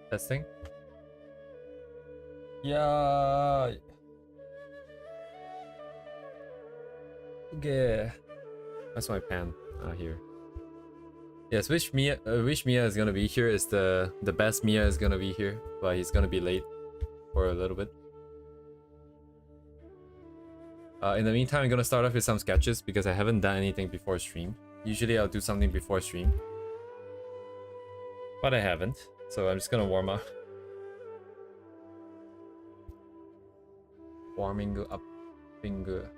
Testing. Yeah. Okay. That's my pen. Here. Yes, which Miya is gonna be here is the best Miya is gonna be here, but he's gonna be late for a little bit. In the meantime, I'm gonna start off with some sketches because I haven't done anything before stream. Usually I'll do something before stream, but I haven't, so I'm just gonna warm up. Warming up finger.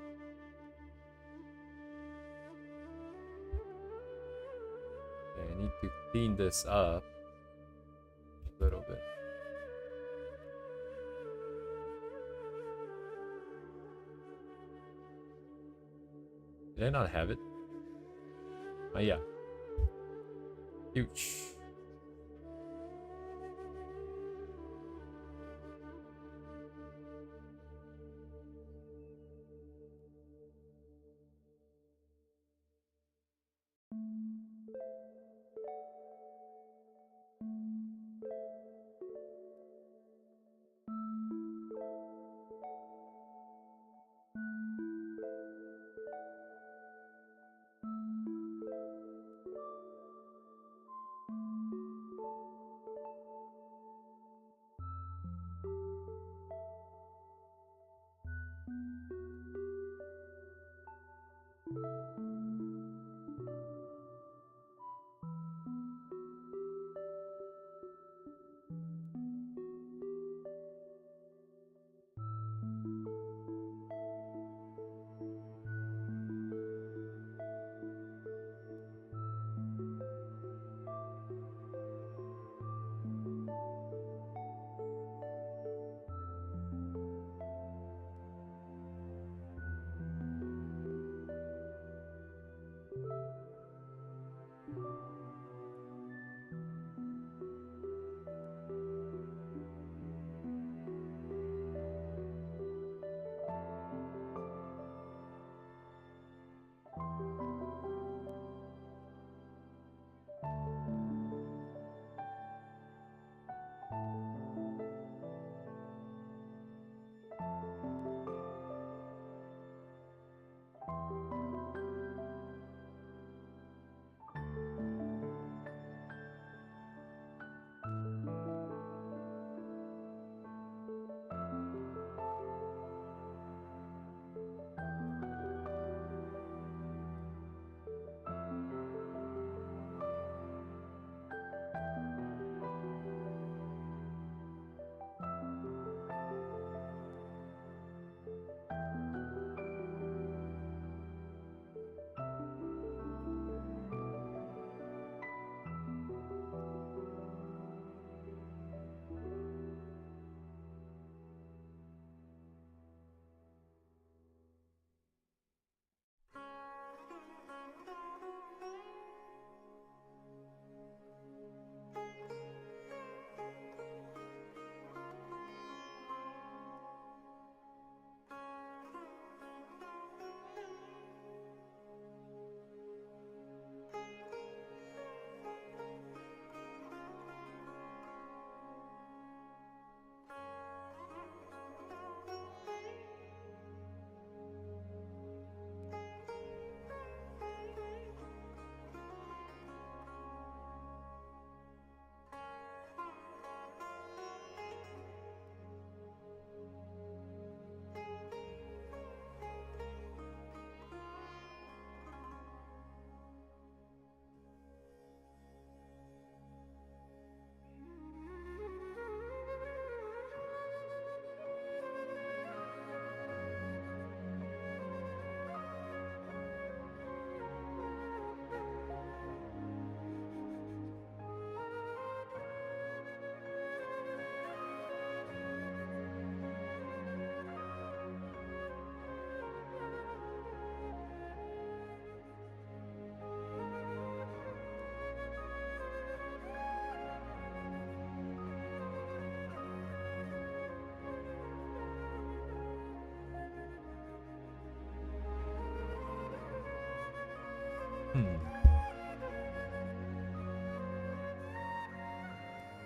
Okay, I need to clean this up a little bit. Did I not have it? Oh yeah. Huge.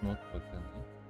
notebook only.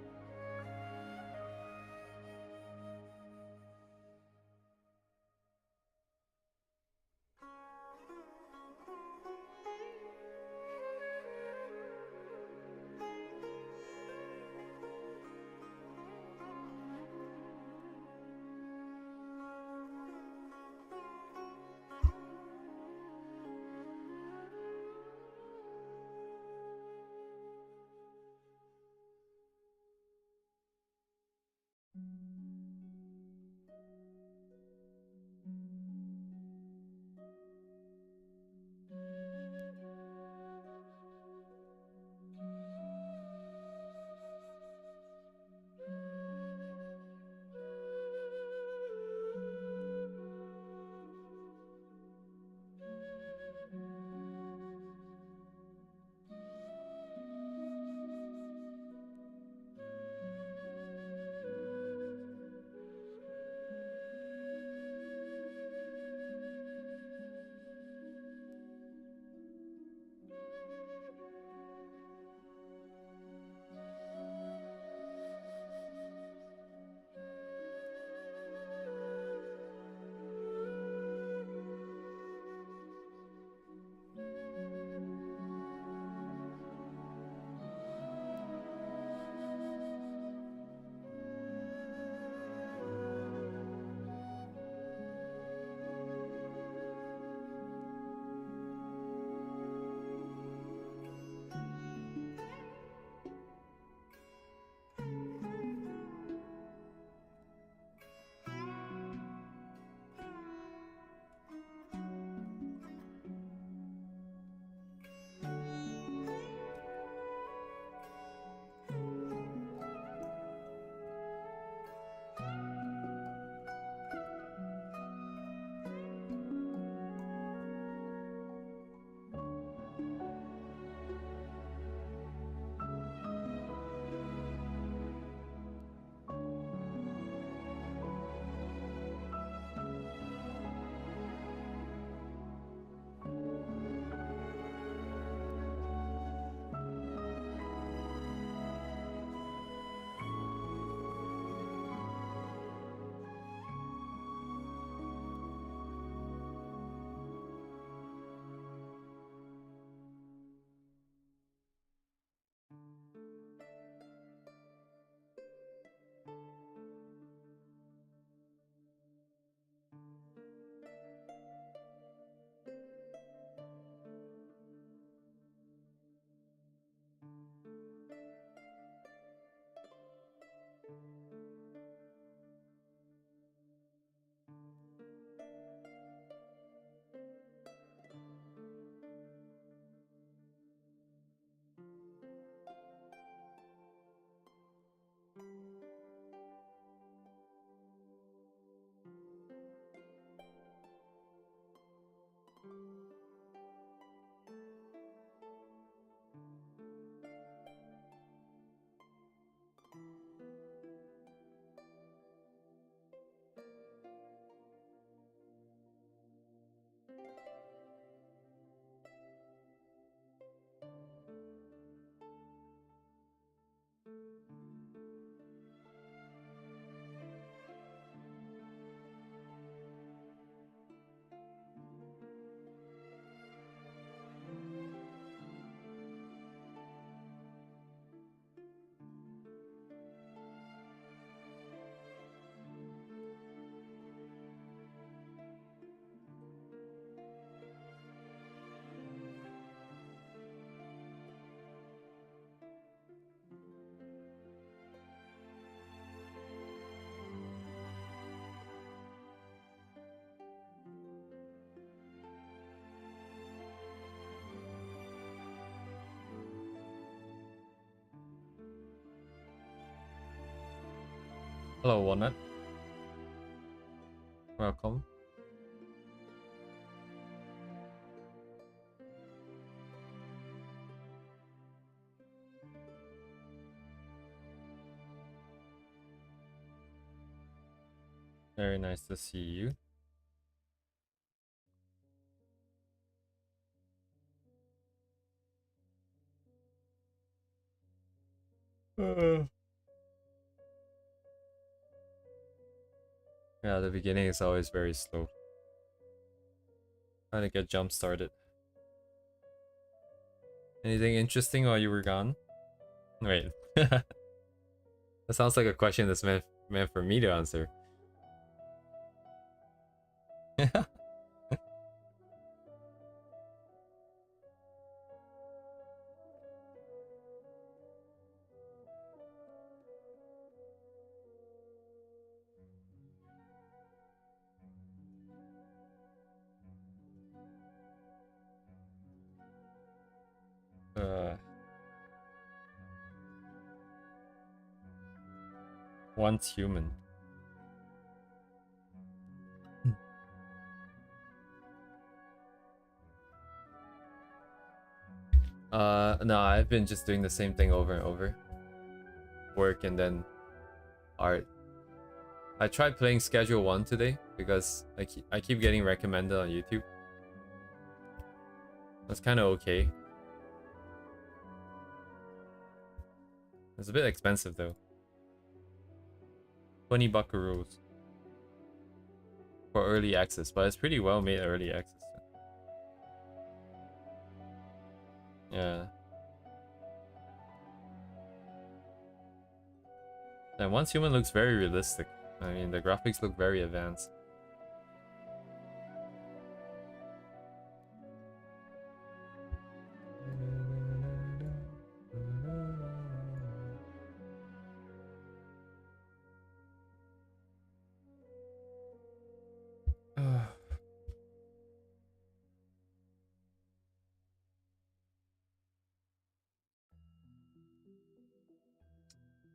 Hello, Walnut. Welcome. Very nice to see you. Yeah, the beginning is always very slow. Trying to get jump started. Anything interesting while you were gone? Wait. That sounds like a question that's meant for me to answer. uh, Once human. No, I've been just doing the same thing over and over. Work and then art. I tried playing Schedule 1 today because I keep getting recommended on YouTube. That's kind of okay. It's a bit expensive though. 20 buckaroos for early access, but it's pretty well made early access. Yeah. And Once Human looks very realistic. I mean, the graphics look very advanced.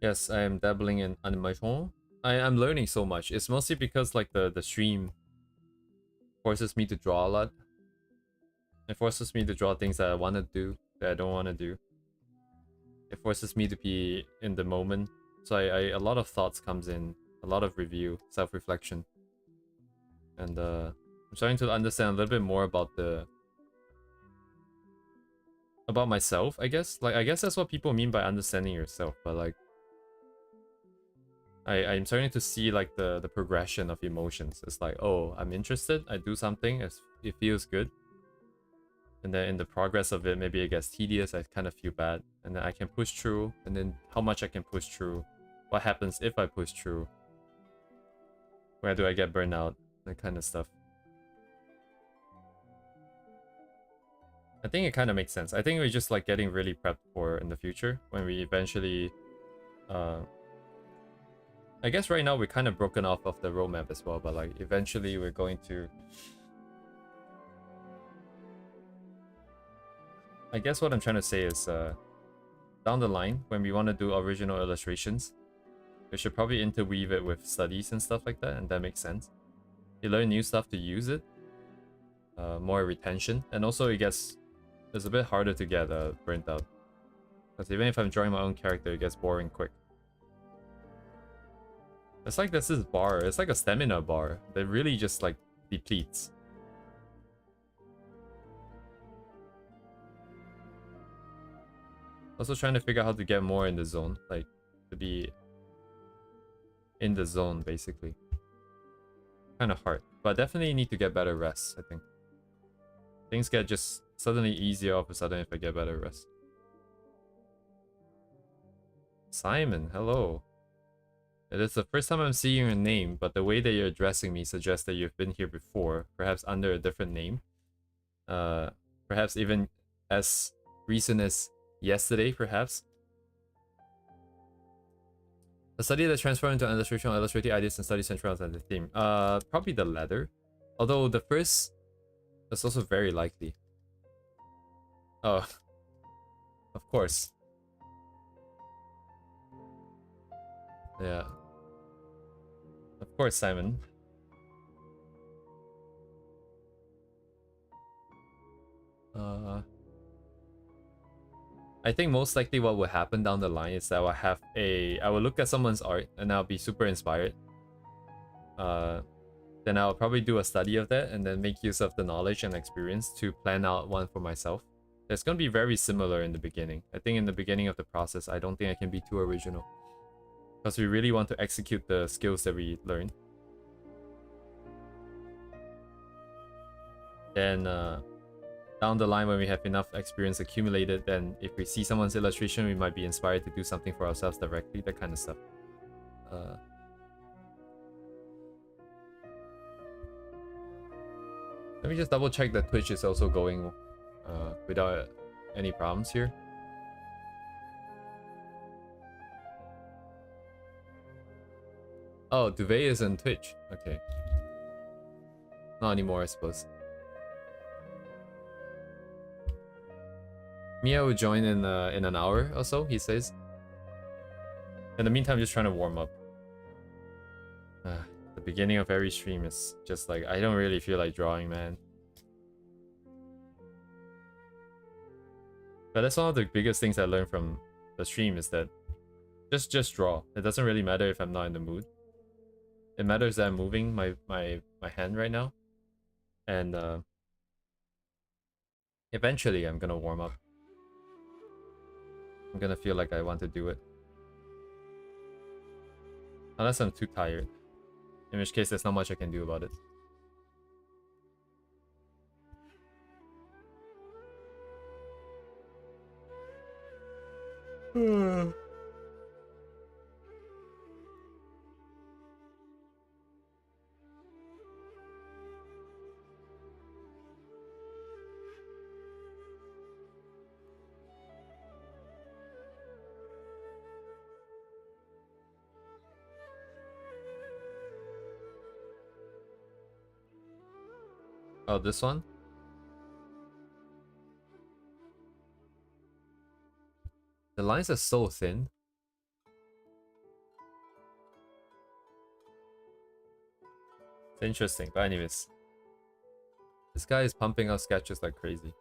Yes, I am dabbling in animation. I'm learning so much. It's mostly because like the stream forces me to draw a lot. It forces me to draw things that I want to do, that I don't want to do. It forces me to be in the moment. So a lot of thoughts comes in, a lot of review, self-reflection. And I'm starting to understand a little bit more about myself, I guess. Like I guess that's what people mean by understanding yourself, but like I'm starting to see like the progression of emotions. It's like, oh, I'm interested, I do something, it feels good. And then in the progress of it, maybe it gets tedious, I kind of feel bad. And then I can push through, and then how much I can push through. What happens if I push through? Where do I get burned out? That kind of stuff. I think it kind of makes sense. I think we're just like getting really prepped for in the future when we eventually I guess right now we're kind of broken off of the roadmap as well, but like eventually we're going to... I guess what I'm trying to say is down the line, when we want to do original illustrations, we should probably interweave it with studies and stuff like that, and that makes sense. You learn new stuff to use it, more retention, and also it's a bit harder to get burnt out. Because even if I'm drawing my own character, it gets boring quick. It's like this bar, it's like a stamina bar that really just like depletes. Also trying to figure out how to get more in the zone, like to be in the zone basically. Kind of hard, but definitely need to get better rest, I think. Things get just suddenly easier all of a sudden if I get better rest. Simon, hello. It is the first time I'm seeing your name, but the way that you're addressing me suggests that you've been here before, perhaps under a different name. Perhaps even as recent as yesterday, perhaps. A study that transformed into illustration or illustrating ideas and study central on the theme. Probably the latter. Although the first is also very likely. Oh, of course. Yeah. Of course, Simon. I think most likely what will happen down the line is that I will look at someone's art and I'll be super inspired. Then I'll probably do a study of that and then make use of the knowledge and experience to plan out one for myself. It's gonna be very similar in the beginning. I think in the beginning of the process, I don't think I can be too original. Because we really want to execute the skills that we learn. Then down the line when we have enough experience accumulated, then if we see someone's illustration, we might be inspired to do something for ourselves directly, that kind of stuff. Let me just double check that Twitch is also going without any problems here. Oh, Duvet is on Twitch. Okay. Not anymore, I suppose. Miya will join in an hour or so, he says. In the meantime, just trying to warm up. The beginning of every stream is just like, I don't really feel like drawing, man. But that's one of the biggest things I learned from the stream is that just draw. It doesn't really matter if I'm not in the mood. It matters that I'm moving my hand right now. And eventually I'm gonna warm up. I'm gonna feel like I want to do it. Unless I'm too tired. In which case there's not much I can do about it. Oh, this one? The lines are so thin. It's interesting, but anyways. This guy is pumping out sketches like crazy.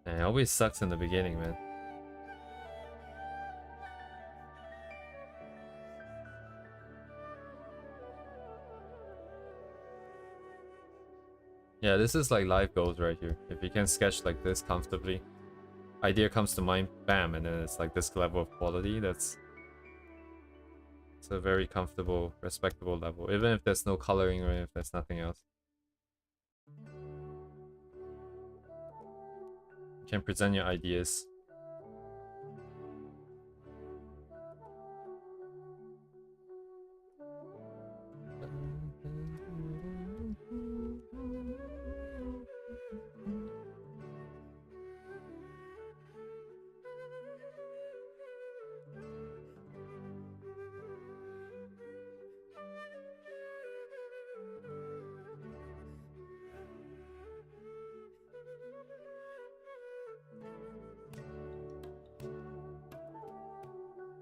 Man, it always sucks in the beginning, man. Yeah, this is like life goals right here. If you can sketch like this comfortably, idea comes to mind, bam, and then it's like this level of quality. It's a very comfortable, respectable level, even if there's no coloring or if there's nothing else. You can present your ideas.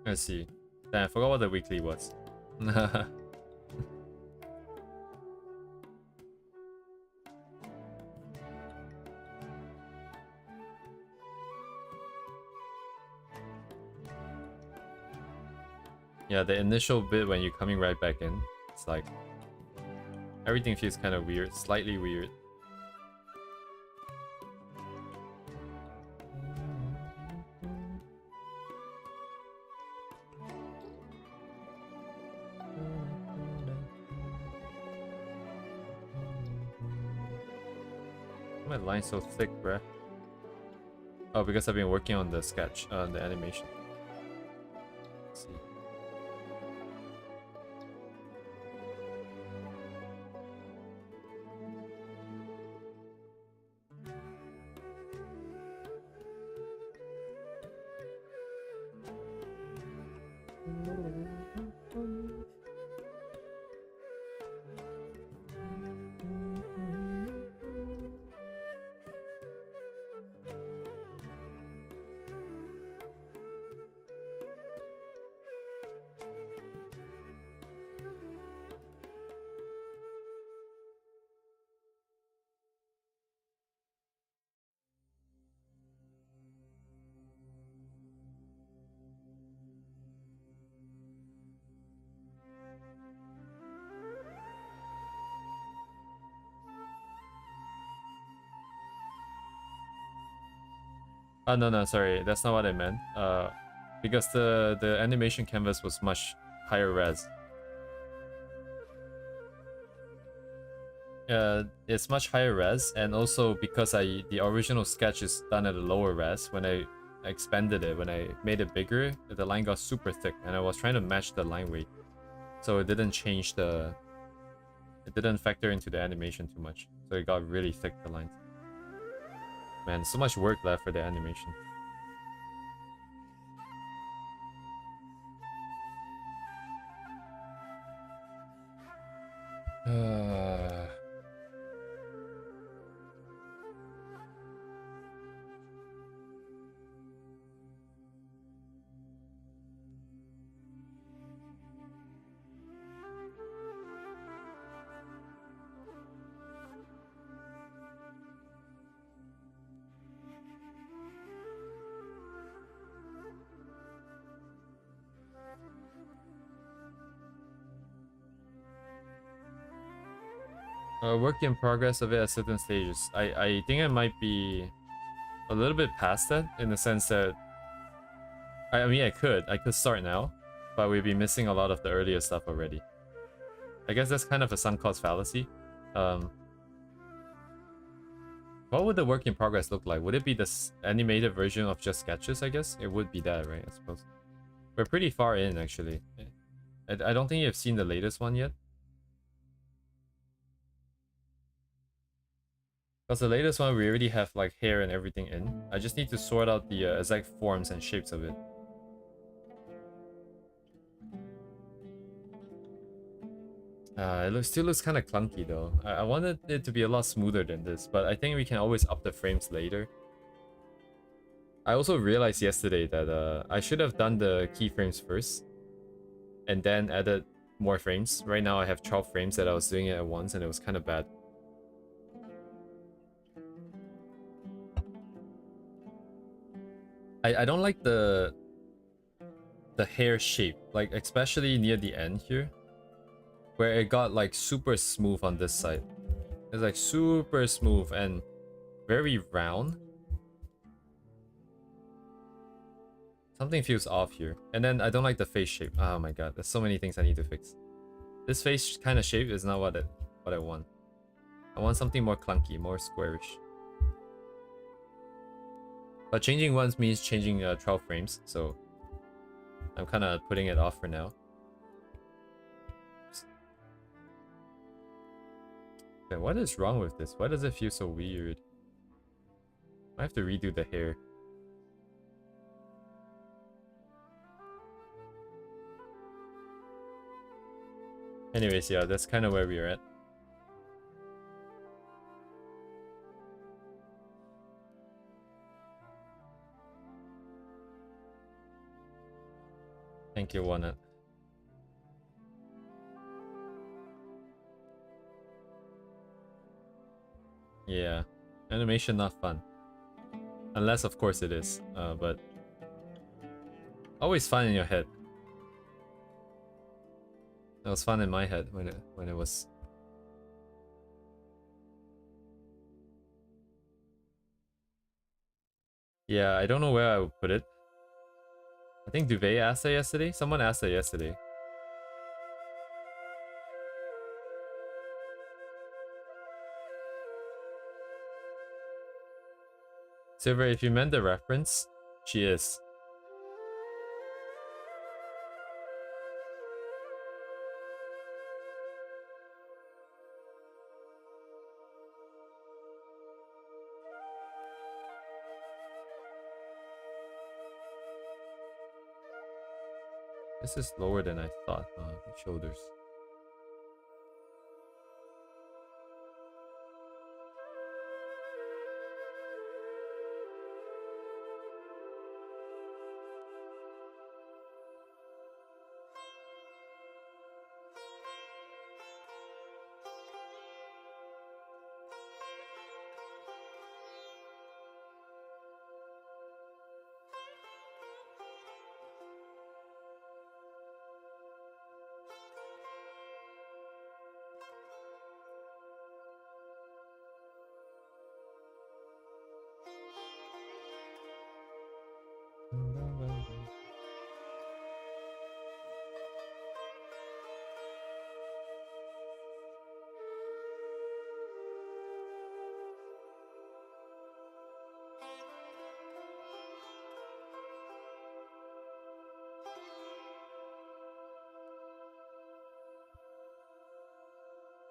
Let's see. Damn, I forgot what the weekly was. Yeah, the initial bit when you're coming right back in, it's like everything feels kind of weird, slightly weird. Why are my lines so thick, bruh? Oh, because I've been working on the sketch, the animation. Let's see. Oh no, sorry, that's not what I meant. Because the animation canvas was much higher res. It's much higher res, and also because the original sketch is done at a lower res. When I expanded it, when I made it bigger, the line got super thick, and I was trying to match the line weight, so it didn't change it didn't factor into the animation too much, so it got really thick, the lines. Man, so much work left for the animation. Work in progress of it at certain stages. I think I might be a little bit past that, in the sense that I mean I could start now, but we'd be missing a lot of the earlier stuff already. I guess that's kind of a sunk cost fallacy. What would the work in progress look like? Would it be this animated version of just sketches? I guess it would be that, right? I suppose we're pretty far in, actually. I don't think you've seen the latest one yet. Because the latest one, we already have like hair and everything in. I just need to sort out the exact forms and shapes of it. Still looks kind of clunky though. I wanted it to be a lot smoother than this, but I think we can always up the frames later. I also realized yesterday that I should have done the keyframes first and then added more frames. Right now I have 12 frames that I was doing it at once, and it was kind of bad. I don't like the hair shape, like especially near the end here, where it got like super smooth on this side. It's like super smooth and very round. Something feels off here. And then I don't like the face shape. Oh my god, there's so many things I need to fix. This face kind of shape is not what I want. I want something more clunky, more squarish. But changing ones means changing 12 frames, so I'm kind of putting it off for now. Okay, what is wrong with this? Why does it feel so weird? I have to redo the hair. Anyways, yeah, that's kind of where we are at. Thank you, Walnut. Yeah, animation not fun. Unless, of course, it is. But always fun in your head. It was fun in my head when it was. Yeah, I don't know where I would put it. I think Duvet asked that yesterday. Someone asked that yesterday. Silver, if you meant the reference, she is. This is lower than I thought. The shoulders.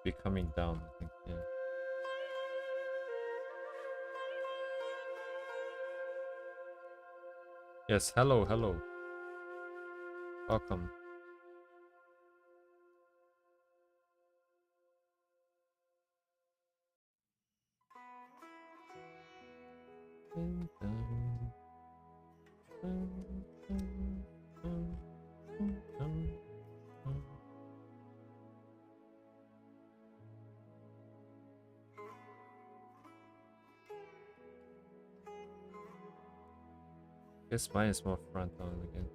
be coming down, I think. Yeah. Yes, hello, hello. Welcome. Guess mine is more front on again.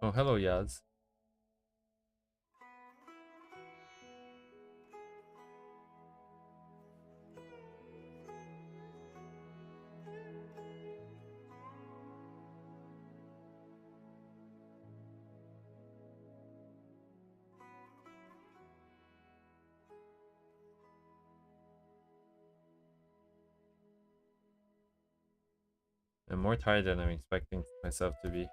Oh, hello, Yaz. I'm more tired than I'm expecting myself to be.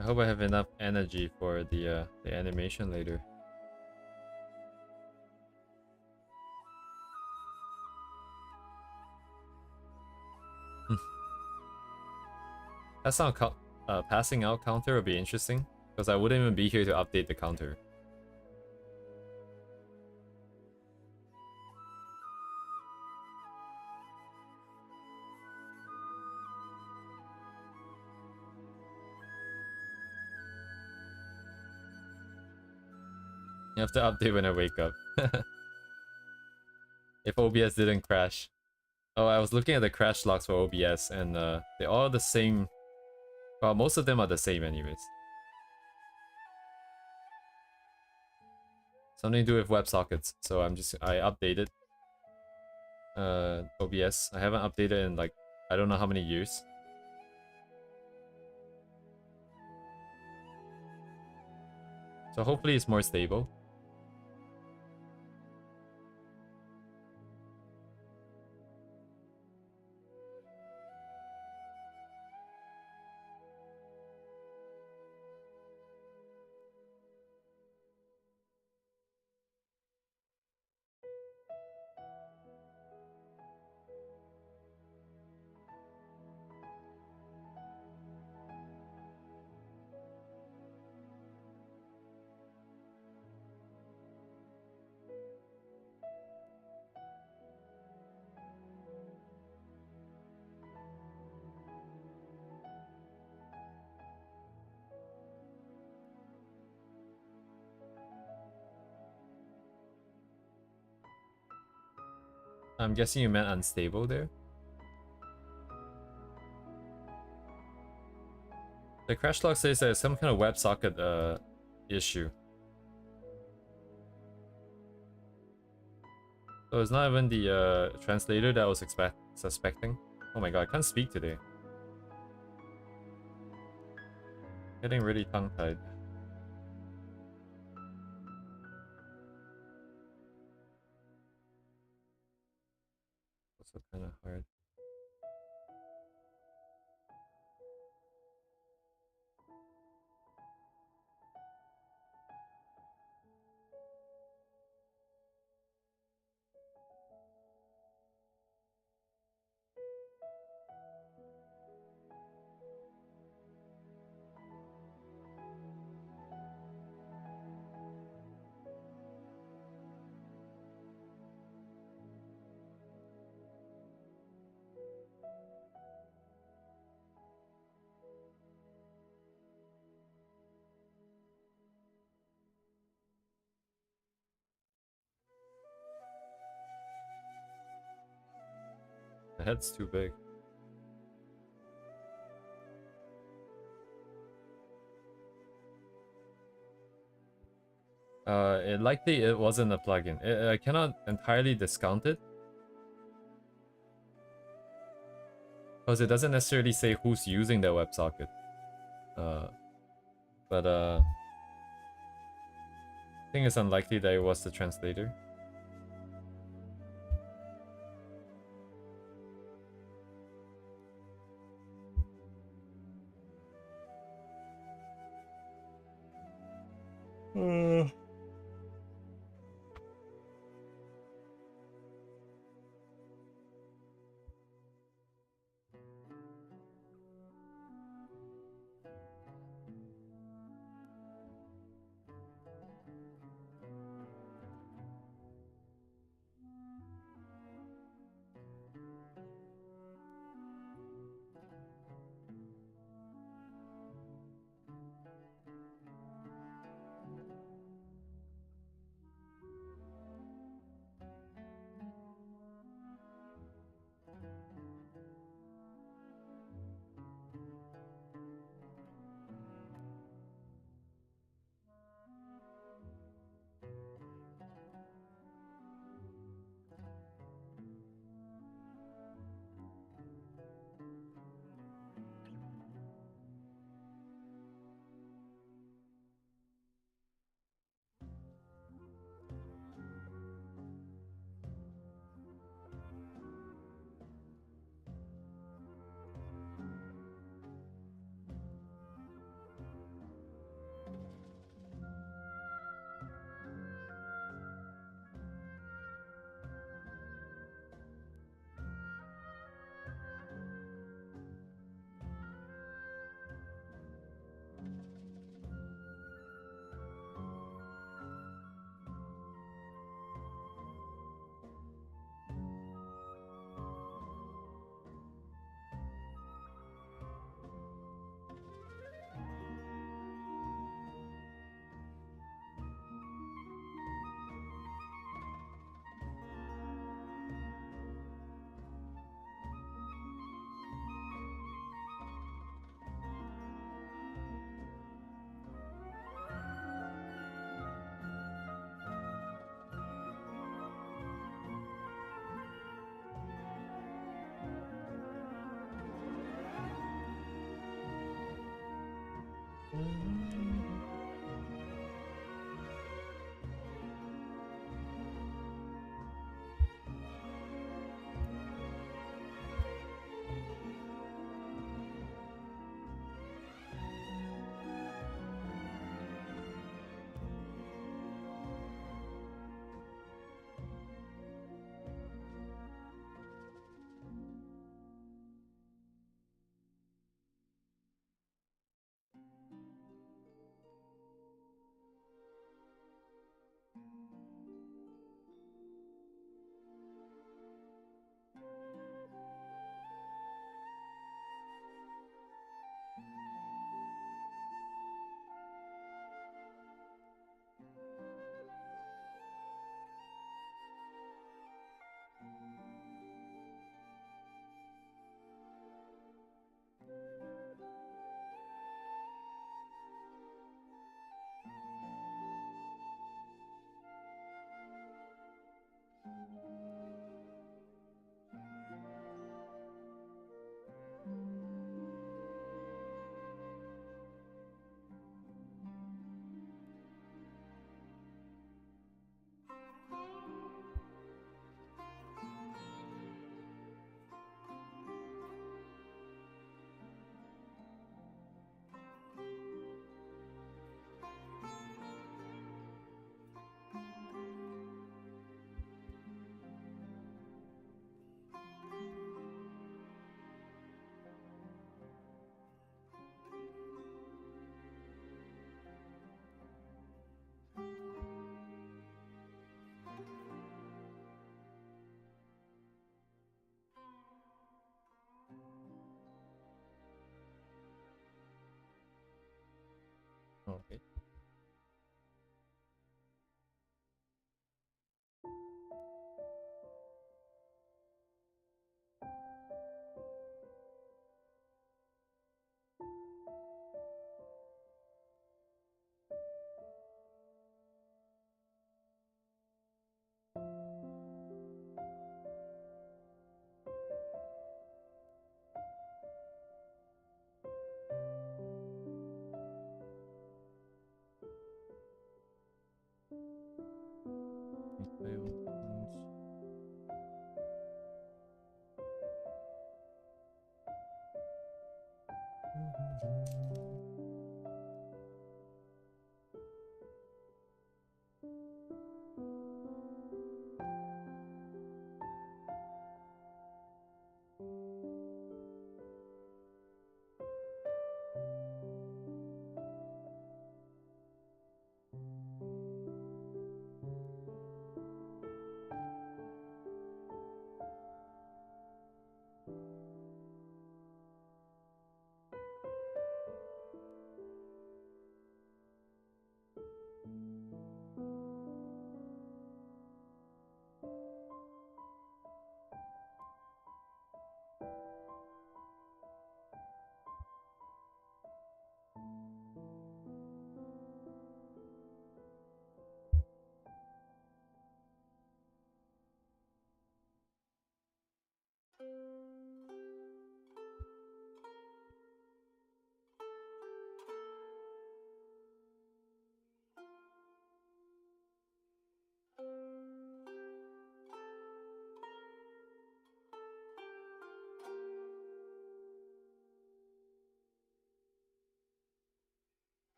I hope I have enough energy for the animation later. Passing out counter would be interesting, because I wouldn't even be here to update the counter. You have to update when I wake up. If OBS didn't crash. Oh, I was looking at the crash logs for OBS, and they're all the same. Well, most of them are the same anyways. Something to do with WebSockets, so I updated OBS. I haven't updated in like, I don't know how many years. So hopefully it's more stable. I'm guessing you meant unstable there. The crash log says there's some kind of WebSocket issue. So it's not even the translator that I was suspecting. Oh my god, I can't speak today. Getting really tongue-tied. Also kind of hard. head's too big. Likely it wasn't a plugin. I cannot entirely discount it, because it doesn't necessarily say who's using their WebSocket. But I think it's unlikely that it was the translator. Okay.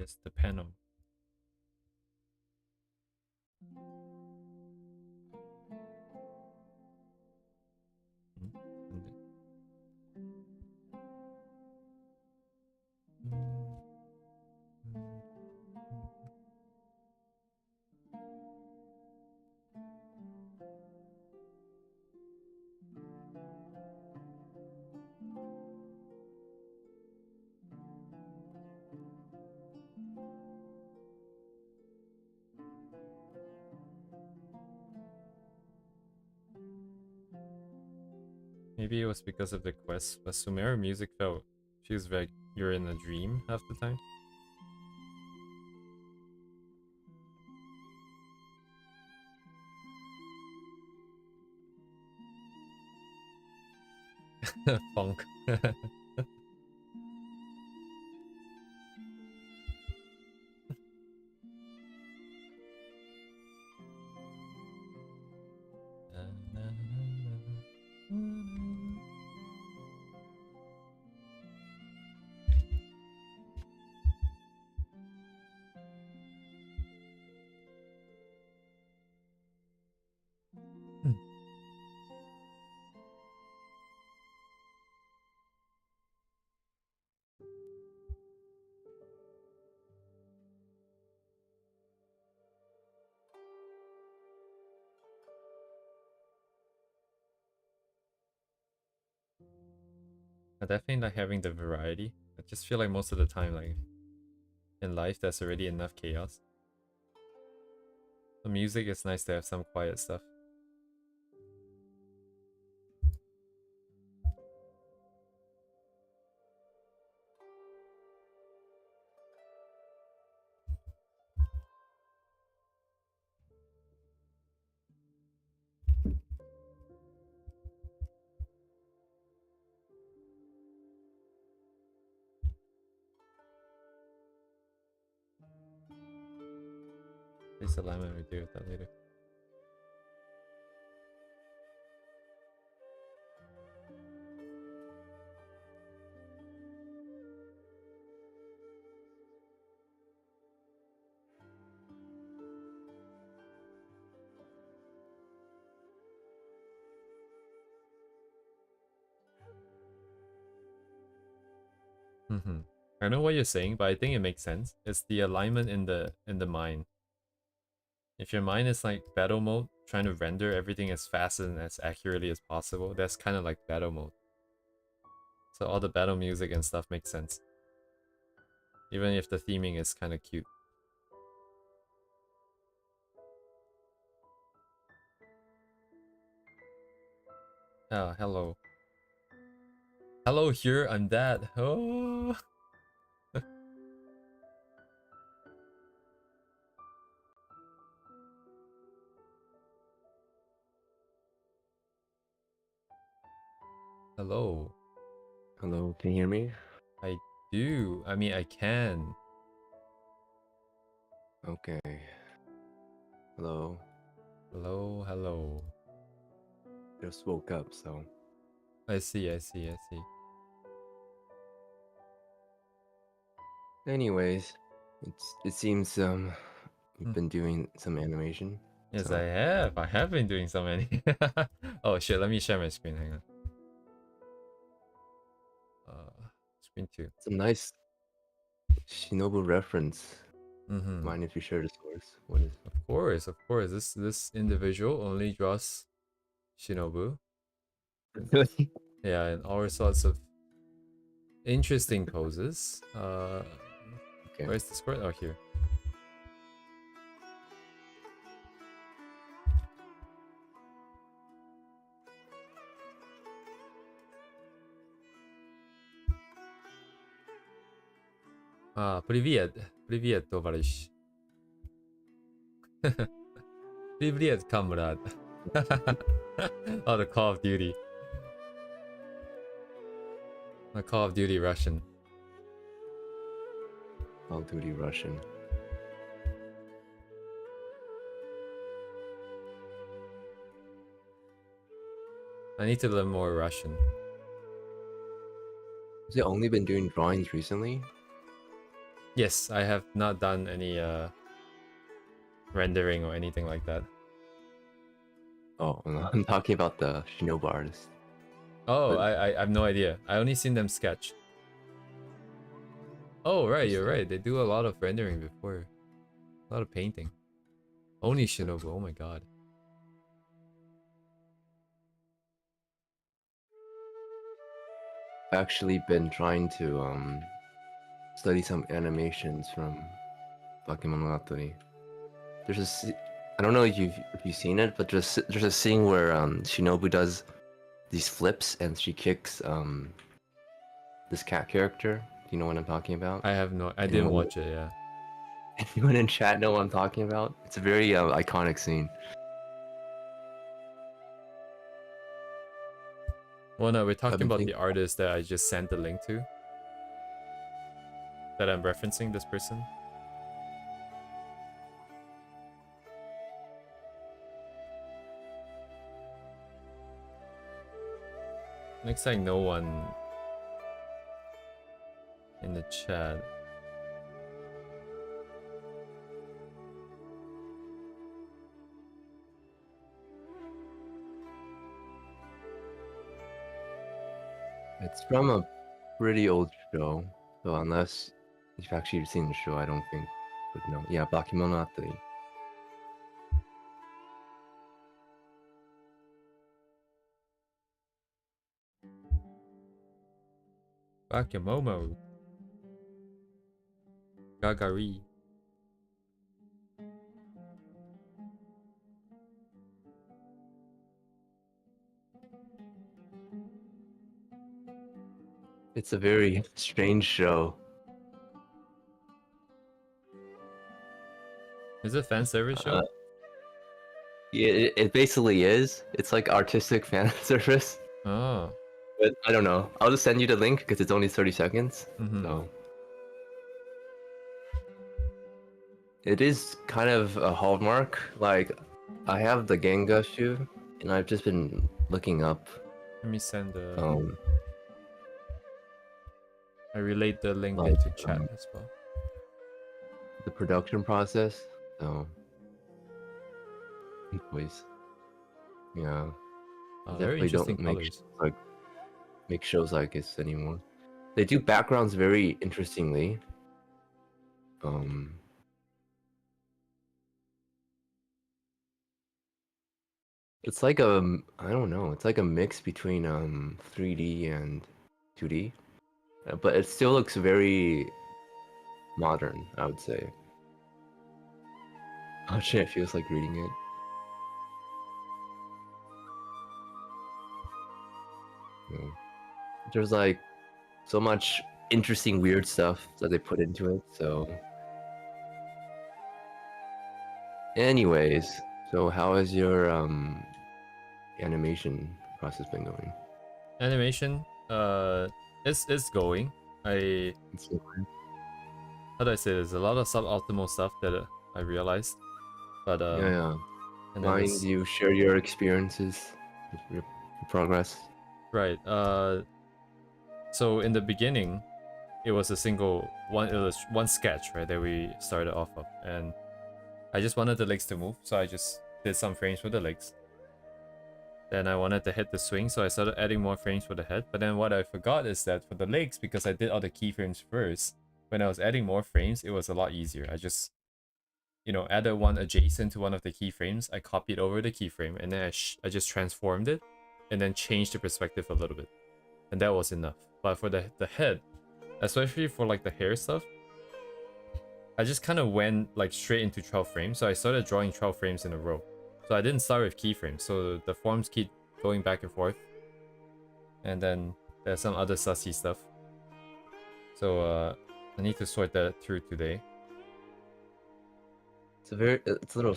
Yes, the panel. Maybe it was because of the quest, but Sumeru music felt feels like you're in a dream half the time. Funk. I definitely like having the variety. I just feel like most of the time, like in life, there's already enough chaos. The music is nice to have some quiet stuff. Please alignment, we deal with that later. I know what you're saying, but I think it makes sense. It's the alignment in the mind. If your mind is like battle mode, trying to render everything as fast and as accurately as possible, that's kind of like battle mode. So all the battle music and stuff makes sense. Even if the theming is kind of cute. Ah, hello. Hello here, I'm Dad. Oh. Hello. Hello, can you hear me? I do. I mean, I can. Okay. Hello. Hello, hello. Just woke up, so. I see, I see, I see. Anyways, it seems you've been doing some animation. Yes, so. I have. I have been doing so many. Oh shit, let me share my screen. Hang on. Screen 2. Some nice Shinobu reference. Mind if you share the source? What is? Of course, of course. This individual only draws Shinobu. Really? Yeah, and all sorts of interesting poses. Okay. Where's the square? Oh, here. Привет. Привет, товарищ. Привет, comrade. Oh, the Call of Duty. The Call of Duty Russian. Call of Duty Russian. I need to learn more Russian. Has it only been doing drawings recently? Yes, I have not done any rendering or anything like that. Oh, no, I'm talking about the Shinobu artist. Oh, But... I have no idea. I only seen them sketch. Oh, right, you're right. They do a lot of rendering before. A lot of painting. Only Shinobu, oh my god. I've actually been trying to study some animations from Bakemonogatari. There's a I don't know if you've seen it, but there's a scene where Shinobu does these flips and she kicks this cat character. Do you know what I'm talking about? I have no... I didn't watch it, yeah. Anyone in chat know what I'm talking about? It's a very iconic scene. Well, no, we're I've talking been about the thinking. artist that I just sent the link to. That I'm referencing this person. Looks like no one in the chat. It's from a pretty old show, so unless you've actually seen the show, I don't think would know. Yeah, Bakemonogatari. Bakemomo. Gagari. It's a very strange show. Is it a fan service show? Yeah, it basically is. It's like artistic fan service. Oh. But I don't know. I'll just send you the link because it's only 30 seconds. So it is kind of a hallmark. Like I have the Genga shoe, and I've just been looking up. Let me send the. Um, I relate the link like into chat as well. the production process. So, anyways, yeah, I Very definitely interesting don't colors. make shows like this anymore. They do backgrounds very interestingly. It's like I don't know. It's like a mix between 3D and 2D, but it still looks very modern, I would say. Actually, it feels like reading it. Yeah. There's like so much interesting, weird stuff that they put into it. So, anyways, so how has your animation process been going? Animation, it's going. It's How do I say? There's a lot of suboptimal stuff that I realized, but yeah. and then Mind you share your experiences, your progress? right. So in the beginning, it was a single one. It was one sketch, right, that we started off of, and I just wanted the legs to move, so I just did some frames for the legs. Then I wanted the head to swing, so I started adding more frames for the head. But then what I forgot is that for the legs, because I did all the keyframes first, when I was adding more frames, it was a lot easier. I just, added one adjacent to one of the keyframes. I copied over the keyframe, and then I just transformed it, and then changed the perspective a little bit. And that was enough. But for the head, especially for like the hair stuff, I just kind of went like straight into 12 frames. So I started drawing 12 frames in a row. So I didn't start with keyframes. So the forms keep going back and forth. And then there's some other sussy stuff. So I need to sort that through today. It's a little.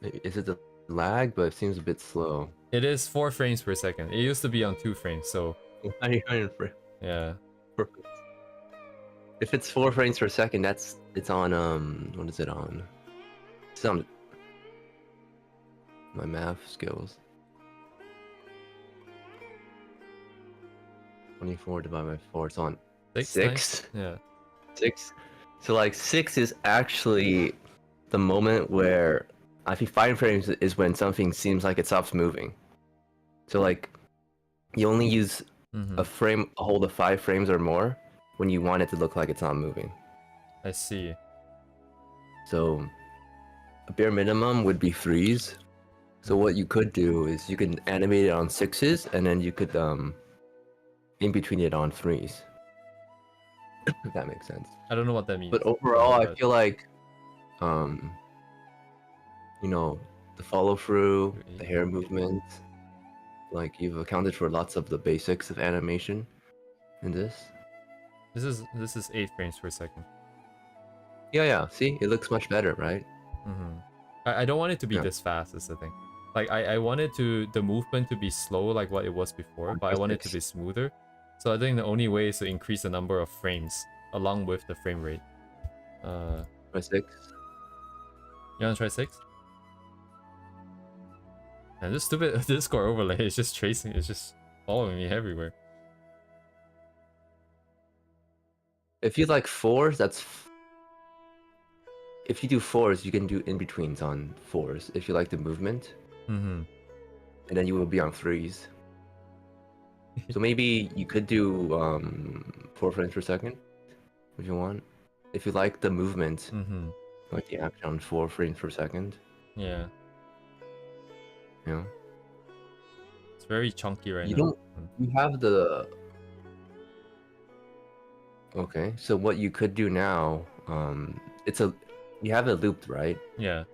Is it the lag? But it seems a bit slow. It is 4 frames per second. It used to be on 2 frames. So yeah. Perfect. If it's 4 frames per second, it's on what is it on? It's on my math skills. 24 divided by 4. It's on 6. Yeah. 6. So like 6 is actually the moment where I think 5 frames is when something seems like it stops moving. So like you only use a hold of 5 frames or more when you want it to look like it's not moving. I see. So a bare minimum would be 3s. So what you could do is you can animate it on 6s, and then you could in between it on 3s. If that makes sense. I don't know what that means. But overall, I feel like the follow through, the hair movement, like you've accounted for lots of the basics of animation in this. This is 8 frames per second. Yeah. See, it looks much better, right? I don't want it to be this fast, is the thing. Like I wanted the movement to be slow like what it was before, but I Press want it to 6. be smoother. So I think the only way is to increase the number of frames along with the frame rate. Press 6. You wanna try 6? And this stupid Discord overlay is just tracing, it's just following me everywhere. If you like 4s, if you do 4s, you can do in-betweens on 4s if you like the movement. Mm-hmm. And then you will be on 3s. So maybe you could do 4 frames per second if you want. If you like the movement, Mm-hmm. like the action on 4 frames per second. Yeah. You know? It's very chunky right You now. don't you have the Okay, so what you could do now, you have it looped, right? Yeah.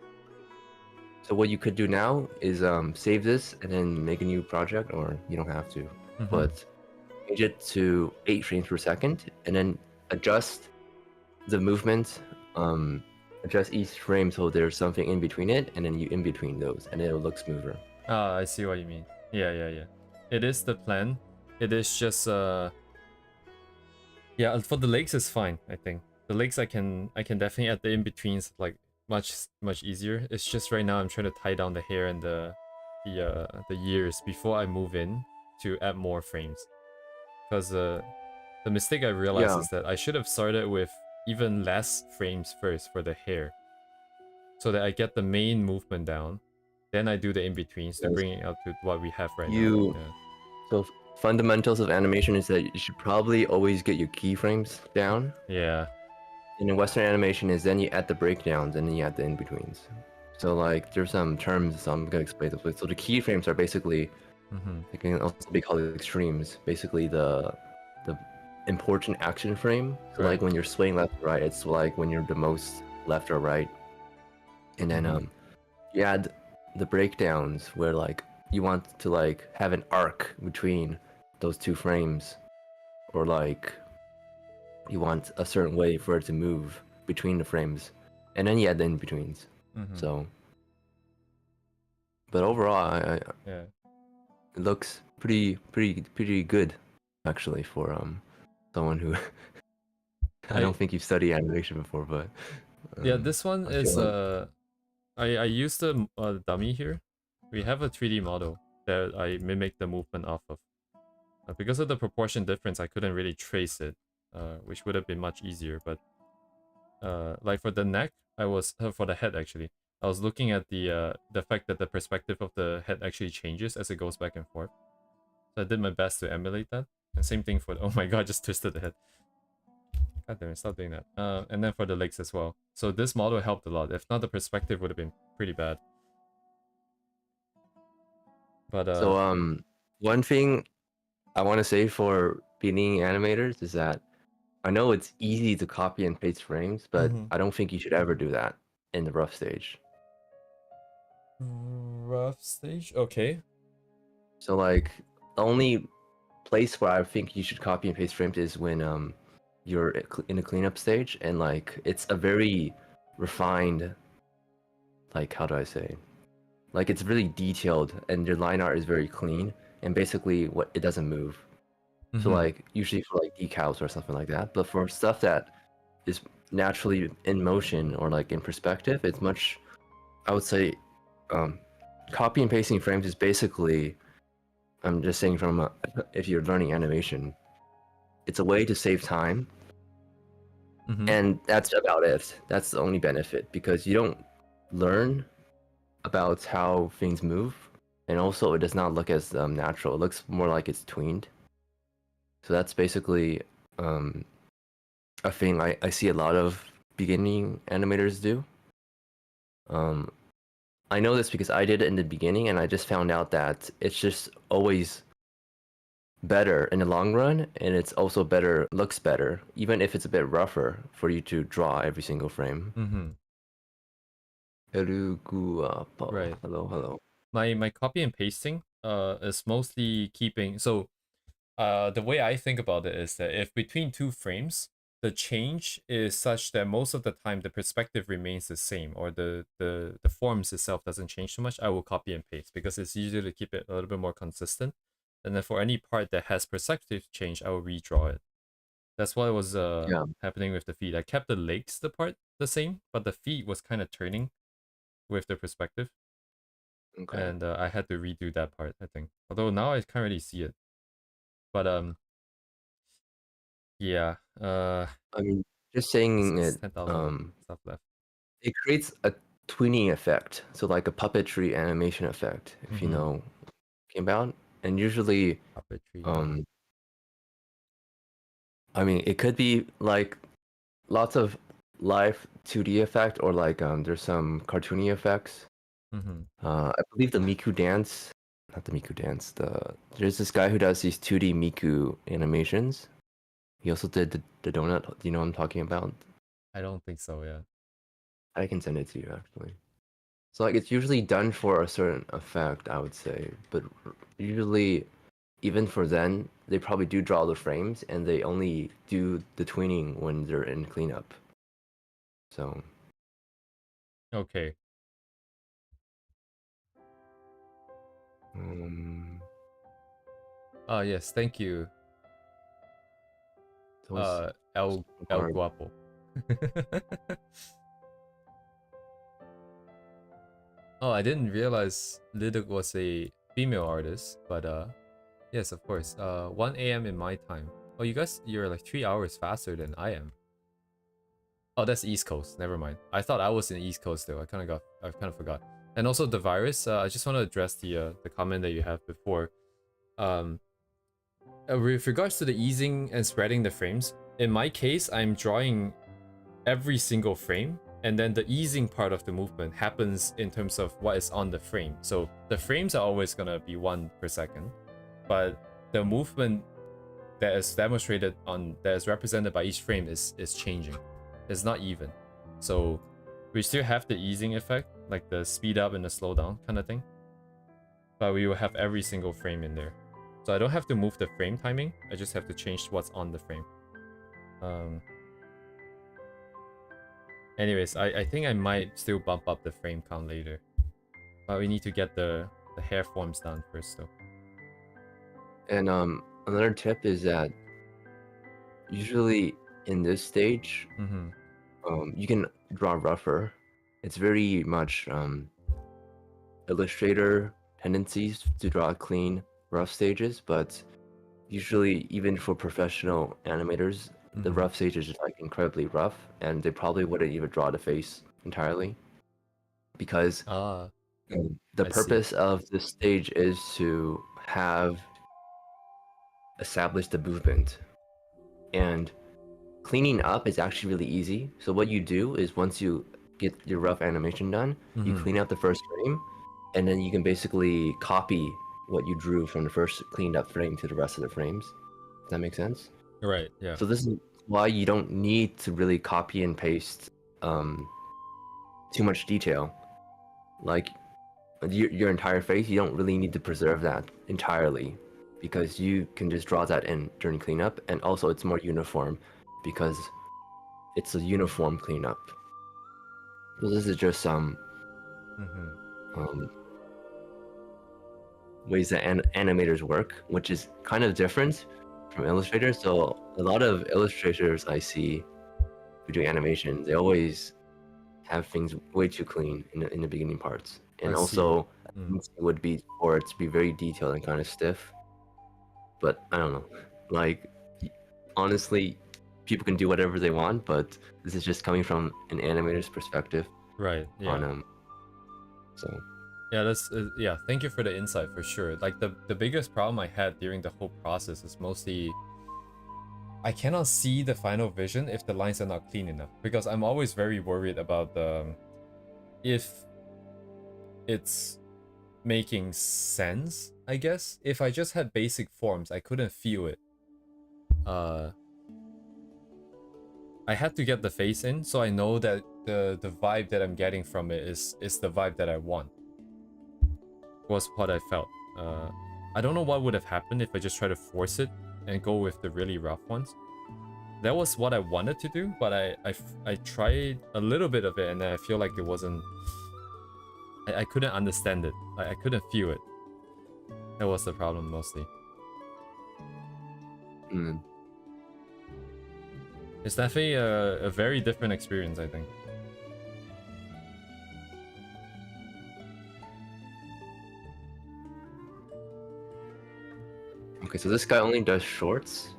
So what you could do now is save this and then make a new project, or you don't have to, Mm-hmm. but change it to 8 frames per second and then adjust the movement, adjust each frame so there's something in between it, and then you in between those, and it'll look smoother. Ah, I see what you mean. Yeah. It is the plan. It is just yeah, for the legs is fine, I think. The legs I can definitely add the in-betweens like much easier. It's just right now I'm trying to tie down the hair and the ears before I move in to add more frames. Because the mistake I realized Yeah, is that I should have started with even less frames first for the hair. So that I get the main movement down. Then I do the in-betweens to because bring it up to what we have right now. you Yeah. so fundamentals of animation is that you should probably always get your keyframes down. Yeah. And in Western animation is then you add the breakdowns and then you add the in-betweens. So like there's some terms, so I'm gonna explain this. So the keyframes are basically, Mm-hmm. they can also be called extremes. Basically the important action frame. So Right. like when you're swaying left or right, it's like when you're the most left or right. And then Mm-hmm. you add the breakdowns where like you want to like have an arc between those two frames, or like you want a certain way for it to move between the frames, and then you add the in-betweens. Mm-hmm. So, but overall, Yeah. it looks pretty good, actually, for someone who I don't think you've studied animation before, but Yeah, this one I feel is like I used a dummy here. We have a 3D model that I mimic the movement off of. Because of the proportion difference, I couldn't really trace it, which would have been much easier. But like for the neck, I was for the head actually. I was looking at the fact that the perspective of the head actually changes as it goes back and forth. So I did my best to emulate that. And same thing for oh my god, just twisted the head. God damn it, stop doing that. And then for the legs as well. So this model helped a lot. If not, the perspective would have been pretty bad. But so. One thing I want to say for beginning animators is that I know it's easy to copy and paste frames, but Mhm. I don't think you should ever do that in the rough stage. Rough stage? Okay. So like the only place where I think you should copy and paste frames is when you're in a cleanup stage, and like it's a very refined, like how do I say, like it's really detailed and your line art is very clean, and basically what it doesn't move. So Mm-hmm. like usually for like decals or something like that, but for stuff that is naturally in motion or like in perspective, it's much, I would say, um, copy and pasting frames is basically, I'm just saying from if you're learning animation, it's a way to save time, Mm-hmm. and that's about it. That's the only benefit, because you don't learn about how things move, and also it does not look as natural. It looks more like it's tweened. So that's basically um, a thing I see a lot of beginning animators do. Um, I know this because I did it in the beginning, and I just found out that it's just always better in the long run, and it's also better, looks better, even if it's a bit rougher for you to draw every single frame. Mm-hmm. Hello, Right. hello. My copy and pasting is mostly keeping so the way I think about it is that if between two frames the change is such that most of the time the perspective remains the same, or the forms itself doesn't change too much, I will copy and paste because it's easier to keep it a little bit more consistent. And then for any part that has perspective change, I will redraw it. That's what was Yeah. happening with the feet. I kept the legs the part the same, but the feet was kind of turning with the perspective, Okay. and I had to redo that part, I think. Although now I can't really see it, but yeah, I mean, just it's, saying it's it, 10,000 stuff left. it creates a tweening effect, so like a puppetry animation effect, if you Mm-hmm. know what I'm talking about. And usually, Puppetry. um, I mean, it could be like lots of live 2D effect, or like there's some cartoony effects. Mm-hmm. I believe the Miku dance, not the Miku dance. There's this guy who does these 2D Miku animations. He also did the donut. Do you know what I'm talking about? I don't think so, yeah. I can send it to you actually. So like it's usually done for a certain effect, I would say, but usually even for then, they probably do draw the frames and they only do the tweening when they're in cleanup. So Okay. um, Yes, thank you. it's always El hard. Guapo. Oh, I didn't realize Liduk was a female artist, but yes, of course. 1 a.m. in my time. Oh, you're like 3 hours faster than I am. Oh, that's East Coast. Never mind. I thought I was in East Coast though. I kind of forgot. And also the virus. I just want to address the comment that you have before. Um, with regards to the easing and spreading the frames, in my case, I'm drawing every single frame, and then the easing part of the movement happens in terms of what is on the frame. So the frames are always gonna be 1 per second, but the movement that is demonstrated on that is represented by each frame is changing. It's not even. So we still have the easing effect, like the speed up and the slow down kind of thing, but we will have every single frame in there. So I don't have to move the frame timing, I just have to change what's on the frame. Anyways, I think I might still bump up the frame count later. But we need to get the hair forms done first though. And another tip is that usually in this stage, Mm-hmm. you can draw rougher. It's very much Illustrator tendencies to draw clean, rough stages, but usually even for professional animators, the Mm-hmm. rough stages are like incredibly rough, and they probably wouldn't even draw the face entirely because Ah, the I see. purpose of this stage is to have established the movement. And cleaning up is actually really easy. So what you do is once you get your rough animation done, you Mm-hmm. clean out the first frame, and then you can basically copy what you drew from the first cleaned up frame to the rest of the frames. Does that make sense? Right, yeah. So this is why you don't need to really copy and paste um, too much detail. Like your entire face, you don't really need to preserve that entirely because you can just draw that in during cleanup, and also it's more uniform because it's a uniform cleanup. So this is just some Mm-hmm. um, ways that animators work, which is kind of different from illustrators. So a lot of illustrators I see who do animation, they always have things way too clean in the beginning parts, I and see. also Mm. it would be for it to be very detailed and kind of stiff. But I don't know, like honestly, people can do whatever they want, but this is just coming from an animator's perspective Right, on yeah. So Yeah, that's yeah, thank you for the insight for sure. Like the biggest problem I had during the whole process is mostly I cannot see the final vision if the lines are not clean enough, because I'm always very worried about the if it's making sense, I guess. If I just had basic forms, I couldn't feel it. Uh, I had to get the face in, so I know that the vibe that I'm getting from it is the vibe that I want. Was what I felt. I don't know what would have happened if I just try to force it and go with the really rough ones. that was what I wanted to do, but I tried a little bit of it, and then I feel like it wasn't. I couldn't understand it. I couldn't feel it. That was the problem mostly. Mm. It's definitely a very different experience, I think. Okay, so this guy only does shorts,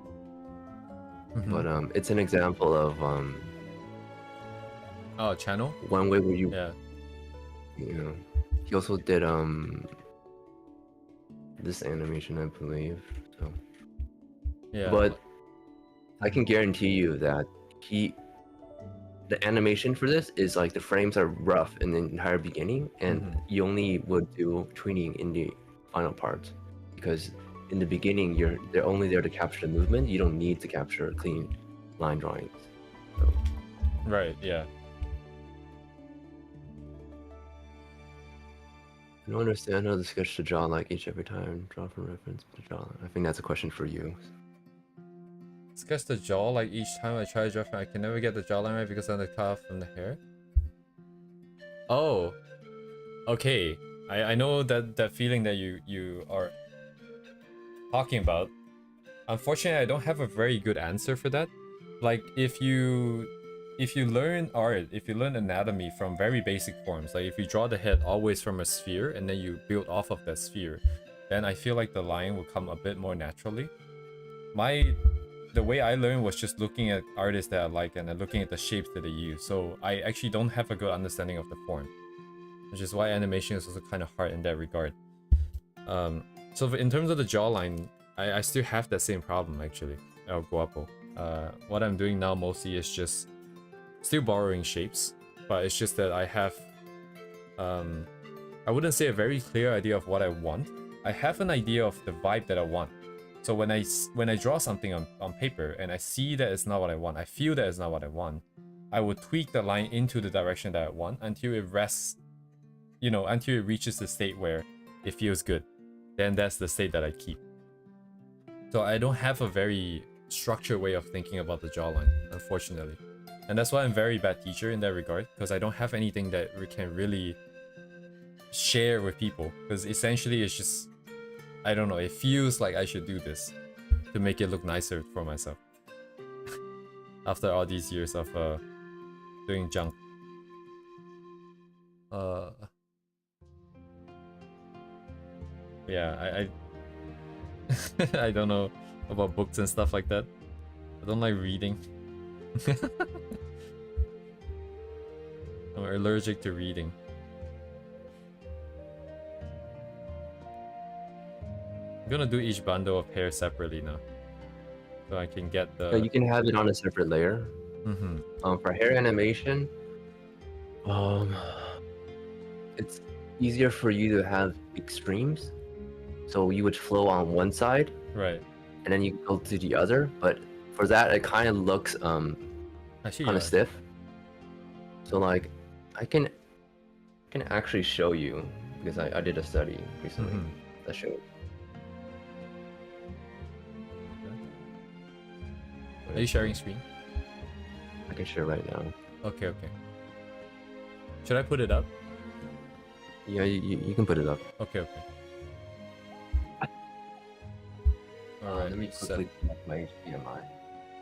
but it's an example of Oh, channel? one way where you Yeah. you know, he also did this animation, I believe. So Yeah. but I can guarantee you that the animation for this is like the frames are rough in the entire beginning, and you only would do tweening in the final parts, because in the beginning they're only there to capture the movement. You don't need to capture clean line drawings. So. Right. Yeah. I don't understand how to sketch the jaw like each every time. Draw from reference to jaw. I think that's a question for you. Sketch the jaw like each time I try to draw. I can never get the jawline right because I'm the cut off from the hair. Oh. Okay. I know that feeling that you are talking about. Unfortunately, I don't have a very good answer for that. Like if you learn art, if you learn anatomy from very basic forms, like if you draw the head always from a sphere and then you build off of that sphere, then I feel like the line will come a bit more naturally. The way I learned was just looking at artists that I like and then looking at the shapes that they use. So I actually don't have a good understanding of the form, which is why animation is also kind of hard in that regard. So in terms of the jawline, I still have that same problem actually. El Guapo. What I'm doing now mostly is just still borrowing shapes, but it's just that I have, I wouldn't say a very clear idea of what I want. I have an idea of the vibe that I want. So when I draw something on paper and I see that it's not what I want, I feel that it's not what I want, I would tweak the line into the direction that I want until it rests, until it reaches the state where it feels good. Then that's the state that I keep. So I don't have a very structured way of thinking about the jawline, unfortunately. And that's why I'm a very bad teacher in that regard, because I don't have anything that we can really share with people. Because essentially it's just, I don't know, it feels like I should do this to make it look nicer for myself. After all these years of doing junk. Yeah, I don't know about books and stuff like that. I don't like reading. I'm allergic to reading. I'm gonna do each bundle of hair separately now, so I can get the. Yeah, you can have it on a separate layer. For hair animation, it's easier for you to have extremes. So you would flow on one side, right, and then you go to the other. But for that, it kind of looks kind of stiff. So like, I can actually show you, because I did a study recently that showed. Are you sharing screen? I can share right now. Okay. Should I put it up? Yeah, you can put it up. Okay. Alright, let me quickly connect my HDMI.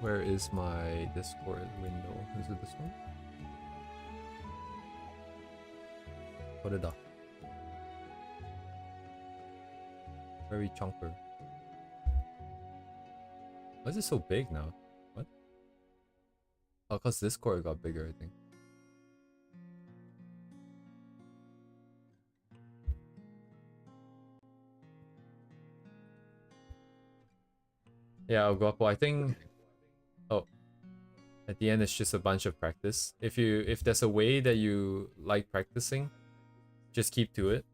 Where is my Discord window? Is it this one? Put it up. Very chunker. Why is it so big now? What? Oh, because Discord got bigger, I think. Yeah, El Guapo, I think. Oh, at the end it's just a bunch of practice. If there's a way that you like practicing, just keep to it.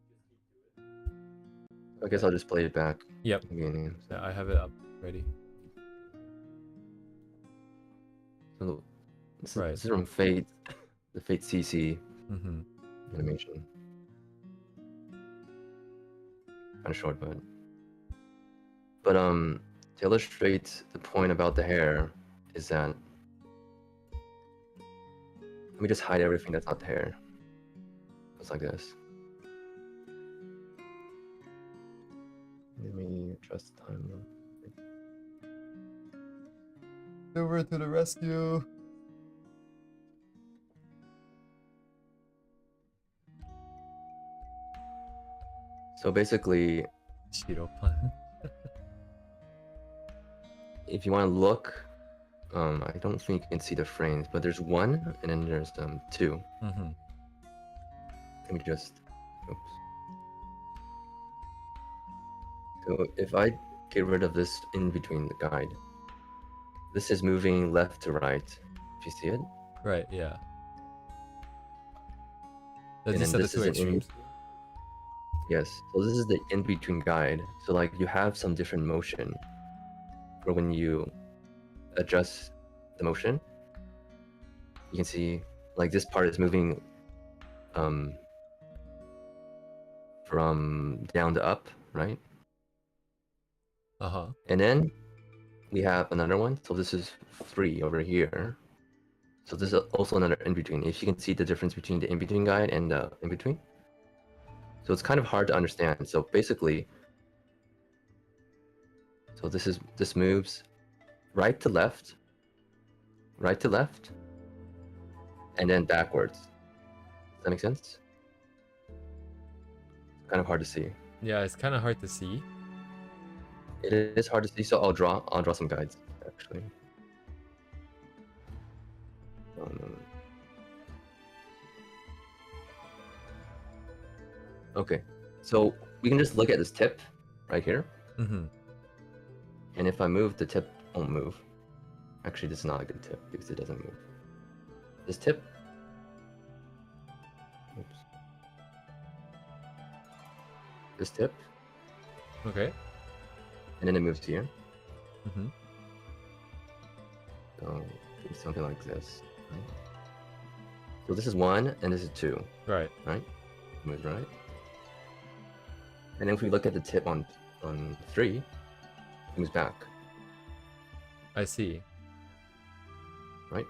I guess I'll just play it back. Yep. Again, so. Yeah, I have it up ready. So this is from Fate, the Fate CC animation. Kind of short, but to illustrate the point about the hair, is that, let me just hide everything that's not there. Just like this. Let me adjust the timeline. Over to the rescue. So basically, Cheeto pun. if you want to look, I don't think you can see the frames, but there's 1 and then there's 2. Mm-hmm. Let me just, oops. So if I get rid of this in between the guide, this is moving left to right. If you see it, Right, yeah. and These then are the this two is an extremes. yes. So this is the in-between guide. So like you have some different motion, or when you adjust the motion, you can see like this part is moving from down to up, right? Uh-huh. And then we have another one. So this is 3 over here. So this is also another in-between. If you can see the difference between the in-between guide and the in-between. So it's kind of hard to understand. So basically, so this moves right to left, and then backwards. Does that make sense? Kind of hard to see. Yeah, it's kind of hard to see. It is hard to see, so I'll draw some guides actually. Okay, so we can just look at this tip right here, Mm-hmm. and if I move, the tip won't move. Actually, this is not a good tip because it doesn't move. This tip, oops. This tip, Okay. and then it moves here. Mm-hmm. So do something like this. Right? So this is 1 and this is 2. Right. Right? Moves right. And then if we look at the tip on 3, it moves back. I see. Right?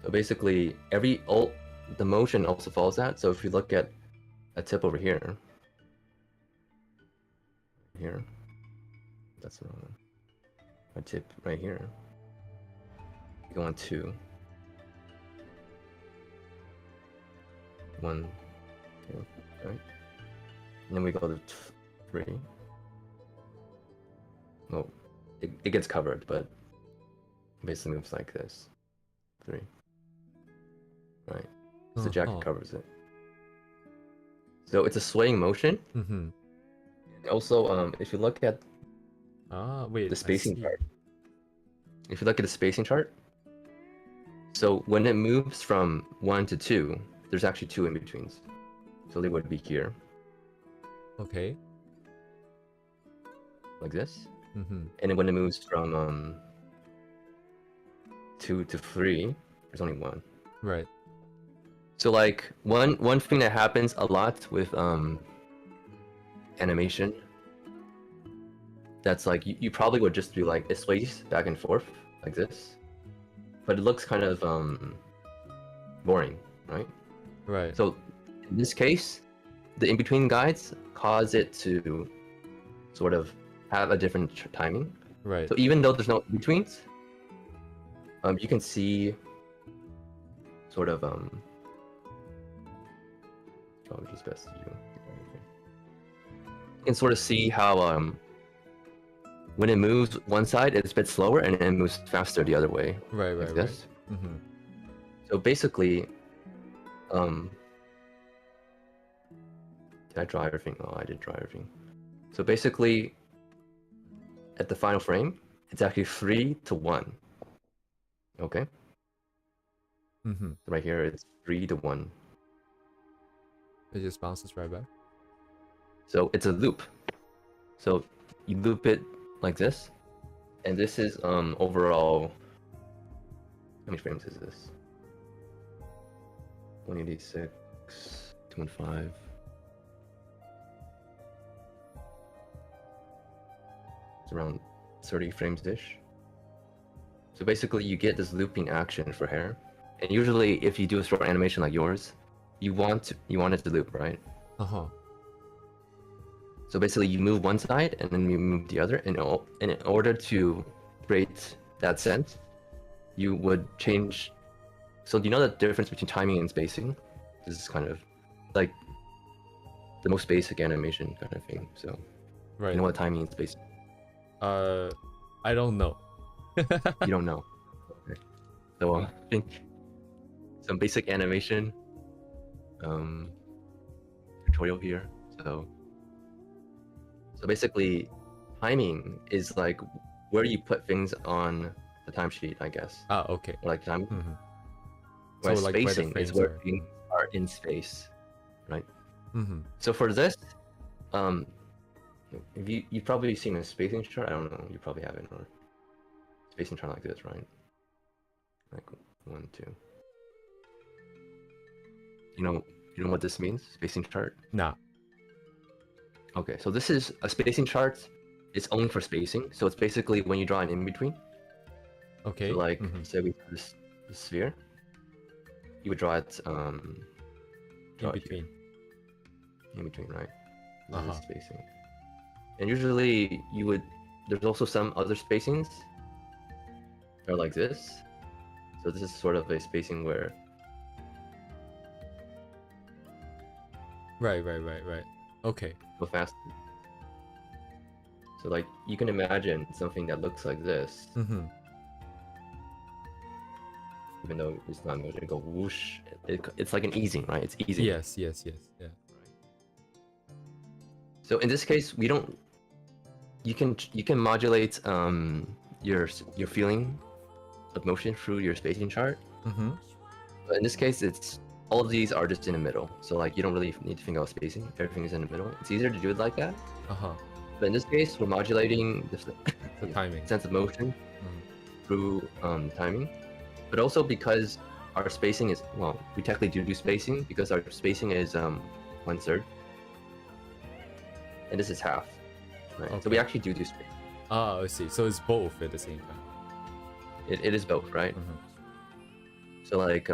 So basically, the motion also follows that. So if you look at a tip over here, that's the wrong one. A tip right here. You go on 2. 1, 2, right? And then we go to 3. Well, it gets covered, but basically moves like this. 3. Right. So the jacket covers it. So it's a swaying motion. Mm-hmm. Also, if you look at wait, the spacing chart, so when it moves from 1 to 2, there's actually 2 in betweens. So they would be here. Okay. Like this. Mm-hmm. And then when it moves from 2 to 3, there's only 1. Right. So like one thing that happens a lot with animation, that's like you probably would just do like it sways back and forth like this, but it looks kind of boring, right? Right. So in this case, the in-between guides cause it to sort of have a different timing. Right. So even though there's no in-betweens, you can see sort of probably just best to do. You can sort of see how when it moves one side, it's a bit slower, and it moves faster the other way. Right. Like Right. this. Right. Mm-hmm. So basically, did I draw everything? Oh, I did draw everything. So basically, at the final frame, it's actually 3 to 1. Okay. Mm-hmm. Right here, it's 3 to 1. It just bounces right back. So it's a loop. So you loop it like this, and this is overall. How many frames is this? 186, 215. It's around 30 frames-ish. So basically, you get this looping action for hair, and usually, if you do a short animation like yours, you want it to loop, right? So basically, you move one side and then you move the other, and in order to create that sense, you would change. So do you know the difference between timing and spacing? This is kind of like the most basic animation kind of thing. So Right. you know what timing and spacing? I don't know. You don't know. Okay. So I think some basic animation tutorial here. So basically, timing is like where you put things on the timesheet, I guess. Okay. Or like time. So like spacing where is where things are in space, right? So for this, if you've probably seen a spacing chart. I don't know. You probably haven't, or spacing chart like this, right? Like 1, 2. You know what this means? Spacing chart? Nah. Okay, so this is a spacing chart. It's only for spacing, so it's basically when you draw an in between. Okay. So like, say we have this sphere, you would draw it in between. In between, right? This is spacing. And usually there's also some other spacings that are like this. So this is sort of a spacing where. Right. Okay. Go fast. So like you can imagine something that looks like this. Even though it's not going to go whoosh, it's like an easing, right? It's easing. Yes. Yeah. So in this case, we don't. You can modulate your feeling of motion through your spacing chart. But in this case, it's all of these are just in the middle. So like you don't really need to think about spacing. Everything is in the middle. It's easier to do it like that. But in this case, we're modulating the timing, sense of motion through timing. But also because our spacing is, well, we technically do spacing because our spacing is 1/3. And this is half. Right? Okay. So we actually do spacing. I see. So it's both at the same time. It is both, right? So like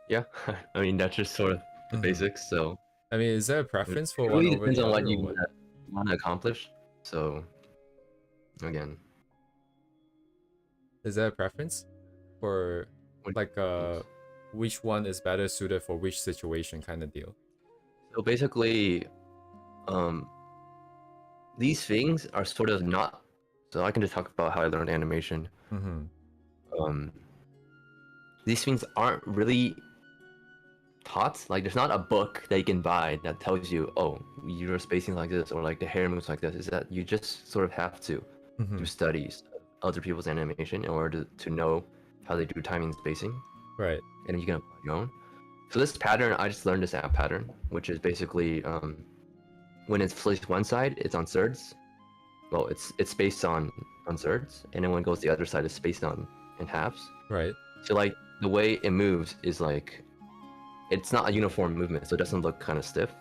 yeah, I mean that's just sort of the basics. So I mean, is there a preference for one over the other? It really depends on what you want to accomplish. So again, is there a preference for like which one is better suited for which situation kind of deal? So basically, these things are sort of not. So I can just talk about how I learned animation. These things aren't really taught. Like there's not a book that you can buy that tells you, oh, you're spacing like this, or like the hair moves like this. Is that you just sort of have to do studies of other people's animation in order to know how they do timing and spacing. Right. And then you can apply your own. So this pattern, I just learned this app pattern, which is basically when it's placed one side, it's on thirds. Well, it's spaced on thirds, and then when it goes the other side, it's spaced on in halves. Right. So like the way it moves is like, it's not a uniform movement, so it doesn't look kind of stiff.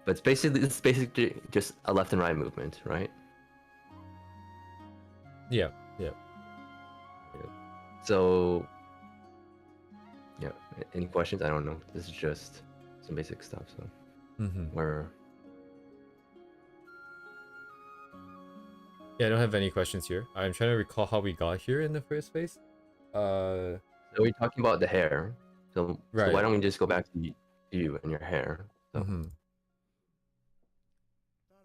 But it's basically just a left and right movement, right? Yeah. So, yeah. Any questions? I don't know. This is just some basic stuff. So, where. Yeah, I don't have any questions here. I'm trying to recall how we got here in the first place. So we're talking about the hair. So why don't we just go back to you and your hair? So.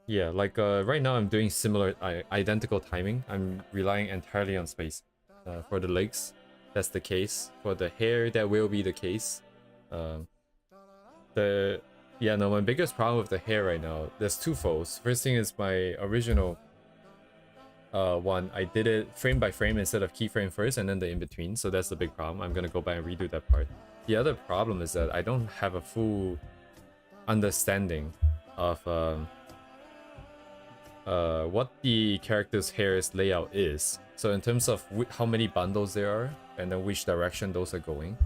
Yeah, like right now I'm doing similar, identical timing. I'm relying entirely on space. For the legs, that's the case. For the hair, that will be the case. My biggest problem with the hair right now, there's twofold. First thing is my original one, I did it frame by frame instead of keyframe first and then the in-between, so that's the big problem. I'm gonna go back and redo that part. The other problem is that I don't have a full understanding of what the character's hair's layout is. So in terms of how many bundles there are, and then which direction those are going.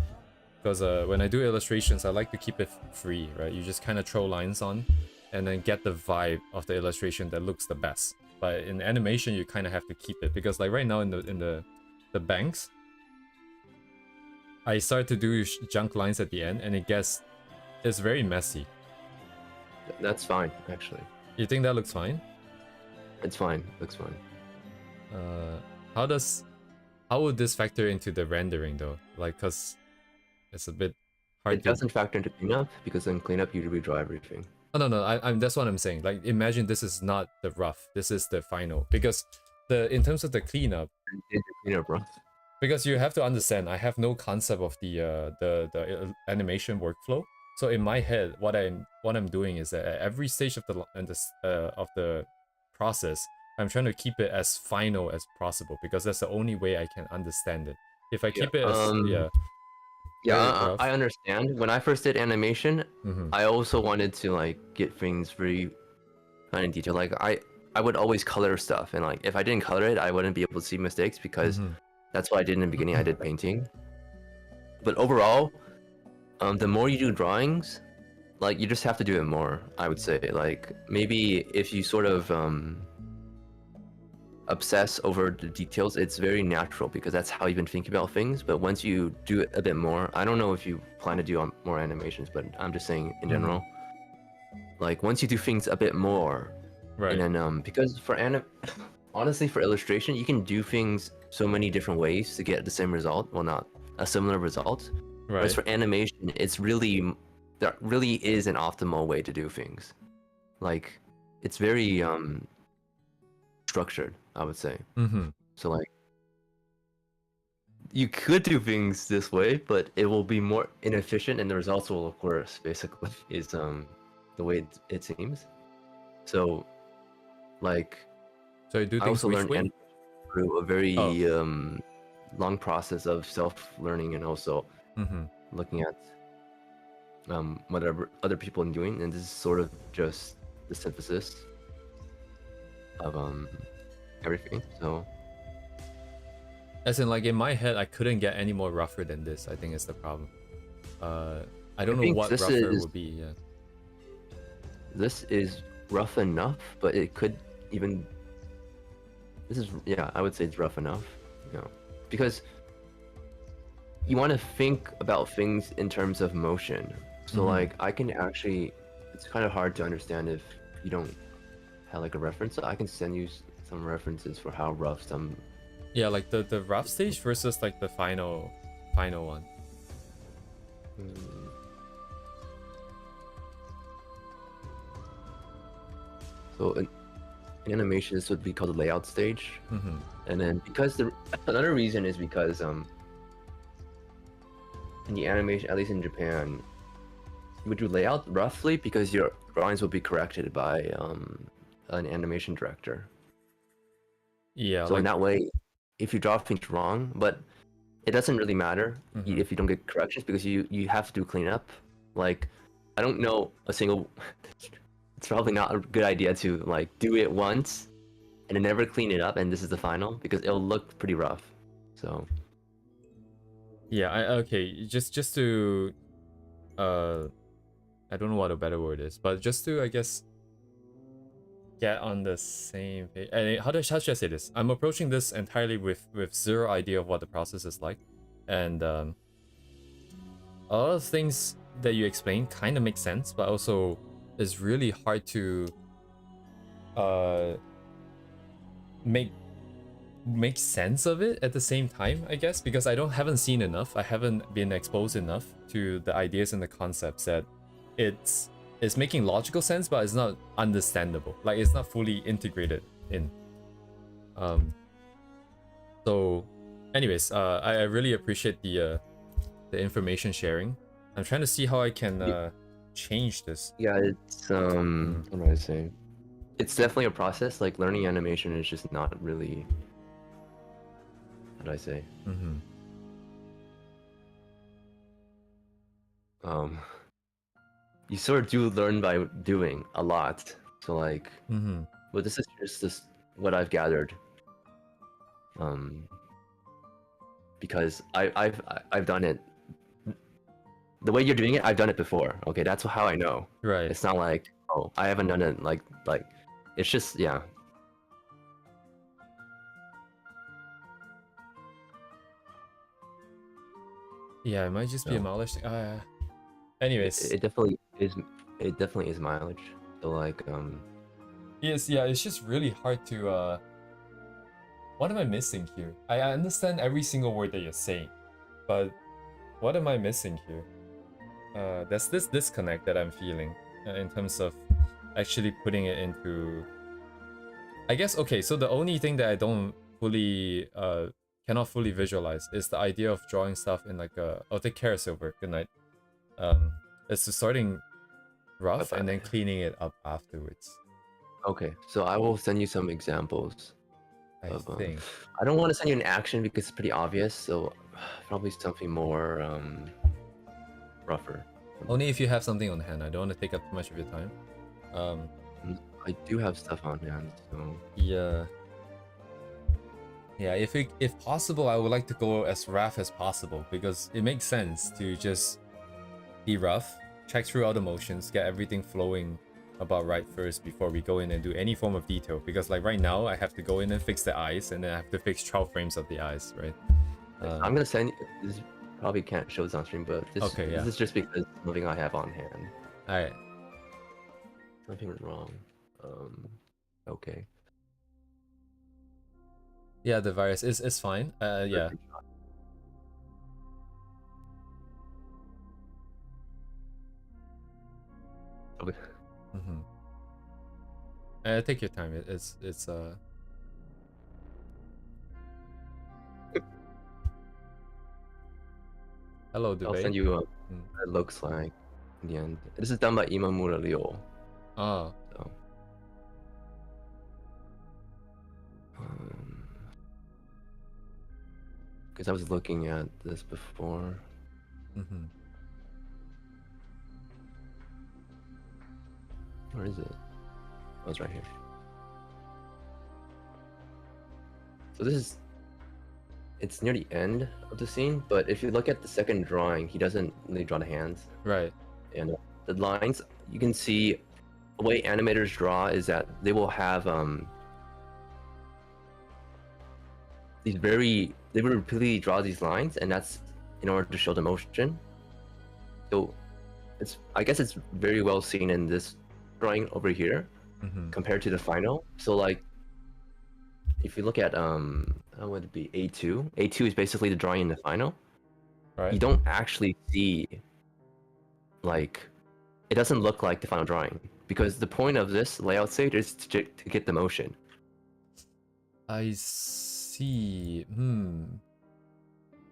Because when I do illustrations, I like to keep it free, right? You just kind of throw lines on, and then get the vibe of the illustration that looks the best. But in animation, you kind of have to keep it, because like right now in the banks, I start to do junk lines at the end, and it's very messy. That's fine, actually. You think that looks fine? It's fine. Looks fine. How would this factor into the rendering though? Like, cause it's a bit hard. It doesn't factor into cleanup because in cleanup you redraw everything. Oh no, I'm that's what I'm saying. Like, imagine this is not the rough. This is the final, because in terms of the cleanup. Did the cleanup rough? Because you have to understand, I have no concept of the animation workflow. So in my head, what I'm doing is that at every stage of the process, I'm trying to keep it as final as possible, because that's the only way I can understand it. If I keep it as I understand. When I first did animation, I also wanted to like get things very kind of detailed. Like I would always color stuff, and like if I didn't color it, I wouldn't be able to see mistakes because that's what I did in the beginning. I did painting. But overall, the more you do drawings, like you just have to do it more, I would say. Like maybe if you sort of obsess over the details, it's very natural because that's how you've been thinking about things. But once you do it a bit more, I don't know if you plan to do more animations, but I'm just saying in general, like once you do things a bit more, right? And then because honestly, for illustration, you can do things so many different ways to get the same result. Well, not a similar result. Right. Whereas for animation, there really is an optimal way to do things. Like it's very structured, I would say. So like you could do things this way, but it will be more inefficient, and the results will, of course, basically is the way it seems. So like so you do I things also which way? learned through a very long process of self-learning and also looking at whatever other people are doing, and this is sort of just the synthesis of everything. So as in, like, in my head, I couldn't get any more rougher than this. I think is the problem. I don't know what rougher would be. Yeah. This is rough enough, but it could even. This is I would say it's rough enough, because you want to think about things in terms of motion. So like I can actually, it's kind of hard to understand if you don't have like a reference. So I can send you some references for how rough some. Yeah, like the rough stage versus like the final one. So in animation, this would be called the layout stage, and then because another reason is because in the animation, at least in Japan, you would do layout roughly because your drawings will be corrected by an animation director. Yeah. So like... in that way, if you draw things wrong, but it doesn't really matter if you don't get corrections because you have to do cleanup. Like I don't know a single. It's probably not a good idea to like do it once and then never clean it up, and this is the final because it'll look pretty rough. So yeah, okay, just to I don't know what a better word is, but just to, I guess, get on the same page. And how should I say this? I'm approaching this entirely with zero idea of what the process is like, and a lot of things that you explain kind of make sense, but also it's really hard to make sense of it at the same time, I guess, because I haven't seen enough. I haven't been exposed enough to the ideas and the concepts that it's making logical sense, but it's not understandable. Like it's not fully integrated in. So anyways, I really appreciate the information sharing. I'm trying to see how I can change this. Yeah, it's what do I say? It's definitely a process. Like learning animation is just not really. What do I say? You sort of do learn by doing a lot. So like but this is just what I've gathered. Because I've done it. The way you're doing it, I've done it before. Okay, that's how I know. Right. It's not like, oh, I haven't done it like it's just, yeah. Yeah, it might just be a No. mileage thing. Anyways. It definitely is. It definitely is mileage. So like, Yes, yeah, it's just really hard to what am I missing here? I understand every single word that you're saying, but what am I missing here? There's this disconnect that I'm feeling in terms of actually putting it into. I guess, okay, so the only thing that I don't fully cannot fully visualize is the idea of drawing stuff in like a. Oh, take care, Silver. Good night. It's just starting rough and then cleaning it up afterwards. okay, so I will send you some examples. I think. I don't want to send you an action because it's pretty obvious. So probably something more rougher. Only if you have something on hand. I don't want to take up too much of your time. I do have stuff on hand, so yeah. Yeah, if possible, I would like to go as rough as possible because it makes sense to just be rough, check through all the motions, get everything flowing about right first before we go in and do any form of detail. Because like right now, I have to go in and fix the eyes, and then I have to fix 12 frames of the eyes, right? I'm gonna send you. This probably can't show this on stream, but this, okay, yeah. This is just because it's something I have on hand. All right. Nothing went wrong. Okay. Yeah, the virus is fine. Yeah. Okay. Take your time. It's Hello, debate. I'll send you what it looks like in the end. This is done by Imamura Ryo. Oh. So. Because I was looking at this before. Where is it? Oh, it's right here. So this is, it's near the end of the scene, but if you look at the second drawing, he doesn't really draw the hands. Right. And the lines, you can see the way animators draw is that they will have they will repeatedly draw these lines, and that's in order to show the motion. So I guess it's very well seen in this drawing over here compared to the final. So like, if you look at how would it be, A2? A2 is basically the drawing in the final. Right. You don't actually see, like, it doesn't look like the final drawing because the point of this layout stage is to get the motion. I see.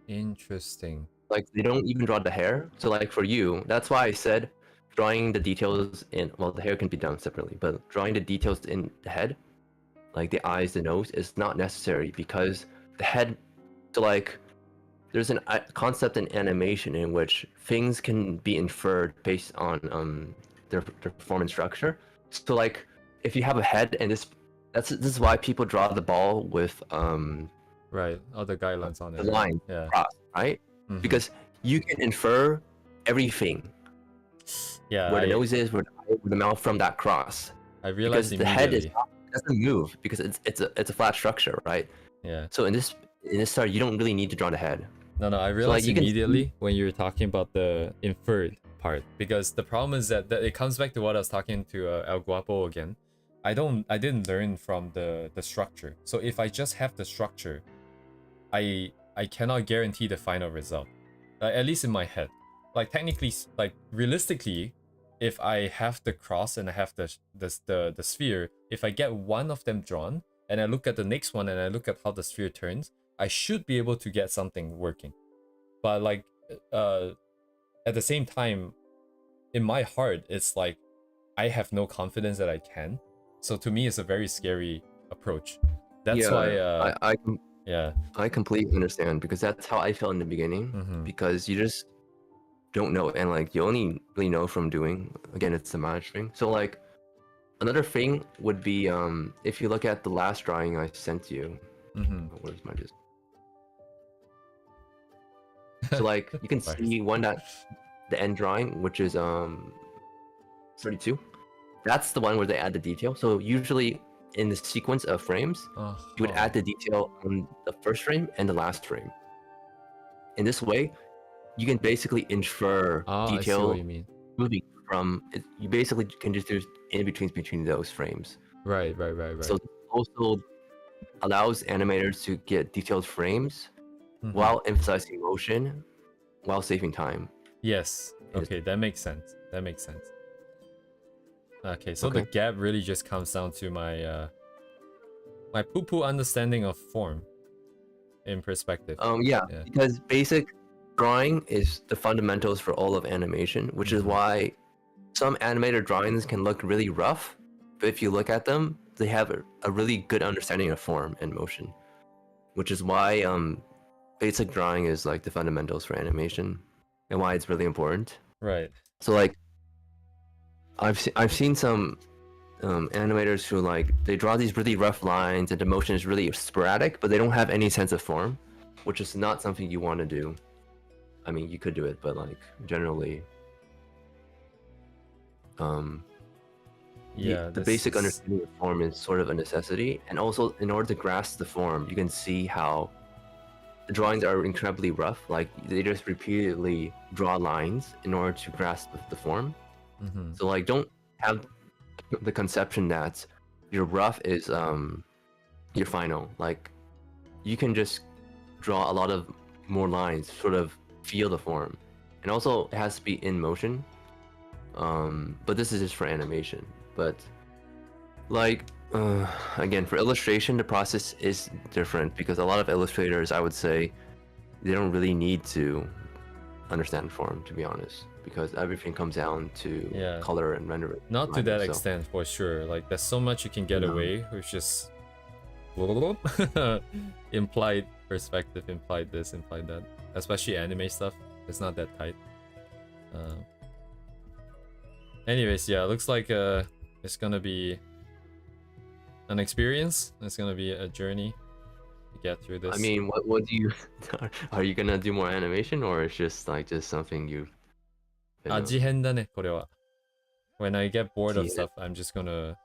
Interesting. Like, they don't even draw the hair. So like for you, that's why I said drawing the details in, well, the hair can be done separately, but drawing the details in the head, like the eyes, the nose, is not necessary because the head, so like, there's a concept in animation in which things can be inferred based on their performance structure. So like, if you have a head and this is why people draw the ball with right, other guidelines on it. The line, yeah, cross, right? Because you can infer everything. Yeah, where the nose is, where the mouth from that cross. I realized because the head doesn't move because it's a flat structure, right? Yeah. So in this start, you don't really need to draw the head. No, I realized immediately when you were talking about the inferred part, because the problem is that it comes back to what I was talking to El Guapo again. I didn't learn from the structure. So if I just have the structure, I cannot guarantee the final result. At least in my head. Like technically, like realistically, if I have the cross and I have the sphere, if I get one of them drawn and I look at the next one and I look at how the sphere turns, I should be able to get something working. But like at the same time, in my heart, it's like I have no confidence that I can. So to me, it's a very scary approach. That's why I completely understand, because that's how I felt in the beginning. Because you just don't know, and like you only really know from doing. Again, it's the monitoring. So like another thing would be if you look at the last drawing I sent you. Where's my just? So like you can see the end drawing, which is 32. That's the one where they add the detail. So usually in the sequence of frames, you would add the detail on the first frame and the last frame. In this way, you can basically infer detail I see what you mean. moving from. You basically can just do in between those frames. Right. So it also allows animators to get detailed frames while emphasizing motion, while saving time. Yes. Okay, that makes sense. Okay, so the gap really just comes down to my my poo-poo understanding of form in perspective. Yeah, because basic drawing is the fundamentals for all of animation, which is why some animator drawings can look really rough, but if you look at them, they have a really good understanding of form and motion, which is why basic drawing is like the fundamentals for animation and why it's really important. Right. So like I've seen some animators who like they draw these really rough lines and the motion is really sporadic, but they don't have any sense of form, which is not something you want to do. I mean, you could do it, but like generally, the basic understanding of form is sort of a necessity. And also, in order to grasp the form, you can see how the drawings are incredibly rough. Like they just repeatedly draw lines in order to grasp the form. So like, don't have the conception that your rough is your final. Like you can just draw a lot of more lines, sort of feel the form, and also it has to be in motion. But this is just for animation. But like again, for illustration, the process is different because a lot of illustrators, I would say, they don't really need to understand form, to be honest, because everything comes down to color and rendering. Not to that extent, for sure. Like there's so much you can get away with just implied perspective, implied this, implied that. Especially anime stuff, it's not that tight. Anyways, yeah, looks like it's gonna be an experience. It's gonna be a journey to get through this. I mean, what do you are you gonna do more animation, or it's just something you? 味変だね、これは. When I get bored of stuff, I'm just gonna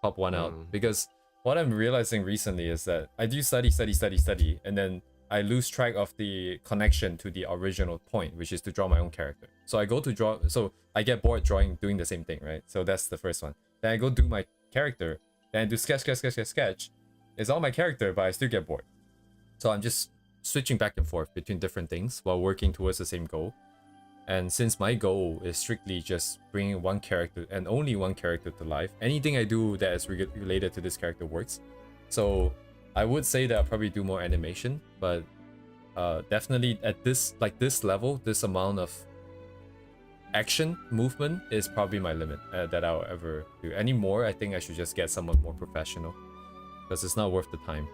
pop one out. Because what I'm realizing recently is that I do study, and then I lose track of the connection to the original point, which is to draw my own character. So I go to draw, so I get bored doing the same thing, right? So that's the first one. Then I go do my character, then I do sketch. It's all my character, but I still get bored. So I'm just switching back and forth between different things while working towards the same goal. And since my goal is strictly just bringing one character and only one character to life, anything I do that is related to this character works. So I would say that I'll probably do more animation, but definitely at this level, this amount of action movement is probably my limit that I'll ever do. Any more, I think I should just get someone more professional, because it's not worth the time.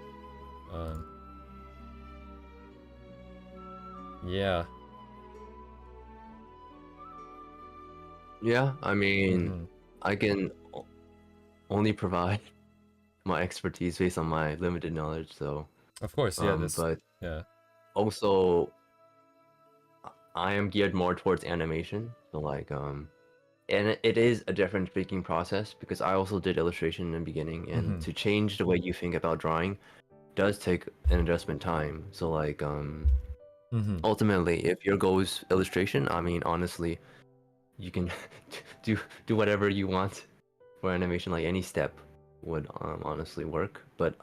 Yeah. Yeah, I mean, I can only provide my expertise based on my limited knowledge, so of course, yeah, but also I am geared more towards animation, so like and it is a different speaking process because I also did illustration in the beginning, and to change the way you think about drawing does take an adjustment time. So like ultimately, if your goal is illustration, I mean, honestly, you can do whatever you want for animation. Like any step would honestly work, but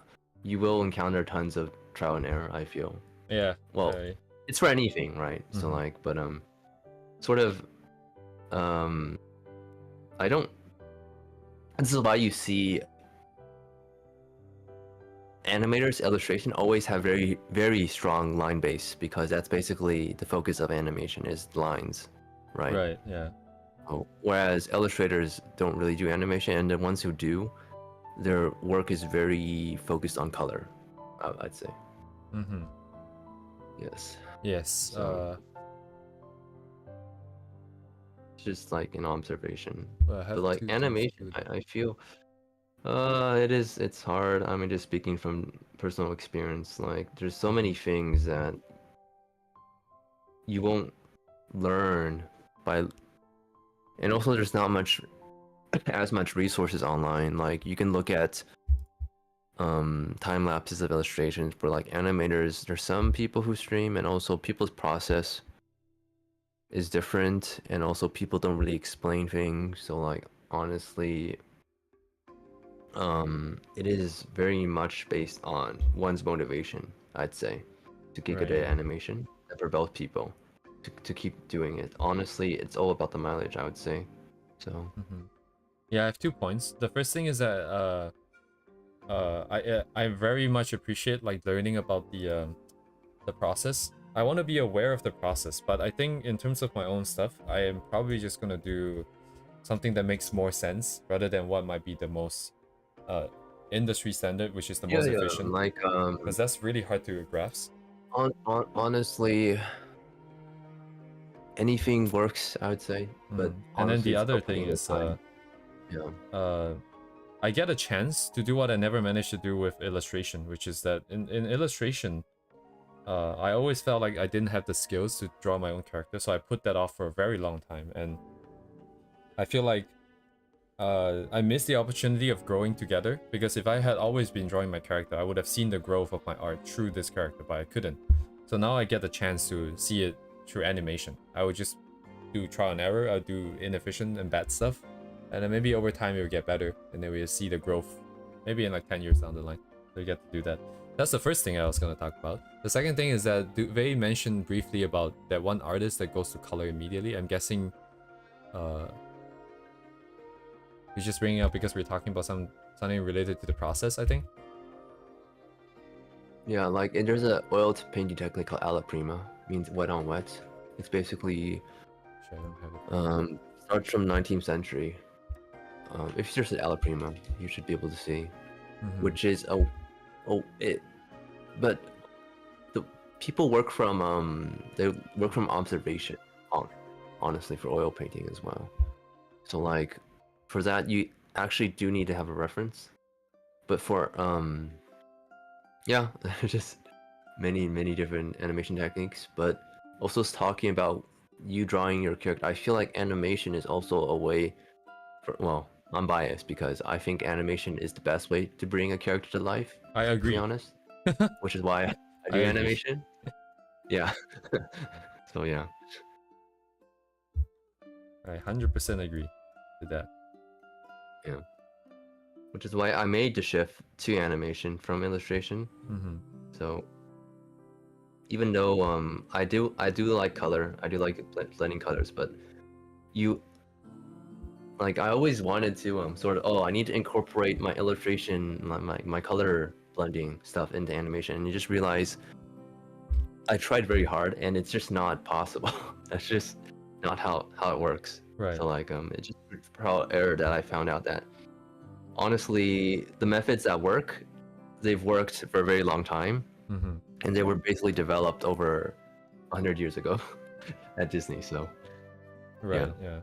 you will encounter tons of trial and error, I feel. Yeah, well, it's for anything, right? So like, but sort of I don't, this is why you see animators illustration always have very, very strong line base, because that's basically the focus of animation is lines, right? Right, yeah. Whereas illustrators don't really do animation, and the ones who do, their work is very focused on color, I'd say. Yes. Yes. just like an observation. Well, I have But like two things to animation, do then. I feel it's hard. I mean, just speaking from personal experience, like there's so many things that you won't learn by, and also there's not much as much resources online. Like you can look at time lapses of illustrations for like animators. There's some people who stream, and also people's process is different, and also people don't really explain things. So like honestly, it is very much based on one's motivation, I'd say, to get good Right, at yeah. animation for both people to keep doing it. Honestly, it's all about the mileage, I would say. So Yeah, I have 2 points. The first thing is that I very much appreciate like learning about the process. I want to be aware of the process, but I think in terms of my own stuff, I am probably just gonna do something that makes more sense rather than what might be the most uh industry standard, which is the yeah, most yeah, efficient, like because that's really hard to grasp. honestly, anything works, I would say. But And then honestly, the it's other about thing putting the is time. Yeah. I get a chance to do what I never managed to do with illustration, which is that in illustration, I always felt like I didn't have the skills to draw my own character, so I put that off for a very long time, and I feel like I missed the opportunity of growing together, because if I had always been drawing my character, I would have seen the growth of my art through this character, but I couldn't. So now I get the chance to see it through animation. I would just do trial and error, I'll do inefficient and bad stuff, and then maybe over time it will get better, and then we'll see the growth, maybe in like 10 years down the line. So you get to do that. That's the first thing I was going to talk about. The second thing is that Wei mentioned briefly about that one artist that goes to color immediately. I'm guessing he's just bringing it up because we're talking about something related to the process, I think. Yeah, like and there's a oiled painting technique called alla prima, means wet on wet. It's basically Actually, I don't have it. starts from 19th century. If you just said alla prima, you should be able to see, which is but the people work from they work from observation, honestly, for oil painting as well. So like for that you actually do need to have a reference, but for yeah, there's just many different animation techniques, but also talking about you drawing your character. I feel like animation is also a way for, well, I'm biased because I think animation is the best way to bring a character to life, I to be agree. honest, which is why I I do agree. animation. Yeah. So yeah. I 100% agree with that. Yeah. Which is why I made the shift to animation from illustration. So even though I do like color, I do like blending colors, but you like I always wanted to sort of, oh, I need to incorporate my illustration, my color blending stuff into animation, and you just realize I tried very hard and it's just not possible. That's just not how it works. Right. So like it's just trial error that I found out that honestly the methods that work, they've worked for a very long time, and they were basically developed over 100 years ago at Disney. So Right, yeah.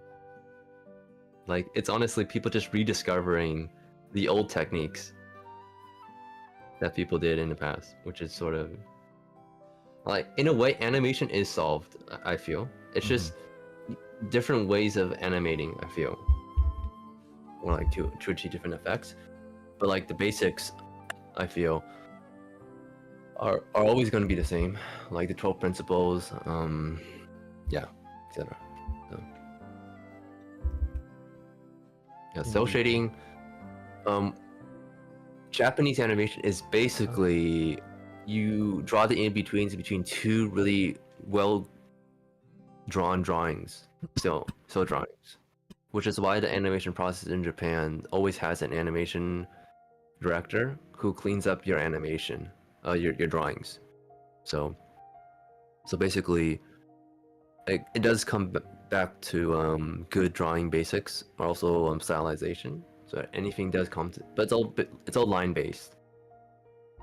like it's honestly people just rediscovering the old techniques that people did in the past, which is sort of like in a way animation is solved. I feel it's just different ways of animating. I feel, or like to achieve different effects, but like the basics, I feel, are always going to be the same, like the 12 principles, yeah, etc. So yeah, cell shading. Japanese animation is basically you draw the in-betweens between two really well drawn drawings, so drawings, which is why the animation process in Japan always has an animation director who cleans up your animation, your drawings. So basically, it does come back to good drawing basics, also stylization. So anything does come to, but it's all line based.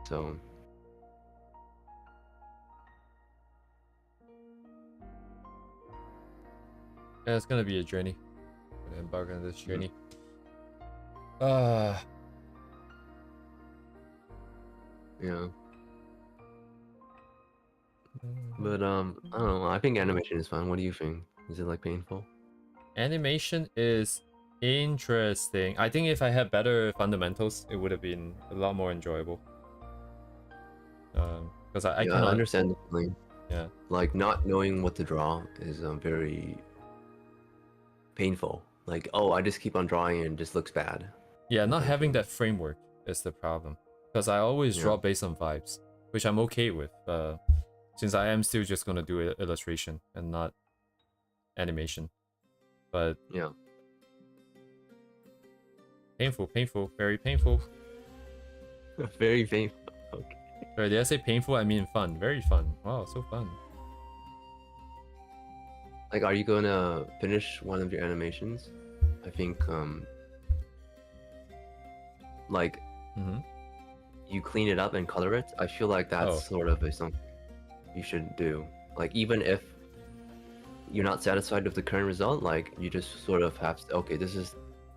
So Yeah, it's gonna be a journey. I'm gonna embark on this journey. Uh Yeah. But I don't know. I think animation is fun. What do you think? Is it like painful? Animation is interesting. I think if I had better fundamentals, it would have been a lot more enjoyable. Because I Yeah, I cannot. understand the feeling. Yeah. Like not knowing what to draw is very painful. Like, oh, I just keep on drawing and it just looks bad. Yeah, not having Essentially. that framework is the problem. Because I always Yeah. draw based on vibes, which I'm okay with. Since I am still just gonna do illustration and not animation. But Yeah. painful, very painful. Very painful. Okay. Sorry, did I say painful? I mean fun, very fun. Wow, so fun. Like, are you gonna finish one of your animations? I think like you clean it up and color it. I feel like that's sort of something you should do. Like, even if you're not satisfied with the current result, like you just sort of have to, okay,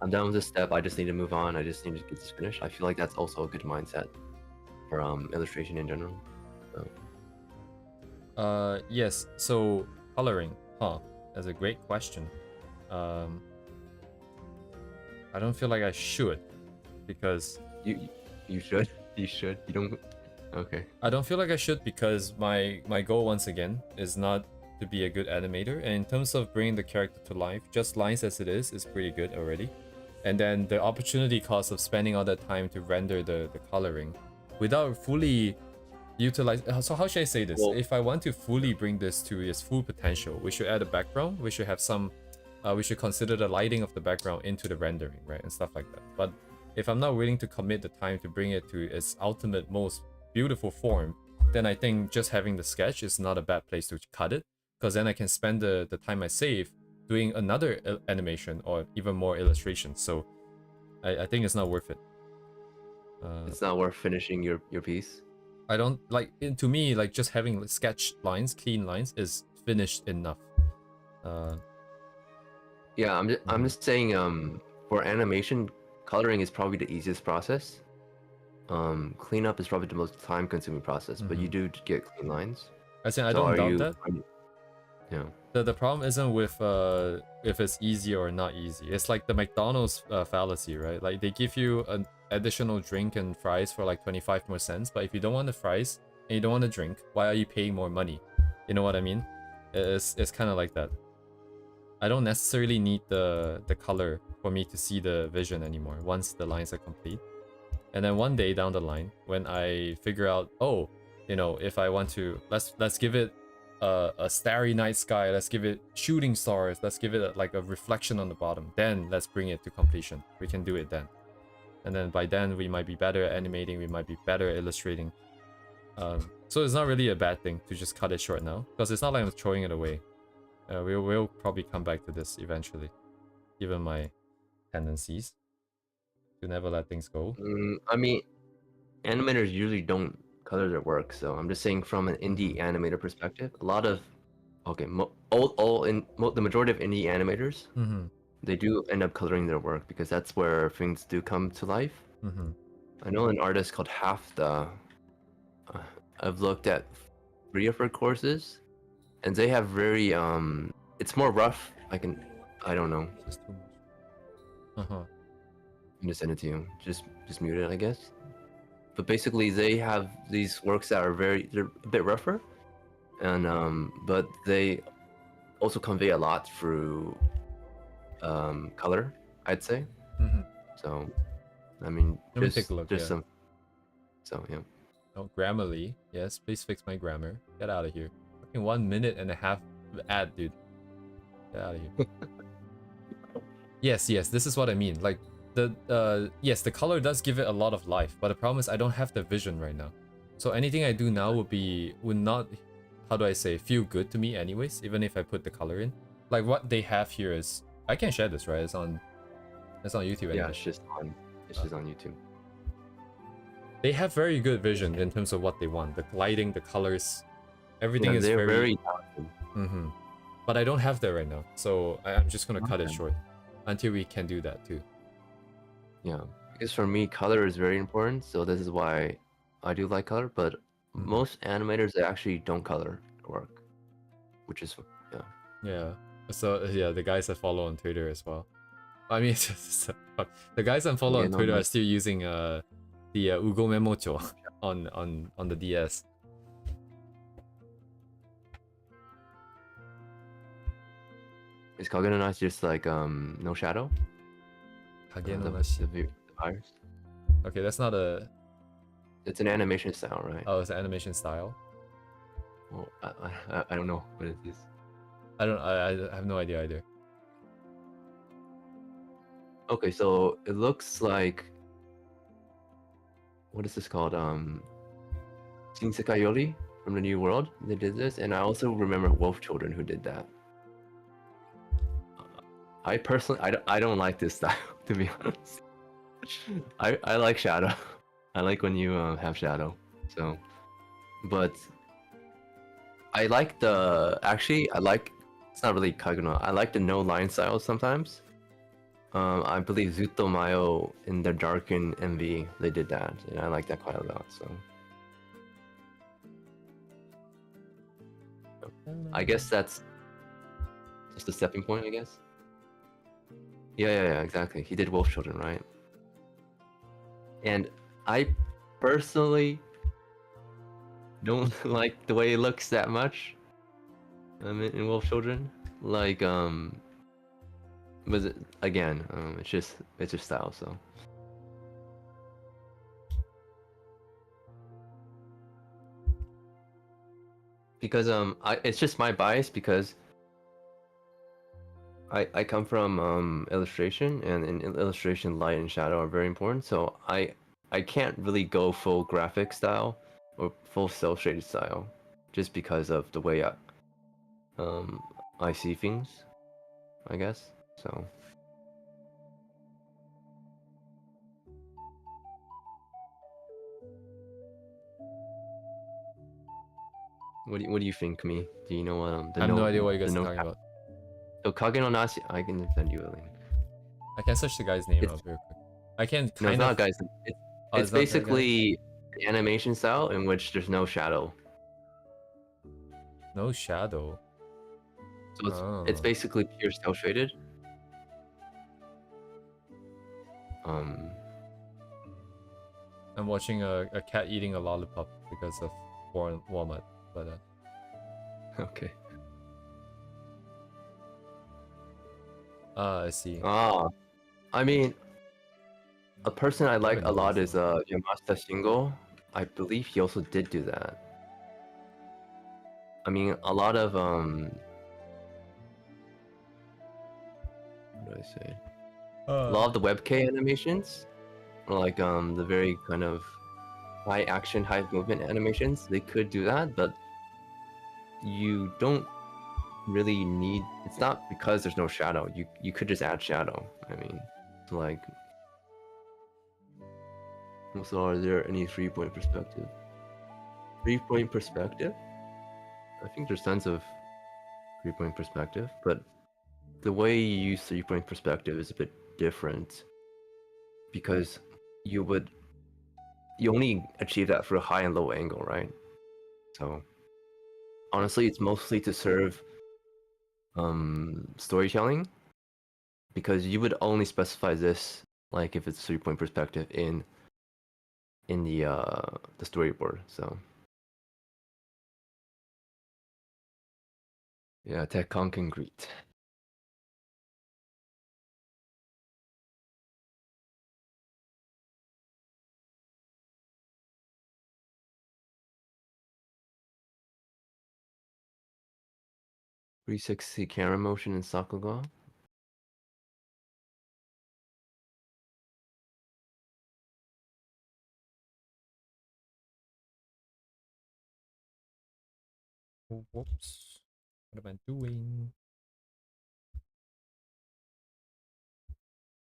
I'm done with this step, I just need to move on, I just need to get this finished. I feel like that's also a good mindset for illustration in general. So. Yes, so coloring, that's a great question. I don't feel like I should, because you should. You don't. Okay. I don't feel like I should because my goal once again is not to be a good animator, and in terms of bringing the character to life, just lines as it is pretty good already. And then the opportunity cost of spending all that time to render the coloring without fully utilize. So how should I say this? Well, if I want to fully bring this to its full potential, we should add a background, we should have some we should consider the lighting of the background into the rendering, right, and stuff like that. But if I'm not willing to commit the time to bring it to its ultimate most beautiful form, then I think just having the sketch is not a bad place to cut it, because then I can spend the time I save doing another animation or even more illustrations. So I think it's not worth it. It's not worth finishing your piece. I don't like to me, like just having sketch lines, clean lines is finished enough. Yeah, I'm just saying for animation, coloring is probably the easiest process. Cleanup is probably the most time consuming process, but you do get clean lines. I say I don't doubt that. Yeah. The problem isn't with if it's easy or not easy. It's like the McDonald's fallacy, right? Like they give you an additional drink and fries for like 25 more cents, but if you don't want the fries and you don't want the drink, why are you paying more money? You know what I mean? It's kind of like that. I don't necessarily need the color for me to see the vision anymore once the lines are complete. And then one day down the line, when I figure out, oh, you know, if I want to, let's give it a starry night sky, let's give it shooting stars, let's give it like a reflection on the bottom, then let's bring it to completion. We can do it then. And then by then we might be better at animating, we might be better at illustrating. So it's not really a bad thing to just cut it short now, because it's not like I'm throwing it away. We'll probably come back to this eventually, given my tendencies to never let things go. I mean, animators usually don't color their work, so I'm just saying from an indie animator perspective, a lot of the majority of indie animators, they do end up coloring their work because that's where things do come to life. I know an artist called Hafta. I've looked at 3 of her courses, and they have very it's more rough. I don't know. It's too much. I'm gonna send it to you. Just mute it, I guess. But basically, they have these works that are they're a bit rougher, and but they also convey a lot through color, I'd say. So, I mean, Let me take a look. Just some. So yeah. Oh, Grammarly. Yes, please fix my grammar. Get out of here. Fucking 1 minute and a half ad, dude. Get out of here. Yes, this is what I mean. Like yes, the color does give it a lot of life, but the problem is I don't have the vision right now. So anything I do now would not, how do I say, feel good to me anyways, even if I put the color in. Like what they have here is, I can share this, right? It's on YouTube anyway. Yeah, it's just on YouTube. They have very good vision in terms of what they want. The lighting, the colors, everything is they're very talented. But I don't have that right now, so I'm just gonna cut it Okay. short until we can do that too. Yeah, because for me, color is very important. So this is why I do like color. But most animators they actually don't color work, which is yeah. Yeah. So yeah, the guys I follow on Twitter as well. I mean, the guys I follow Yeah, on no, Twitter are no. still using the Ugo Memocho on the DS. Is Kageno Nice just like no shadow? Kage no The Nashi. the virus. Okay, that's not a. It's an animation style, right? Oh, it's an animation style. Well, I don't know what it is. I don't. I have no idea either. Okay, so it looks like what is this called? Shinsekai Yori from the New World. They did this, and I also remember Wolf Children who did that. I personally, I don't like this style to be honest. I like shadow. I like when you have shadow. So, but I like the actually I like it's not really Kageno. I like the no line style sometimes. I believe Zuto Mayo in the Darken MV they did that, and I like that quite a lot. So I guess that's just a stepping point. I guess. Yeah, exactly. He did Wolf Children, right? And I personally don't like the way it looks that much. In Wolf Children, like but again, it's just style. So because it's just my bias because I come from illustration, and in illustration, light and shadow are very important. So I can't really go full graphic style or full cell shaded style, just because of the way um I see things, I guess. So what do you think, me? Do you know I have no idea what you the guys are no talking about. so Kage no Nashi? I can send you a link. I can search the guy's name It's up real quick. I can no, it's kind of. not guys. Oh, It's it's not that guy. basically an animation style in which there's no shadow. No shadow. So it's Oh, basically pure cell shaded. Um, I'm watching a cat eating a lollipop because of Walmart. But okay. I see. Ah, I mean, a person I I like haven't a lot noticed is though. Yamashita Shingo. I believe he also did do that. I mean, a lot of what do I say? A lot of the webk animations, or like the very kind of high action, high movement animations, they could do that, but you don't really need. It's not because there's no shadow. You could just add shadow. I mean, so like. Also, are there any 3-point perspective? 3-point perspective? I think there's tons of 3-point perspective, but the way you use 3-point perspective is a bit different because you would you only achieve that for a high and low angle, right? So honestly, it's mostly to serve storytelling because you would only specify this like if it's 3-point perspective in the storyboard. So yeah, tech concrete. .360 camera motion in Sakuga. Whoops. What am I doing?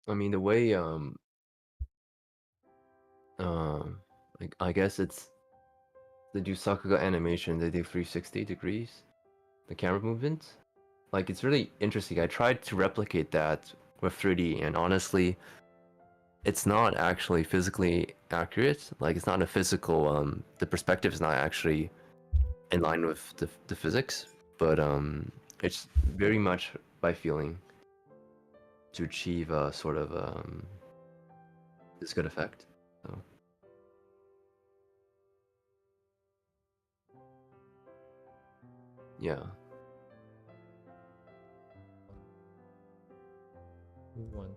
I mean, the way like I guess it's they do Sakuga animation. They do 360 degrees, the camera movement, like it's really interesting. I tried to replicate that with 3D, and honestly, it's not actually physically accurate. Like it's not a physical. The perspective is not actually in line with the physics, but it's very much by feeling to achieve a sort of this good effect. So. Yeah. One.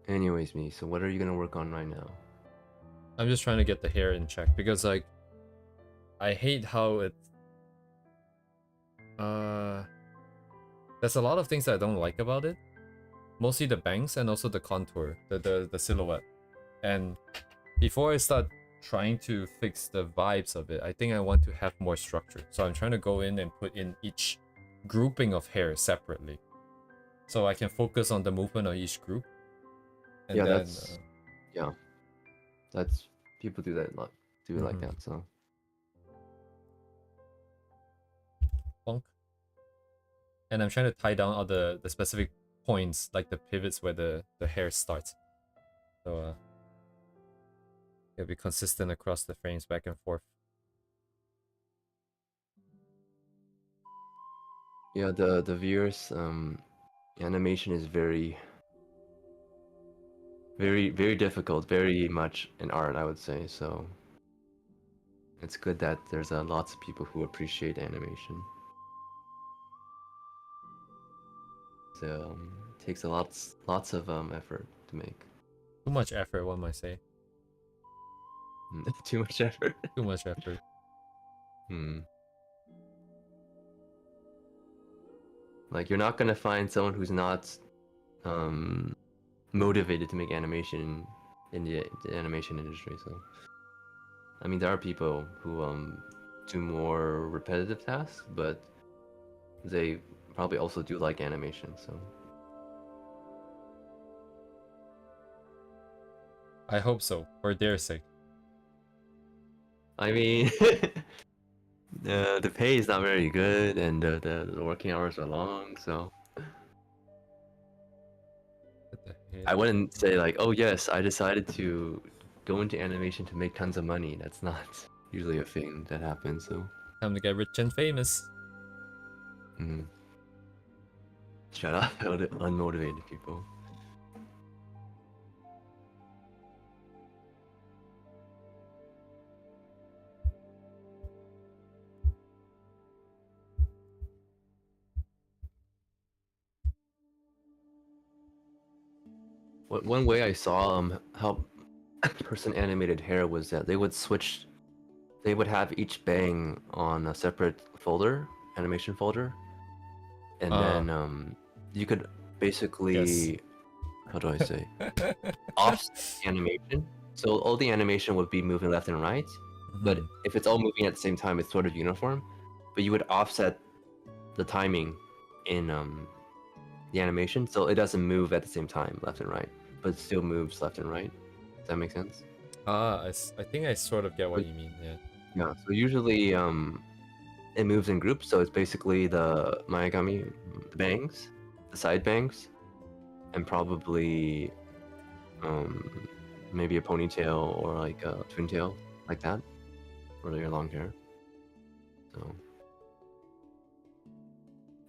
Anyways, me. So what are you gonna work on right now? I'm just trying to get the hair in check because like I hate how it there's a lot of things that I don't like about it. Mostly the bangs and also the contour, the silhouette. And before I start trying to fix the vibes of it, I think I want to have more structure. So I'm trying to go in and put in each grouping of hair separately. So I can focus on the movement of each group. And Yeah, then that's yeah. That's people do that a lot. Do it like that. So bonk. And I'm trying to tie down all the specific points, like the pivots where the hair starts. So it'll be consistent across the frames back and forth. yeah, the viewers animation is very very difficult, very much an art, I would say. So it's good that there's lots of people who appreciate animation. So it takes lots of effort to make. Too much effort, one might say. Too much effort. Too much effort. Like you're not gonna find someone who's not motivated to make animation in the animation industry. So I mean, there are people who do more repetitive tasks, but they probably also do like animation. So I hope so, for their sake. I mean, the pay is not very good, and the working hours are long. So I wouldn't say like, oh yes, I decided to go into animation to make tons of money. That's not usually a thing that happens. So Time to get rich and famous. shut up, unmotivated people. One way I saw how person animated hair was that they would switch. They would have each bang on a separate folder, animation folder, and then you could basically, how do I say, offset the animation. So all the animation would be moving left and right, but if it's all moving at the same time, it's sort of uniform. But you would offset the timing in the animation, so it doesn't move at the same time, left and right, but it still moves left and right. Does that make sense? I think I sort of get what you mean, yeah. Yeah, so usually it moves in groups, so it's basically the Mayagami, the bangs, the side bangs, and probably maybe a ponytail or like a twin tail, like that, or your long hair. So,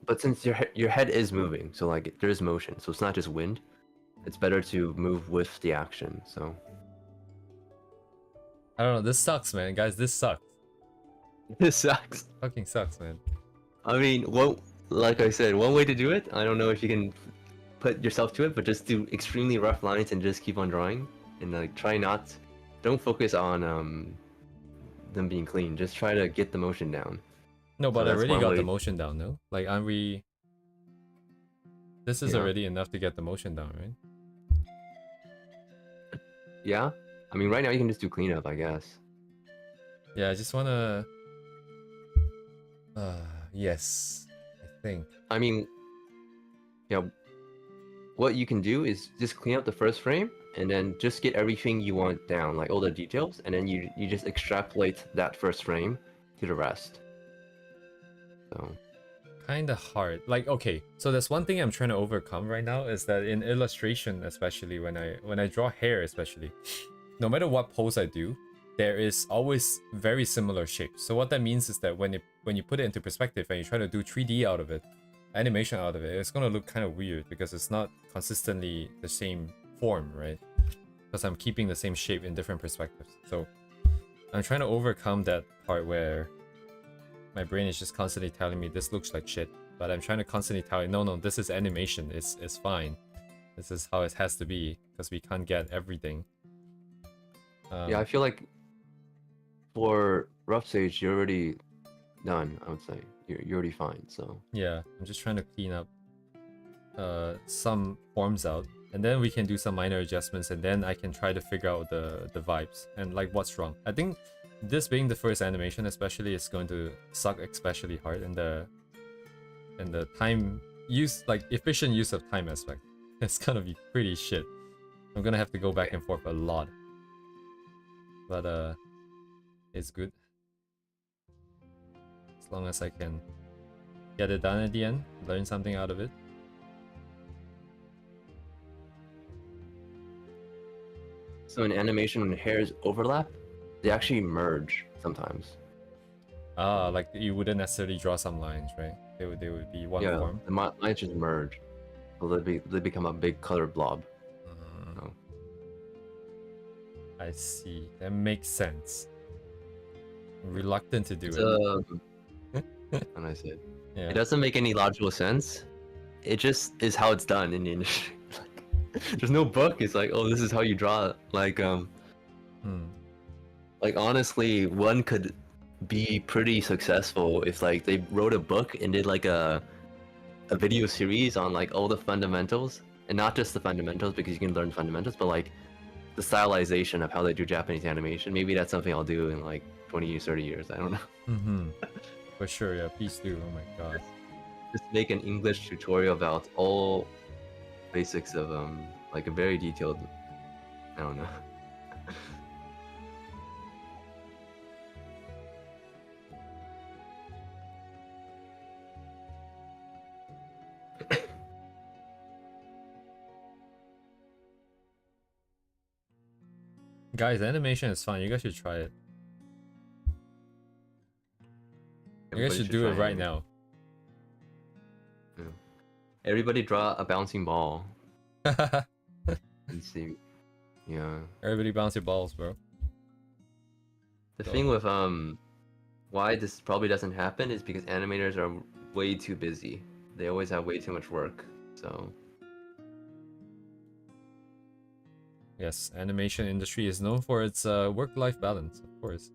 but since your head is moving, so like there is motion, so it's not just wind. It's better to move with the action. So I don't know, this sucks, man. Guys, this sucks. this sucks. Fucking sucks, man. I mean, like I said, one way to do it. I don't know if you can put yourself to it, but just do extremely rough lines and just keep on drawing, and like try not, don't focus on them being clean. Just try to get the motion down. No, but I that's already one got way. the motion down, no? Like, aren't we... This is Yeah. already enough to get the motion down, right? Yeah? I mean, right now you can just do cleanup, I guess. Yeah, I just wanna... yes, I think. I mean, yeah, what you can do is just clean up the first frame and then just get everything you want down, like all the details, and then you just extrapolate that first frame to the rest. So Kind of hard. Like, okay, so there's one thing I'm trying to overcome right now is that in illustration, especially when I draw hair, especially, no matter what pose I do, there is always very similar shapes. So what that means is that when you put it into perspective and you try to do 3D out of it, animation out of it, it's gonna look kind of weird because it's not consistently the same form, right? Because I'm keeping the same shape in different perspectives. So I'm trying to overcome that part where my brain is just constantly telling me this looks like shit, but I'm trying to constantly tell it, no, this is animation. It's fine. This is how it has to be because we can't get everything. yeah, I feel like for rough stage you're already done. I would say you're already fine. So yeah, I'm just trying to clean up some forms out, and then we can do some minor adjustments, and then I can try to figure out the vibes and like what's wrong. I think this being the first animation especially is going to suck especially hard in the time use, like efficient use of time aspect. It's gonna be pretty shit. I'm gonna have to go back and forth a lot, but it's good as long as I can get it done at the end, learn something out of it. so in animation when hairs overlap, they actually merge sometimes. Ah, like you wouldn't necessarily draw some lines, right? They would be one Yeah, form. the lines just merge. So they become a big color blob. So, I see. That makes sense. I'm reluctant to do it's it. and I said Yeah. it doesn't make any logical sense. It just is how it's done in the industry. There's no book. It's like, oh, this is how you draw it. Like honestly, one could be pretty successful if like they wrote a book and did like a video series on like all the fundamentals, and not just the fundamentals because you can learn fundamentals, but like the stylization of how they do Japanese animation. Maybe that's something I'll do in like 20 years, 30 years. I don't know. For sure, yeah. Please do. Oh my god. Just make an English tutorial about all basics of like a very detailed. I don't know. Guys, animation is fun. You guys should try it. You guys should do it right now. Yeah. Everybody draw a bouncing ball. Let's see. Yeah. Everybody bounce your balls, bro. The thing with why this probably doesn't happen is because animators are way too busy. They always have way too much work. So Yes, animation industry is known for its work-life balance, of course.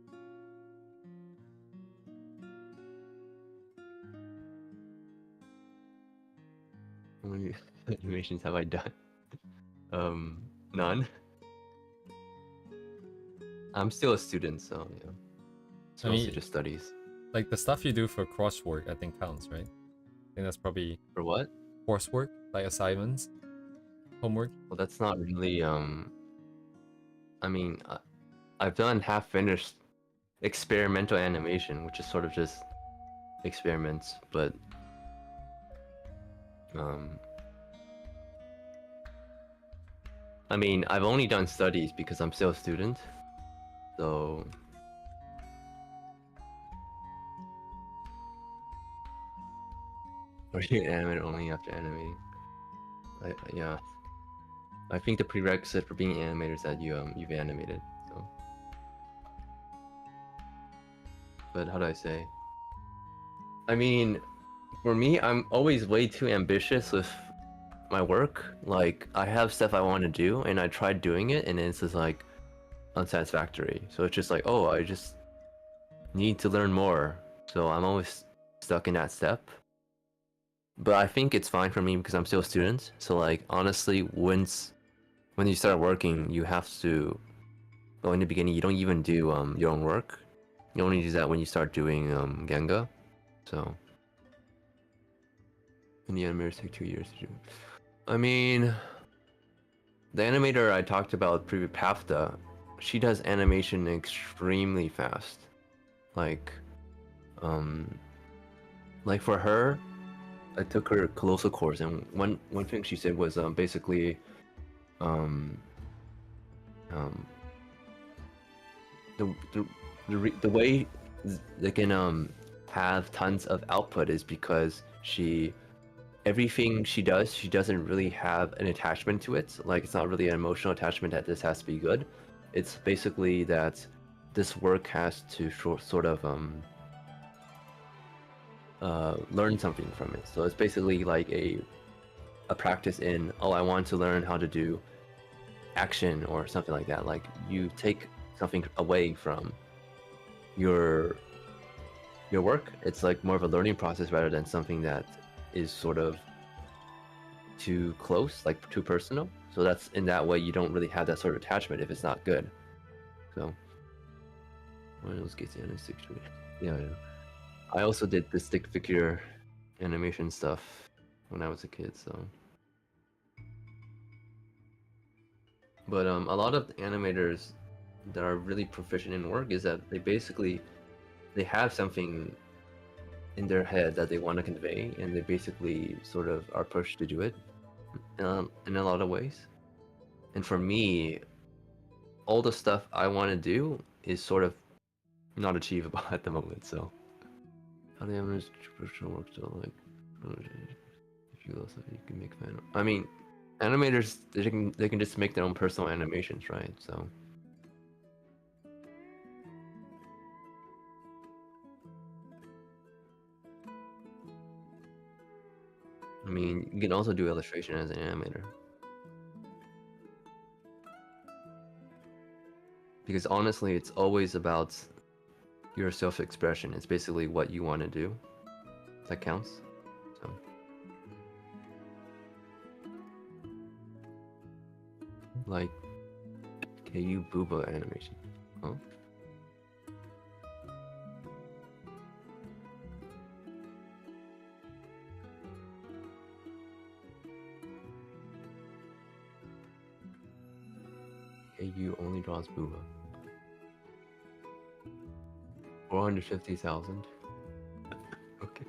how many animations have I done? None. I'm still a student, so yeah. It's I mostly mean, just studies. like the stuff you do for coursework, I think counts, right? I think that's probably For what? coursework, like assignments, homework. Well, that's not really I mean, I've done half-finished experimental animation, which is sort of just experiments, but I mean, I've only done studies because I'm still a student, so or you animate only after animating. Yeah, I think the prerequisite for being an animator is that you've animated. So, but how do I say? I mean, for me, I'm always way too ambitious with my work. Like, I have stuff I want to do, and I tried doing it, and it's just like unsatisfactory. So it's just like, oh, I just need to learn more. So I'm always stuck in that step. But I think it's fine for me because I'm still a student. So like honestly, when you start working, you have to. Well, in the beginning, you don't even do your own work. You only do that when you start doing Genga. So, and the animators take 2 years to do. I mean, the animator I talked about, previous Pafta, she does animation extremely fast. Like, um, like for her, I took her colossal course, and one thing she said was basically um, um, the way they can have tons of output is because everything she does, she doesn't really have an attachment to it. Like, it's not really an emotional attachment that this has to be good. It's basically that this work has to sort of learn something from it. So it's basically like a practice in, oh, I want to learn how to do action or something like that. Like, you take something away from your work. It's like more of a learning process rather than something that is sort of too close, like too personal. So that's, in that way, you don't really have that sort of attachment if it's not good. So one of those gets in a 6 yeah. I also did the stick figure animation stuff when I was a kid, so. But a lot of animators that are really proficient in work is that they have something in their head that they want to convey, and they basically sort of are pushed to do it in a lot of ways. And for me, all the stuff I want to do is sort of not achievable at the moment. So how do animators professional work still like? If you also you can make fan. I mean, animators they can just make their own personal animations, right? So. I mean, you can also do illustration as an animator. Because honestly, it's always about your self-expression. It's basically what you want to do that counts. So. Like, KU Booba animation. Huh? KU only draws Booba. 450,000. Okay.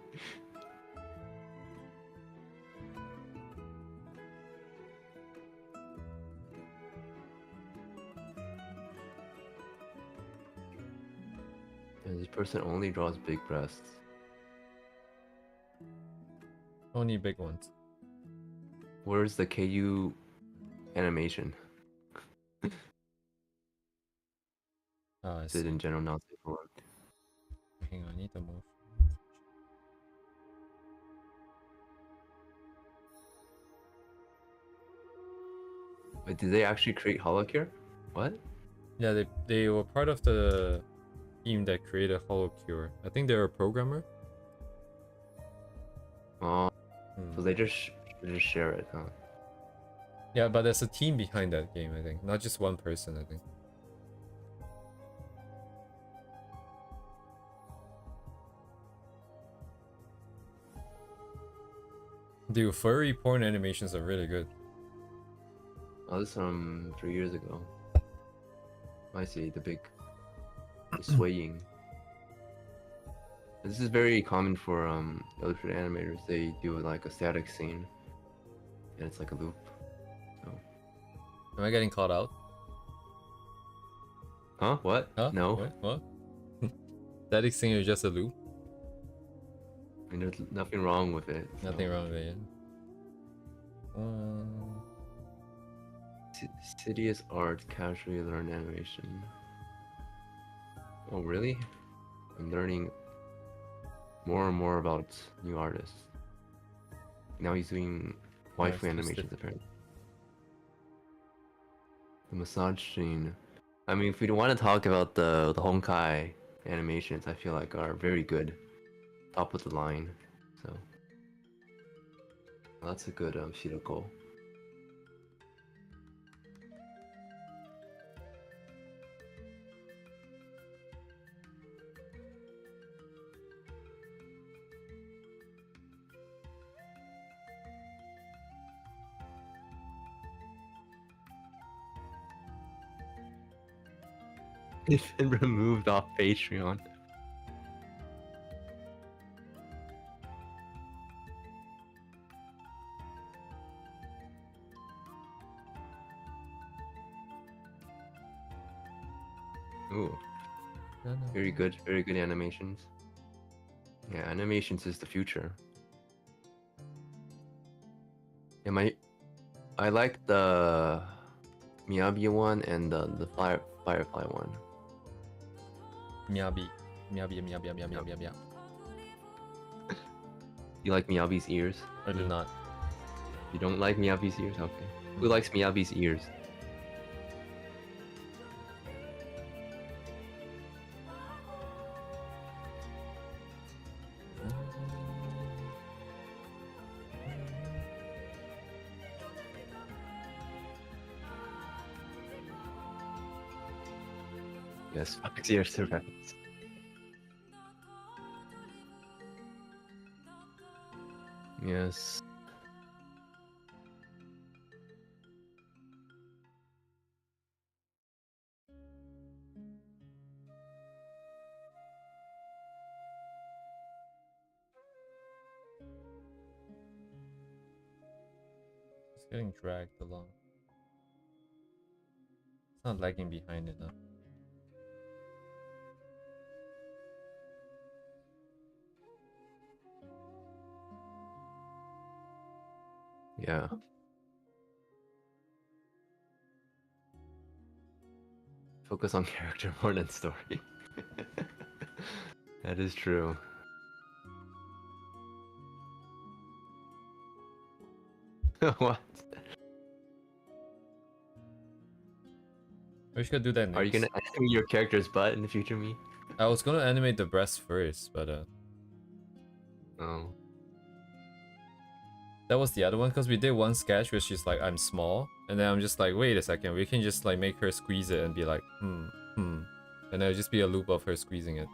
And this person only draws big breasts. Only big ones. Where's the KU animation? I Is it see. in general not safe for work? Hang on, I need to move. Wait, did they actually create HoloCure? What? Yeah, they were part of the team that created HoloCure. I think they're a programmer. Oh, so they just share it, huh? Yeah, but there's a team behind that game, I think. Not just one person, I think. Dude, furry porn animations are really good. Oh, this is from 3 years ago. I see, the swaying. This is very common for illustrated animators. They do like a static scene, and it's like a loop. So. Am I getting caught out? Huh? What? Huh? No. What? Static scene is just a loop? I mean, there's nothing wrong with it. Nothing so. wrong with it. Sidious art, casually learn animation. Oh, really? I'm learning more and more about new artists. Now he's doing waifu animations, apparently. The massage scene. I mean, if we want to talk about the Honkai animations, I feel like are very good, top of the line. So that's a good Shiroko. It's been removed off Patreon. Ooh, very good animations. Yeah, animations is the future. Yeah, I like the Miyabi one and the Firefly one. Miyabi. Miyabi. You like Miyabi's ears? I do not. You don't like Miyabi's ears? Okay. Who likes Miyabi's ears? Yes, Fox ears to reference. Yes. It's getting dragged along. It's not lagging behind enough. Yeah. Focus on character more than story. That is true. What? We should do that next. Are you gonna animate your character's butt in the future, me? I was gonna animate the breast first, but Oh. that was the other one because we did one sketch where she's like, I'm small, and then I'm just like, wait a second, we can just like make her squeeze it and be like, and then it'll just be a loop of her squeezing it.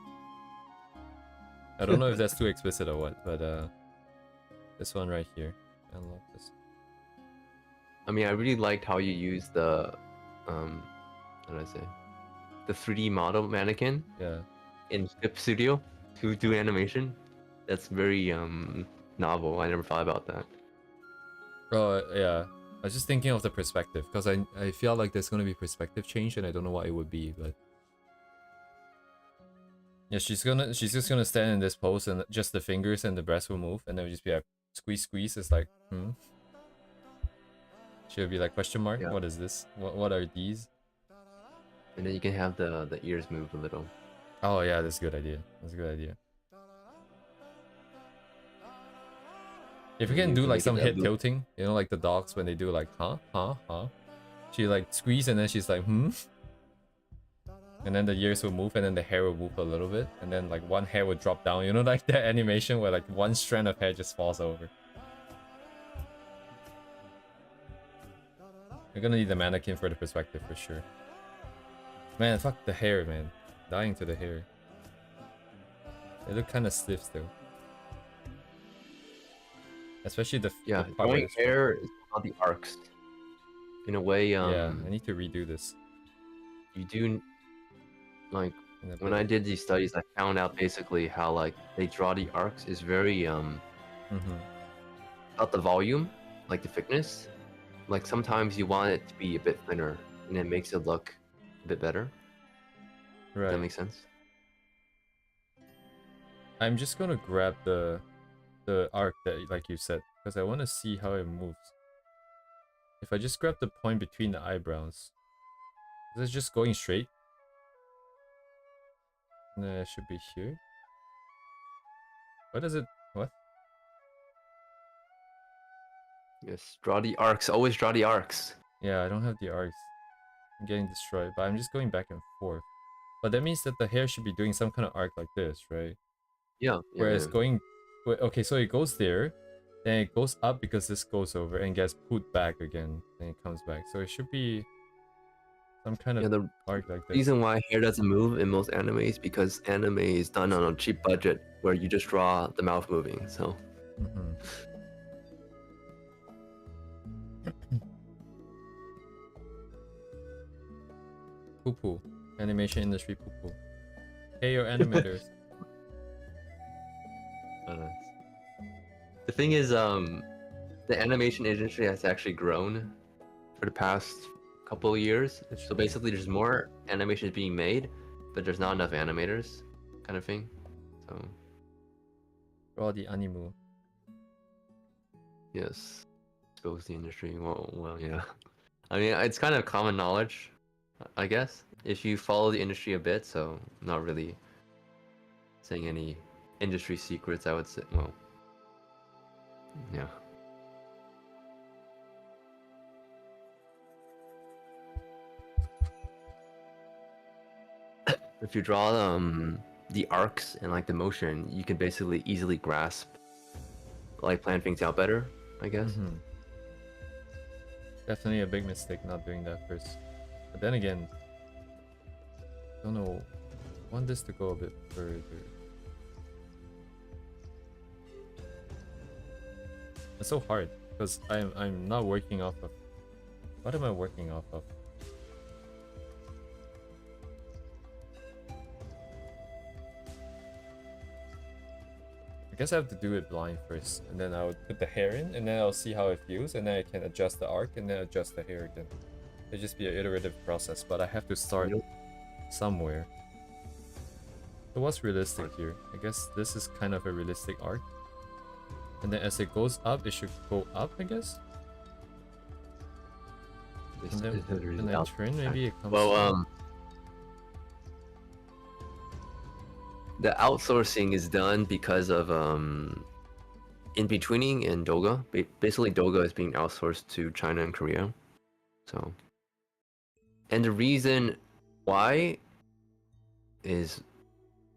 I don't know if that's too explicit or what, but this one right here, unlock this. I mean, I really liked how you used the, how do I say, the 3D model mannequin. Yeah. In Clip Studio to do animation. That's very novel. I never thought about that. Oh yeah, I was just thinking of the perspective because I feel like there's gonna be perspective change and I don't know what it would be, but yeah, she's just gonna stand in this pose and just the fingers and the breast will move and then it'll just be like squeeze. It's like she'll be like question mark. Yeah. What is this? What are these? And then you can have the ears move a little. Oh yeah, that's a good idea. That's a good idea. If you can do like some head tilting, you know, like the dogs when they do like huh. She like squeeze and then she's like and then the ears will move and then the hair will move a little bit and then like one hair would drop down, you know, like that animation where like one strand of hair just falls over. You're gonna need the mannequin for the perspective for sure. Man, fuck the hair, man. Dying to the hair. They look kind of stiff still. Especially the drawing hair is how the arcs. In a way, yeah, I need to redo this. You do, like, when I did these studies, I found out basically how like they draw the arcs is very about the volume, like the thickness. Like sometimes you want it to be a bit thinner, and it makes it look a bit better. Right. Does that make sense? I'm just gonna grab the arc that like you said because I want to see how it moves. If I just grab the point between the eyebrows, is it just going straight? Nah, it should be here. What is it? What? Yes, draw the arcs. Always draw the arcs. Yeah, I don't have the arcs. I'm getting destroyed, but I'm just going back and forth. But that means that the hair should be doing some kind of arc like this, right? Yeah. Whereas going... Okay, so it goes there, then it goes up because this goes over and gets put back again, and it comes back. So it should be some kind of arc like this. The reason why hair doesn't move in most animes because anime is done on a cheap budget where you just draw the mouth moving, so... Poo-poo. Animation industry poo poo. Hey, your animators. Uh, the thing is, the animation industry has actually grown for the past couple of years. So basically, there's more animations being made, but there's not enough animators, kind of thing. So Draw the animu. yes, expose the industry. Well, yeah. I mean, it's kind of common knowledge, I guess, if you follow the industry a bit. So not really saying any industry secrets, I would say. Well, yeah. If you draw the arcs and like the motion, you can basically easily grasp, like plan things out better, I guess. Mm-hmm. Definitely a big mistake not doing that first. But then again, I don't know. I want this to go a bit further. It's so hard because I'm not working off of. What am I working off of? I guess I have to do it blind first, and then I would put the hair in, and then I'll see how it feels, and then I can adjust the arc, and then adjust the hair again. It'll just be an iterative process, but I have to start somewhere. So what's realistic here? I guess this is kind of a realistic arc. And then as it goes up, it should go up, I guess? And then turn, maybe it comes down. The outsourcing is done because of in-betweening and Doga. Basically, Doga is being outsourced to China and Korea. So, and the reason why is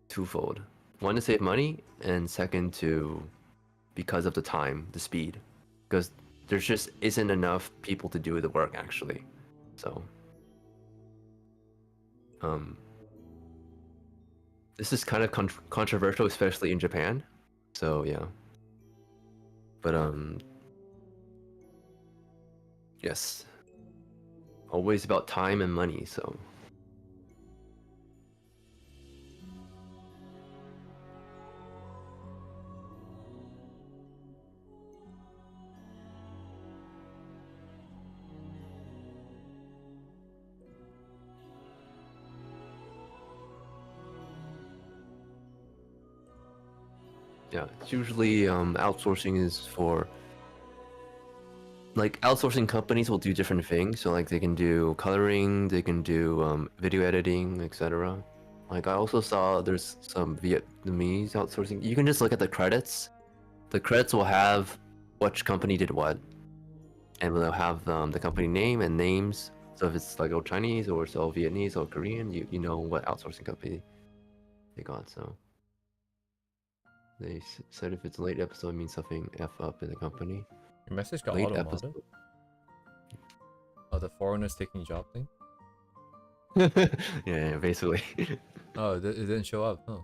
twofold. One, to save money, and second, because of the time, the speed. Because there just isn't enough people to do the work, actually. So, this is kind of controversial, especially in Japan. So, yeah. But, yes. Always about time and money, so. Yeah, it's usually outsourcing is for like outsourcing companies will do different things. So like they can do coloring, they can do video editing, etc. Like I also saw there's some Vietnamese outsourcing. You can just look at the credits. The credits will have which company did what, and they'll have the company name and names. So if it's like all Chinese or it's all Vietnamese or Korean, you know what outsourcing company they got. So. They said if it's a late episode, it means something F up in the company. Your message got Late auto-modded? episode. Oh, the foreigners taking job thing? yeah, basically. Oh, it didn't show up, huh?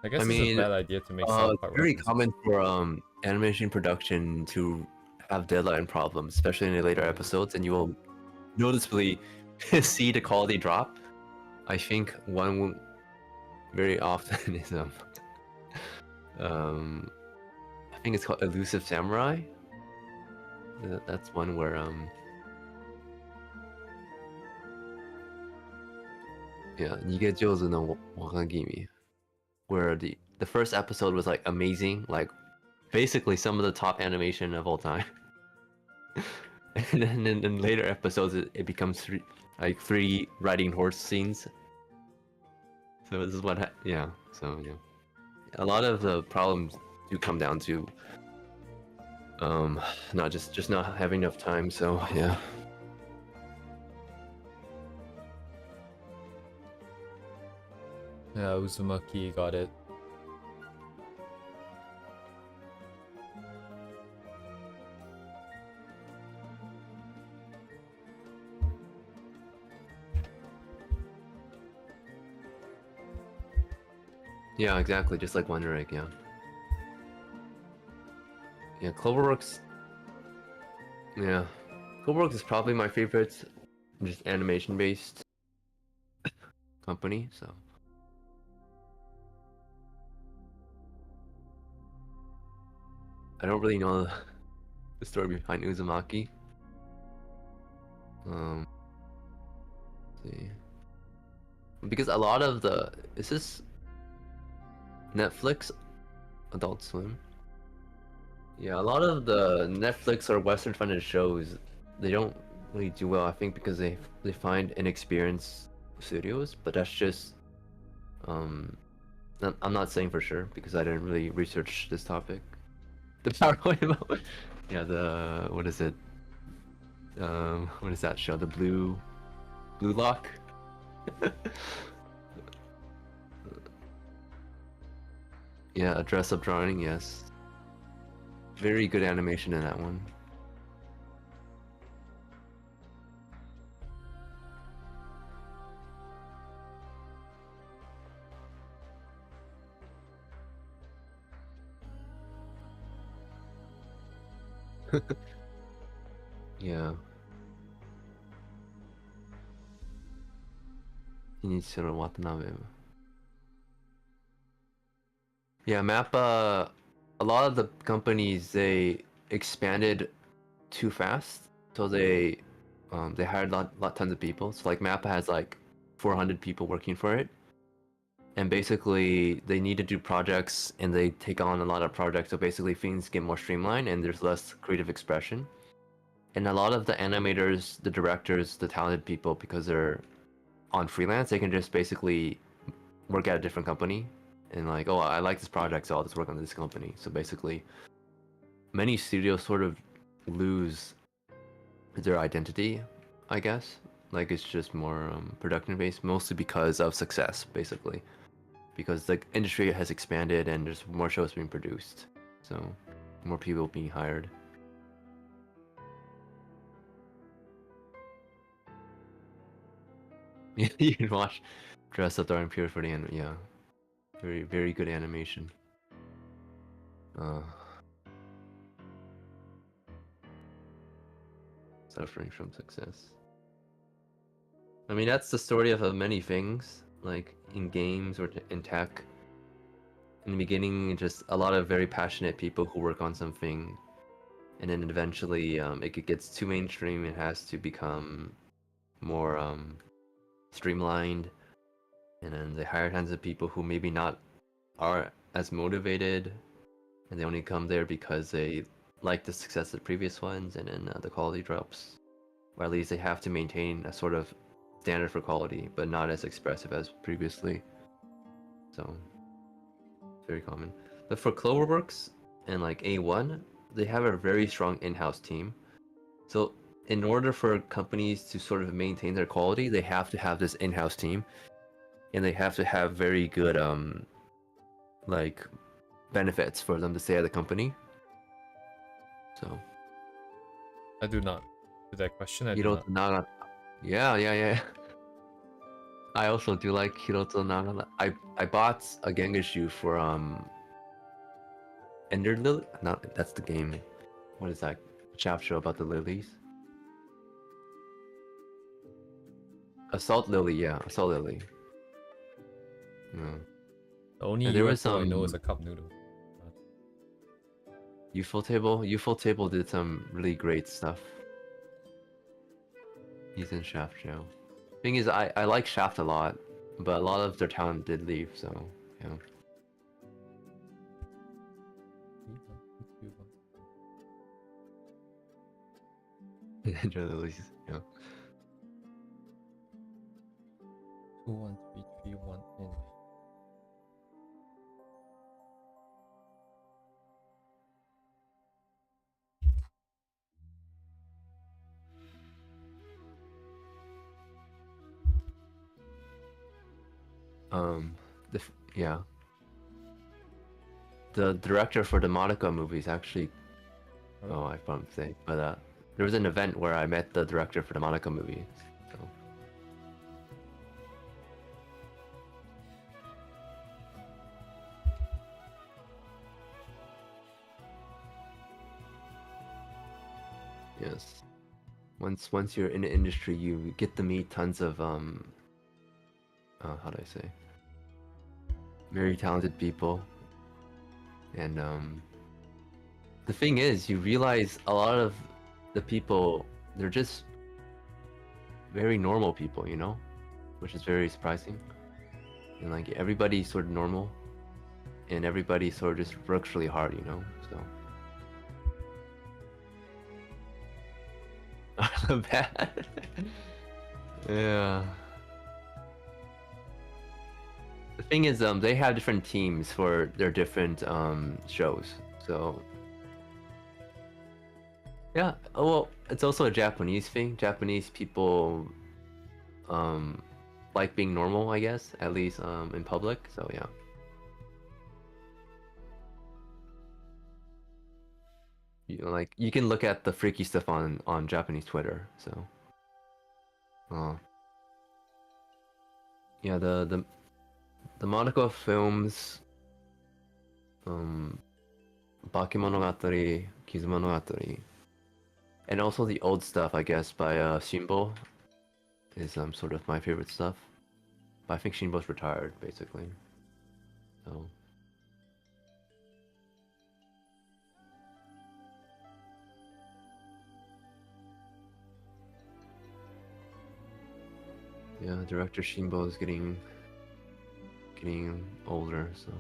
I guess it's a bad idea to make South Park it's very references. common for animation production to have deadline problems, especially in the later episodes, and you will noticeably see the quality drop. I think one very often is I think it's called Elusive Samurai. That's one where yeah, 逃げ上手のwakagimi, where the first episode was like amazing, like basically some of the top animation of all time. And then in later episodes, it becomes three riding horse scenes. So this is what, yeah. So yeah, a lot of the problems do come down to not just not having enough time. So yeah. Yeah, Uzumaki got it. Yeah, exactly. Just like Wonder Egg, yeah. Yeah, Cloverworks. Yeah, Cloverworks is probably my favorite, just animation-based company. So I don't really know the story behind Uzumaki. Let's see, because a lot of the is this Netflix, Adult Swim. Yeah, a lot of the Netflix or Western-funded shows, they don't really do well. I think because they find inexperienced studios, but that's just I'm not saying for sure because I didn't really research this topic. The PowerPoint about yeah, the what is it? What is that show? The Blue Lock? Yeah, a dress-up drawing, yes. Very good animation in that one. Yeah. Shinichiro Watanabe. Yeah, Mappa, a lot of the companies they expanded too fast, so they hired tons of people. So like Mappa has like 400 people working for it, and basically they need to do projects and they take on a lot of projects. So basically things get more streamlined and there's less creative expression. And a lot of the animators, the directors, the talented people, because they're on freelance, they can just basically work at a different company and like, oh, I like this project, so I'll just work on this company. So basically, many studios sort of lose their identity, I guess. Like it's just more production based, mostly because of success, basically. Because the industry has expanded and there's more shows being produced, so more people being hired. You can watch Dress Up Dark and Pure for the end. Yeah, very good animation. Uh, Suffering from success. I mean, that's the story of many things, like in games or in tech. In the beginning, just a lot of very passionate people who work on something, and then eventually it gets too mainstream. It has to become more streamlined, and then they hire tons of people who maybe not are as motivated, and they only come there because they like the success of the previous ones, and then the quality drops, or at least they have to maintain a sort of standard for quality, but not as expressive as previously. So very common. But for Cloverworks and like A1, they have a very strong in-house team. So in order for companies to sort of maintain their quality, they have to have this in-house team, and they have to have very good like benefits for them to stay at the company. So I do not. To that question, I do Hiroto not. Naga, yeah. I also do like Hiroto Naga. I bought a Gengashu for Ender Lily. Not that's the game. What is that? Chap show about the lilies. Assault Lily, yeah, Assault Lily. Yeah. The only And there was UFO I know is a cup noodle. UFO Table. UFO Table did some really great stuff. He's in Shaft show. Thing is, I like Shaft a lot, but a lot of their talent did leave. So yeah. Enjoy the lilies. Yeah. 21331 in. Yeah. The director for the Monica movies actually. Oh, I can't say, but there was an event where I met the director for the Monica movie. So. Yes. Once you're in the industry, you get to meet tons of how do I say? Very talented people, and the thing is, you realize a lot of the people, they're just very normal people, you know, which is very surprising. And like everybody's sort of normal, and everybody sort of just works really hard, you know. So bad. Yeah. The thing is, they have different teams for their different shows. So yeah. Oh, well, it's also a Japanese thing. Japanese people um like being normal, I guess, at least in public. So yeah. You know, like you can look at the freaky stuff on Japanese Twitter. So uh yeah, the Monaco films, um Bakemonogatari, Kizumonogatari, and also the old stuff, I guess, by Shinbo is sort of my favorite stuff. But I think Shinbo's retired, basically. So yeah, director Shinbo is getting older, so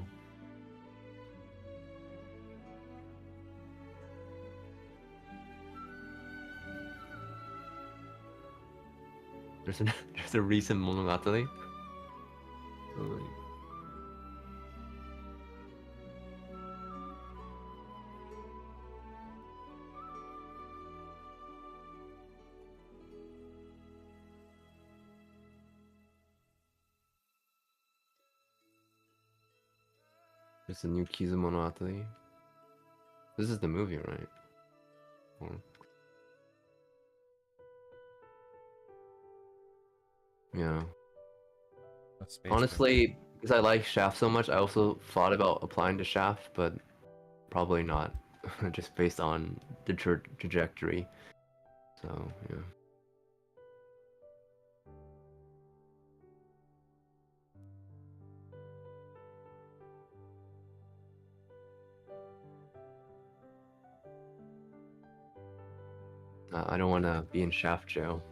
there's an there's a recent Monogatari. Oh, there's a new Kizumonogatari. This is the movie, right? Or- yeah. A space Honestly, because I like Shaft so much, I also thought about applying to Shaft, but probably not, just based on the trajectory. So yeah. I don't want to be in Shaft jail.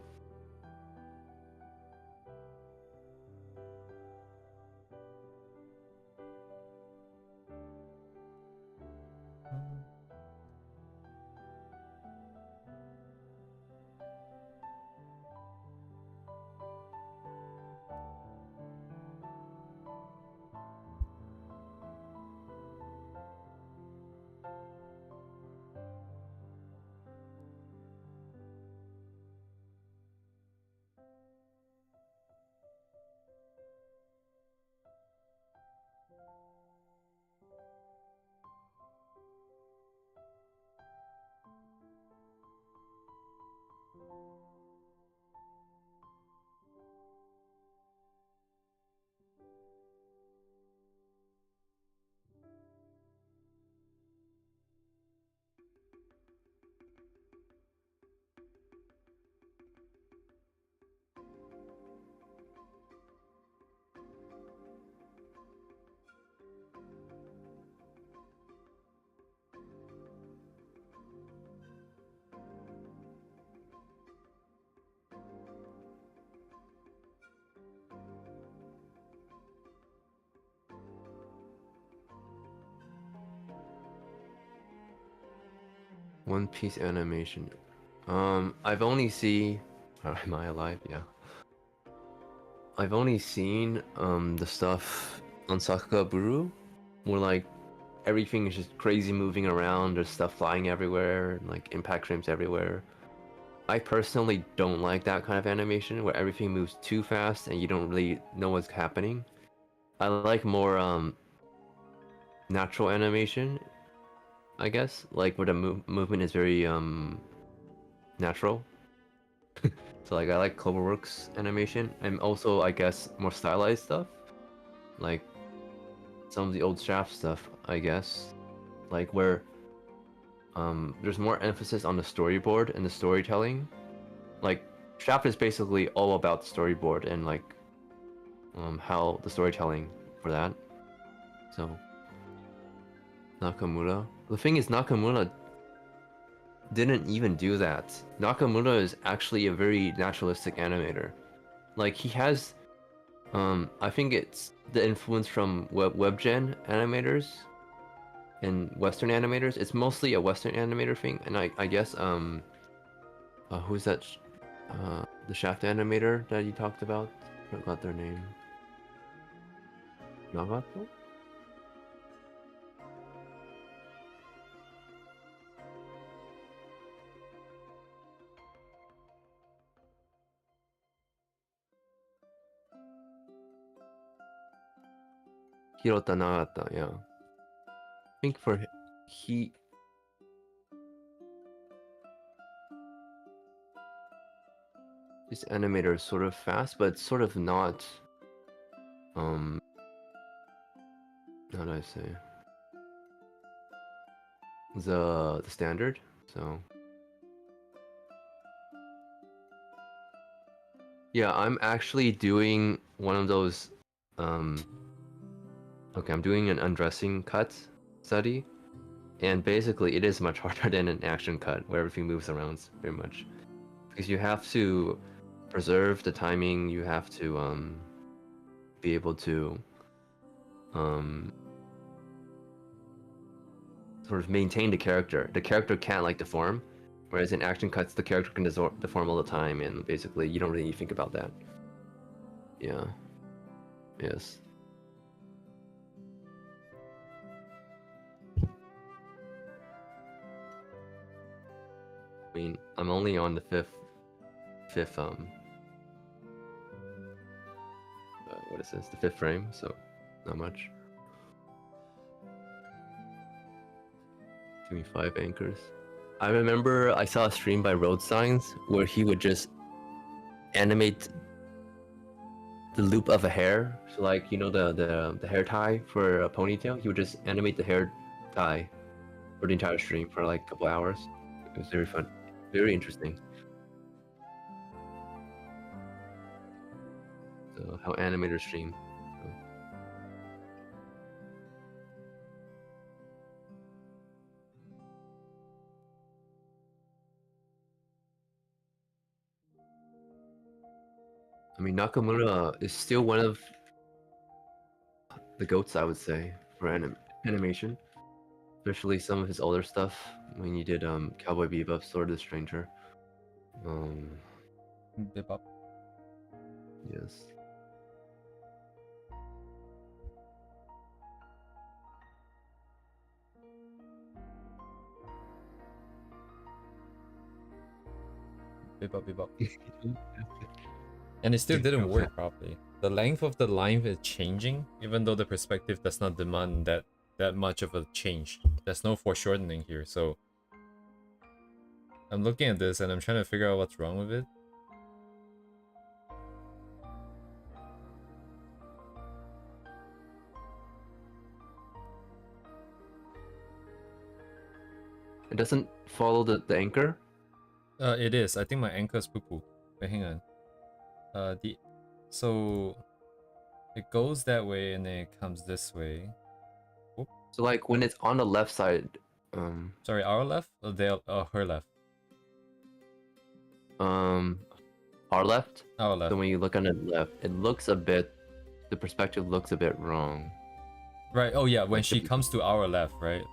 One Piece animation. I've only seen. Am I alive? Yeah. I've only seen the stuff on Sakagaburu, where like everything is just crazy moving around. There's stuff flying everywhere, and, like impact frames everywhere. I personally don't like that kind of animation where everything moves too fast and you don't really know what's happening. I like more natural animation, I guess, like where the movement is very natural. So like I like Cloverworks animation, and also I guess more stylized stuff, like some of the old Shaft stuff, I guess, like where there's more emphasis on the storyboard and the storytelling. Like Shaft is basically all about the storyboard and like how the storytelling for that. So Nakamura. The thing is, Nakamura didn't even do that. Nakamura is actually a very naturalistic animator. Like he has, I think it's the influence from webgen animators and Western animators. It's mostly a Western animator thing, and I guess who's that? The Shaft animator that you talked about. Forgot their name. Nagato? Hirota Nagata, yeah. I think for he this animator is sort of fast, but sort of not how do I say the standard. So yeah, I'm actually doing one of those okay, I'm doing an undressing cut study, and basically it is much harder than an action cut where everything moves around very much, because you have to preserve the timing, you have to be able to sort of maintain the character. The character can't like deform, whereas in action cuts the character can deform all the time, and basically you don't really think about that. Yeah. Yes. I mean, I'm only on the fifth what is this? The fifth frame, so not much. Give me 5 anchors. I remember I saw a stream by Road Signs where he would just animate the loop of a hair. So like, you know, the hair tie for a ponytail, he would just animate the hair tie for the entire stream for like a couple hours. It was very fun. Very interesting. So how animators stream. So. I mean, Nakamura is still one of the goats, I would say, for animation. Especially some of his older stuff when you did Cowboy Bebop, Sword of the Stranger. Bebop. Yes. Bebop. And it still didn't work properly. The length of the line is changing, even though the perspective does not demand that much of a change. There's no foreshortening here, so I'm looking at this and I'm trying to figure out what's wrong with it. It doesn't follow the anchor? It is. I think my anchor is poo-poo. Wait, hang on. So it goes that way and then it comes this way. Whoop. So like when it's on the left side, sorry, our left or her left? our left. Our left. So when you look on the left, it looks a bit. The perspective looks a bit wrong. Right. Oh yeah, when she comes to our left, right?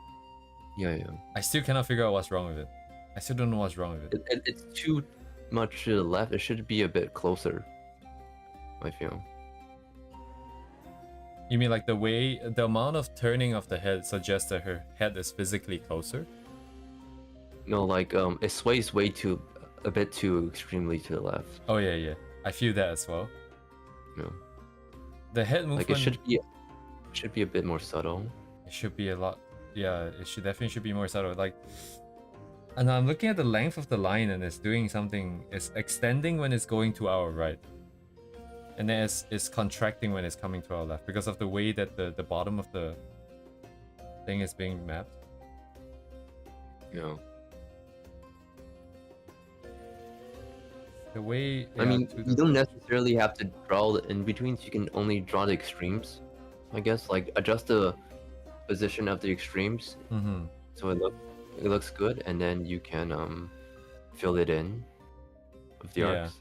Yeah. I still cannot figure out what's wrong with it. I still don't know what's wrong with it. It's too much to the left. It should be a bit closer, I feel. You mean like the amount of turning of the head suggests that her head is physically closer? No, like it sways a bit too extremely to the left. Oh yeah. I feel that as well. No. The head movement. Like it should be a bit more subtle. It should be a lot. Yeah, it definitely be more subtle. Like, and I'm looking at the length of the line and it's doing something. It's extending when it's going to our right, and then it's contracting when it's coming to our left because of the way that the bottom of the thing is being mapped. You know, The way, I yeah, mean, to you the don't necessarily have to draw the in betweens. You can only draw the extremes. I guess like adjust the position of the extremes mm-hmm. so it looks good, and then you can fill it in with the Yeah. arcs.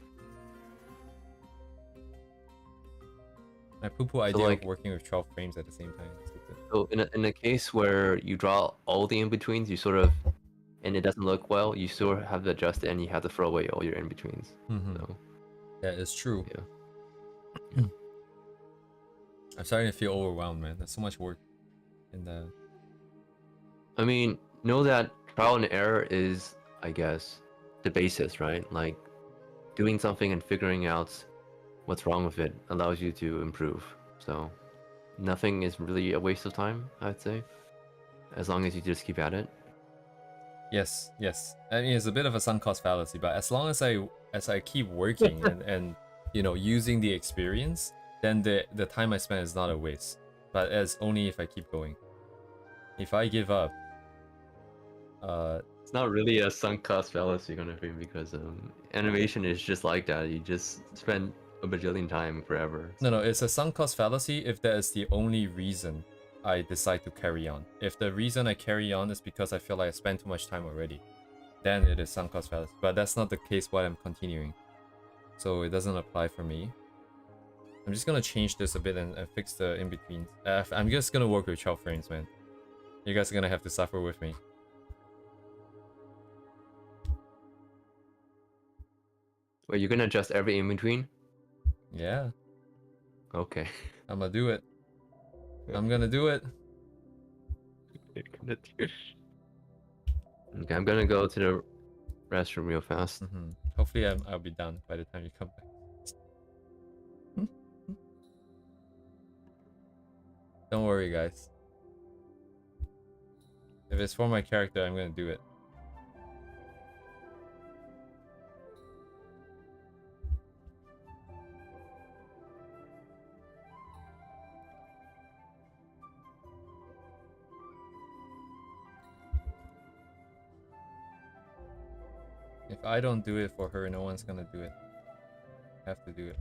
My poo-poo So idea of like, working with 12 frames at the same time is stupid. so in a case where you draw all the in betweens, you sort of and it doesn't look well, you still have to adjust it and you have to throw away all your in betweens. Mm-hmm. So That is true. yeah. I'm starting to feel overwhelmed, man. There's so much work in the. I mean, know that trial and error is, I guess, the basis, right? Like doing something and figuring out what's wrong with it allows you to improve. So nothing is really a waste of time, I'd say, as long as you just keep at it. Yes, yes. I mean, it's a bit of a sunk cost fallacy, but as long as I keep working and you know using the experience, then the time I spend is not a waste. But as only if I keep going. If I give up, It's not really a sunk cost fallacy kind of thing because animation is just like that. You just spend a bajillion time forever. no, it's a sunk cost fallacy if that is the only reason I decide to carry on. If the reason I carry on is because I feel like I spent too much time already, then it is sunk cost fallacy. But that's not the case while I'm continuing, so it doesn't apply for me. I'm just gonna change this a bit and fix the in-betweens. I'm just gonna work with 12 frames, man. You guys are gonna have to suffer with me. Wait, you're gonna adjust every in between? Yeah, Okay. I'm gonna do it. I'm gonna do it. Okay, I'm gonna go to the restroom real fast. Hopefully I'll be done by the time you come back. Don't worry, guys. If it's for my character, I'm gonna do it. If I don't do it for her, no one's gonna do it. I have to do it.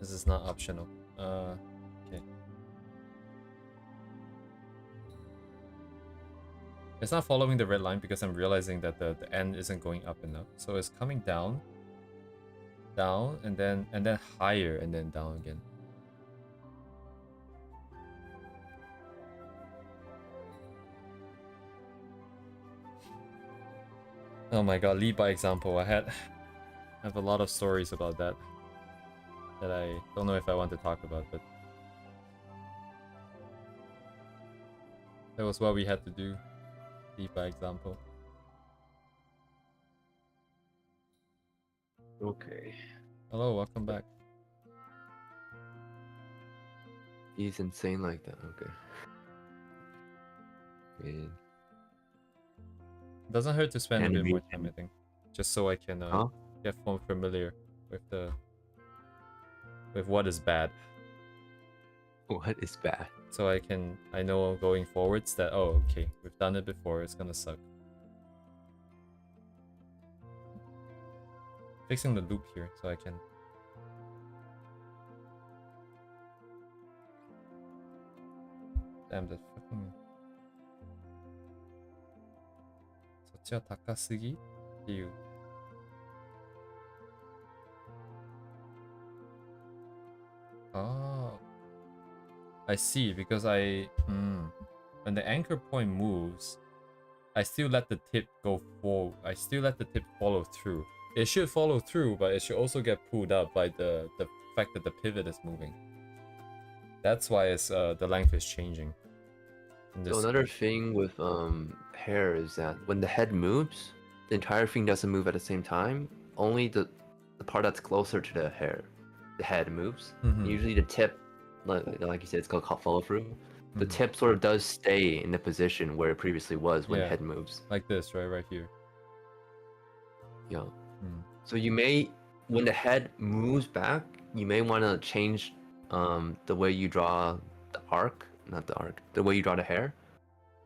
This is not optional. Okay. It's not following the red line because I'm realizing that the end isn't going up enough. So it's coming down, down, and then higher, and then down again. Oh my god, lead by example. I have a lot of stories about that I don't know if I want to talk about, but that was what we had to do. Lead by example. Okay. Hello, welcome back. He's insane like that. Okay. Okay. It doesn't hurt to spend a bit more time, Animation. I think, just so I can get more familiar with what is bad. What is bad? So I know going forwards that, oh, okay, we've done it before, it's gonna suck. Fixing the loop here so I can. Damn, that fucking. そっちは高すぎっていう。Oh, I see. Because when the anchor point moves, I still let the tip go forward. I still let the tip follow through. It should follow through, but it should also get pulled up by the fact that the pivot is moving. That's why it's the length is changing. So another thing with hair is that when the head moves, the entire thing doesn't move at the same time. Only the part that's closer to the head moves. Usually the tip, like you said, it's called follow through. The tip sort of does stay in the position where it previously was when the head moves. Like this, right here. Yeah. So you may, when the head moves back, you may want to change the way you draw the arc, not the arc, the way you draw the hair.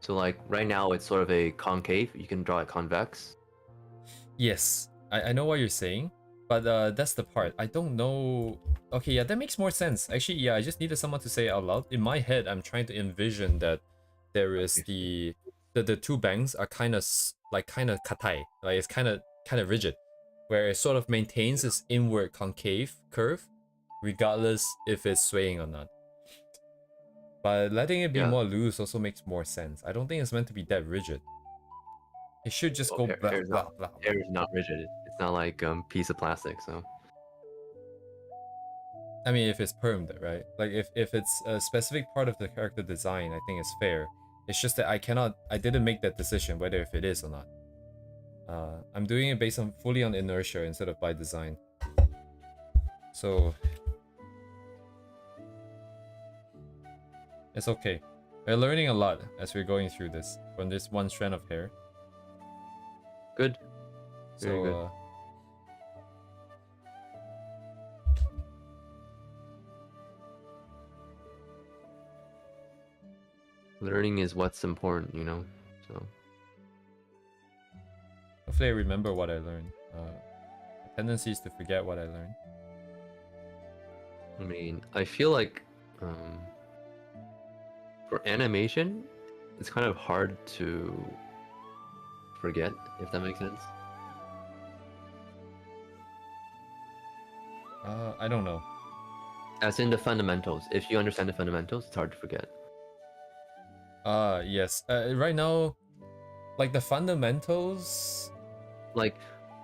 So like right now it's sort of a concave. You can draw it convex. Yes, I know what you're saying, but that's the part. I don't know. Okay, yeah, that makes more sense. Actually, yeah, I just needed someone to say it out loud. In my head, I'm trying to envision that there is the two bangs are kind of like kind of katai, like it's kind of rigid, where it sort of maintains its inward concave curve, regardless if it's swaying or not. But letting it be Yeah. more loose also makes more sense. I don't think it's meant to be that rigid. It should just Well, go blah blah blah blah. hair is not rigid. It's not like piece of plastic. So I mean, if it's permed, right? Like if it's a specific part of the character design, I think it's fair. It's just that I didn't make that decision whether if it is or not. I'm doing it based on fully on inertia instead of by design. So it's okay. We're learning a lot as we're going through this from this one strand of hair. good, very So good. Learning is what's important, you know. So hopefully I remember what I learned. Tendency is to forget what I learned. I mean, I feel like um, for animation, it's kind of hard to forget, if that makes sense. I don't know. As in the fundamentals. If you understand the fundamentals, it's hard to forget. Yes. Right now, like the fundamentals. Like,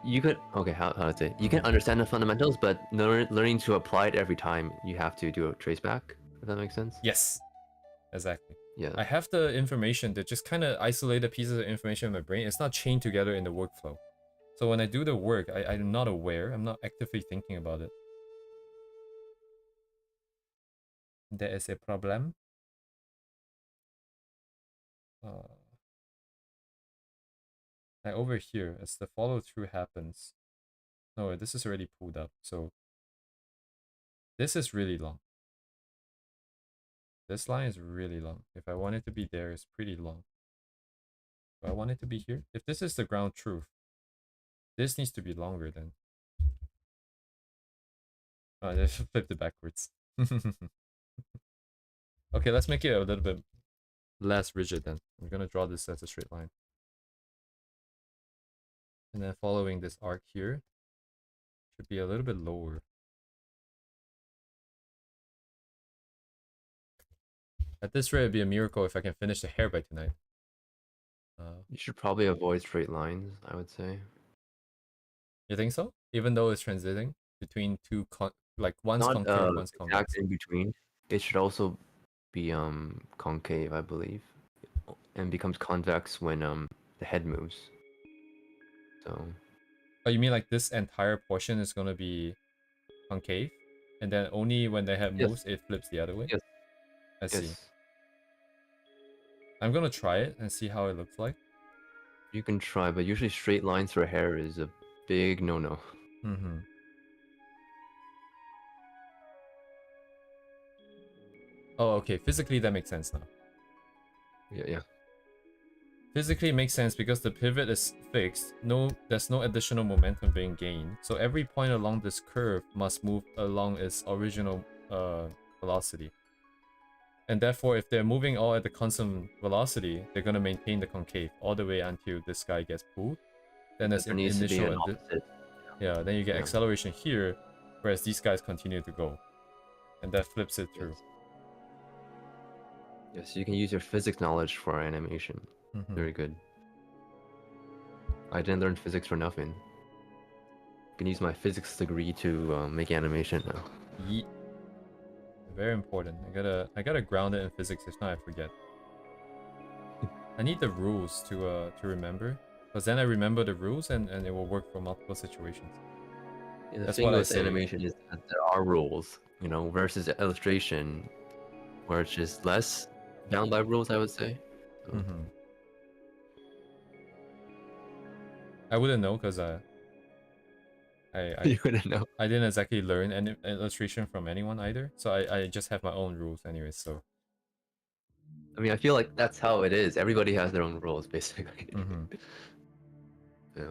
you could okay, how to say? You can understand the fundamentals, but learning to apply it every time, you have to do a trace back. If that makes sense. Yes, exactly. Yeah. I have the information that just kind of isolated pieces of information in my brain. It's not chained together in the workflow. So when I do the work, I'm not aware. I'm not actively thinking about it. There is a problem. Like over here, as the follow through happens. No, this is already pulled up. So this is really long. This line is really long. If I want it to be there, it's pretty long. Do I want it to be here? If this is the ground truth, this needs to be longer then. Oh, I just flipped it backwards. Okay, let's make it a little bit less rigid then. I'm gonna draw this as a straight line. And then following this arc here, should be a little bit lower. At this rate, it'd be a miracle if I can finish the hair by tonight. You should probably avoid straight lines, I would say. You think so? Even though it's transiting between two like one's Not concave, one's exact convex. in between. It should also be concave, I believe, and becomes convex when the head moves. So Oh, you mean like this entire portion is gonna be concave, and then only when the head yes, moves, it flips the other way? yes, I see. yes. I'm gonna try it and see how it looks like. You can try, but usually straight lines for hair is a big no-no. Mm-hmm. Oh, okay. Physically, that makes sense now. Yeah, yeah. Physically, it makes sense because the pivot is fixed. There's no additional momentum being gained. So every point along this curve must move along its original velocity. And therefore, if they're moving all at the constant velocity, they're gonna maintain the concave all the way until this guy gets pulled. Then there's There needs to be initial an and opposite. yeah, then you get Yeah. acceleration here, whereas these guys continue to go, and that flips it through. Yes. Yes, you can use your physics knowledge for animation. Very good. I didn't learn physics for nothing. I can use my physics degree to make animation now. Yeet. Very important. I gotta ground it in physics. If not, I forget. I need the rules to remember, because then I remember the rules and it will work for multiple situations. Yeah, the That's thing what I with say. animation is that there are rules, you know, versus illustration, where it's just less bound by rules, I would say. So, I wouldn't know because I wouldn't know. I didn't exactly learn any illustration from anyone either, so I just have my own rules anyway. So I mean, I feel like that's how it is. Everybody has their own rules, basically. Yeah.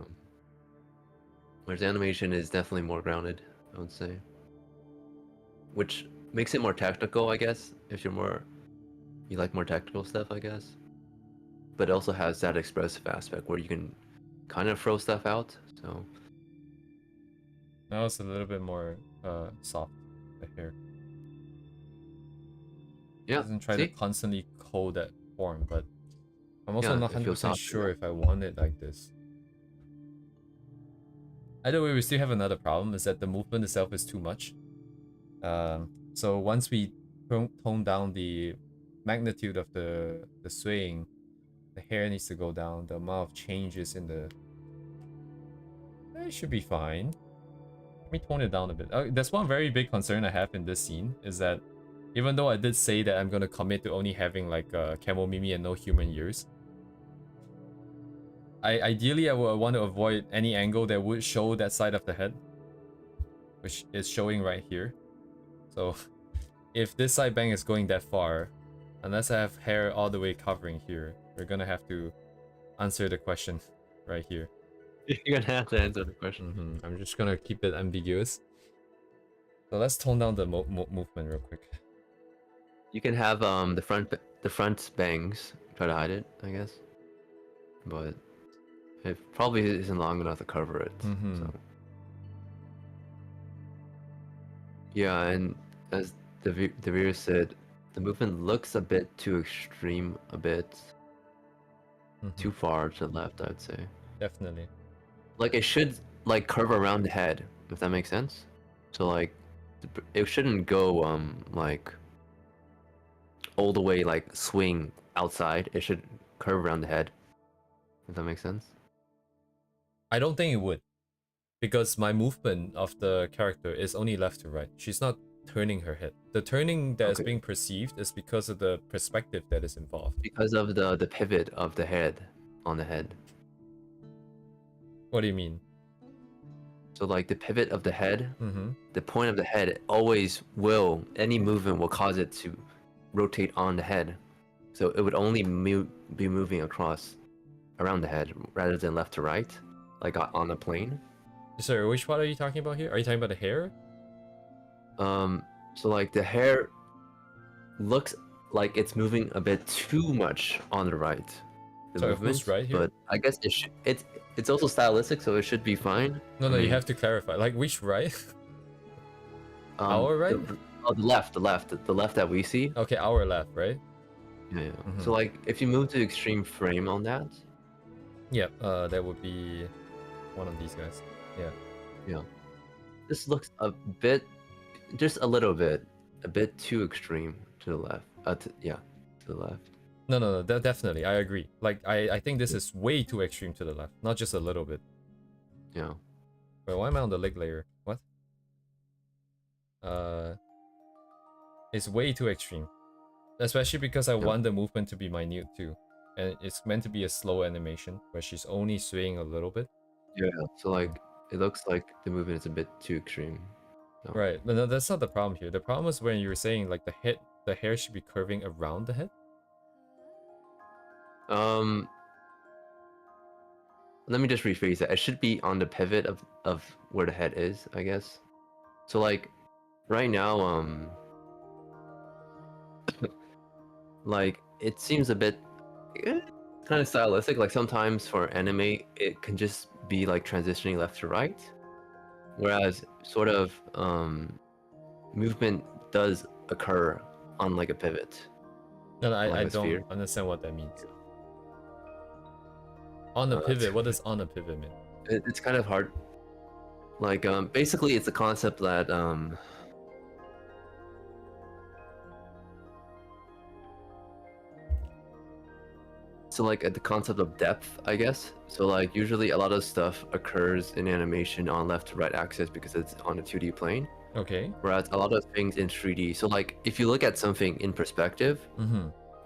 Whereas animation is definitely more grounded, I would say. Which makes it more technical, I guess. If you like more technical stuff, I guess. But it also has that expressive aspect where you can kind of throw stuff out. So now it's a little bit more soft, the hair. yeah, Doesn't try to see, constantly hold that form, but I'm also yeah, not it feels 100% softer. sure if I want it like this. Either way, we still have another problem, is that the movement itself is too much. So once we tone down the magnitude of the swaying, the hair needs to go down, the amount of changes in the... It should be fine. Let me tone it down a bit. There's one very big concern I have in this scene, is that even though I did say that I'm gonna commit to only having like Camo Mimi and no human ears, ideally I would want to avoid any angle that would show that side of the head, which is showing right here. So if this side bang is going that far, unless I have hair all the way covering here, we're gonna have to answer the question right here. You're gonna have to answer the question. I'm just gonna keep it ambiguous. So let's tone down the movement real quick. You can have the front bangs try to hide it, I guess. But it probably isn't long enough to cover it. So yeah, and as the viewer said, the movement looks a bit too extreme, a bit too far to the left, I'd say. Definitely. Like it should like curve around the head, if that makes sense. So like it shouldn't go like all the way like swing outside. It should curve around the head. If that makes sense. I don't think it would, because my movement of the character is only left to right. She's not turning her head. The turning that is being perceived is because of the perspective that is involved. Because of the pivot of the head on the head. What do you mean? So like the pivot of the head, the point of the head always will, any movement will cause it to rotate on the head. So it would only be moving across around the head rather than left to right, like on the plane. Sorry, which part are you talking about here? Are you talking about the hair? So like the hair looks like it's moving a bit too much on the right. So who's right here? But I guess it's also stylistic, so it should be fine. No, you have to clarify. Like which right? Our right? The left that we see. Okay, our left, right? Yeah. So like if you move to extreme frame on that. Yeah, that would be one of these guys. Yeah. This looks a bit, just a little bit, a bit too extreme to the left. To the left. No, definitely, I agree. Like, I think this is way too extreme to the left, not just a little bit. Yeah. Wait, why am I on the leg layer? What? It's way too extreme. Especially because I want the movement to be minute too. And it's meant to be a slow animation, where she's only swaying a little bit. Yeah, so like, it looks like the movement is a bit too extreme. No. Right, but no, that's not the problem here. The problem is when you were saying like the hair should be curving around the head. Let me just rephrase that. It should be on the pivot of where the head is, I guess. So like, right now, like it seems a bit kind of stylistic. Like sometimes for anime, it can just be like transitioning left to right, whereas sort of movement does occur on like a pivot. No, I don't understand what that means. On a pivot, what does on a pivot mean? It's kind of hard. Like basically, it's a concept that so like the concept of depth, I guess. So like usually a lot of stuff occurs in animation on left to right axis because it's on a 2D plane. Okay. Whereas a lot of things in 3D. So like if you look at something in perspective,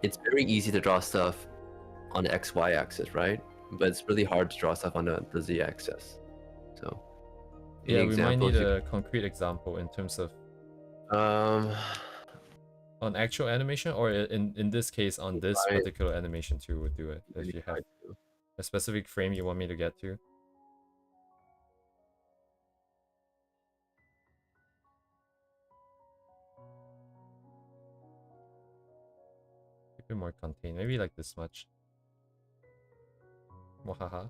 it's very easy to draw stuff on the XY axis, right? But it's really hard to draw stuff on the Z axis. So Yeah, we might need examples a concrete example in terms of um on actual animation, or in this case on this I particular animation too would do it. If really you have tried to. a specific frame you want me to get to. Keep it more contained, maybe like this much. Wahaha.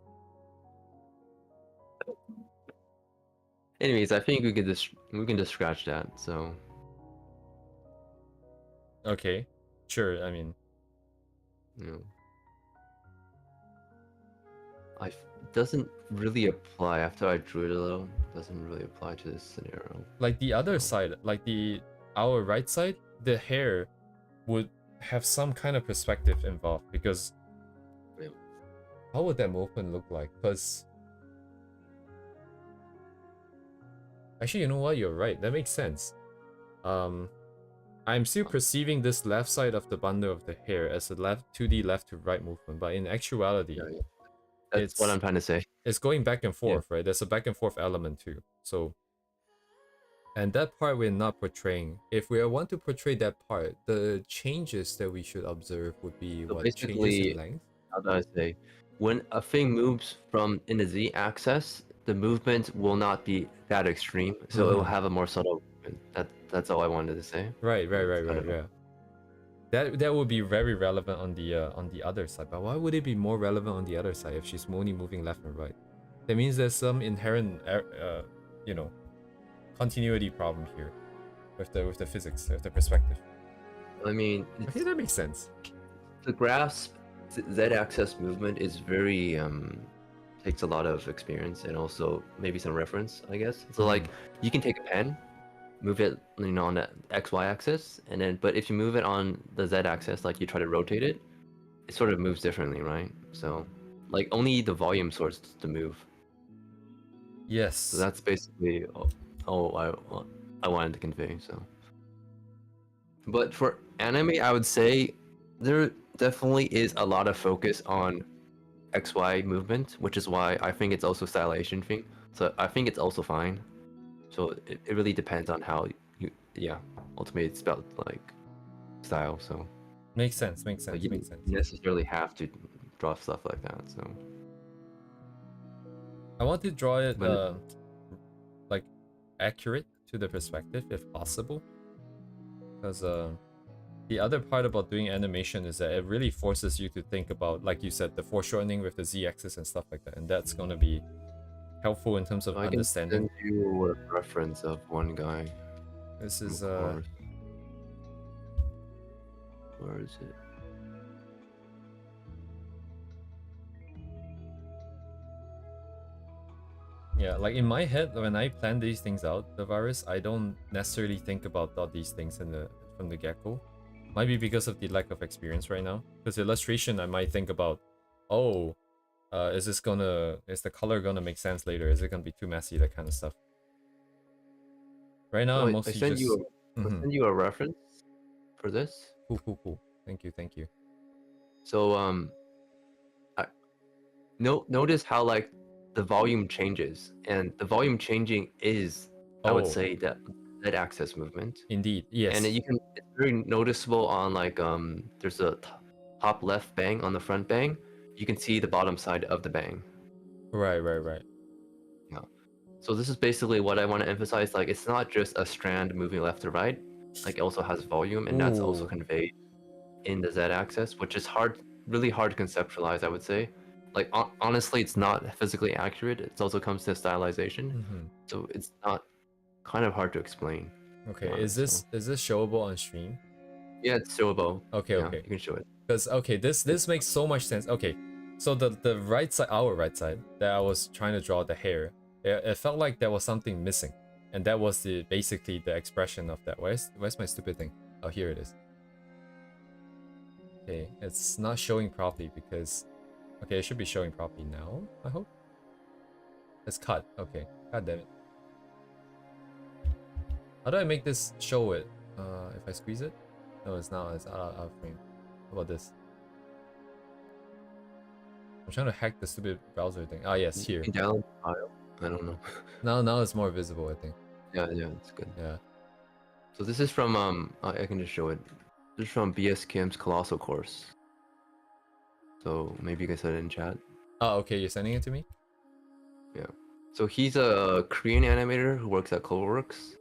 Anyways, I think we can just scratch that. So Okay, sure. I mean, you know, doesn't really apply after I drew it a little. Doesn't really apply to this scenario. like the other No. side, like our right side, the hair would have some kind of perspective involved, because Yeah. how would that movement look like? Because actually, you know what? You're right. That makes sense. I'm still perceiving this left side of the bundle of the hair as a 2D left to right movement, but in actuality, Yeah. That's what I'm trying to say. it's going back and forth, right? There's a back and forth element too. So, and that part we're not portraying. If we want to portray that part, the changes that we should observe would be So what? Changes basically, in length? how do I say? When a thing moves from in the z-axis, the movement will not be that extreme, so it will have a more subtle movement. That's all I wanted to say. Right, Kind of yeah. That would be very relevant on the other side. But why would it be more relevant on the other side if she's only moving left and right? That means there's some inherent, you know, continuity problem here with the physics, with the perspective. I mean, I think that makes sense. the grasp z-axis movement is very takes a lot of experience and also maybe some reference, I guess. So like you can take a pen, move it, you know, on the XY axis, and then but if you move it on the Z axis, like you try to rotate it, it sort of moves differently, right? So like only the volume source to move. Yes. So that's basically all I wanted to convey. So, but for anime, I would say there definitely is a lot of focus on XY movement, which is why I think it's also stylization thing. So I think it's also fine. So it really depends on how you, yeah, ultimately it's about like style. So makes sense. you don't necessarily have to draw stuff like that. So I want to draw it like accurate to the perspective if possible, because the other part about doing animation is that it really forces you to think about, like you said, the foreshortening with the z-axis and stuff like that, and that's going to be helpful in terms of understanding. I can send you a reference of one guy. This is where is it? Yeah, like in my head, when I plan these things out, the virus, I don't necessarily think about all these things from the get-go. Might be because of the lack of experience right now. Because illustration, I might think about, oh, is the color gonna make sense later? Is it gonna be too messy? That kind of stuff. Right now, I'm mostly I'll send you a reference for this. Cool. Thank you. So notice how like the volume changes, and the volume changing is, I would say, that axis movement. Indeed, yes. And it's very noticeable on like there's a top left bang on the front bang. You can see the bottom side of the bang. Right. Yeah. So this is basically what I want to emphasize. Like it's not just a strand moving left to right. Like it also has volume, and that's also conveyed in the z-axis, which is really hard to conceptualize, I would say. Like honestly, it's not physically accurate. It also comes to stylization, so it's not kind of hard to explain. Okay, is this showable on stream? Yeah, it's showable. Okay. You can show it. Because this makes so much sense. Okay, so the right side, our right side, that I was trying to draw the hair, it felt like there was something missing, and that was basically the expression of that. Where's my stupid thing? Oh, here it is. Okay, it's not showing properly because, okay, it should be showing properly now, I hope. It's cut. Okay, god damn it. How do I make this show it? If I squeeze it? No, it's not. It's out of frame. How about this? I'm trying to hack the stupid browser thing. Ah, yes, here. You can download the file. I don't know. Now it's more visible, I think. Yeah, it's good. Yeah. So this is from I can just show it. This is from BS Kim's Colossal course. So maybe you can set it in chat. Oh, okay, you're sending it to me? Yeah. So he's a Korean animator who works at Cloverworks.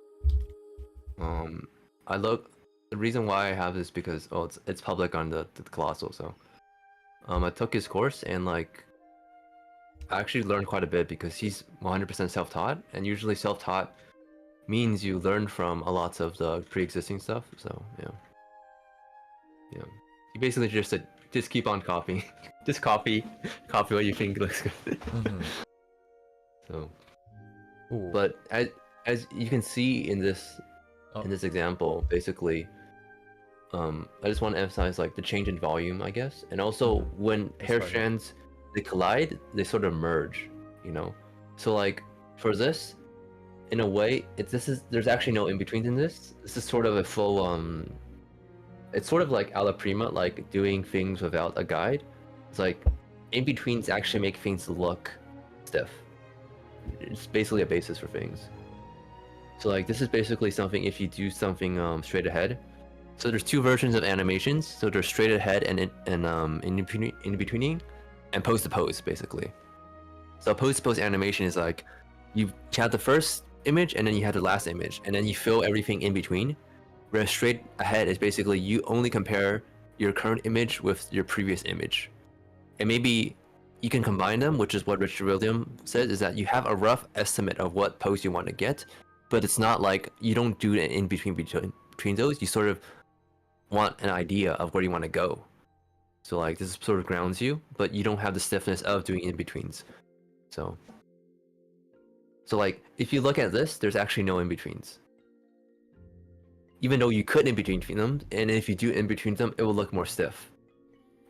I love the reason why I have this because it's public on the Colossal. So I took his course and like I actually learned quite a bit because he's 100% self-taught, and usually self-taught means you learn from a lot of the pre-existing stuff. So yeah. He basically just said, just keep on copying, just copy what you think looks good. So, Ooh. but as you can see in this example, basically, I just want to emphasize like the change in volume, I guess, and also when hair strands they collide, they sort of merge, you know. So like for this, in a way, there's actually no in between in this. This is sort of a full it's sort of like alla prima, like doing things without a guide. It's like in betweens actually make things look stiff. It's basically a basis for things. So like this is basically something if you do something straight ahead. So there's two versions of animations. So there's straight ahead and in betweening, and pose to pose basically. So pose to pose animation is like you have the first image and then you have the last image and then you fill everything in between. Whereas straight ahead is basically you only compare your current image with your previous image. And maybe you can combine them, which is what Richard William says, is that you have a rough estimate of what pose you want to get, but it's not like you don't do it in between those. You sort of want an idea of where you want to go. So like this sort of grounds you, but you don't have the stiffness of doing in-betweens. So like if you look at this, there's actually no in-betweens. Even though you could in-between them, and if you do in-between them, it will look more stiff.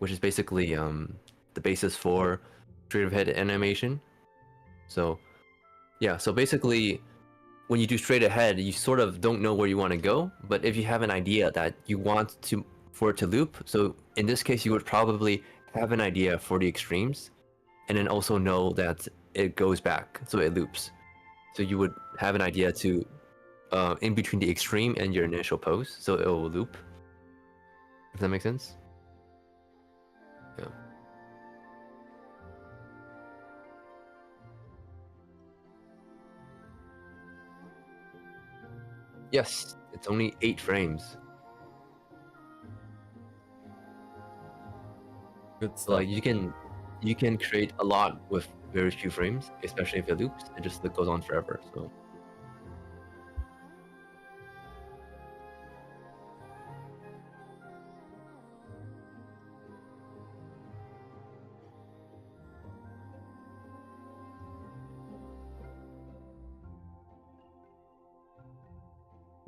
Which is basically the basis for straight ahead animation. So yeah, so basically when you do straight ahead, you sort of don't know where you want to go, but if you have an idea that you want for it to loop, so in this case you would probably have an idea for the extremes and then also know that it goes back, so it loops. So you would have an idea to in between the extreme and your initial pose, so it will loop. If that makes sense? Yeah. Yes, it's only 8 frames. Good stuff. So like you can create a lot with very few frames, especially if it loops. It just goes on forever. So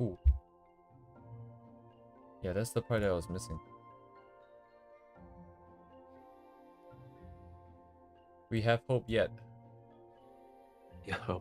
Ooh. Yeah, that's the part that I was missing. We have hope yet. yeah.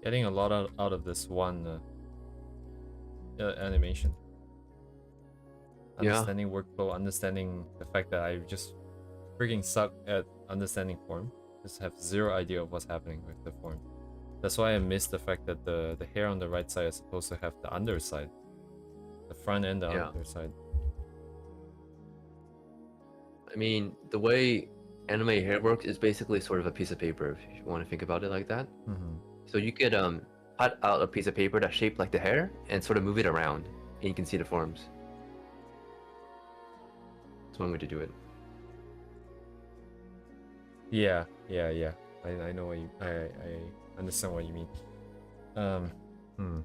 Getting a lot out of this one animation. Understanding workflow, understanding the fact that I just freaking suck at understanding form. Just have zero idea of what's happening with the form. That's why I miss the fact that the hair on the right side is supposed to have the underside. The front and the underside. I mean, the way anime hair works is basically sort of a piece of paper, if you want to think about it like that. So you could cut out a piece of paper that's shaped like the hair and sort of move it around, and you can see the forms. That's one way to do it. Yeah, yeah, yeah. I know what I understand what you mean. Um, hmm.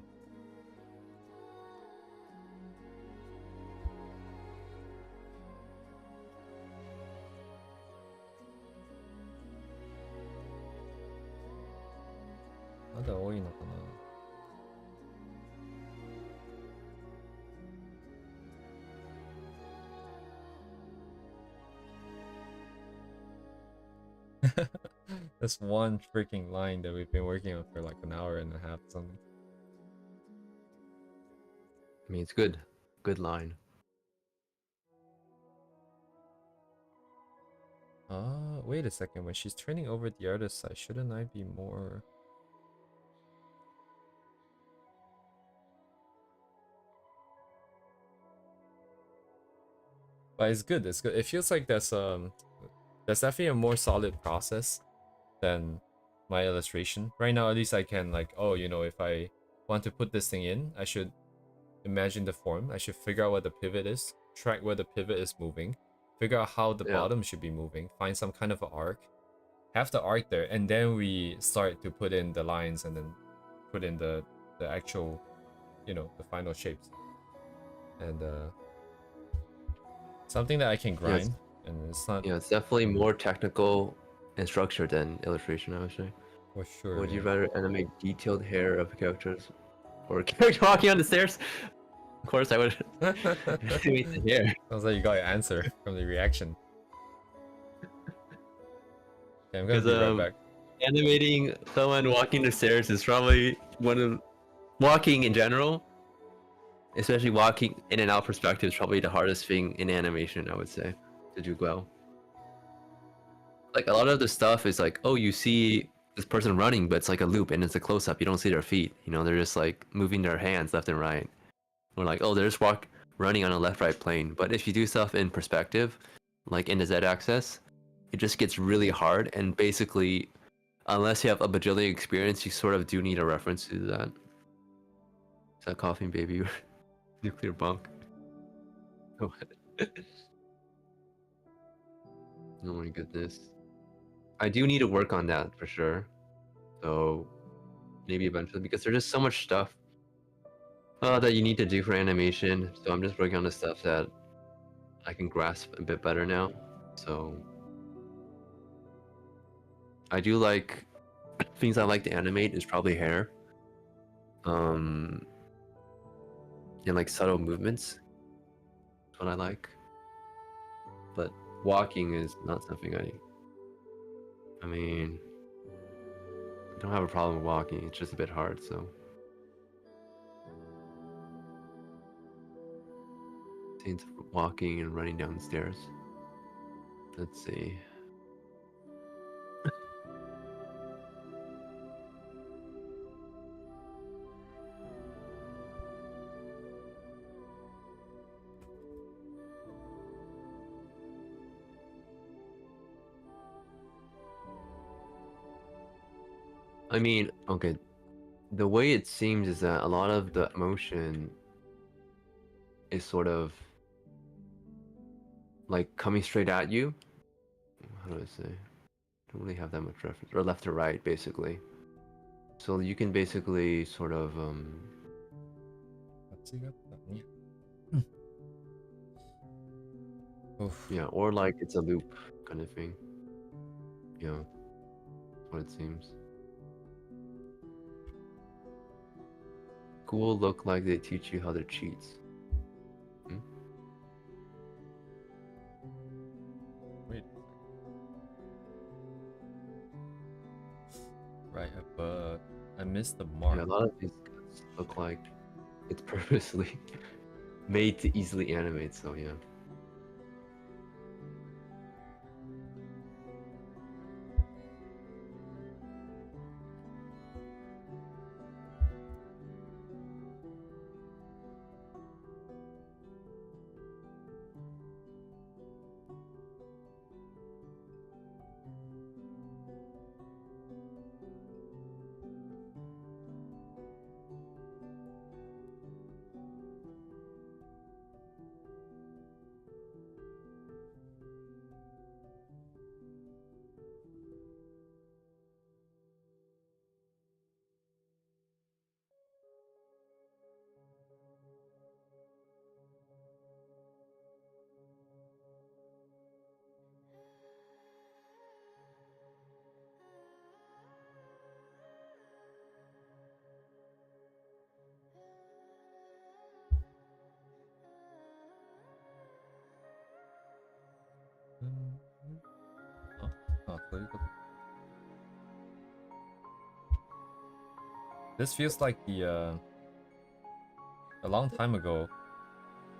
まだ多いのかな That's one freaking line that we've been working on for like an hour and a half or something. I mean, it's good. Good line. Wait a second. When she's turning over the other side, shouldn't I be more... But it's good. It's good. It feels like there's definitely a more solid process than my illustration. Right now, at least I can like, oh, you know, if I want to put this thing in, I should imagine the form. I should figure out what the pivot is, track where the pivot is moving, figure out how the Yeah. bottom should be moving, find some kind of an arc, have the arc there, and then we start to put in the lines and then put in the actual, you know, the final shapes. And something that I can Yeah, it's, grind, and it's not yeah, it's definitely more technical and structured than illustration, I would say. for sure. Would you Yeah. rather animate detailed hair of characters or a character walking on the stairs? Of course, I would animate the hair. Sounds like you got your answer from the reaction. Okay, I'm gonna Because be right back. animating someone walking the stairs is probably one of walking in general, especially walking in and out perspective, is probably the hardest thing in animation, I would say, to do well. Like a lot of the stuff is like, oh, you see this person running, but it's like a loop and it's a close up. You don't see their feet. You know, they're just like moving their hands left and right. Or like, oh, they're just running on a left right plane. But if you do stuff in perspective, like in the Z axis, it just gets really hard. And basically, unless you have a bajillion experience, you sort of do need a reference to that. Is that coughing baby? Nuclear bunk. Oh my goodness. I do need to work on that for sure. So maybe eventually, because there's just so much stuff that you need to do for animation. So I'm just working on the stuff that I can grasp a bit better now. So I do like things I like to animate is probably hair. Um and like subtle movements. That's what I like. But walking is not something I mean I don't have a problem with walking, it's just a bit hard, so since walking and running down the stairs. Let's see. I mean, okay, the way it seems is that a lot of the emotion is sort of like coming straight at you. How do I say? Don't really have that much reference. Or left to right, basically. So you can basically sort of Oof. yeah, or like it's a loop kind of thing. Yeah, what it seems. Cool look like they teach you how to cheat. Hmm? Wait. Right, but I missed the mark. Yeah, a lot of these guys look like it's purposely made to easily animate, so yeah. before you go to... This feels like the a long time ago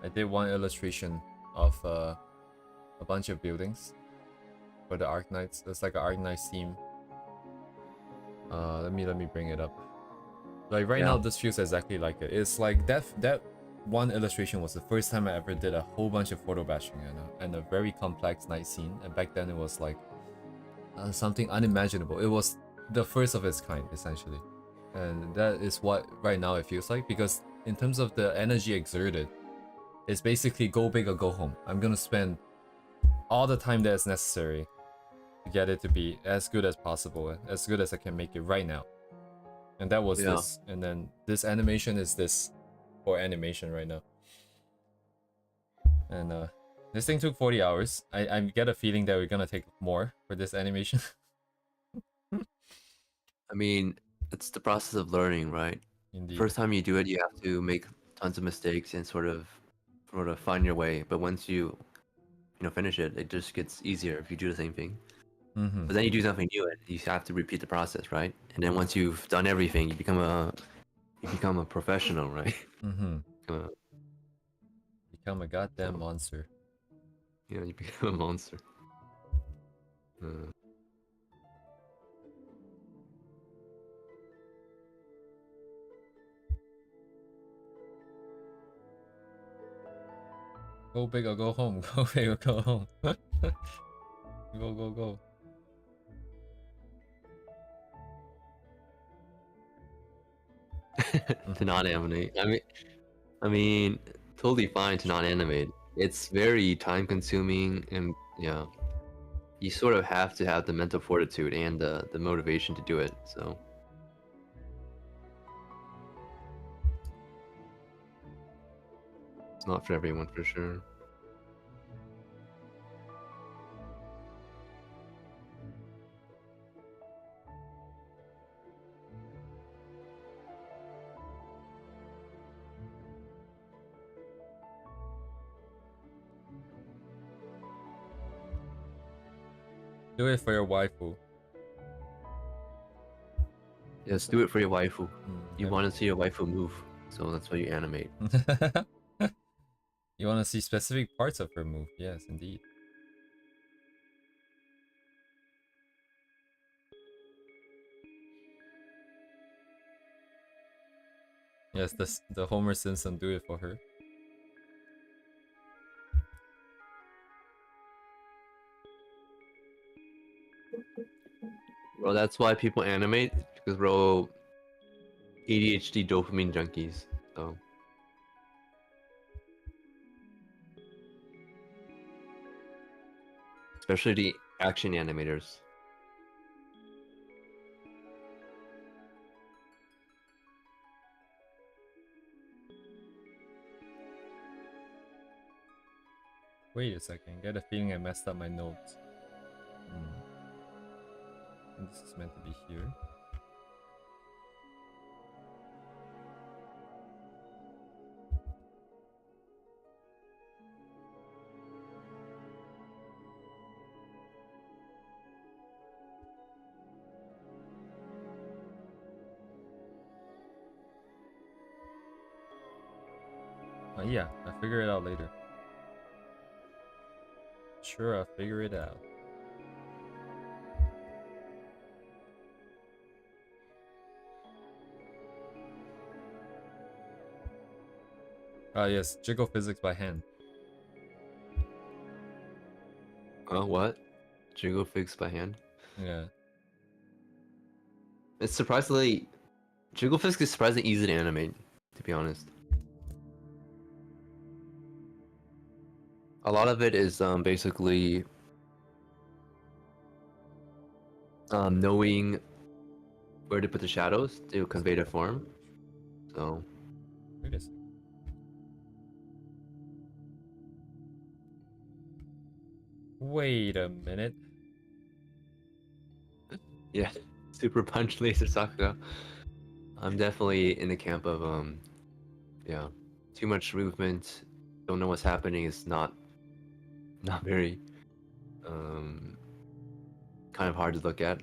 I did one illustration of a bunch of buildings for the Arknights. It's like an Arknights theme. Let me bring it up. Like right now, this feels exactly like it. It's like that one illustration was the first time I ever did a whole bunch of photo bashing, you know, and a very complex night scene. And back then it was like something unimaginable. It was the first of its kind, essentially. And that is what right now it feels like, because in terms of the energy exerted, it's basically go big or go home. I'm gonna spend all the time that is necessary to get it to be as good as possible, as good as I can make it right now. And that was this. And then this animation is this for animation right now. And this thing took 40 hours. I get a feeling that we're gonna take more for this animation. I mean, it's the process of learning, right? Indeed. First time you do it, you have to make tons of mistakes and sort of find your way. But once you finish it, it just gets easier if you do the same thing. Mm-hmm. But then you do something new, and you have to repeat the process, right? And then once you've done everything, you become a professional, right? Mm-hmm. Become a goddamn monster. Yeah, you become a monster. Go big or go home. Go big or go home. Go. To not animate. I mean, totally fine to not animate. It's very time consuming, and yeah, you sort of have to have the mental fortitude and the motivation to do it. So it's not for everyone, for sure. Do it for your waifu. Yes, do it for your waifu. You want to see your waifu move, so that's why you animate. You want to see specific parts of her move. Yes, indeed. Yes, the Homer Simpson do it for her. Well, that's why people animate, because we're all ADHD dopamine junkies. So especially the action animators. Wait a second, get a feeling I messed up my notes. And this is meant to be here. Yeah, I'll figure it out later. Sure, I'll figure it out. Yes, jiggle physics by hand. What? Jiggle fix by hand? Yeah. It's surprisingly... Jiggle fix is surprisingly easy to animate, to be honest. A lot of it is basically knowing where to put the shadows to convey the form. So Wait a second. Wait a minute. yeah, super punch laser Sakuga. I'm definitely in the camp of yeah, too much movement, don't know what's happening is not very kind of hard to look at.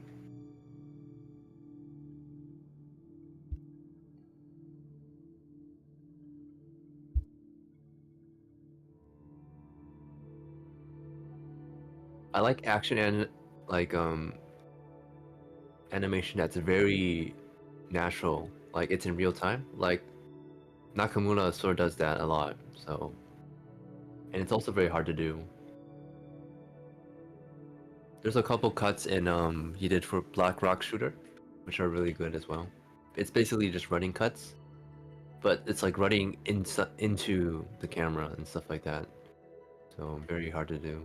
I like action and like animation that's very natural, like it's in real time. Like Nakamura sort of does that a lot. So, and it's also very hard to do. There's a couple cuts in he did for Black Rock Shooter, which are really good as well. It's basically just running cuts, but it's like running into the camera and stuff like that. So very hard to do.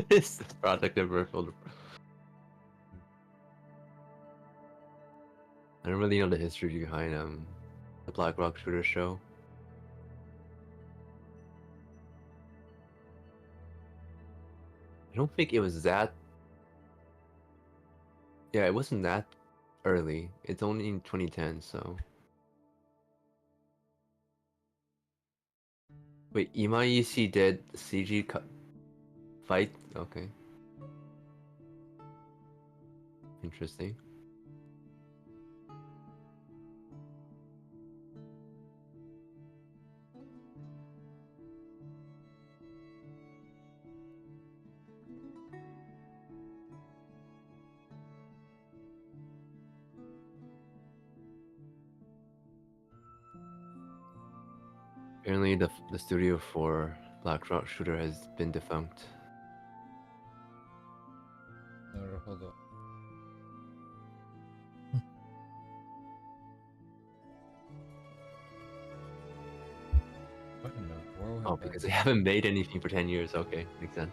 It's the product of Ripple. I don't really know the history behind the Black Rock Shooter show. I don't think it was that. Yeah, it wasn't that early. It's only in 2010, so. Wait, Imaishi did CG fight? Okay. Interesting. Apparently, the studio for Black Rock Shooter has been defunct. なるほど。What in the world? Oh, because they haven't made anything for 10 years. Okay, makes sense.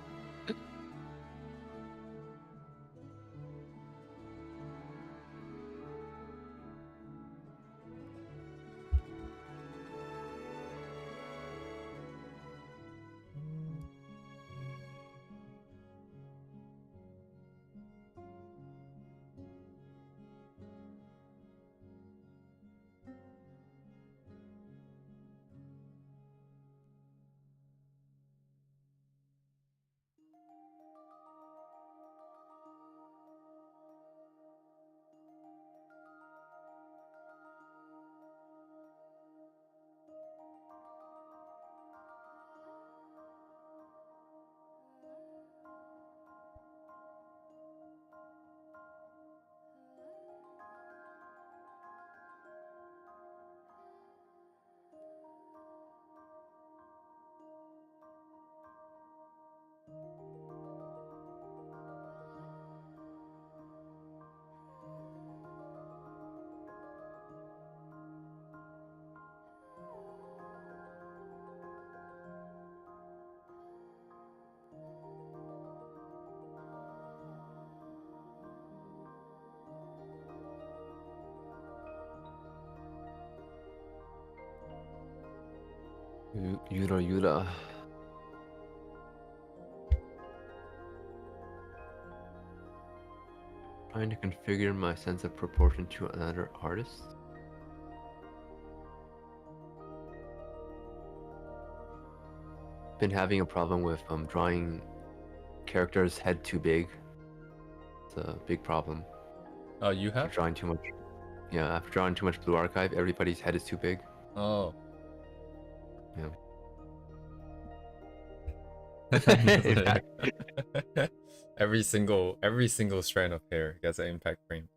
Yura Yura. Trying to configure my sense of proportion to another artist. Been having a problem with drawing characters' head too big. It's a big problem. Oh, you After have? drawing too much. Yeah, after drawing too much Blue Archive, everybody's head is too big. Oh. Yeah. every single strand of hair gets an impact frame.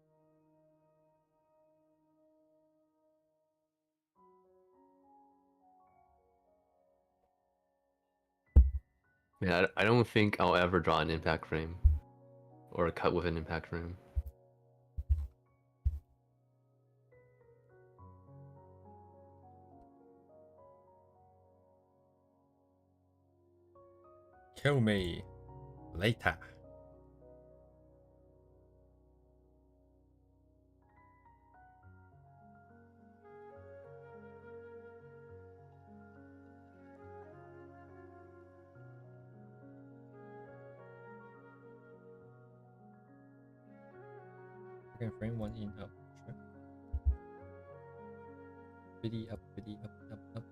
Yeah, I don't think I'll ever draw an impact frame or a cut with an impact frame. Kill me later. second frame, one in, out. Sure. Biddy up, up.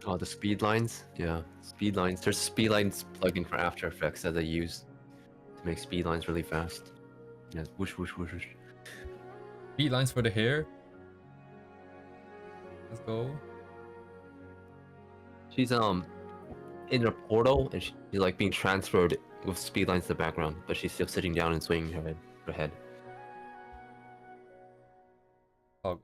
Oh, the speed lines? Yeah, speed lines. There's a speed lines plugin for After Effects that I use to make speed lines really fast. Yeah, whoosh, whoosh, whoosh, whoosh. Beat lines for the hair. Let's go. She's in a portal and she's like being transferred with speed lines to the background, but she's still sitting down and swinging her head. Hog.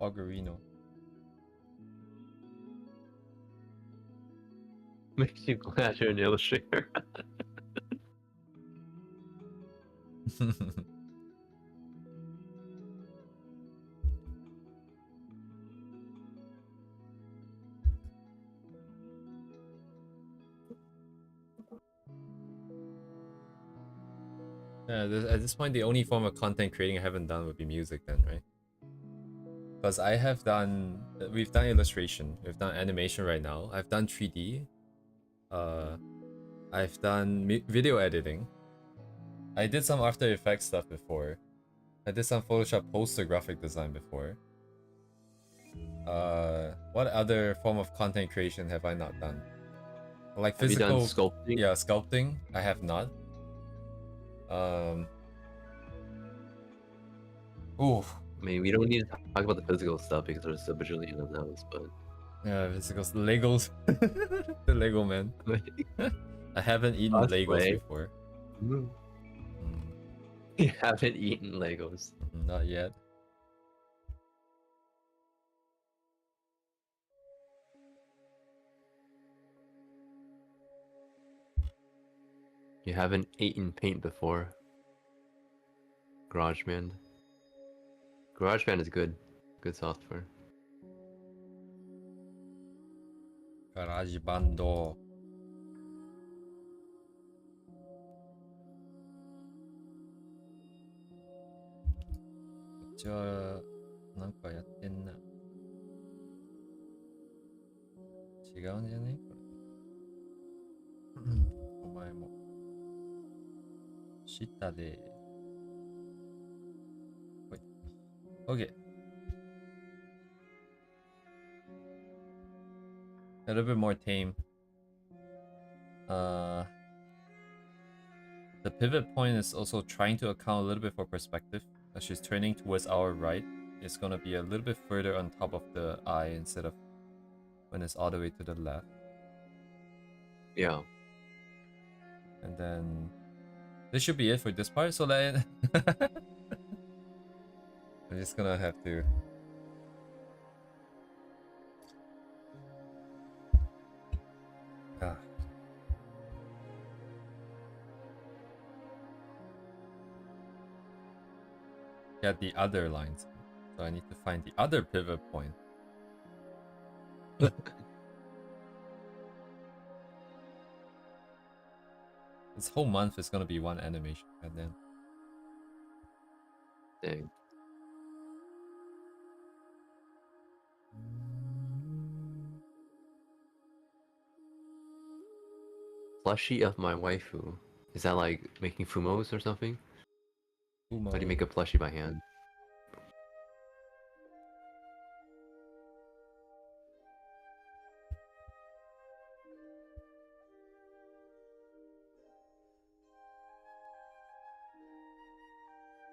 Hoggerino. Makes you glad you're an illustrator. Yeah, at this point, the only form of content creating I haven't done would be music then, right? Because we've done illustration, we've done animation right now, I've done 3D, I've done video editing, I did some After Effects stuff before, I did some Photoshop poster graphic design before. What other form of content creation have I not done? Like physical... Have you done sculpting? Yeah, sculpting, I have not. Ooh. I mean, we don't need to talk about the physical stuff because there's a bajillion of those, but... Yeah, physicals. The Legos. The Lego man. I haven't eaten Legos before. Mm. You haven't eaten Legos. Not yet. You haven't eaten paint before. GarageBand. GarageBand is good. Good software. GarageBand. こっちはなんかやってんな。違うんじゃねこれ。お前も。下で。ほい。OK。A little bit more tame. The pivot point is also trying to account a little bit for perspective. As she's turning towards our right, it's gonna be a little bit further on top of the eye instead of when it's all the way to the left. Yeah. And then this should be it for this part. So then I'm just gonna have to. Ah. Get the other lines. So I need to find the other pivot point. This whole month is gonna be one animation, and then. Dang. Plushie of my waifu. Is that like making fumos or something? Fumo. How do you make a plushie by hand?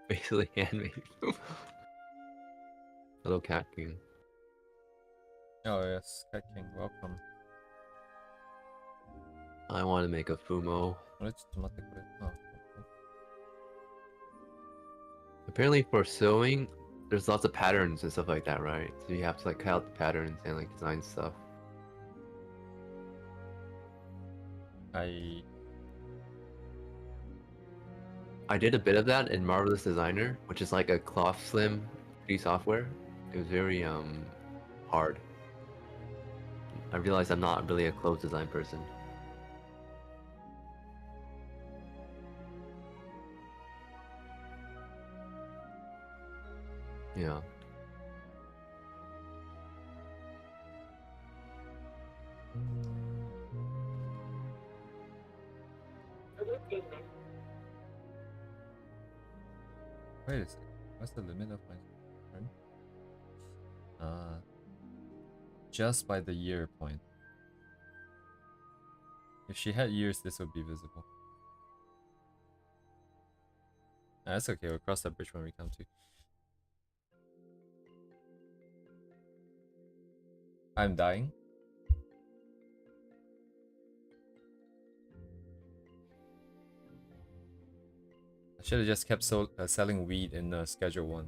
Basically handmade fumo. Hello, Cat King. Oh yes, Cat King, welcome. I want to make a fumo. あれちょっと待ってこれ。あ、Apparently for sewing, there's lots of patterns and stuff like that, right? So you have to like cut out the patterns and like design stuff. I did a bit of that in Marvelous Designer, which is like a cloth slim free software. It was very hard. I realized I'm not really a clothes design person. Yeah. wait a second. What's the limit of my turn? Just by the year point. If she had years, this would be visible. That's okay. We'll cross that bridge when we come to. I'm dying. I should have just kept selling weed in Schedule 1.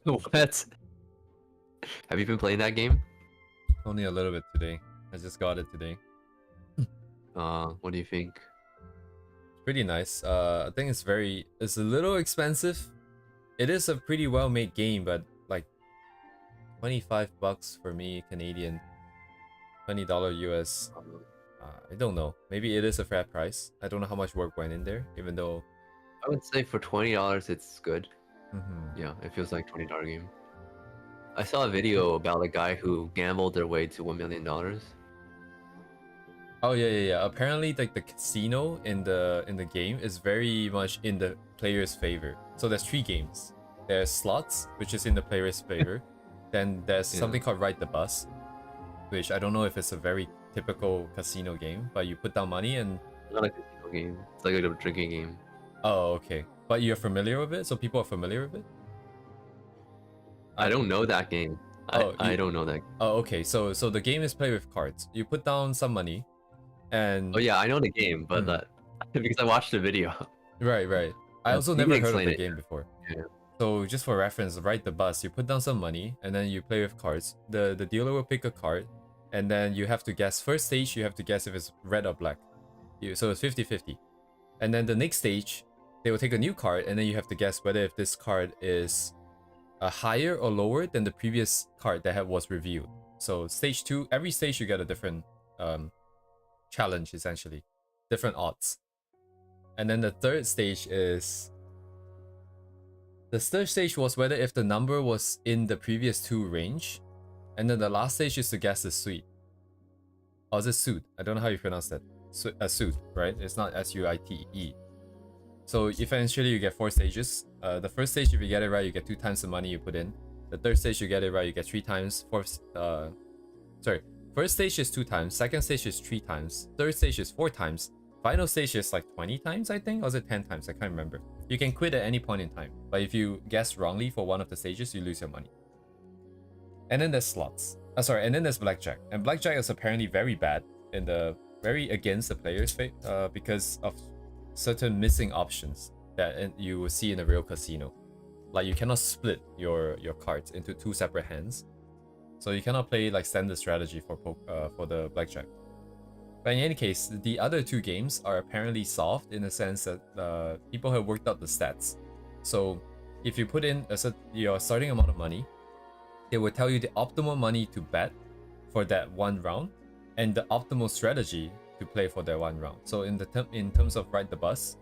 What? Have you been playing that game? Only a little bit today. I just got it today. What do you think? It's pretty nice. I think it's a little expensive. It is a pretty well-made game, but like $25 for me, Canadian, $20 US. I don't know. Maybe it is a fair price. I don't know how much work went in there, even though I would say for $20 it's good. Mhm. Yeah, it feels like $20 game. I saw a video about a guy who gambled their way to $1 million. Oh yeah. Apparently, like the casino in the game is very much in the player's favor. So there's 3 games. There's slots, which is in the player's favor. Then there's Yeah. something called Ride the Bus, which I don't know if it's a very typical casino game, but you put down money and. It's not a casino game. It's like a drinking game. Oh, okay. But you're familiar with it, so people are familiar with it. I don't know that game. I don't know that. Oh, okay. So the game is played with cards. You put down some money, and Oh yeah, I know the game, but that because I watched the video. Right. I also You never can heard of explain the it. game before. Yeah. So just for reference, Ride the Bus, you put down some money and then you play with cards. The dealer will pick a card, and then you have to guess. First stage, you have to guess if it's red or black. So it's 50-50. And then the next stage, they will take a new card, and then you have to guess whether if this card is higher or lower than the previous card that was revealed. So stage 2, every stage you get a different challenge, essentially. Different odds. And then the third stage is... The third stage was whether if the number was in the previous 2 range. And then the last stage is to guess the suite. Or is it suit? I don't know how you pronounce that. Suit, right? It's not S-U-I-T-E. So eventually you get 4 stages. The first stage, if you get it right, you get 2 times the money you put in. The third stage, you get it right, you get 3 times. First stage is 2 times. Second stage is 3 times. Third stage is 4 times. Final stage is like 20 times, I think? Or is it 10 times? I can't remember. You can quit at any point in time. But if you guess wrongly for one of the stages, you lose your money. And then there's slots. And then there's blackjack. And blackjack is apparently very bad very against the players' fate because of certain missing options that you will see in a real casino. Like you cannot split your cards into 2 separate hands. So you cannot play like standard strategy for the blackjack. But in any case, the other 2 games are apparently solved in the sense that people have worked out the stats. So if you put in your starting amount of money, they will tell you the optimal money to bet for that one round and the optimal strategy to play for that one round. So in terms of Ride the Bus,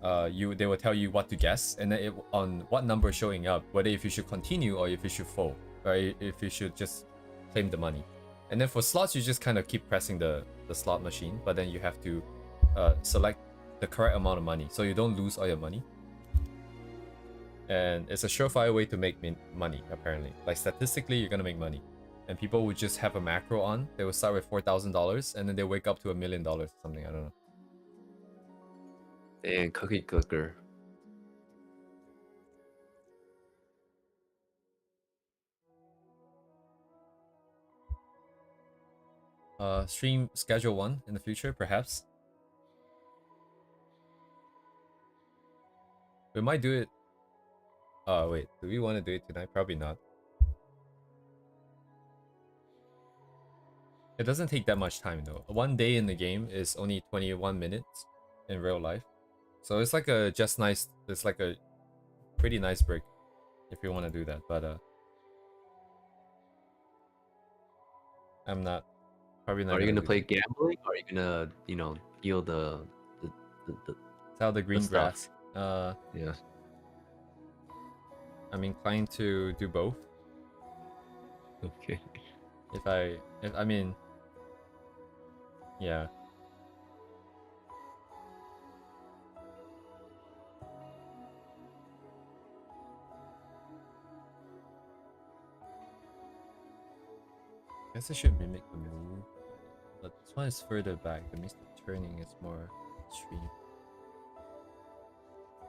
they will tell you what to guess, and then on what number showing up, whether if you should continue or if you should fold, or if you should just claim the money. And then for slots, you just kind of keep pressing the slot machine, but then you have to select the correct amount of money so you don't lose all your money. And it's a surefire way to make money, apparently. Like statistically, you're gonna make money. And people would just have a macro on. They will start with $4,000 and then they wake up to $1 million or something. I don't know. And cookie clicker. Stream schedule 1 in the future, perhaps. We might do it Oh wait, do we want to do it tonight? Probably not. It doesn't take that much time though. One day in the game is only 21 minutes in real life. So it's like a just nice, it's like a pretty nice break if you want to do that. But I'm not, probably not Are you gonna gonna do play that. gambling? Or are you gonna, you know, heal the, the Tell the green stuff? grass. Yeah. I'm inclined to do both. Okay. If I mean, yeah. Guess I should mimic the move, but this one is further back. That means the turning is more extreme.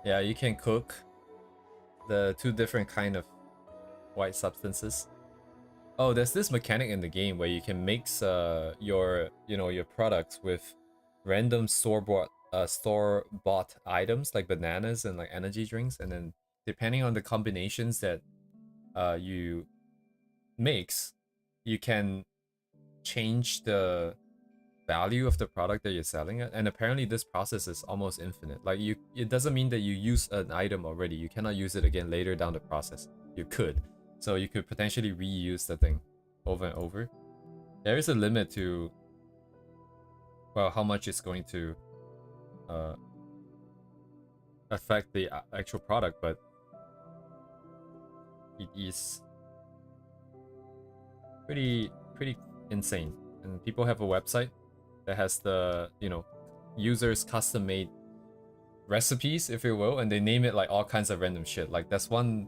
Yeah, you can cook the two different kind of white substances. Oh, there's this mechanic in the game where you can mix your your products with random store bought items like bananas and like energy drinks, and then depending on the combinations that you mix, you can change the value of the product that you're selling it. And apparently this process is almost infinite. Like it doesn't mean that you use an item already, you cannot use it again later down the process. You could, so you could potentially reuse the thing over and over. There is a limit to, well, how much it's going to uh affect the actual product, but it is pretty insane. And people have a website that has the users custom made recipes, if you will, and they name it like all kinds of random shit. Like that's one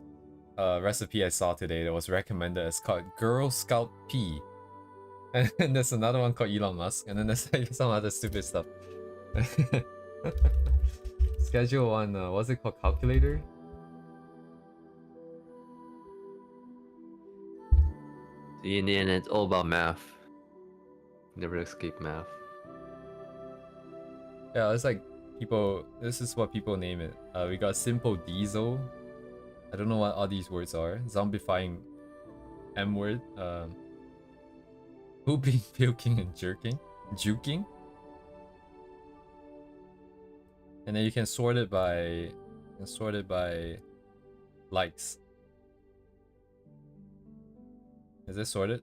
recipe I saw today that was recommended. It's called Girl Scout Pea, and there's another one called Elon Musk, and then there's like some other stupid stuff. Schedule one, what's it called? Calculator? See, in the end, it's all about math. Never escape math. Yeah, it's like people. This is what people name it. We got Simple Diesel. I don't know what all these words are. Zombifying M word. Pooping, puking, and juking. And then you can sort it by likes. Is this sorted?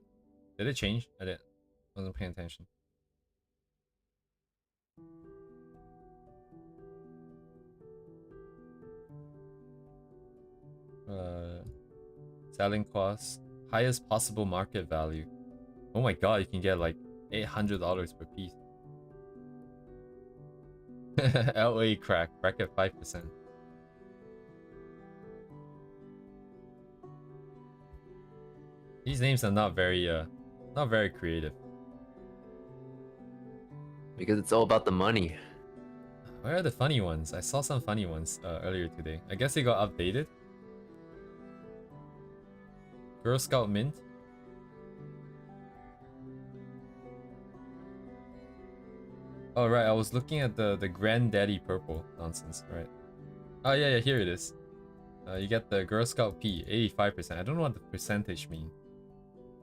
Did it change? Wasn't paying attention. Selling costs, highest possible market value. Oh my god, you can get like $800 per piece. LA crack, bracket 5%. These names are not very creative. Because it's all about the money. Where are the funny ones? I saw some funny ones earlier today. I guess they got updated. Girl Scout Mint. Oh right, I was looking at the Granddaddy Purple nonsense, right? Oh yeah, here it is. You get the Girl Scout P, 85%. I don't know what the percentage mean.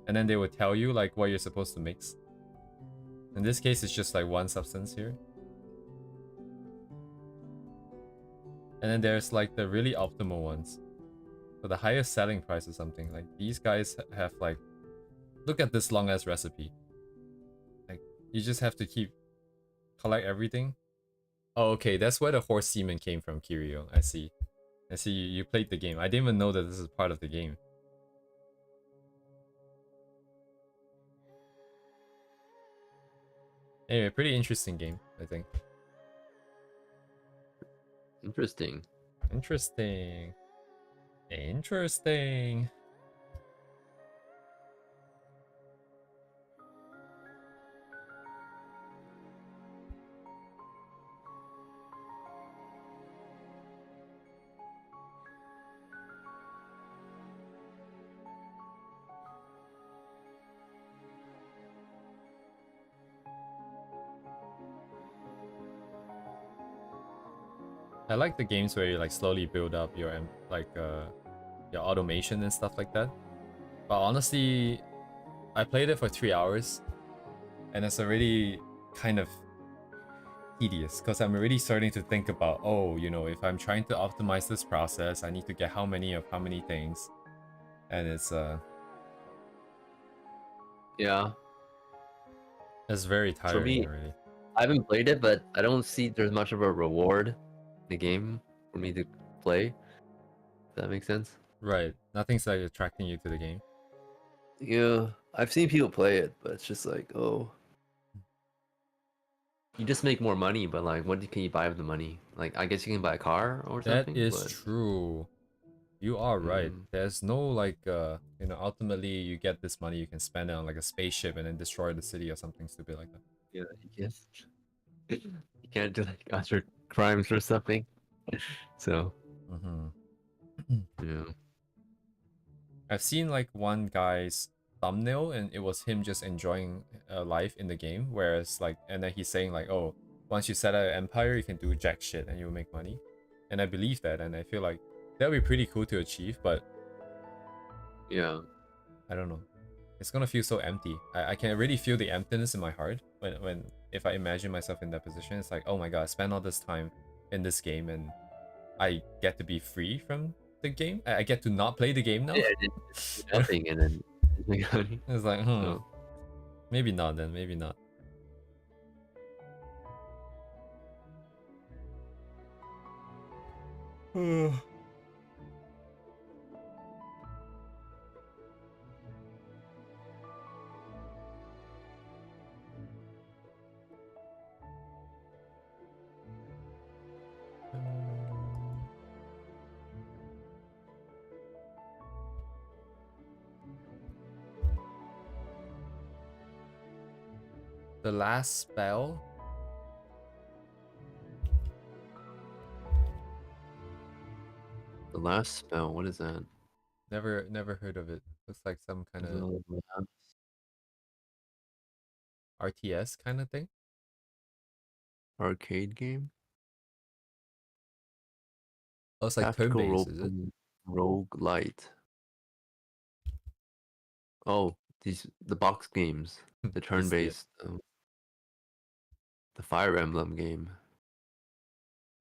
And then they would tell you like what you're supposed to mix. In this case, it's just like one substance here. And then there's like the really optimal ones. So the highest selling price or something. Like these guys have like, look at this long ass recipe. Like you just have to collect everything. Oh, okay, that's where the horse semen came from, Kirio. I see. You played the game. I didn't even know that this is part of the game. Anyway, pretty interesting game, I think. Interesting. Interesting. Interesting. I like the games where you like slowly build up your your automation and stuff like that. But honestly, I played it for 3 hours, and it's already kind of tedious because I'm already starting to think about, oh, you know, if I'm trying to optimize this process, I need to get how many of how many things, and Yeah. it's very For tiring me, already. I haven't played it, but I don't see there's much of a reward in the game for me to play. Does that make sense? Right, nothing's like attracting you to the game. Yeah, I've seen people play it, but it's just like, oh, you just make more money, but like, what can you buy with the money? Like, I guess you can buy a car or That something, is but true. You are right. mm, There's no like you know, ultimately you get this money, you can spend it on like a spaceship and then destroy the city or something stupid like that. yeah, yes, you can't do like other crimes or something. So Mm-hmm. yeah, I've seen like one guy's thumbnail and it was him just enjoying life in the game, whereas like, and then he's saying like, oh, once you set out an empire, you can do jack shit and you'll make money. And I believe that, and I feel like that would be pretty cool to achieve, but yeah, I don't know. It's gonna feel so empty. I can really feel the emptiness in my heart when if I imagine myself in that position. It's like, oh my god, I spent all this time in this game and I get to be free from the game. I get to not play the game now. yeah, and then do nothing, and then make money. It's like, So maybe not then, maybe not. The last spell. the last spell, what is that? Never heard of it. Looks like some kind of The last RTS kind of thing. arcade game, Oh, it's like tactical turn-based, role is it? playing roguelite. Oh, the box games, the I see it. turn-based, the Fire Emblem game.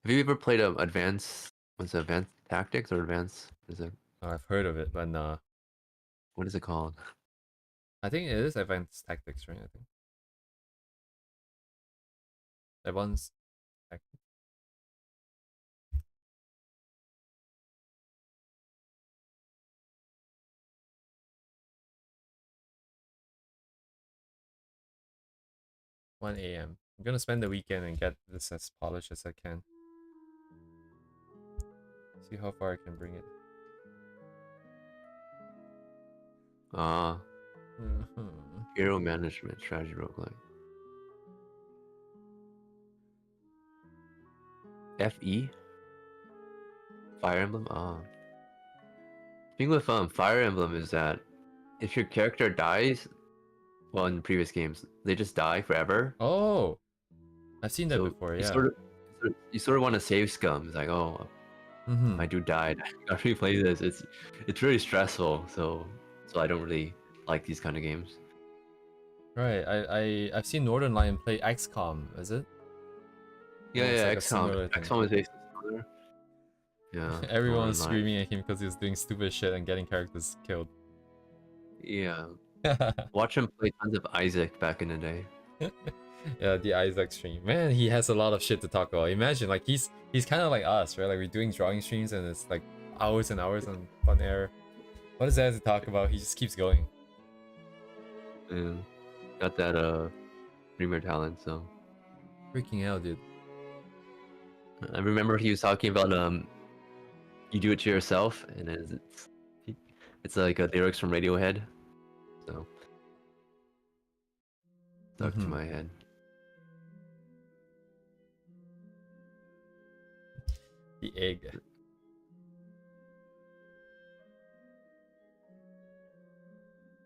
Have you ever played Advanced? What's it, Advanced Tactics or Advanced? Is it Oh, I've heard of it, but nah. what is it called? I think it is Advanced Tactics, right? I think Advanced Tactics. 1 a.m. I'm gonna spend the weekend and get this as polished as I can. See how far I can bring it. Ah, Mhm. Hero Management Strategy Roguelike. FE? Fire Emblem? Ah. Thing with Fire Emblem is that if your character dies, well, in previous games, they just die forever. Oh, I've seen that So before. you Yeah. sort of want to save scum. It's like, oh, Mm-hmm. my dude died. I gotta replay this. It's really stressful. So I don't really like these kind of games. Right. I've seen Northern Lion play XCOM. Is it? Yeah, And it's yeah, like a XCOM. similar thing. XCOM is basically similar. Yeah, Everyone was Northern Lights. screaming at him because he was doing stupid shit and getting characters killed. Yeah, watch him play tons of Isaac back in the day. Yeah, the Isaac stream. Man, he has a lot of shit to talk about. Imagine, like he's kind of like us, right? Like we're doing drawing streams and it's like hours and hours on air. What is there to talk about? He just keeps going. Yeah, got that premier talent. So Freaking hell, dude. I remember he was talking about you do it to yourself, and it's like lyrics from Radiohead. So stuck to Mm-hmm. my head. The egg.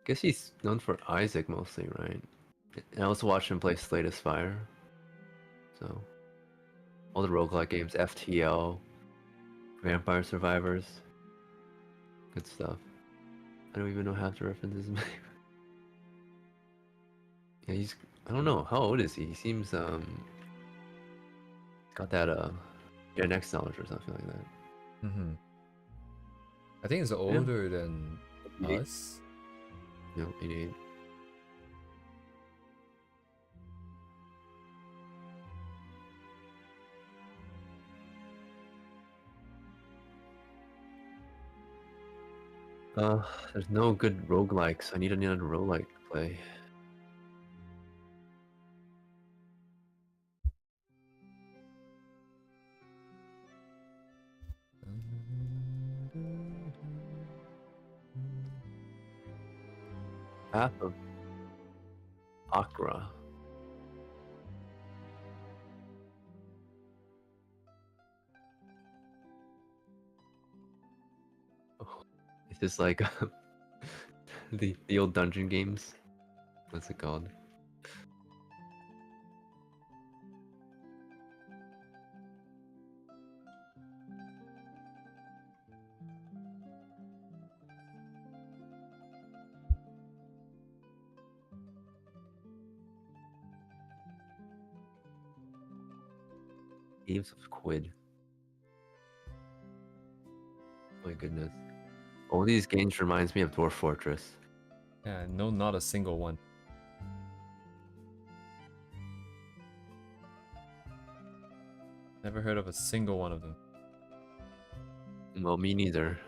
Guess he's known for Isaac mostly, right? And I also watched him play Slay the Spire. So all the roguelike games, FTL, Vampire Survivors. Good stuff. I don't even know half the references. Yeah, he's. I don't know. How old is he? He seems got that Gen X knowledge or something like that. Mm-hmm. I think he's Yeah. older than 88. us. No, 88. There's no good roguelikes. I need another roguelike to play. Path of Akra. Oh, is this like the old dungeon games? What's it called? Games of Quid. My goodness. All these games reminds me of Dwarf Fortress. Yeah, no, not a single one. Never heard of a single one of them. Well, me neither.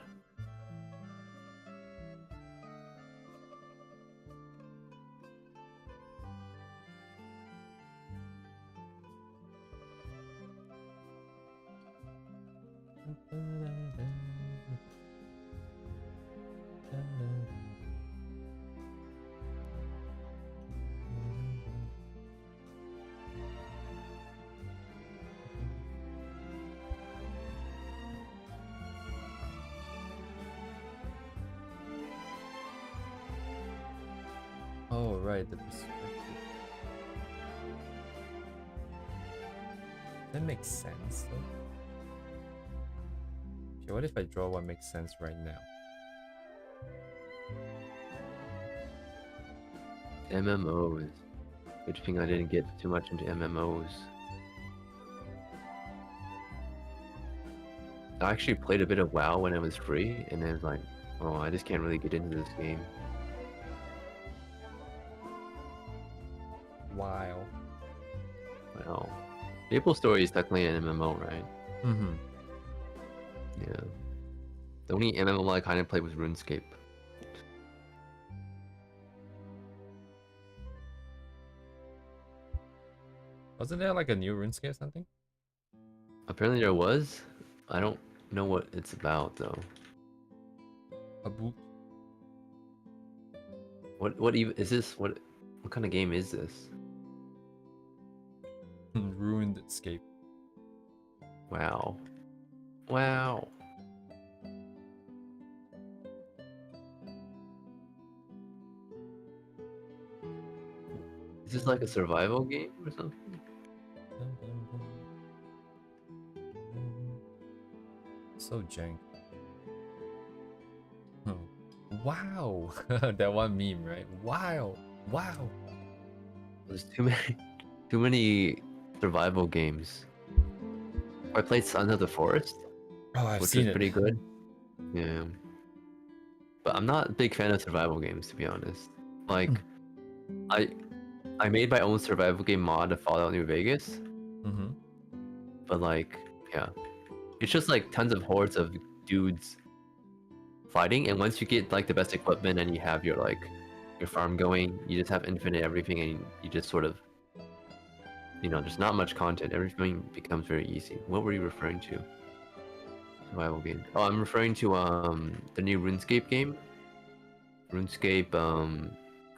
Oh, right, the perspective. That makes sense, though. Okay, what if I draw what makes sense right now? MMOs. Good thing I didn't get too much into MMOs. I actually played a bit of WoW when it was free, and I was like, oh, I just can't really get into this game. Wow. Well, Maple Story is technically an MMO, right? Mm-hmm. Yeah. The only MMO I kind of played was RuneScape. Wasn't there like a new RuneScape or something? Apparently there was. I don't know what it's about though. A boot. What even is this? What kind of game is this? Ruined escape. Wow. Wow. Is this like a survival game or something? So jank. Oh. Wow. That one meme, right? Wow. Wow. There's too many survival games. I played Sons of the Forest, Oh, I've which was seen it. pretty good. Yeah. But I'm not a big fan of survival games, to be honest. Like, I I made my own survival game mod of Fallout New Vegas, Mm-hmm. but like, yeah, it's just like tons of hordes of dudes fighting, and once you get like the best equipment and you have your like your farm going, you just have infinite everything, and you just sort of, there's not much content. Everything becomes very easy. What were you referring to? Survival game. Oh, I'm referring to the new RuneScape game. RuneScape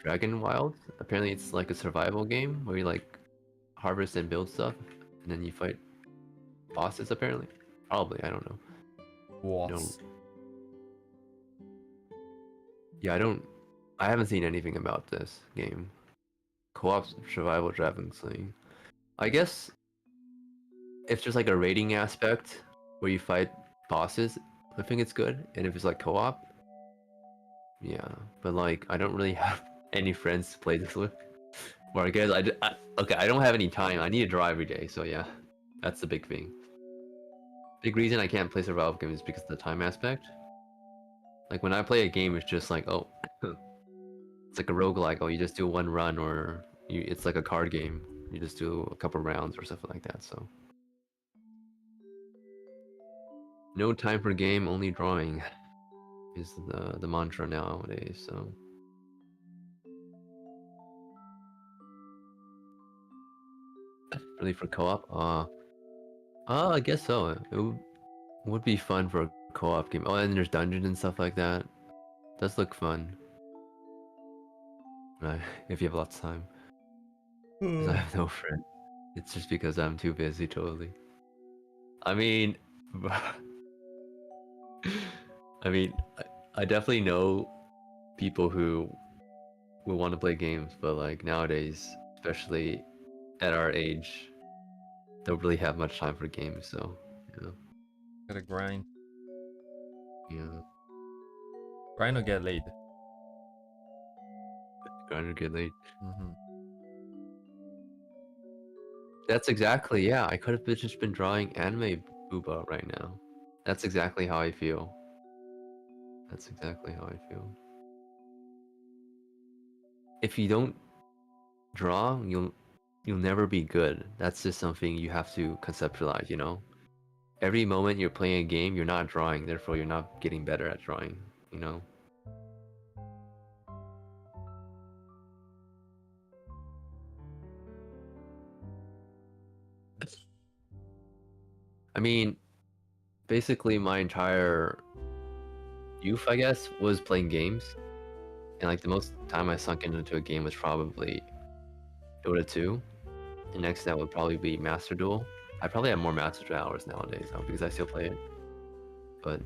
Dragon Wild. Apparently it's like a survival game where you like harvest and build stuff and then you fight bosses apparently. Probably, I don't know. Was. I haven't seen anything about this game. Co-op survival dragon slaying. I guess if there's like a raiding aspect where you fight bosses, I think it's good. And if it's like co-op, Yeah, but like I don't really have any friends to play this with. Or I guess okay, I don't have any time. I need to draw every day, so yeah, that's the big thing. Big reason I can't play survival games is because of the time aspect. Like when I play a game, it's just like, oh, it's like a roguelike. Oh, you just do one run, or it's like a card game. You just do a couple rounds or something like that. So no time for game, only drawing is the mantra nowadays. So really for co-op, I guess so. Would be fun for a co-op game. Oh, and there's dungeons and stuff like that. Does look fun. Right, if you have lots of time. Because I have no friends. It's just because I'm too busy, totally. I mean, I mean, I definitely know people who want to play games, but like nowadays, especially at our age, don't really have much time for games. So, yeah, Gotta grind. yeah, Grind or get laid. grind or get late. Mm-hmm. That's exactly, yeah. I could have just been drawing anime booba right now. That's exactly how I feel. That's exactly how I feel. If you don't draw, you'll never be good. That's just something you have to conceptualize, you know? Every moment you're playing a game, you're not drawing, therefore you're not getting better at drawing, you know? I mean, basically my entire youth, I guess, was playing games. And like the most time I sunk into a game was probably Dota 2. The next that would probably be Master Duel. I probably have more Master Duel hours nowadays though, because I still play it. But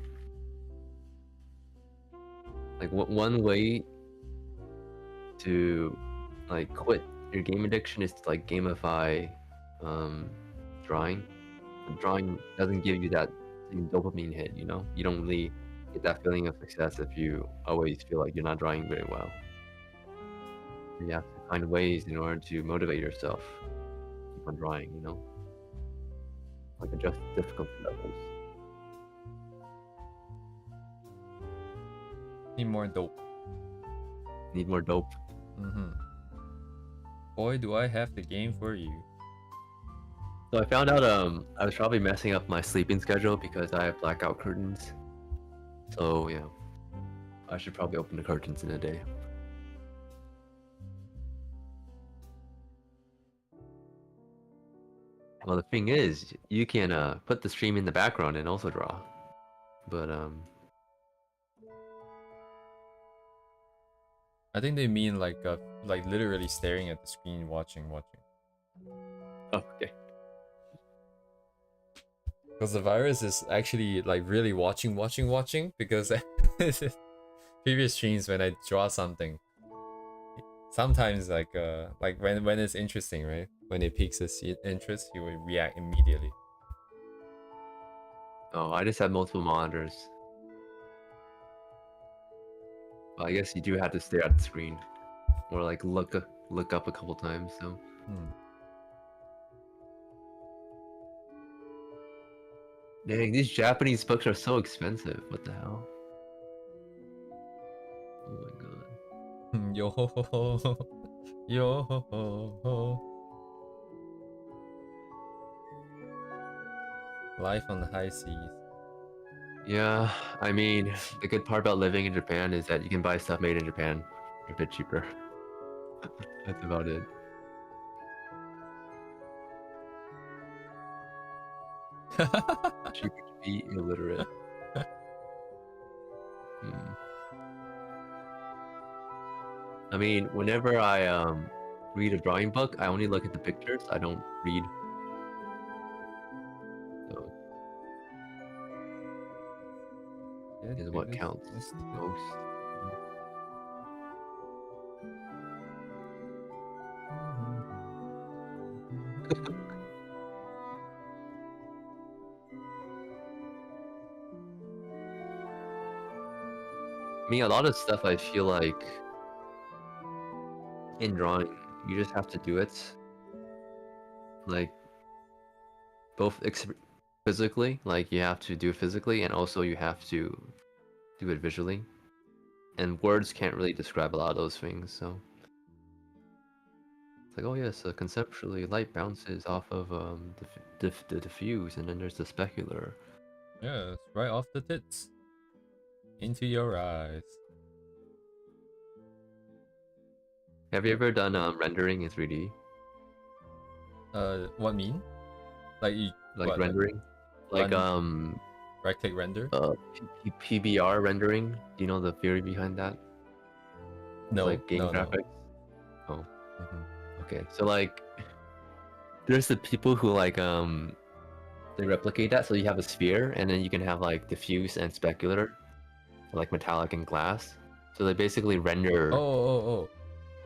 like one way to like quit your game addiction is to like gamify um, drawing. Drawing doesn't give you that same dopamine hit, you know? You don't really get that feeling of success if you always feel like you're not drawing very well. You have to find ways in order to motivate yourself. Keep on drawing, you know? Like adjust difficulty levels. Need more dope. Need more dope. Mm-hmm. Boy, do I have the game for you. So I found out I was probably messing up my sleeping schedule because I have blackout curtains. So yeah, I should probably open the curtains in a day. Well, the thing is, you can put the stream in the background and also draw, but I think they mean like literally staring at the screen, watching. okay. Because the virus is actually like really watching. Because previous streams when I draw something, sometimes like when it's interesting, right? When it piques his interest, he will react immediately. Oh, I just have multiple monitors. Well, I guess you do have to stare at the screen, or like look up a couple times. So. Dang, these Japanese books are so expensive. What the hell? Oh my god. Yo ho ho ho. Yo ho ho ho. Life on the high seas. Yeah, I mean, the good part about living in Japan is that you can buy stuff made in Japan a bit cheaper. That's about it. Cheaper to be illiterate. Hmm. I mean, whenever I read a drawing book, I only look at the pictures. I don't read. So is what counts most. I mean, a lot of stuff I feel like in drawing, you just have to do it. Like, both physically, like you have to do it physically, and also you have to do it visually. And words can't really describe a lot of those things, so. It's like, oh yes, conceptually, light bounces off of the diffuse, and then there's the specular. Yeah, it's right off the tits. Into your eyes. Have you ever done rendering in 3D? What mean? Like you Like what? Like rendering? Like run right click render? PBR rendering? Do you know the theory behind that? It's No, like game no, no. graphics. Oh, Mhm. okay. So like, there's the people who like they replicate that. So you have a sphere, and then you can have like diffuse and specular, like metallic and glass. So they basically render Oh.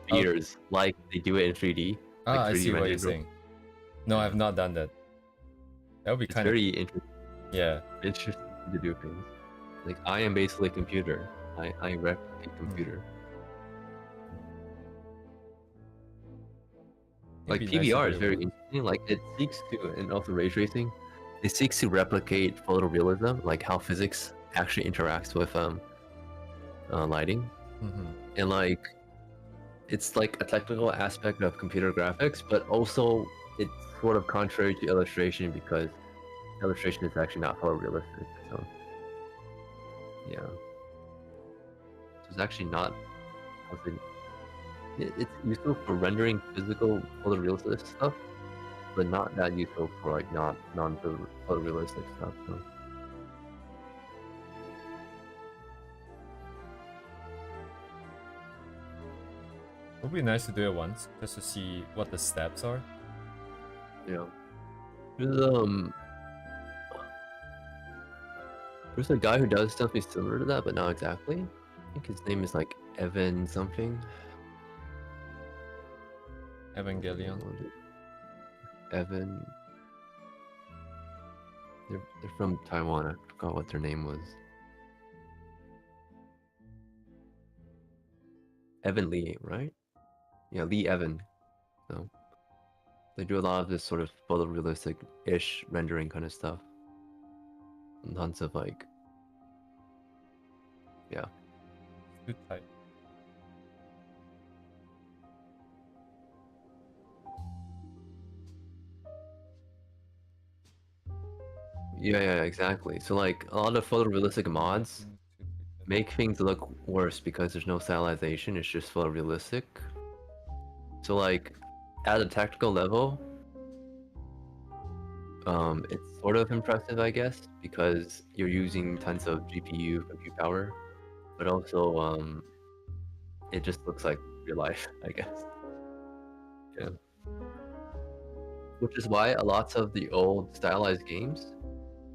spheres like they do it in 3D, like I 3D see what you're rendering. saying. No, Yeah. I've not done that. That would be It's kind of very interesting. yeah. Interesting to do things. Like I am basically a computer. I replicate computer. It'd Like be nice to PBR do is it very once. interesting. Like it seeks to, and also ray tracing, it seeks to replicate photorealism, like how physics actually interacts with lighting, and like it's like a technical aspect of computer graphics, but also it's sort of contrary to illustration because illustration is actually not photorealistic. So yeah, so it's actually not. It's useful for rendering physical photorealistic stuff, but not that useful for like not non-photorealistic stuff. So. It would be nice to do it once, just to see what the steps are. Yeah. There's a guy who does something similar to that, but not exactly. I think his name is like Evan something. Evangelion. Evan. They're from Taiwan. I forgot what their name was. Evan Lee, right? Yeah, Lee Evan. So they do a lot of this sort of photorealistic-ish rendering kind of stuff. And tons of like, yeah. Good type. Yeah, exactly. So like a lot of photorealistic mods make things look worse because there's no stylization, it's just photorealistic. So like at a technical level, it's sort of impressive, I guess, because you're using tons of GPU compute power, but also it just looks like real life, I guess. Yeah. Which is why a lot of the old stylized games,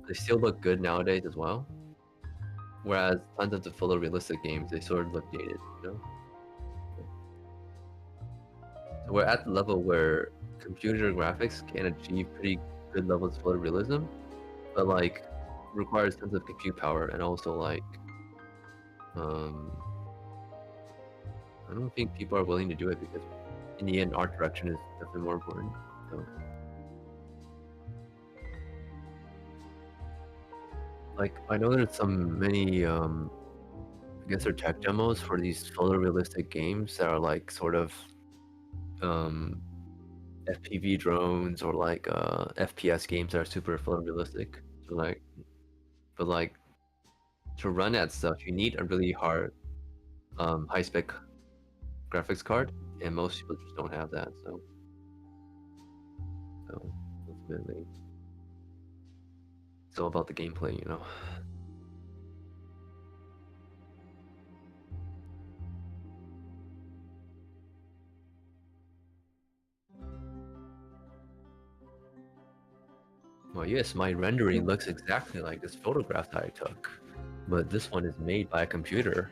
they still look good nowadays as well. Whereas tons of the photorealistic games, they sort of look dated, you know? So we're at the level where computer graphics can achieve pretty good levels of photorealism, but like requires tons of compute power and also like I don't think people are willing to do it because in the end art direction is definitely more important. So like I know there's some many I guess they're tech demos for these photorealistic games that are like sort of FPV drones or like FPS games that are super photorealistic. So like, but like to run that stuff, you need a really hard high spec graphics card, and most people just don't have that. So ultimately, it's all about the gameplay, you know. Well, yes, my rendering looks exactly like this photograph that I took, but this one is made by a computer.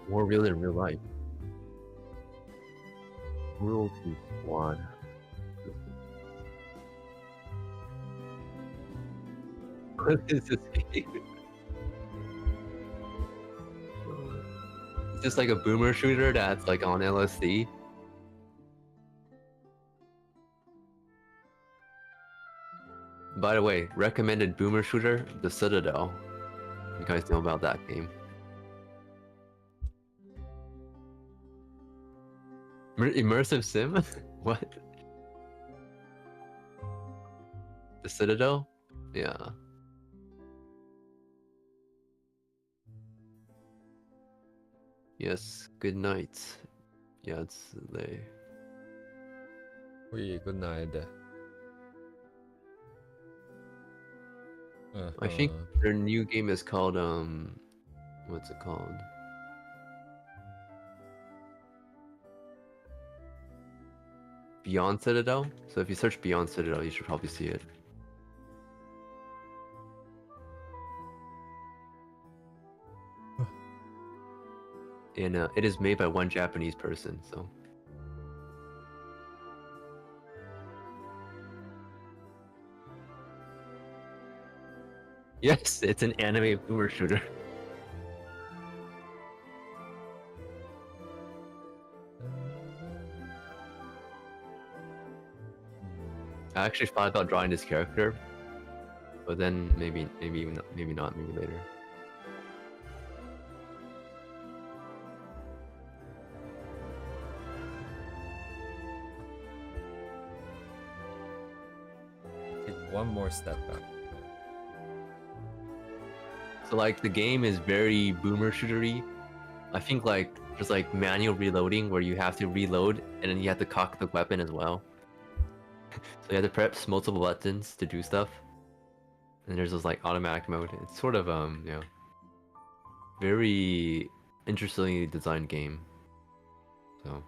More real than real life. Cruelty Squad. What is this game? Is this like a boomer shooter that's like on LSD? By the way, recommended boomer shooter, The Citadel. You guys know about that game? Immersive sim? What? The Citadel? Yeah. Yes. Good night. Yeah, it's late. Good night. I think their new game is called what's it called? Beyond Citadel. So if you search Beyond Citadel, you should probably see it. And it is made by one Japanese person, so. Yes, it's an anime boomer shooter. I actually thought about drawing this character, but then maybe not, maybe later. Take one more step back. So like the game is very boomer shootery. I think like there's like manual reloading where you have to reload and then you have to cock the weapon as well. So you have to press multiple buttons to do stuff. And there's this like automatic mode. It's sort of yeah, very interestingly designed game. So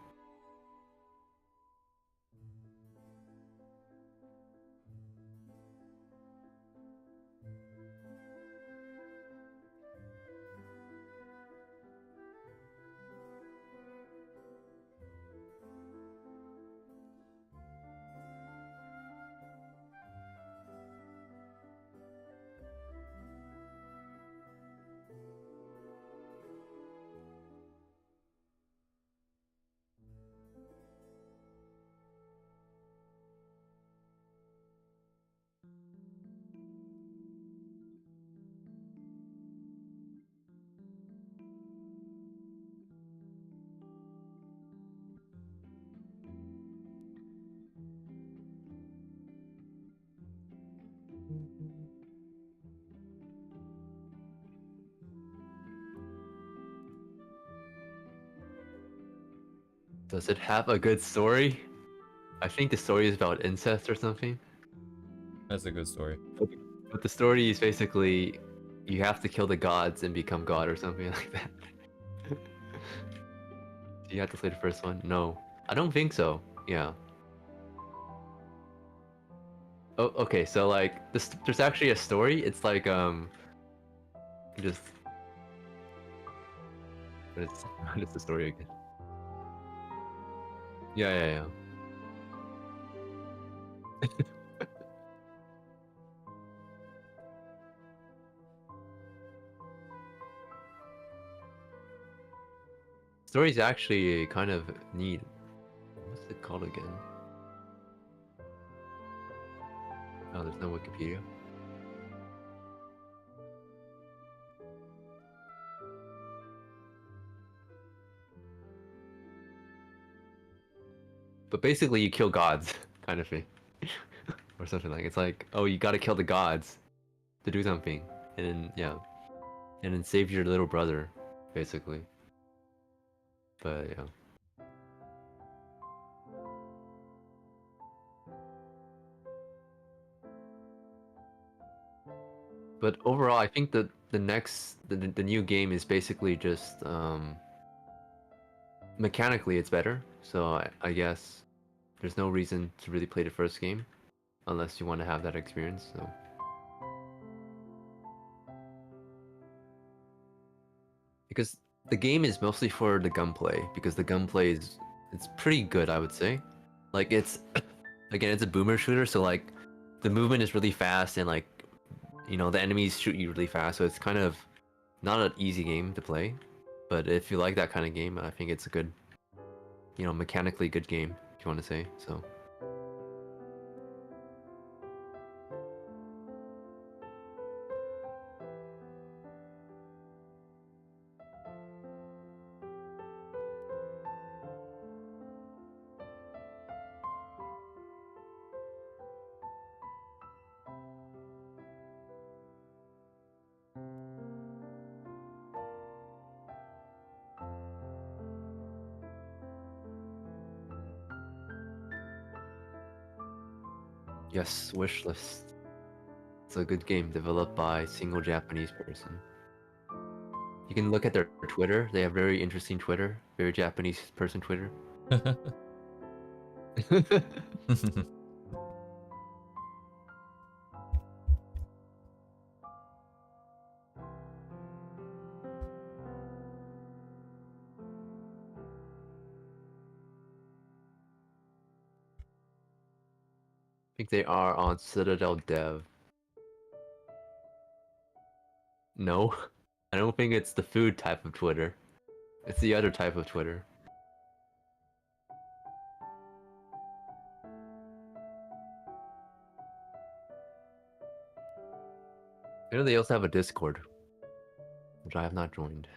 does it have a good story? I think the story is about incest or something. That's a good story. But the story is basically you have to kill the gods and become god or something like that. Do you have to play the first one? No. I don't think so. Yeah. Oh, okay. So like this, there's actually a story. It's like just what is the story again? Yeah. Story's actually kind of neat. What's it called again? Oh, there's no Wikipedia. But basically, you kill gods, kind of thing, or something like. It's like, oh, you gotta kill the gods to do something, and then yeah, and then save your little brother, basically. But yeah. But overall, I think that the new game is basically just mechanically it's better. So I guess there's no reason to really play the first game unless you want to have that experience. So because the game is mostly for the gunplay because the gunplay is it's pretty good, I would say. Like it's again, it's a boomer shooter, so like the movement is really fast and like the enemies shoot you really fast, so it's kind of not an easy game to play. But if you like that kind of game, I think it's a good, mechanically good game, if you want to say. So yes, Wishlist. It's a good game developed by a single Japanese person. You can look at their Twitter. They have very interesting Twitter, very Japanese person Twitter. I think they are on Citadel Dev. No, I don't think it's the food type of Twitter. It's the other type of Twitter. I know they also have a Discord, which I have not joined.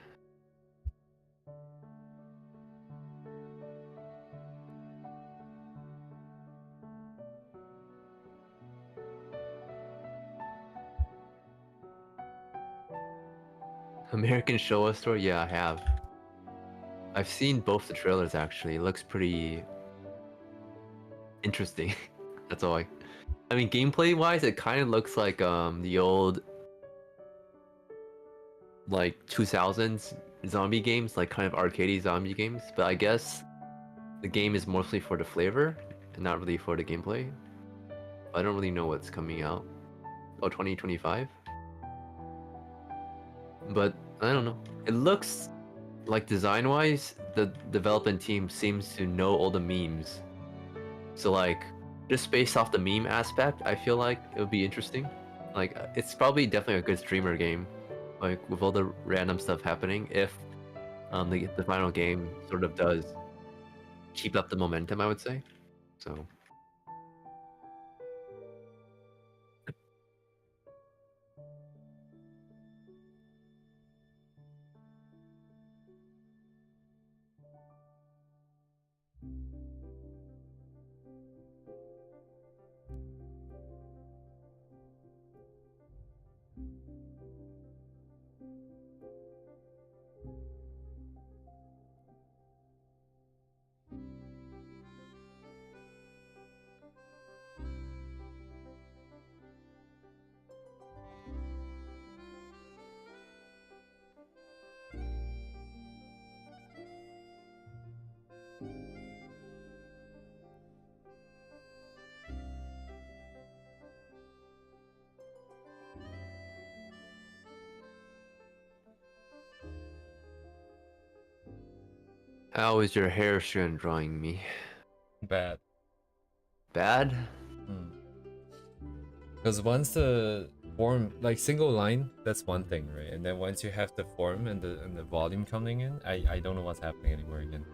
American Showa Store? Yeah, I have. I've seen both the trailers actually. It looks pretty interesting. That's all I mean, gameplay wise, it kind of looks like the old like 2000s zombie games, like kind of arcadey zombie games. But I guess the game is mostly for the flavor and not really for the gameplay. I don't really know what's coming out. Oh, 2025? But I don't know. It looks like design-wise, the development team seems to know all the memes. So like, just based off the meme aspect, I feel like it would be interesting. Like, it's probably definitely a good streamer game. Like with all the random stuff happening, if the final game sort of does keep up the momentum, I would say. So how is your hair strand drawing me? Bad. Bad? Because once the form, like single line, that's one thing, right? And then once you have the form and the volume coming in, I don't know what's happening anymore again.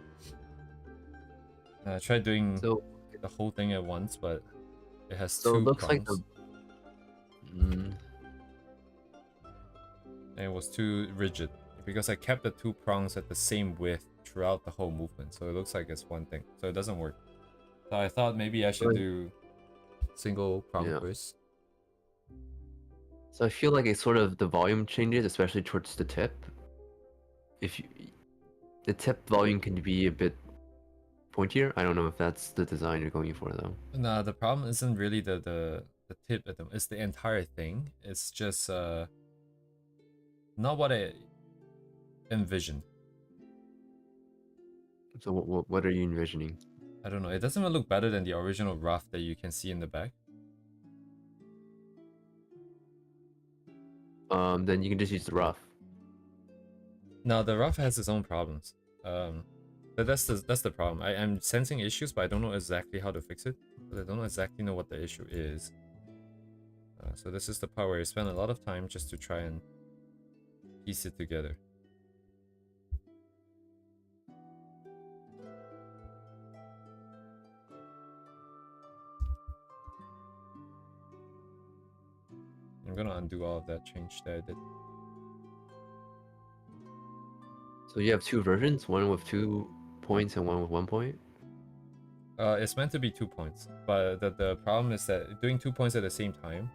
I tried doing So the whole thing at once, but it has so it two looks like prongs. And it was too rigid because I kept the two prongs at the same width throughout the whole movement, so it looks like it's one thing, so it doesn't work. So I thought maybe I should do single prong yeah. first. So I feel like it's sort of the volume changes, especially towards the tip. If you, the tip volume can be a bit pointier. I don't know if that's the design you're going for though. Nah, the problem isn't really the tip at them, it's the entire thing. It's just not what I envisioned. So what are you envisioning? I don't know, it doesn't even look better than the original rough that you can see in the back. Then you can just use the rough. Now the rough has its own problems. But that's the problem. I'm sensing issues, but I don't know exactly how to fix it. But I don't exactly know what the issue is. So this is the part where I spend a lot of time just to try and piece it together. I'm gonna undo all of that change that I did. So you have two versions, one with 2 points and one with 1 point? It's meant to be 2 points, but the problem is that doing 2 points at the same time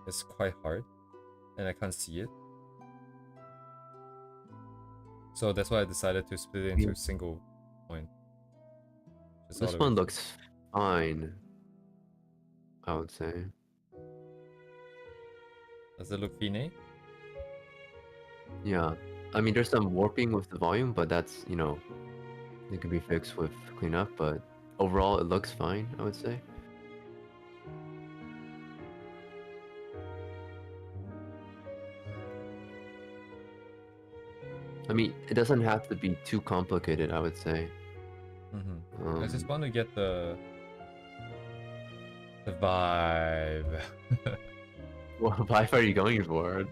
is quite hard, and I can't see it. So that's why I decided to split it into a single point. This one looks fine, I would say. Does it look fine? Yeah. I mean, there's some warping with the volume, but that's, you know, it could be fixed with cleanup, but overall it looks fine, I would say. I mean, it doesn't have to be too complicated, I would say. I just want to get the vibe. What vibe are you going for?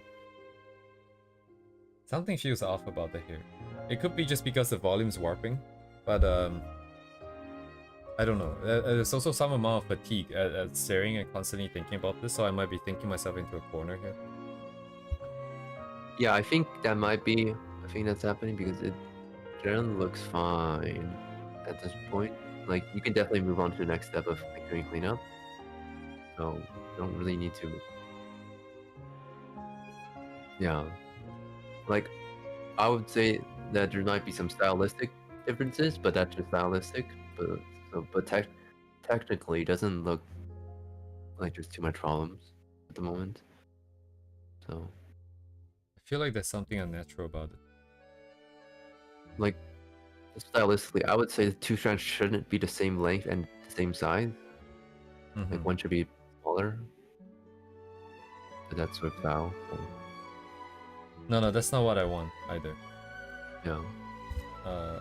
Something feels off about the hair. It could be just because the volume's warping, but I don't know. There's also some amount of fatigue at staring and constantly thinking about this, so I might be thinking myself into a corner here. Yeah, I think that might be a thing that's happening because it generally looks fine at this point. Like, you can definitely move on to the next step of like, doing cleanup. So, you don't really need to. Yeah. Like, I would say that there might be some stylistic differences, but that's just stylistic. But technically, it doesn't look like there's too much problems at the moment. So. I feel like there's something unnatural about it. Like, stylistically, I would say the two strands shouldn't be the same length and the same size. Like, one should be smaller. But that's sort of style. So. No, that's not what I want either. Yeah.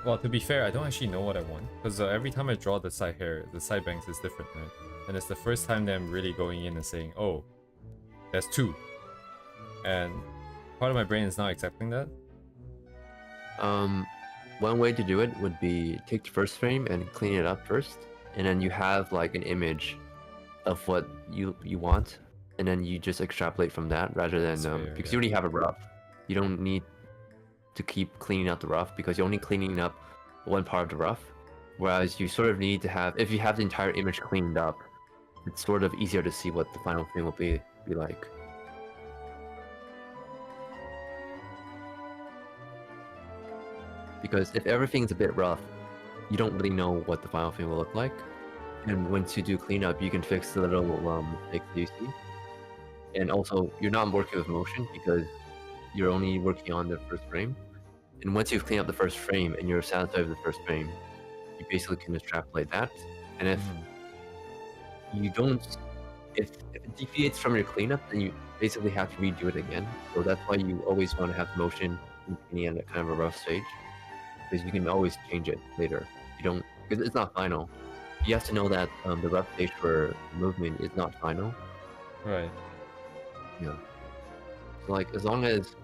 Well, to be fair, I don't actually know what I want, because every time I draw the side hair, the side bangs is different, right? And it's the first time that I'm really going in and saying, oh, there's two. And part of my brain is not accepting that. One way to do it would be take the first frame and clean it up first, and then you have like an image of what you want, and then you just extrapolate from that rather than because you already have a rough. You don't need to keep cleaning out the rough because you're only cleaning up one part of the rough, whereas you sort of need to have, if you have the entire image cleaned up, it's sort of easier to see what the final frame will be like. Because if everything's a bit rough, you don't really know what the final frame will look like. And once you do cleanup, you can fix the little mistakes that you see. And also, you're not working with motion because you're only working on the first frame. And once you've cleaned up the first frame and you're satisfied with the first frame, you basically can extrapolate that. And if you don't, if it deviates from your cleanup, then you basically have to redo it again. So that's why you always want to have motion in at kind of a rough stage, because you can always change it later. You don't, because it's not final. You have to know that the rough stage for movement is not final. Right. Yeah. So like, as long as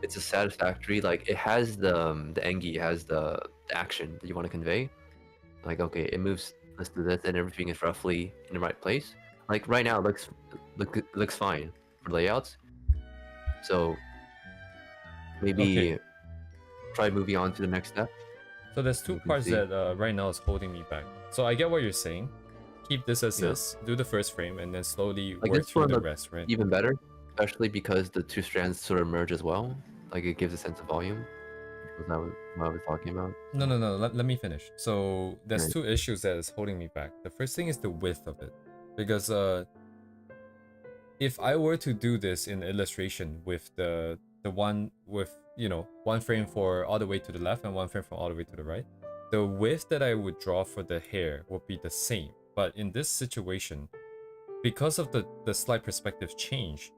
it's a satisfactory, like it has the engi, it has the action that you want to convey. Like, okay, it moves this to this, and everything is roughly in the right place. Like right now, it looks fine for layouts. So maybe try moving on to the next step. So there's two parts that right now is holding me back. So I get what you're saying. Keep this as this, do the first frame, and then slowly work through the rest, right? Even better, especially because the two strands sort of merge as well. Like it gives a sense of volume. Was that what I was talking about? No. Let me finish. So there's two issues that is holding me back. The first thing is the width of it, because if I were to do this in illustration with the one with, you know, one frame for all the way to the left and one frame from all the way to the right, the width that I would draw for the hair would be the same. But in this situation, because of the slight perspective change,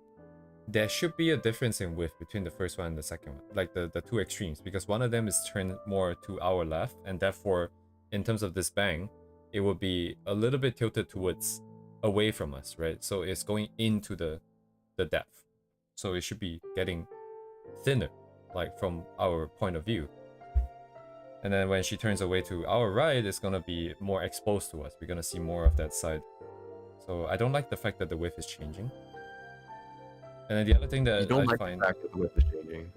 there should be a difference in width between the first one and the second one, like the two extremes, because one of them is turned more to our left, and therefore, in terms of this bang, it will be a little bit tilted towards away from us, right? So it's going into the depth. So it should be getting thinner, like from our point of view. And then when she turns away to our right, it's gonna be more exposed to us. We're gonna see more of that side. So I don't like the fact that the width is changing. And then the other thing that You don't I like find, the fact that the width is changing.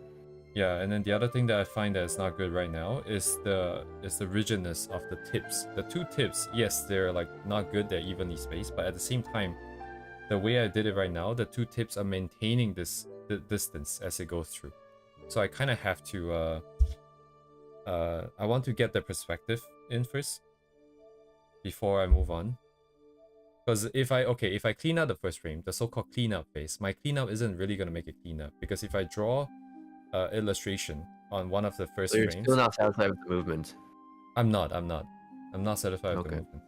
yeah, and then the other thing that I find that is not good right now is the rigidness of the tips. The two tips, yes, they're like not good, they're evenly spaced, but at the same time, the way I did it right now, the two tips are maintaining this the distance as it goes through. So I kind of have to I want to get the perspective in first before I move on. Because if I clean out the first frame, the so-called cleanup phase, my cleanup isn't really gonna make it clean up, because if I draw illustration on one of the first So you're frames, still not satisfied with the movement. I'm not satisfied with the Okay. movement.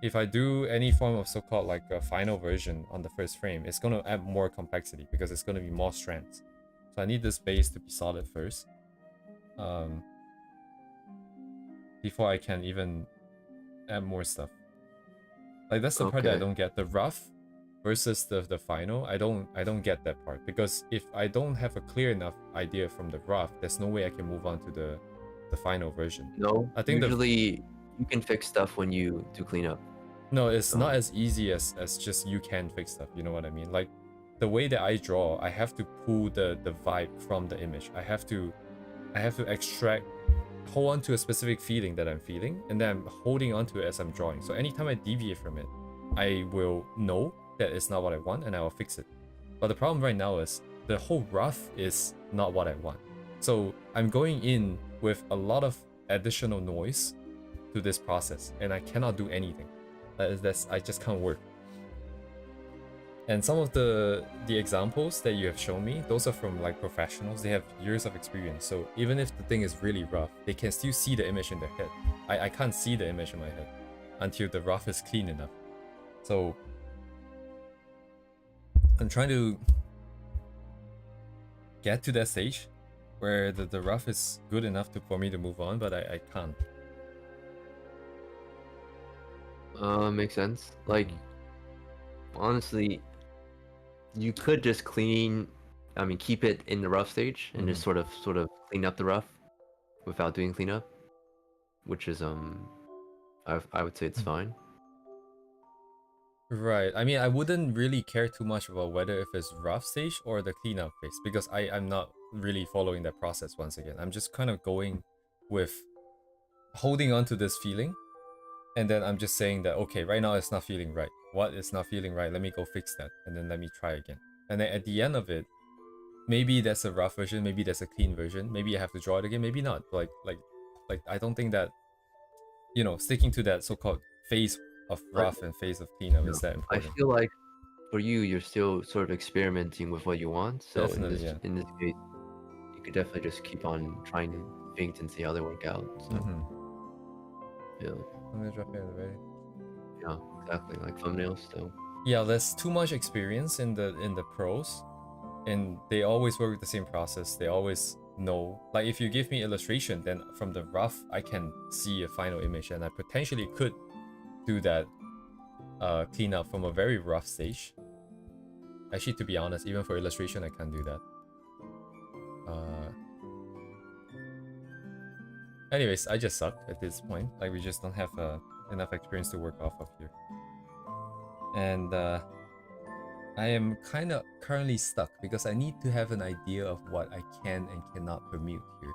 If I do any form of so-called like a final version on the first frame, it's gonna add more complexity because it's gonna be more strands. So I need this base to be solid first, before I can even add more stuff. Like that's the part that I Okay. don't get. The rough versus the final, I don't get that part, because if I don't have a clear enough idea from the rough, there's no way I can move on to the final version. No, I think usually you can fix stuff when you do cleanup. no, it's So not as easy as just you can fix stuff. You know what I mean? Like the way that I draw, I have to pull the vibe from the image. I have to extract, hold on to a specific feeling that I'm feeling, and then I'm holding on to it as I'm drawing. So anytime I deviate from it, I will know that it's not what I want, and I will fix it. But the problem right now is the whole rough is not what I want. So I'm going in with a lot of additional noise to this process, and I cannot do anything. I just can't work. And some of the examples that you have shown me, those are from like professionals. They have years of experience. So even if the thing is really rough, they can still see the image in their head. I can't see the image in my head until the rough is clean enough. So I'm trying to get to that stage where the rough is good enough for me to move on, but I can't. makes sense. Like honestly, you could just keep it in the rough stage and just sort of clean up the rough without doing cleanup, which is I would say it's fine. Right. I mean, I wouldn't really care too much about whether if it's rough stage or the cleanup phase, because I'm not really following that process once again. I'm just kind of going with holding on to this feeling, and then I'm just saying that, okay, right now it's not feeling right. What is not feeling right? Let me go fix that, and then let me try again. And then at the end of it, maybe that's a rough version, maybe that's a clean version, maybe I have to draw it again, maybe not. Like I don't think that, you know, sticking to that so-called phase of rough and phase of cleanup is that I important. feel like for you, you're still sort of experimenting with what you want. So Definitely, yeah. in this case, you could definitely just keep on trying things and see how they work out. So yeah, I'm gonna drop it already. yeah, exactly. Like thumbnails. So Yeah, there's too much experience in the pros, and they always work with the same process. They always know. Like if you give me illustration, then from the rough I can see a final image, and I potentially could do that cleanup from a very rough stage. Actually, to be honest, even for illustration, I can't do that. Anyways, I just suck at this point. Like we just don't have enough experience to work off of here. And I am kind of currently stuck because I need to have an idea of what I can and cannot permute here.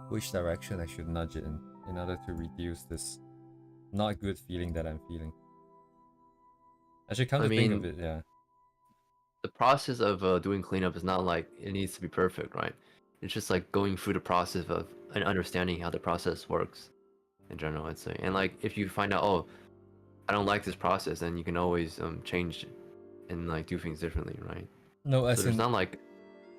Which direction I should nudge it in order to reduce this not good feeling that I'm feeling. Actually, come to think of it, yeah. the process of doing cleanup is not like it needs to be perfect, right? It's just like going through the process of and understanding how the process works in general, I'd say. And like if you find out, oh, I don't like this process, then you can always change and like do things differently, right? No, as So there's in, not like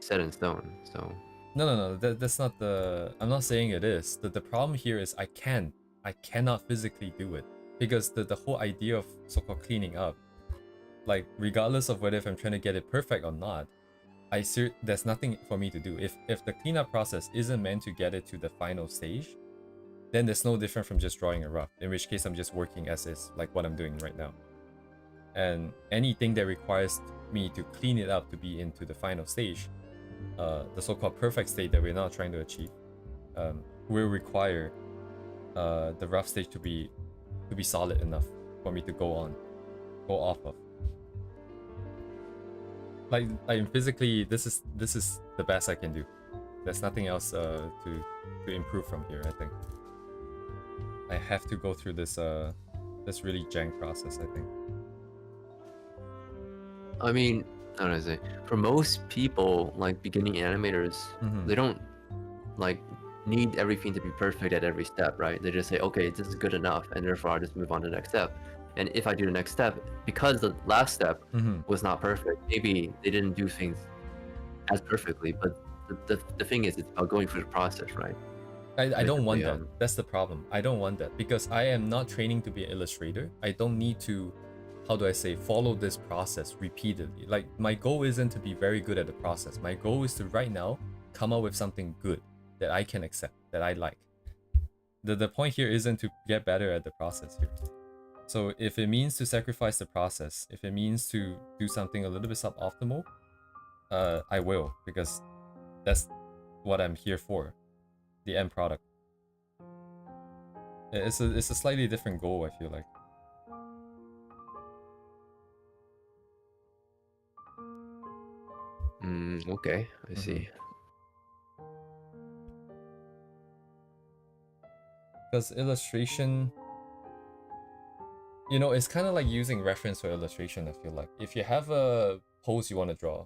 set in stone. So no. That's not the. I'm not saying it is. The problem here is I cannot physically do it because the whole idea of so-called cleaning up like regardless of whether if I'm trying to get it perfect or not, there's nothing for me to do. If the cleanup process isn't meant to get it to the final stage, then there's no different from just drawing a rough, in which case I'm just working as is, like what I'm doing right now. And anything that requires me to clean it up to be into the final stage, the so-called perfect state that we're not trying to achieve, will require the rough stage to be solid enough for me to go off of. Like physically, this is the best I can do. There's nothing else to improve from here. I think I have to go through this really jank process, I think. I mean, how do I say? For most people, like beginning animators, they don't like need everything to be perfect at every step, right? They just say, okay, this is good enough, and therefore I'll just move on to the next step. And if I do the next step, because the last step was not perfect, maybe they didn't do things as perfectly, but the thing is, it's about going through the process, right? I don't want that. That's the problem. I don't want that because I am not training to be an illustrator. I don't need to, how do I say, follow this process repeatedly. Like, my goal isn't to be very good at the process. My goal is to right now come up with something good that I can accept, that I like. The point here isn't to get better at the process here. So if it means to sacrifice the process, if it means to do something a little bit suboptimal, I will, because that's what I'm here for, the end product. It's a slightly different goal, I feel like. Okay, I see. Because illustration, you know, it's kind of like using reference for illustration, I feel like. If you have a pose you want to draw,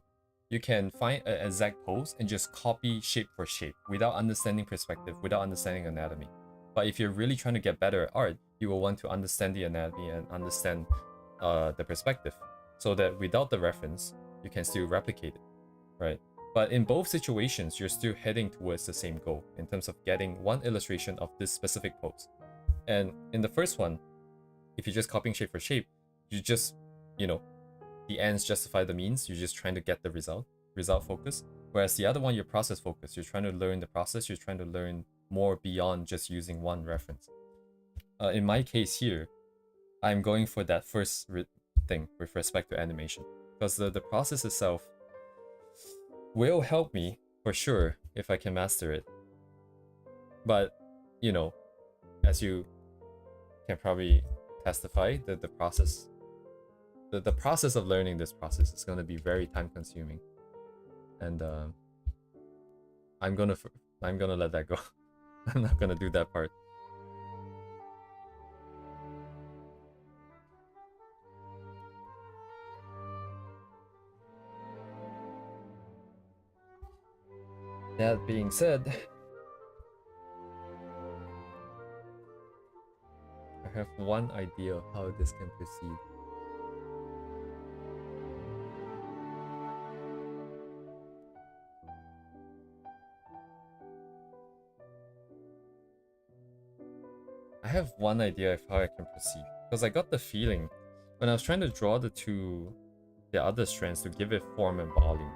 you can find an exact pose and just copy shape for shape without understanding perspective, without understanding anatomy. But if you're really trying to get better at art, you will want to understand the anatomy and understand the perspective, so that without the reference, you can still replicate it, right? But in both situations, you're still heading towards the same goal in terms of getting one illustration of this specific pose. And in the first one, if you're just copying shape for shape, you just, you know, the ends justify the means. You're just trying to get the result focus. Whereas the other one, you're process focused. You're trying to learn the process. You're trying to learn more beyond just using one reference. In my case here, I'm going for that first thing with respect to animation, because the process itself will help me for sure if I can master it. But, you know, as you can probably testify, that the process of learning this process is going to be very time consuming, and I'm gonna let that go. I'm not gonna do that part. That being said, I have one idea of how this can proceed. I have one idea of how I can proceed, because I got the feeling when I was trying to draw the other strands to give it form and volume,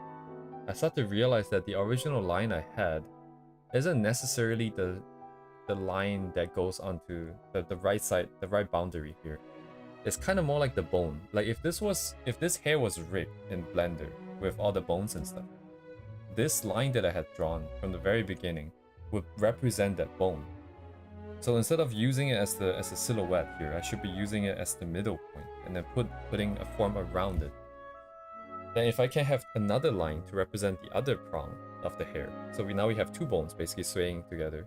I started to realize that the original line I had isn't necessarily the line that goes onto the right side, the right boundary here. It's kind of more like the bone. Like if this hair was rigged in Blender with all the bones and stuff, this line that I had drawn from the very beginning would represent that bone. So instead of using it as a silhouette here, I should be using it as the middle point and then putting a form around it. Then if I can have another line to represent the other prong of the hair, so now we have two bones basically swaying together,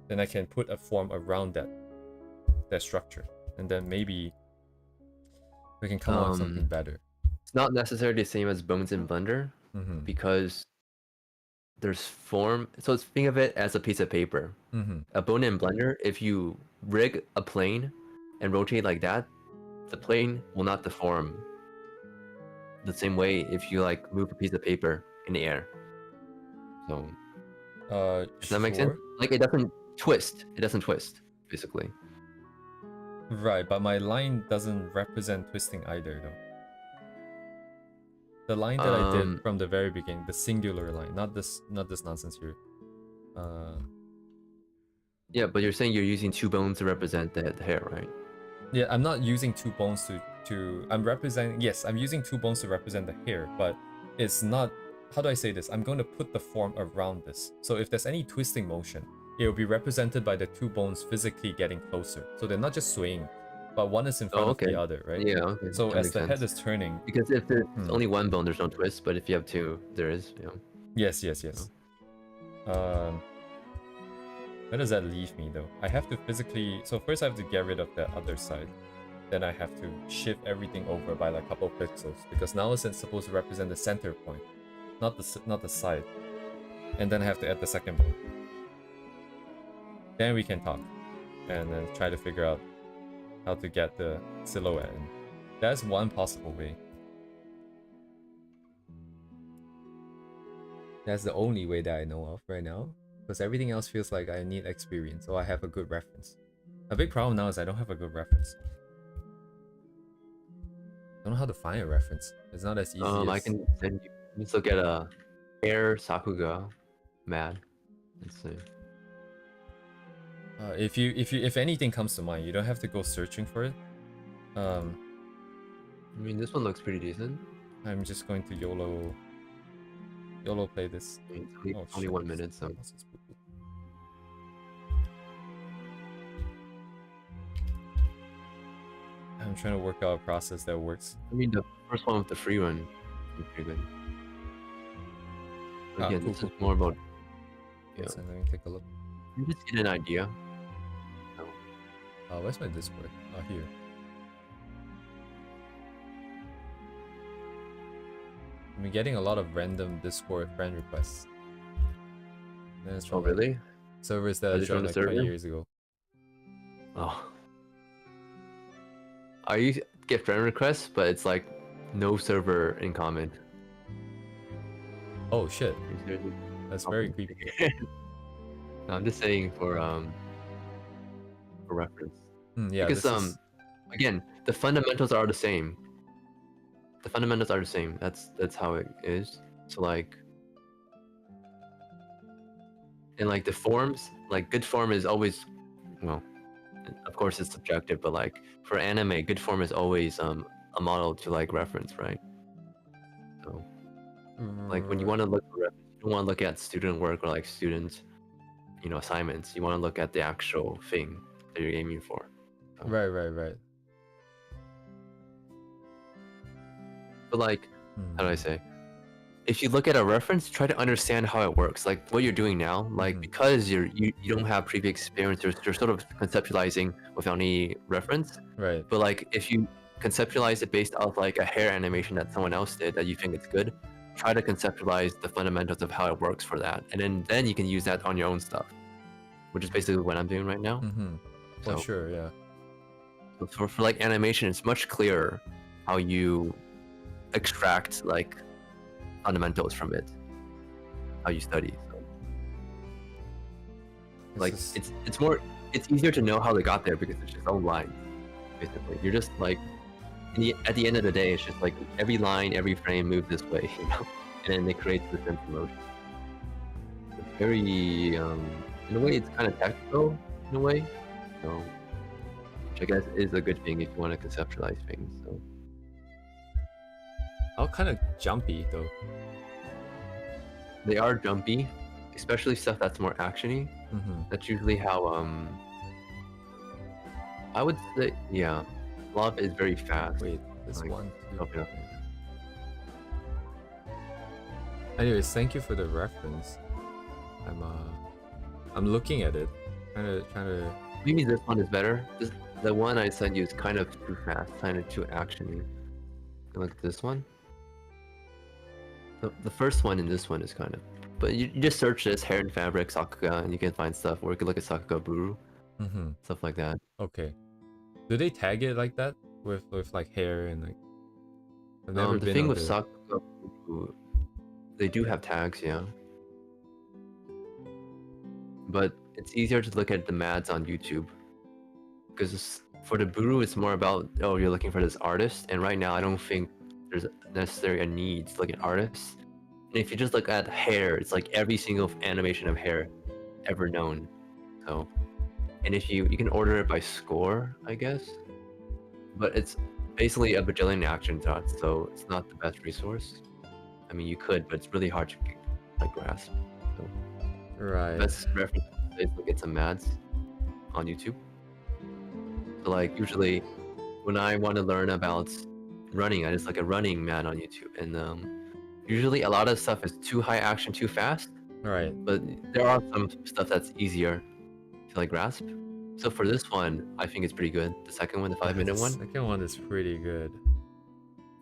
then I can put a form around that structure, and then maybe we can come up with something better. It's not necessarily the same as bones in Blender, because there's form. So think of it as a piece of paper. A bone in Blender, if you rig a plane and rotate like that, the plane will not deform the same way if you like move a piece of paper in the air. So does that make sense? Like it doesn't twist. It doesn't twist, basically. Right, but my line doesn't represent twisting either, though. The line that I did Um, from the very beginning, the singular line, not this nonsense here. yeah, but you're saying you're using two bones to represent the hair, right? Yeah, I'm not using two bones I'm representing, yes, I'm using two bones to represent the hair, but it's not, how do I say this? I'm going to put the form around this. So if there's any twisting motion, it will be represented by the two bones physically getting closer. So they're not just swaying, but one is in front Oh, of okay. the other, right? Yeah, okay. So That as makes the head sense. is turning, Because if there's only one bone, there's no twist, but if you have two, there is, you know. yes. Where does that leave me though? I have to physically, so first I have to get rid of the other side. Then I have to shift everything over by like a couple pixels because now it's supposed to represent the center point, not the side. And then I have to add the second one. Then we can talk and then try to figure out how to get the silhouette in. That's one possible way. That's the only way that I know of right now, because everything else feels like I need experience or I have a good reference. A big problem now is I don't have a good reference. I don't know how to find a reference. It's not as easy as... I can send you. Let's look at a hair Sakuga mad. Let's see. If anything comes to mind, you don't have to go searching for it. I mean, this one looks pretty decent. I'm just going to YOLO play this. I mean, it's only 1 minute, so. I'm trying to work out a process that works. I mean, the first one with the free run is pretty good. Again, cool, this is more about. Yeah. So let me take a look. You just get an idea. Where's my Discord? Oh, here. I'm getting a lot of random Discord friend requests. Oh, really? Servers that I joined like 20 years ago. Oh. I get friend requests, but it's like no server in common. Oh shit. That's very creepy. No, I'm just saying for reference. Yeah, because again, the fundamentals are the same. The fundamentals are the same. That's how it is. So like, and like the forms, like good form is always, well, of course it's subjective, but like for anime, good form is always a model to like reference, right? So like when you want to look for reference, you don't want to look at student work or like student, you know, assignments. You want to look at the actual thing that you're aiming for. So. Right. But like, how do I say? If you look at a reference, try to understand how it works. Like what you're doing now, like because you don't have previous experience, you're sort of conceptualizing without any reference. Right. But like if you conceptualize it based off like a hair animation that someone else did that you think it's good, try to conceptualize the fundamentals of how it works for that, and then you can use that on your own stuff, which is basically what I'm doing right now. So, for sure, yeah. So for like animation, it's much clearer how you extract like fundamentals from it, how you study. So like it's easier to know how they got there because it's just all lines. Basically, you're just like at the end of the day, it's just like every line, every frame moves this way, you know, and then it creates the sense of motion. It's very in a way, it's kind of technical in a way, so which I guess is a good thing if you want to conceptualize things. So. All kind of jumpy though. They are jumpy, especially stuff that's more actiony. That's usually how I would say, yeah, a lot of it is very fast. Wait, this like, one. Okay. Anyways, thank you for the reference. I'm looking at it, trying to. Maybe this one is better. The one I sent you is kind of too fast, kind of too actiony. Look at this one. The first one and this one is kind of, but you just search this hair and fabric Sakuga and you can find stuff, or you could look at Sakuga Buru, stuff like that. Okay, do they tag it like that with like hair and like? I've never the been thing with Sakuga Buru, they do have tags, yeah, but it's easier to look at the mads on YouTube because for the Buru it's more about, oh, you're looking for this artist, and right now I don't think there's necessarily a need to look at artists. And if you just look at hair, it's like every single animation of hair ever known. So, and if you can order it by score, I guess, but it's basically a bajillion action dots, so it's not the best resource. I mean, you could, but it's really hard to like grasp. So, Right. best reference is look at some ads on YouTube. So like usually when I want to learn about running, I just like a running man on YouTube, and usually a lot of stuff is too high action, too fast. Right. But there are some stuff that's easier to like grasp. So for this one, I think it's pretty good. The second one, the 5-minute The one, second one is pretty good.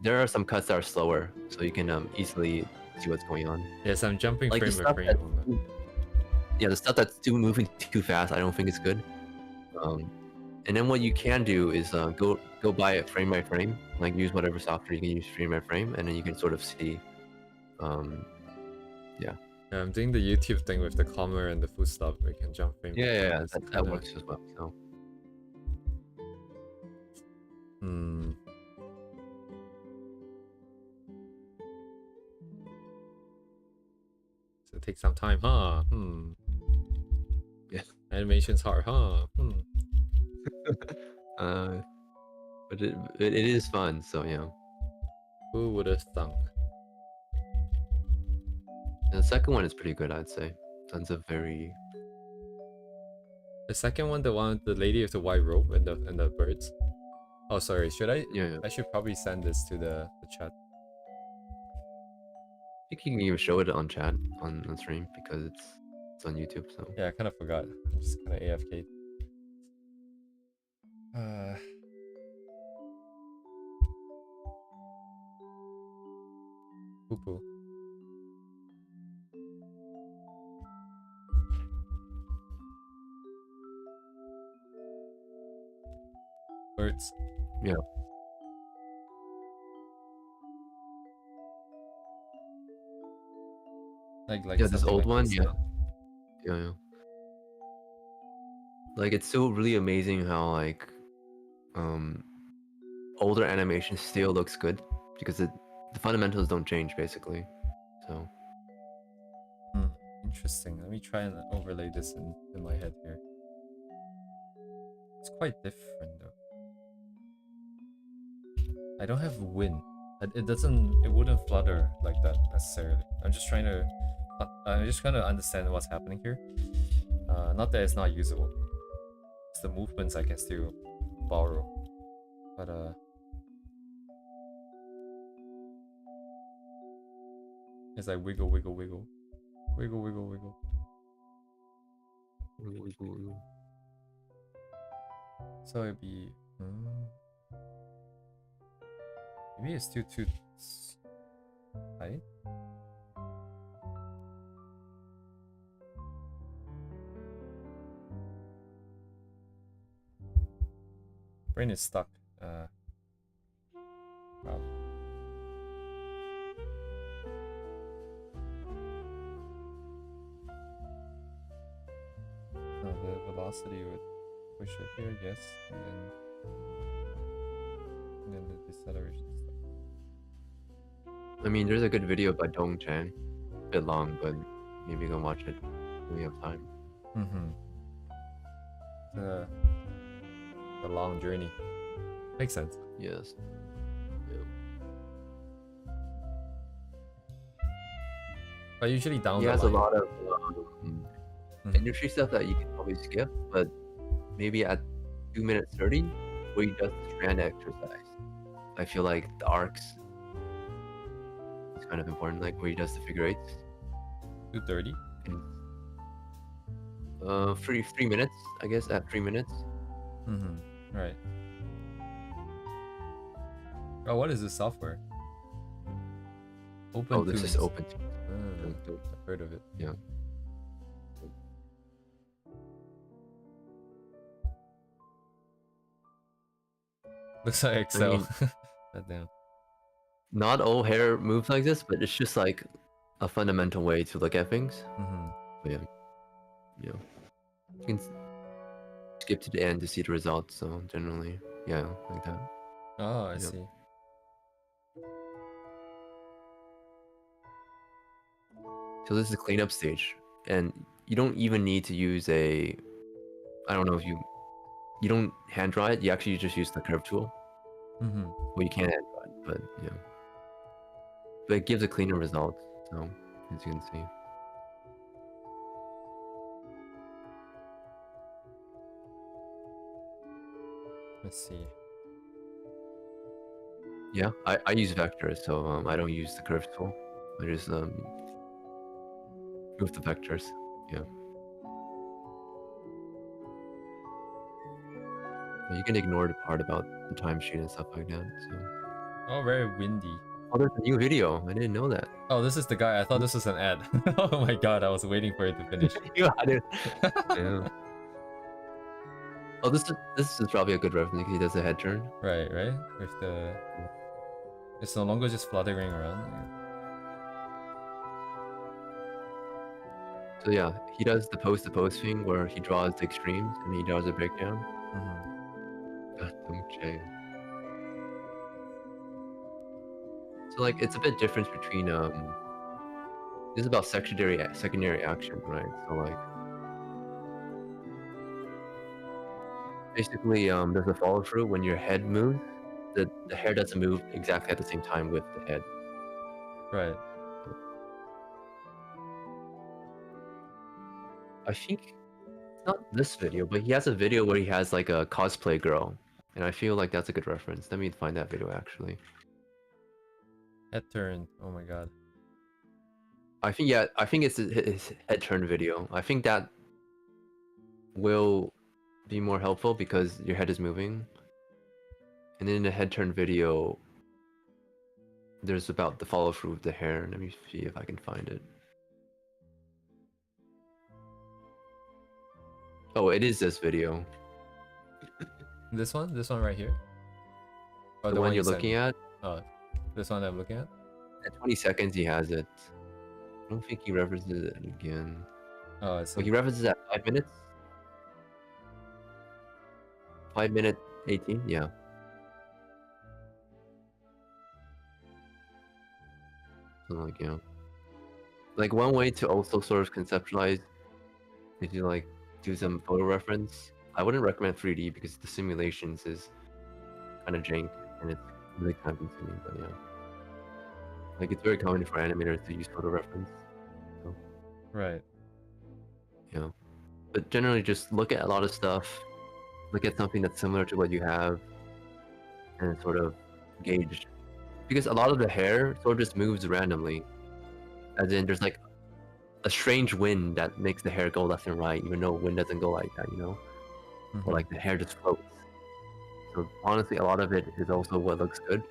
there are some cuts that are slower, so you can easily see what's going on. Yes, I'm jumping Like the frame by stuff frame that's on that. yeah, the stuff that's too moving too fast, I don't think it's good. And then what you can do is go buy it frame by frame, like use whatever software you can use frame by frame, and then you can sort of see. Yeah. Yeah, I'm doing the YouTube thing with the comma and the full stop. We can jump frame by frame. Yeah, It's that kinda- works as well. So Hmm. So it takes some time, huh? Hmm. yeah, Animation's hard, huh? Hmm. but it is fun. So yeah. Who would have thunk? And the second one is pretty good, I'd say. Tons of very The second one, the one with the lady with the white robe and the birds. Oh, sorry. Should I? yeah. I should probably send this to the chat. I think you can even show it on chat on stream because it's on YouTube. So Yeah, I kind of forgot. I'm just kind of AFK. Poo poo. Birds. yeah, Like yeah. This something old like one, this, yeah. Like it's so really amazing how like older animation still looks good because the fundamentals don't change basically. So Hmm, interesting. Let me try and overlay this in my head here. It's quite different though. I don't have wind. It wouldn't flutter like that necessarily. I'm just trying to understand what's happening here. Not that it's not usable. It's the movements I can still borrow. But it's like wiggle, wiggle, wiggle. Wiggle, wiggle, wiggle. So it'd be maybe it's still too tight. Brain is stuck. Wow. No, the velocity would push it here, yes, and then the deceleration stuff. I mean, there's a good video by Dong Chan, a bit long, but maybe go watch it when we have time. Mm-hmm. The long journey. Makes sense. Yes. But usually down He the has line. a lot of industry stuff that you can probably skip, but maybe at 2 minutes 30, where he does the strand exercise, I feel like the arcs is kind of important, like where he does the figure eights. 2:30. 3 minutes, I guess. At 3 minutes. Mm-hmm. Right. Oh, what is this software? Open. Oh, this is open. I've heard of it. Yeah. Looks like Excel. I mean, that damn. not all hair moves like this, but it's just like a fundamental way to look at things. Mm-hmm. But yeah, you can skip to the end to see the results. So generally, yeah, like that. Oh, I Yeah. see. So this is the cleanup stage, and you don't even need to use a. I don't know if you don't hand draw it. You actually just use the curve tool. Mm-hmm. Well, you can hand draw it, but yeah. But it gives a cleaner result. So as you can see. Let's see. Yeah, I use vectors, so I don't use the curve tool. I just move the vectors. Yeah. You can ignore the part about the timesheet and stuff like that. So. Oh, very windy. Oh, there's a new video. I didn't know that. Oh, this is the guy. I thought this was an ad. Oh my god, I was waiting for it to finish. Yeah, I did. Yeah. Oh, this is probably a good reference because he does a head turn. Right, right? With the... It's no longer just fluttering around. So yeah, he does the post to post thing where he draws the extremes and he does a breakdown. Okay. So like it's a bit different between this is about secondary action, right? So like basically there's a follow through when your head moves, the hair doesn't move exactly at the same time with the head. Right. I think not this video, but he has a video where he has like a cosplay girl, and I feel like that's a good reference. Let me find that video actually. Head turn. Oh my god. I think it's his head turn video. I think that will be more helpful because your head is moving. And then in the head turn video, there's about the follow through of the hair. Let me see if I can find it. Oh, it is this video. This one? This one right here? Or The one you you're sent looking me? at? Oh, this one I'm looking at? At 20 seconds, he has it. I don't think he references it again. Oh, it's... Oh, he references at 5 minutes? 5 minute 18? Yeah. Something like, yeah. Like, one way to also sort of conceptualize is to, like, do some photo reference. I wouldn't recommend 3D because the simulations is kind of jank and it's really time consuming, but yeah. Like, it's very common for animators to use photo reference. So, Right. yeah. But generally, just look at a lot of stuff, look at something that's similar to what you have, and sort of gauge. Because a lot of the hair sort of just moves randomly. As in, there's like a strange wind that makes the hair go left and right, even though wind doesn't go like that, you know? Or like the hair just floats. So honestly, a lot of it is also what looks good.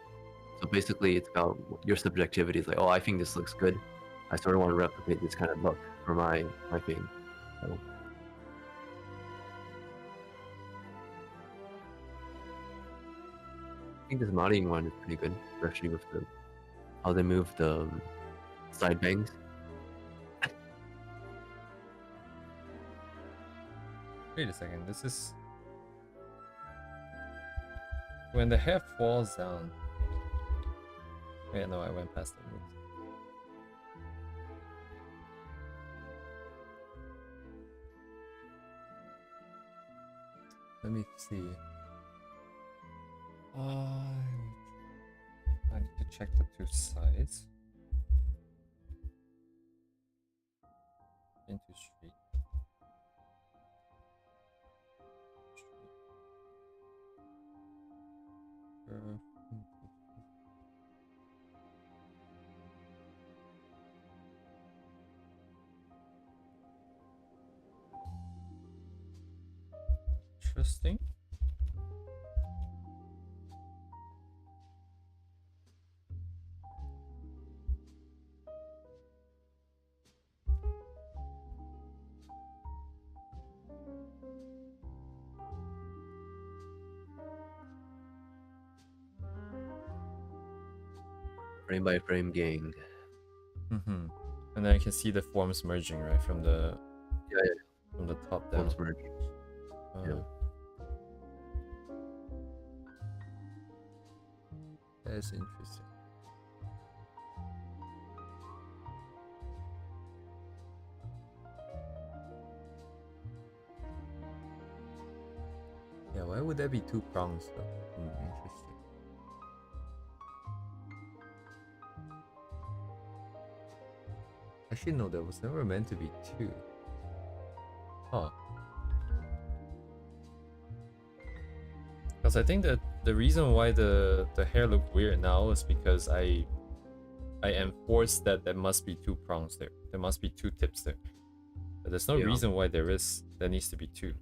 So basically, it's about your subjectivity. It's like, oh, I think this looks good. I sort of want to replicate this kind of look for my thing. So. I think this modeling one is pretty good, especially with how they move the side bangs. Wait a second, this is... When the hair falls down... Wait, no, I went past the moves. Let me see. I need to check the two sides. Into street. Curve. Interesting. Frame by frame gang. Mm-hmm. And then I can see the forms merging, right? From the... Yeah, yeah. From the top down. Forms merge. Yeah. That is interesting. Why would there be 2 prongs though? Interesting. Actually, no, there was never meant to be 2. Huh. Because I think that the reason why the hair looked weird now is because I enforced that there must be 2 prongs there. There must be 2 tips there. But there's no reason why there needs to be 2.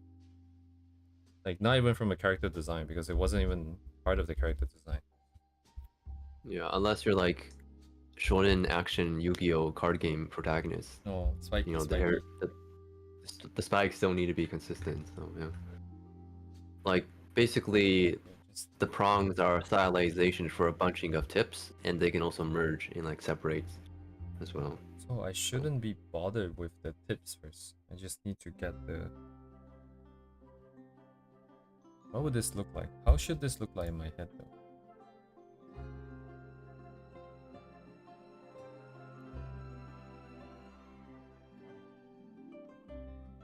Like, not even from a character design, because it wasn't even part of the character design. Yeah, unless you're like shonen action Yu-Gi-Oh card game protagonist. Oh, Spike. You know, the spikes don't need to be consistent. So yeah, like basically the prongs are stylization for a bunching of tips, and they can also merge and like separate as well. So I shouldn't be bothered with the tips first. I just need to get the... What would this look like? How should this look like in my head though?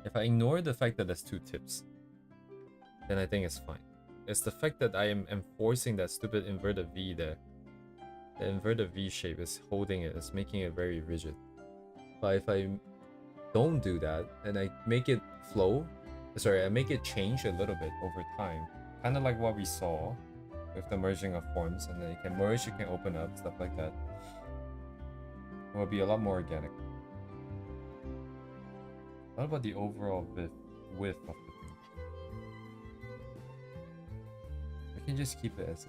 If I ignore the fact that there's 2 tips, then I think it's fine. It's the fact that I am enforcing that stupid inverted V there. The inverted V shape is holding it, it's making it very rigid. But if I don't do that, and I make it flow, sorry, I make it change a little bit over time, kind of like what we saw with the merging of forms, and then it can merge, it can open up, stuff like that. It will be a lot more organic. What about the overall width of the thing? We can just keep it as is.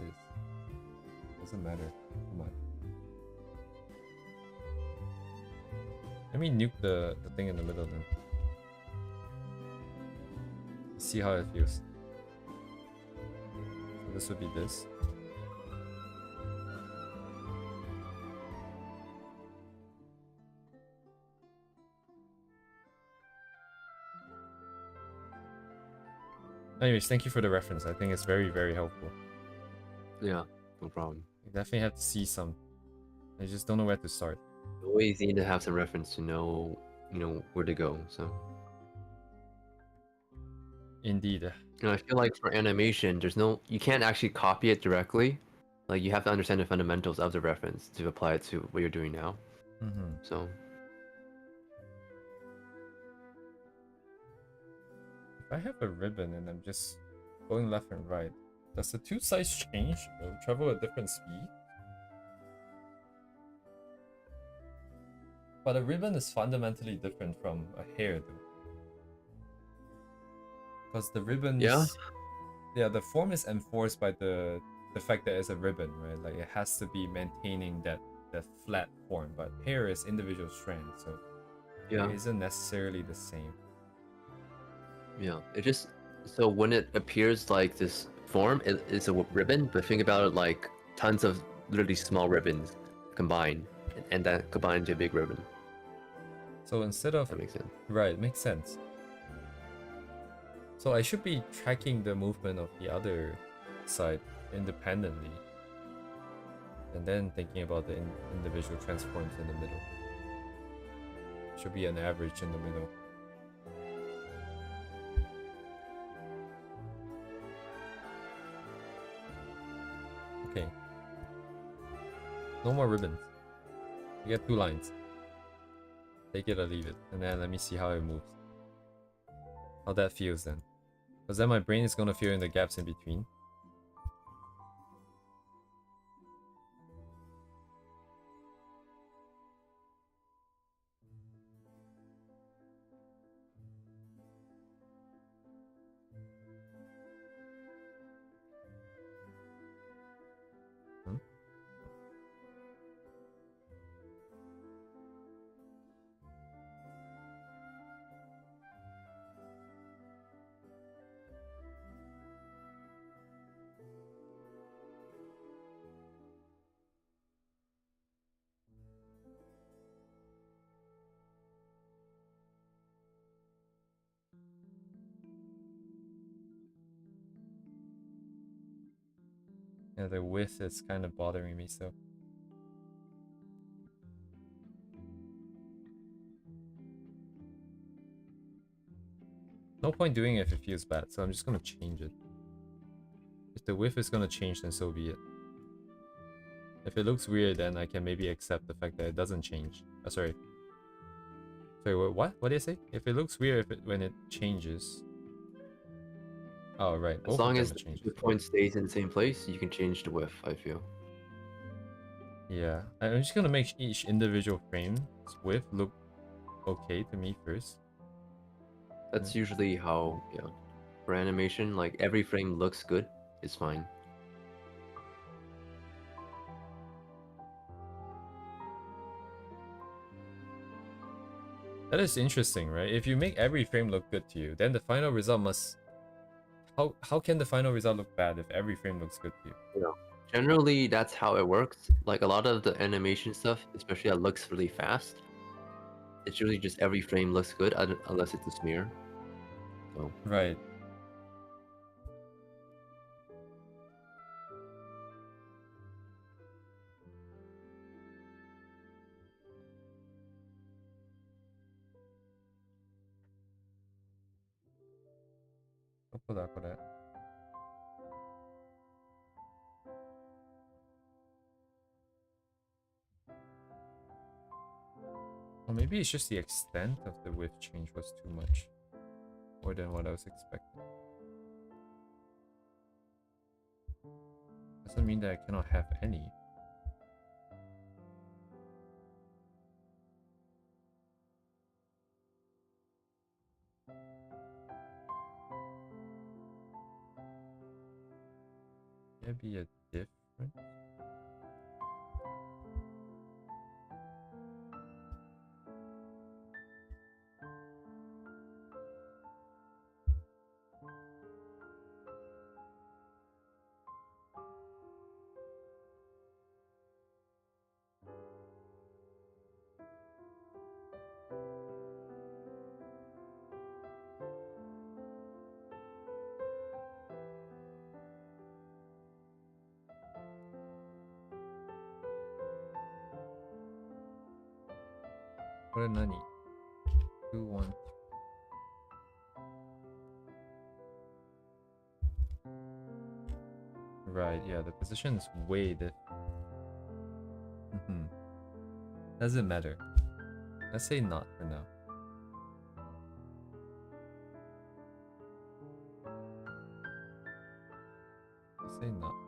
Doesn't matter too much. Let me nuke the thing in the middle then. See how it feels. So this would be this. Anyways, thank you for the reference. I think it's very, very helpful. Yeah, no problem. You definitely have to see some. I just don't know where to start. You always need to have some reference to know, you know, where to go. So. Indeed. You know, I feel like for animation, you can't actually copy it directly. Like you have to understand the fundamentals of the reference to apply it to what you're doing now. Mm-hmm. So. If I have a ribbon and I'm just going left and right, does the 2 sides change or travel at different speed? But a ribbon is fundamentally different from a hair though. Because the ribbon the form is enforced by the fact that it's a ribbon, right? Like it has to be maintaining that flat form, but hair is individual strands, so it isn't necessarily the same. Yeah, so when it appears like this form, it's a ribbon, but think about it like tons of really small ribbons combined, and that combined into a big ribbon. So instead of... That makes sense. Right, makes sense. So I should be tracking the movement of the other side independently, and then thinking about the individual transforms in the middle. Should be an average in the middle. Okay. No more ribbons. We get 2 lines. Take it or leave it. And then let me see how it moves. How that feels then. Because then my brain is going to fill in the gaps in between. Yeah, the width is kind of bothering me still. No point doing it if it feels bad, so I'm just gonna change it. the width is gonna change, then so be it. If it looks weird, then I can maybe accept the fact that it doesn't change. Sorry. Sorry, what? What did I say? If it looks weird when it changes. Oh, right. As Both of long them as are changes. the point stays in the same place, you can change the width, I feel. Yeah. I'm just gonna make each individual frame's width look okay to me first. That's usually how, yeah. For animation, like every frame looks good, it's fine. That is interesting, right? If you make every frame look good to you, then the final result must... How can the final result look bad if every frame looks good to you? Yeah. Generally, that's how it works. Like a lot of the animation stuff, especially that looks really fast, it's usually just every frame looks good unless it's a smear. So Right. Or maybe it's just the extent of the width change was too much. More than what I was expecting. Doesn't mean that I cannot have any. Maybe a difference. What a nani. 2, 1. Right, yeah, the position is way different. Doesn't matter. Let's say not for now. Let's say not for now.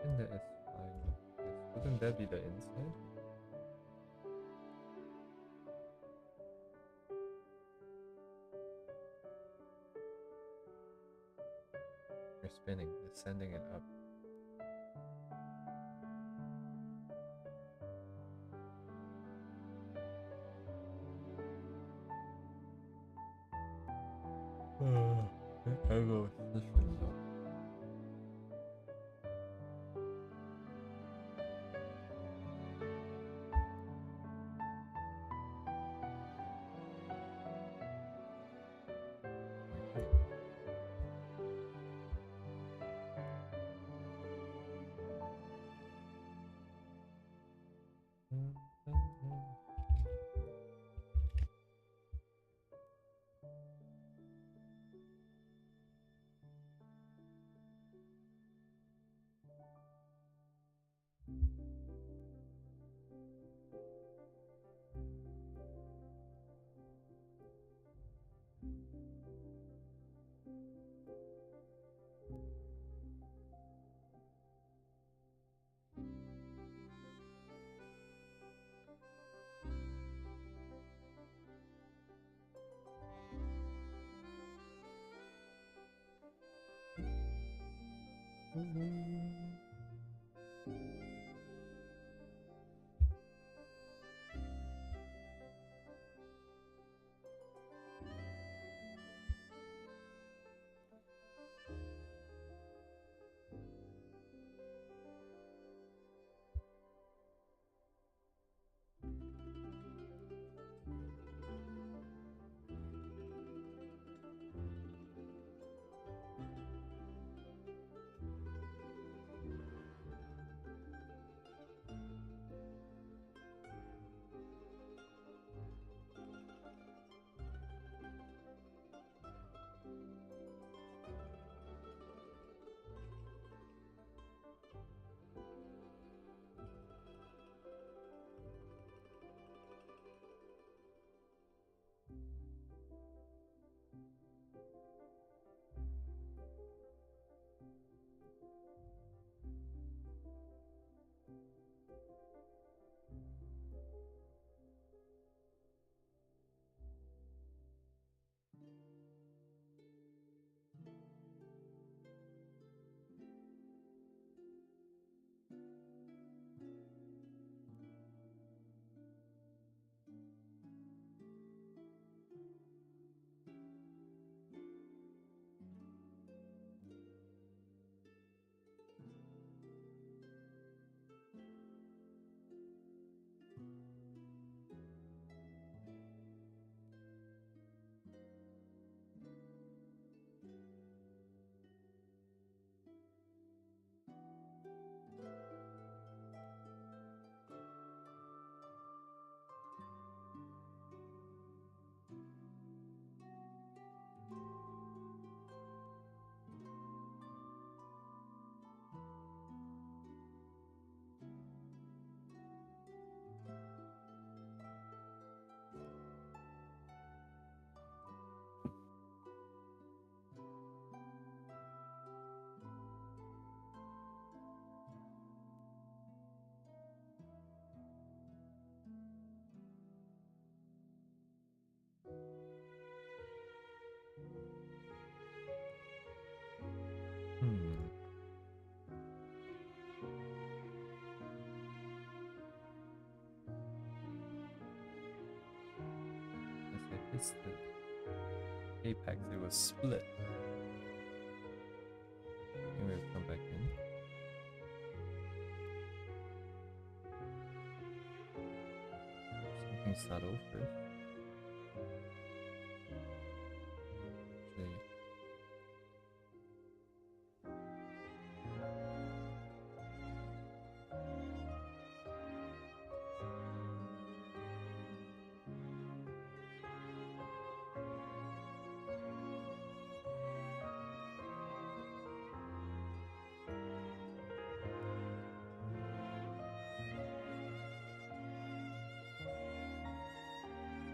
And that is fine with this. Wouldn't that be the inside? You're spinning, it's sending it up. I will this result. What's the apex? It was split. Anyway, we'll come back in. Something subtle first. Actually,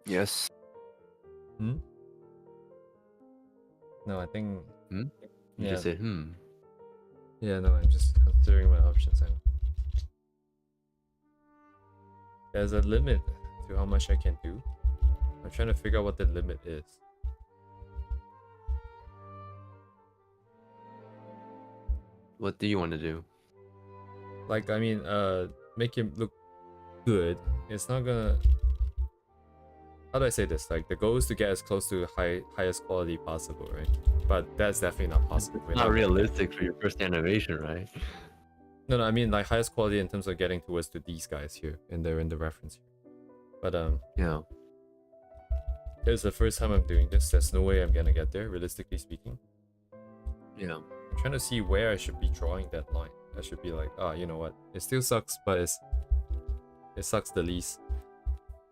Yes. Hmm? No, I think... Hmm? You Yeah. just said Yeah, no, I'm just considering my options. There's a limit to how much I can do. I'm trying to figure out what the limit is. What do you want to do? Like, I mean, make him look good. It's not gonna... How do I say this? Like, the goal is to get as close to highest quality possible, right? But that's definitely not possible. It's We're not not gonna get... realistic for your first animation, right? No, I mean like highest quality in terms of getting towards to these guys here, and they're in the reference here. But Yeah. it's the first time I'm doing this. There's no way I'm gonna get there, realistically speaking. Yeah. I'm trying to see where I should be drawing that line. I should be like, oh, you know what? It still sucks, but it sucks the least.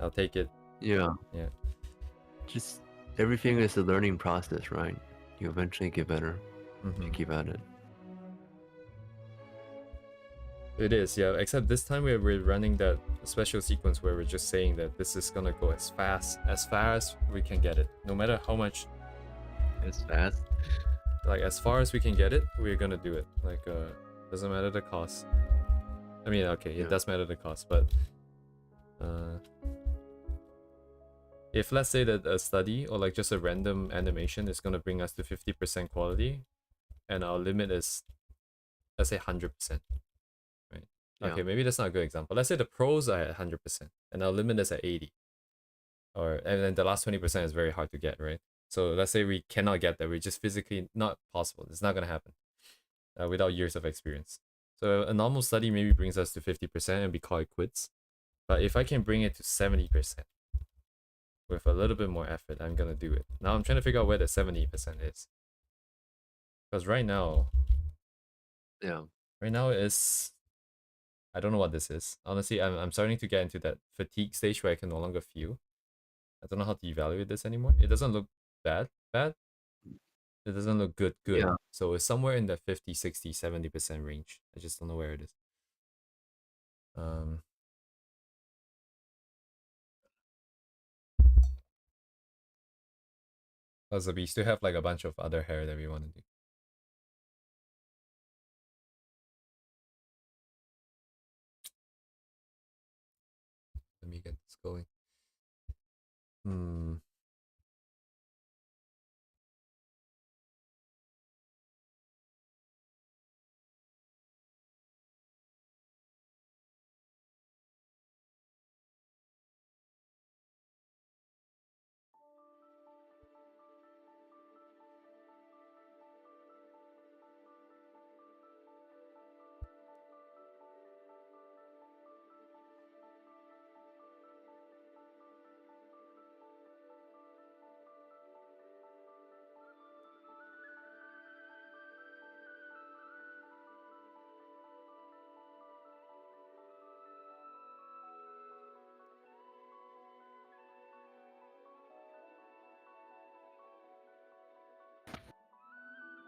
I'll take it. Yeah. Yeah. Just everything is a learning process, right? You eventually get better if you keep at it. It is, yeah. Except this time we're running that special sequence where we're just saying that this is gonna go as fast as we can get it, no matter how much. As fast. Like as far as we can get it, we're gonna do it. Like doesn't matter the cost. I mean, okay, it does matter the cost, but if let's say that a study or like just a random animation is gonna bring us to 50% quality, and our limit is, let's say 100%. Okay, maybe that's not a good example. Let's say the pros are at 100% and our limit is at 80. And then the last 20% is very hard to get, right? So let's say we cannot get that. We're just physically not possible. It's not going to happen without years of experience. So a normal study maybe brings us to 50% and we call it quits. But if I can bring it to 70% with a little bit more effort, I'm going to do it. Now I'm trying to figure out where the 70% is. Because right now... Right now is... I don't know what this is. Honestly, I'm starting to get into that fatigue stage where I can no longer feel. I don't know how to evaluate this anymore. It doesn't look bad. It doesn't look good. Yeah. So it's somewhere in the 50, 60, 70% range. I just don't know where it is. Also, we still have like a bunch of other hair that we want to do. Let me get this going.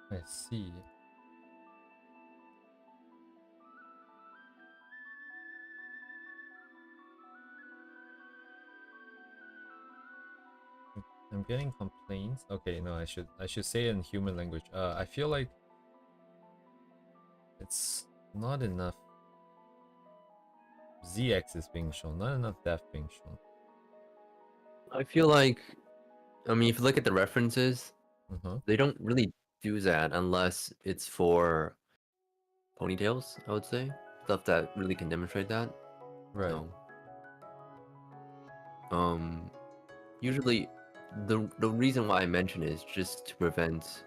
I see. I'm getting complaints. Okay, no, I should say it in human language. I feel like it's not enough ZX is being shown, not enough depth being shown. I feel like, I mean, if you look at the references, they don't really do that unless it's for ponytails, I would say. Stuff that really can demonstrate that. Right. So, usually the reason why I mention it is just to prevent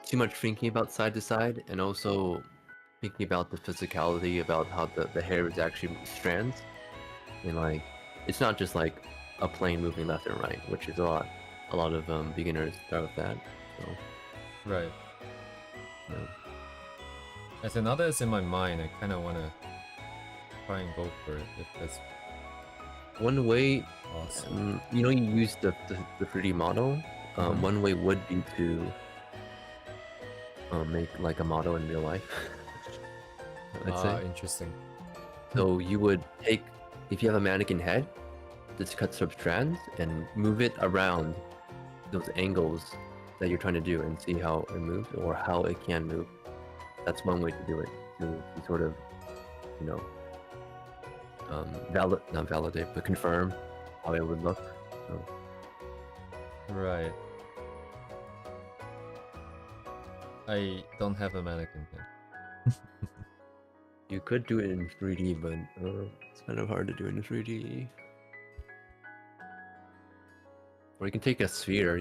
too much thinking about side to side, and also thinking about the physicality, about how the hair is actually strands, and like it's not just like a plane moving left and right, which is a lot of beginners start with that. So right. As another is in my mind, I kind of want to try and go for it if that's one way. Awesome. You use the 3D model. One way would be to make like a model in real life. I'd say. Interesting. So you would take, if you have a mannequin head, just cut some strands and move it around those angles that you're trying to do and see how it moves or how it can move. That's one way to do it, to sort of, you know, not validate, but confirm how it would look. So, Right. I don't have a mannequin pen. you could do it in 3D, but it's kind of hard to do it in 3D. Or you can take a sphere.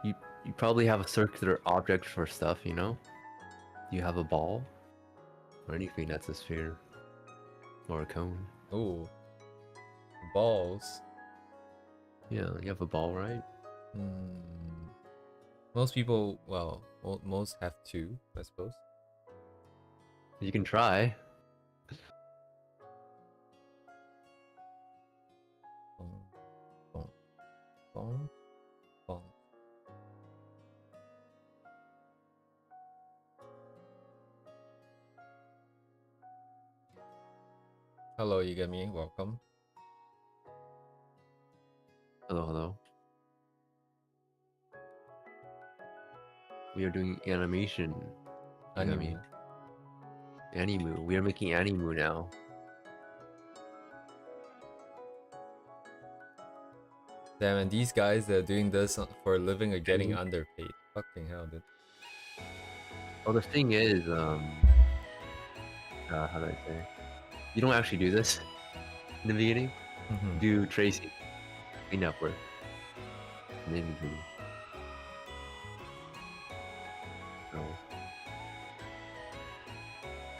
You probably have a circular object for stuff, you know? You have a ball or anything that's a sphere or a cone. Oh, balls. Yeah, you have a ball, right? Most people, well, most have two, I suppose. You can try. Bonk, bonk, bonk. Hello, Yugami, welcome. Hello, hello. We are doing animation. Anime. Animu. We are making Animu now. Damn, and these guys that are doing this for a living are getting underpaid. Fucking hell, dude. Well, the thing is, how do I say? You don't actually do this in the beginning. Do tracing, cleanup work, and then you do. So,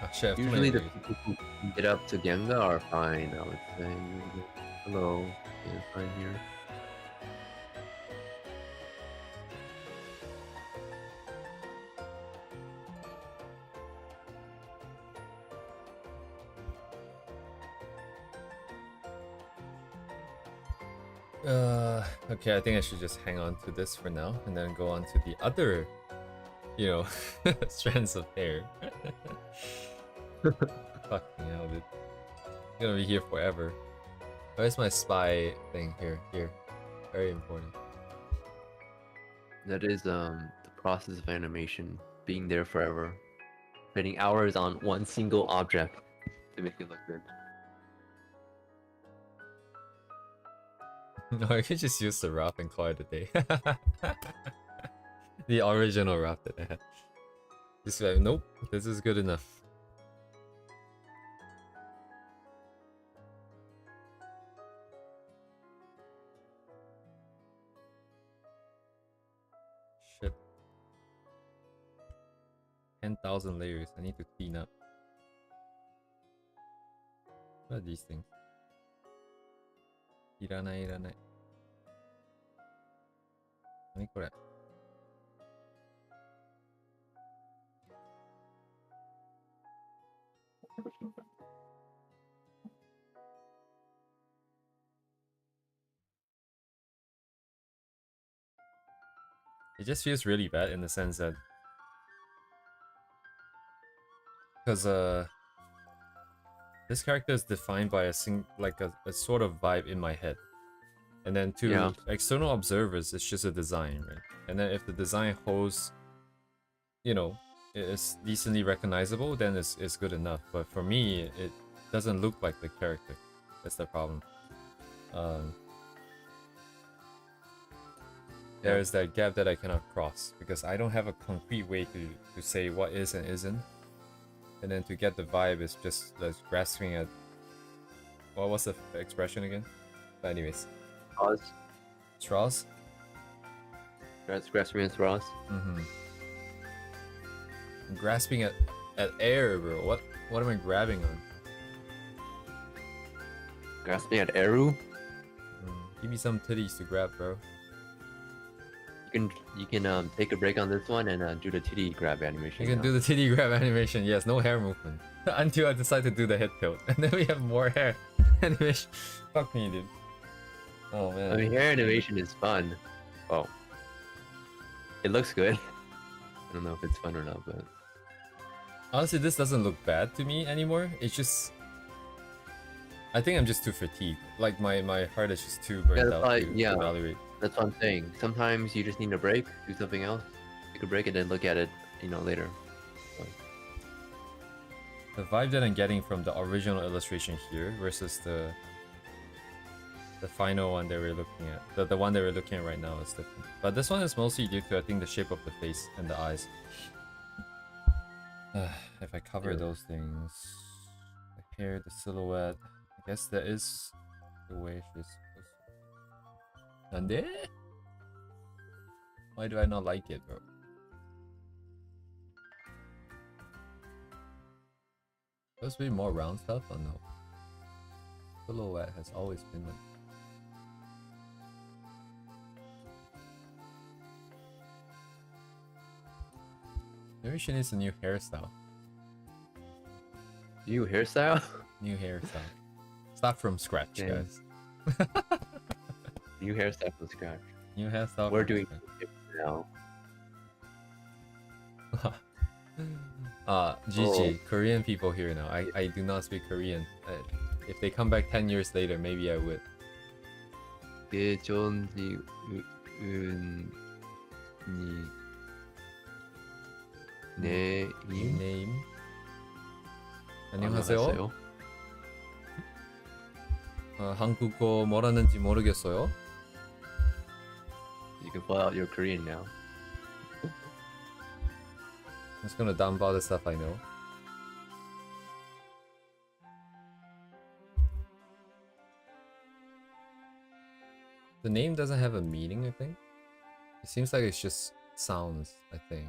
Oh, shit, usually the people who get up to Genga are fine, I would say. Hello, yeah, fine here. Okay, I think I should just hang on to this for now and then go on to the other, you know, strands of hair. Fucking hell, dude. I'm gonna be here forever. Where's my spy thing? Here. Very important. That is the process of animation, being there forever, spending hours on one single object to make it look good. No, I could just use the wrap and call it a day. The original wrap that I had. Just like, nope, this is good enough. Shit. 10,000 layers. I need to clean up. What are these things? Iranai. 何これ? It just feels really bad in the sense that because this character is defined by a sort of vibe in my head, and then to external observers it's just a design, right? And then if the design holds, you know, is decently recognizable, then it's good enough. But for me, it doesn't look like the character. That's the problem. There's that gap that I cannot cross because I don't have a concrete way to say what is and isn't. And then to get the vibe is just like grasping at... What was the expression again? But anyways. Straws. Straws? Grasping at straws. I'm grasping at air, bro. What am I grabbing on? Grasping at Eru? Give me some titties to grab, bro. You can take a break on this one and do the titty grab animation. You can do the titty grab animation, yes, no hair movement. Until I decide to do the head tilt. And then we have more hair animation. Fuck me, dude. Oh man. I mean, hair animation is fun. Oh. It looks good. I don't know if it's fun or not, but... Honestly, this doesn't look bad to me anymore. It's just... I think I'm just too fatigued. Like my heart is just too Yeah, burnt that's out why. to Yeah, evaluate. that's what I'm saying. Sometimes you just need a break, do something else. Take a break and then look at it, later. So, The vibe that I'm getting from the original illustration here versus the final one that we're looking at, the one that we're looking at right now is different. But this one is mostly due to, I think, the shape of the face and the eyes. If I cover yeah. those things, the hair, the silhouette, I guess that is the way she's supposed to. And then, why do I not like it, bro? Supposed to be more round stuff or no? Silhouette has always been like. Maybe she needs a new hairstyle. New hairstyle? New hairstyle. Start from scratch, Damn. guys. New hairstyle from scratch. New hairstyle. We're from doing scratch. it now. GG. Korean people here now. I do not speak Korean. If they come back 10 years later, maybe I would. 예전지 네 Name. 안녕하세요. 한국어 뭐라는지 모르겠어요. You can pull out your Korean now. I'm just gonna dump all the stuff I know. The name doesn't have a meaning, I think. It seems like it's just sounds, I think.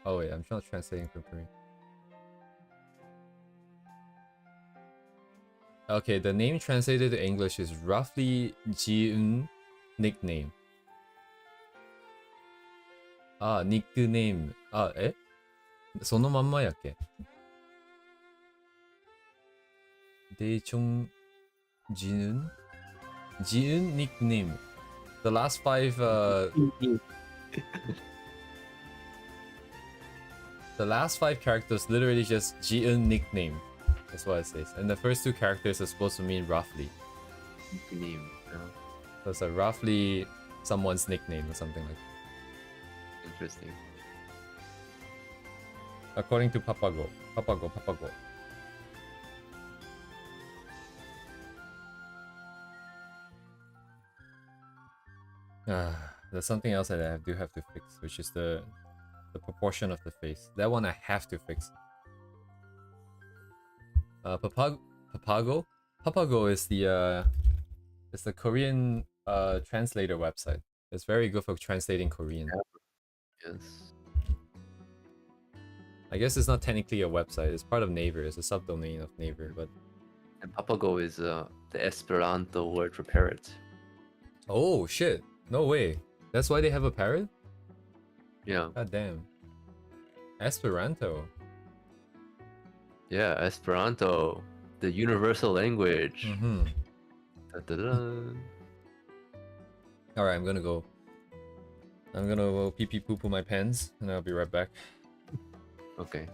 Oh wait, I'm not translating from Korean. Okay, the name translated to English is roughly 지은 nickname. nickname. 에? そのまんまやっけ? 대충 지은 nickname. The last five the last five characters literally just 지은 nickname. That's what it says. And the first two characters are supposed to mean roughly. Name. So it's like roughly someone's nickname or something like that. Interesting. According to Papago. Papago. There's something else that I do have to fix, which is the proportion of the face. That one I have to fix. Papago? Papago is the Korean translator website. It's very good for translating Korean. Yes. I guess it's not technically a website. It's part of Naver. It's a subdomain of Naver, but And Papago is the Esperanto word for parrot. oh shit! No way. That's why they have a parrot? Yeah. God damn. Esperanto. Yeah, Esperanto, the universal language. Mm-hmm. Alright, I'm gonna go pee pee poo poo my pens, and I'll be right back. Okay.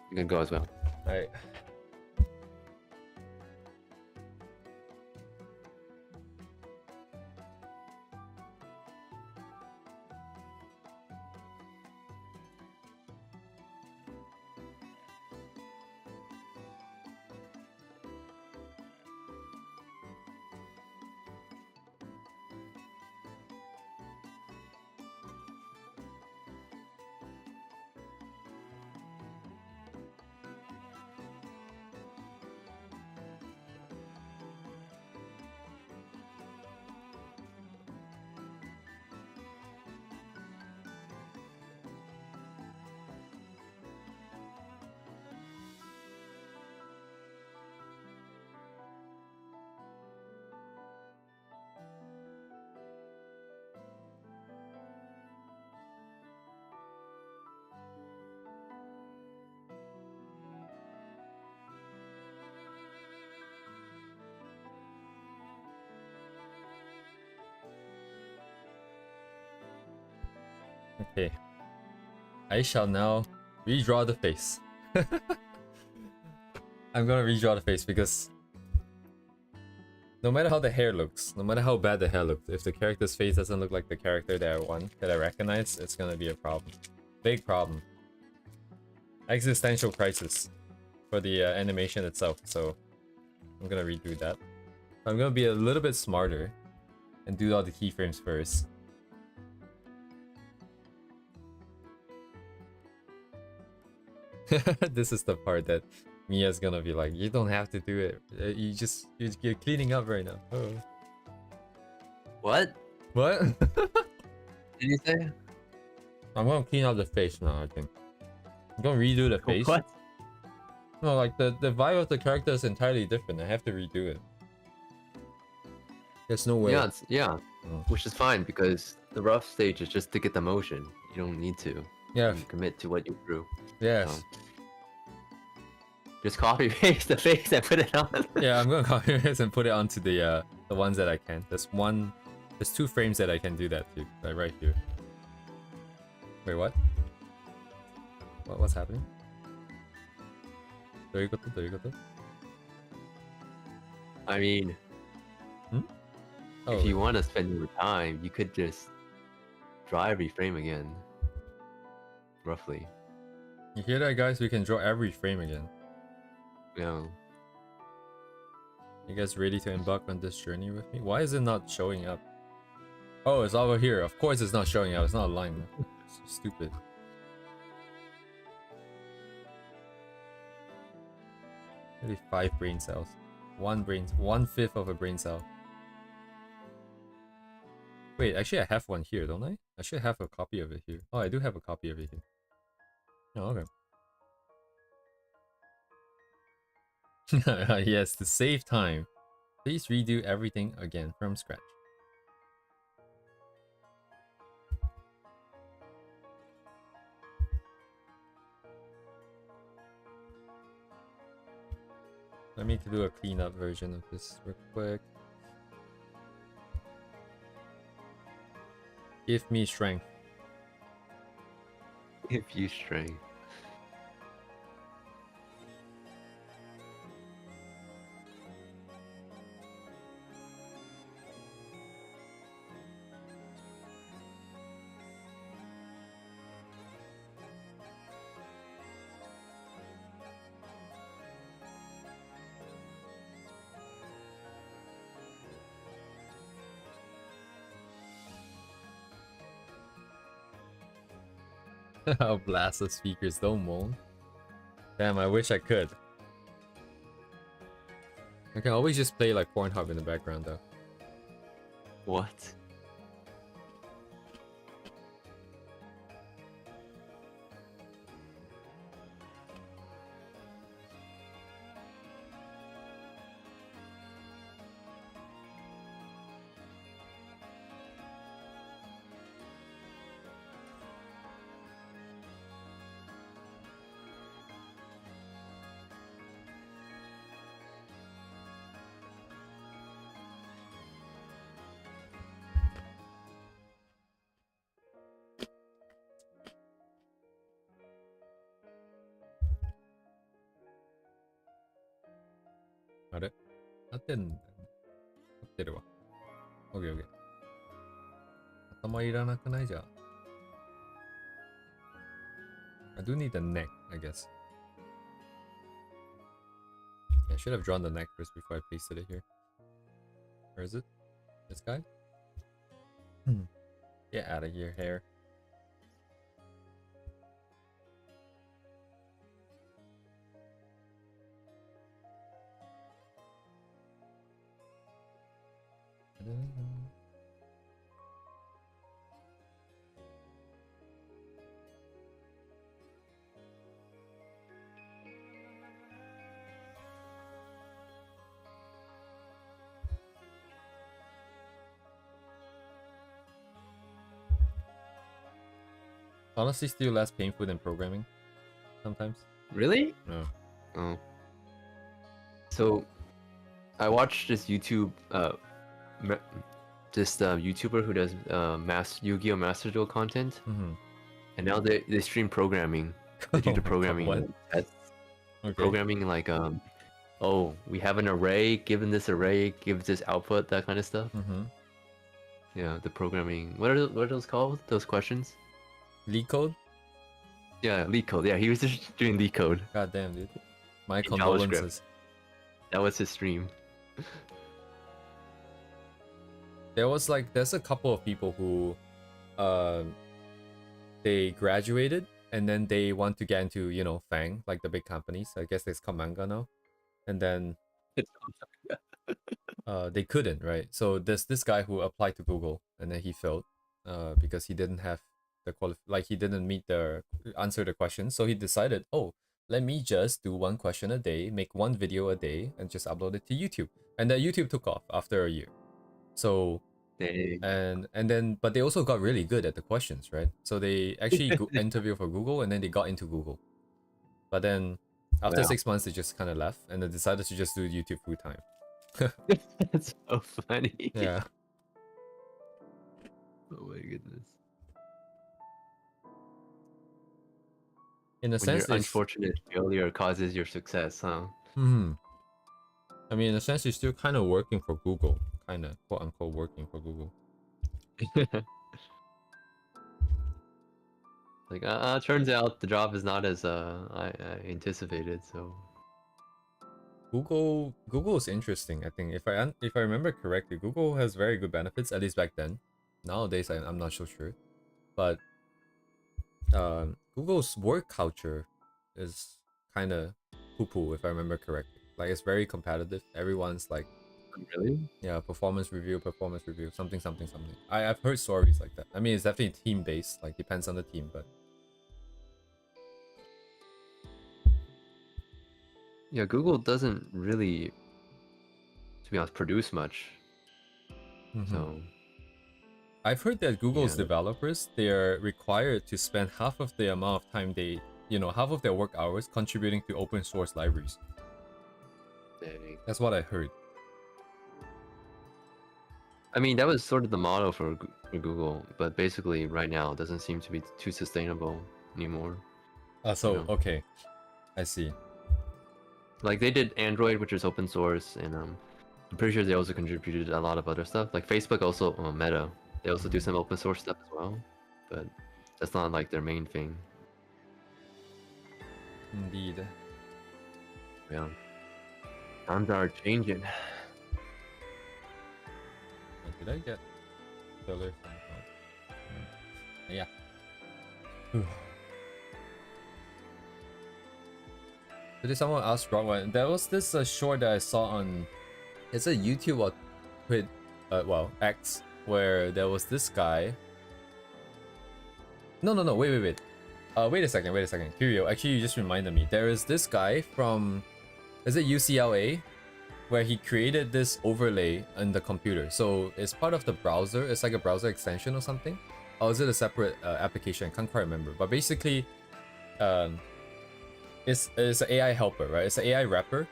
You can go as well. Alright. Okay. I shall now redraw the face. I'm gonna redraw the face because No matter how the hair looks, no matter how bad the hair looks, if the character's face doesn't look like the character that I want, that I recognize, it's gonna be a problem. Big problem. Existential crisis for the animation itself, so I'm gonna redo that. I'm gonna be a little bit smarter and do all the keyframes first. This is the part that Mia's gonna be like, you don't have to do it. You're cleaning up right now. Oh. What? What? Did you say? I'm gonna clean up the face now, I think. I'm gonna redo the face. What? No, like the vibe of the character is entirely different. I have to redo it. There's no way. Yeah, Oh. which is fine because the rough stage is just to get the motion. You don't need to Yeah. commit to what you drew. Yes. Just copy paste the face and put it on. Yeah, I'm gonna copy this and put it onto the ones that I can. There's 2 frames that I can do that to, like right here. Wait, what? What's happening? There you go. I mean, Oh, if you want to spend your time, you could just draw every frame again. Roughly. you hear that, guys? We can draw every frame again. Yeah. You guys ready to embark on this journey with me? Why is it not showing up? Oh, it's over here. Of course it's not showing up. It's not aligned. It's so stupid. Maybe 5 brain cells. 1/5 of a brain cell. Wait, actually I have one here, don't I? I should have a copy of it here. Oh, I do have a copy of it here. Oh, okay. Yes, to save time, please redo everything again from scratch. Let me do a cleanup version of this real quick. Give me strength. If you string. I'll blast the speakers, don't moan. Damn, I wish I could. I can always just play like Pornhub in the background though. What? Okay. 合ってるわ。OK。頭いらなくないじゃん。I do need the neck, I guess. Yeah, I should have drawn the neck first before I pasted it here. Where is it? This guy? Get out of here, hair. Honestly, still less painful than programming. Sometimes. Really? No. Oh. So, I watched this YouTuber who does Yu-Gi-Oh! Master Duel content, and now they stream programming. They do the programming What? tests. Okay. Programming like oh, we have an array, given this array gives this output, that kind of stuff. Mm-hmm. Yeah, the programming. What are those called? Those questions? Leak code? Yeah, leak code. Yeah, he was just doing leak code God damn, dude. My in JavaScript. condolences. That was his stream. There's a couple of people who, they graduated and then they want to get into, you know, FANG, like the big companies. I guess there's Kamanga now. And then they couldn't, right? So there's this guy who applied to Google and then he failed because he didn't have the he didn't meet the answer the question. So he decided, oh, let me just do one question a day, make one video a day, and just upload it to YouTube. And then YouTube took off after a year. So and then but they also got really good at the questions, right? So they actually interviewed for Google and then they got into Google. But then after 6 months they just kind of left and they decided to just do YouTube full time. That's so funny. Yeah. Oh my goodness. In a When sense, your unfortunate failure causes your success, huh? I mean, in a sense, you're still kind of working for Google, kind of quote unquote working for Google. Like, turns out the job is not as I anticipated. So Google is interesting. I think if I remember correctly, Google has very good benefits, at least back then. Nowadays, I'm not so sure, but Google's work culture is kind of poo-poo, if I remember correctly. Like, it's very competitive. Everyone's like, really, yeah, performance review, something. I've heard stories like that. I mean, it's definitely team based. Like, depends on the team, but yeah, Google doesn't really, to be honest, produce much. So I've heard that Google's yeah. developers, they are required to spend half of the amount of time half of their work hours contributing to open source libraries. Dang. That's what I heard. I mean, that was sort of the motto for Google, but basically right now it doesn't seem to be too sustainable anymore. Okay, I see. Like, they did Android, which is open source, and I'm pretty sure they also contributed a lot of other stuff. Like Facebook also, Meta, they also do some open source stuff as well, but that's not like their main thing. Indeed. Yeah. Times are changing. Did I get filler from yeah. Did someone ask wrong one? There was this short that I saw on, it's a YouTube or X, where there was this guy. No, wait. Wait a second. Curio, actually, you just reminded me. There is this guy from, is it UCLA? Where he created this overlay on the computer. So it's part of the browser. It's like a browser extension or something. Or is it a separate application? I can't quite remember. But basically, it's an AI helper, right? It's an AI wrapper.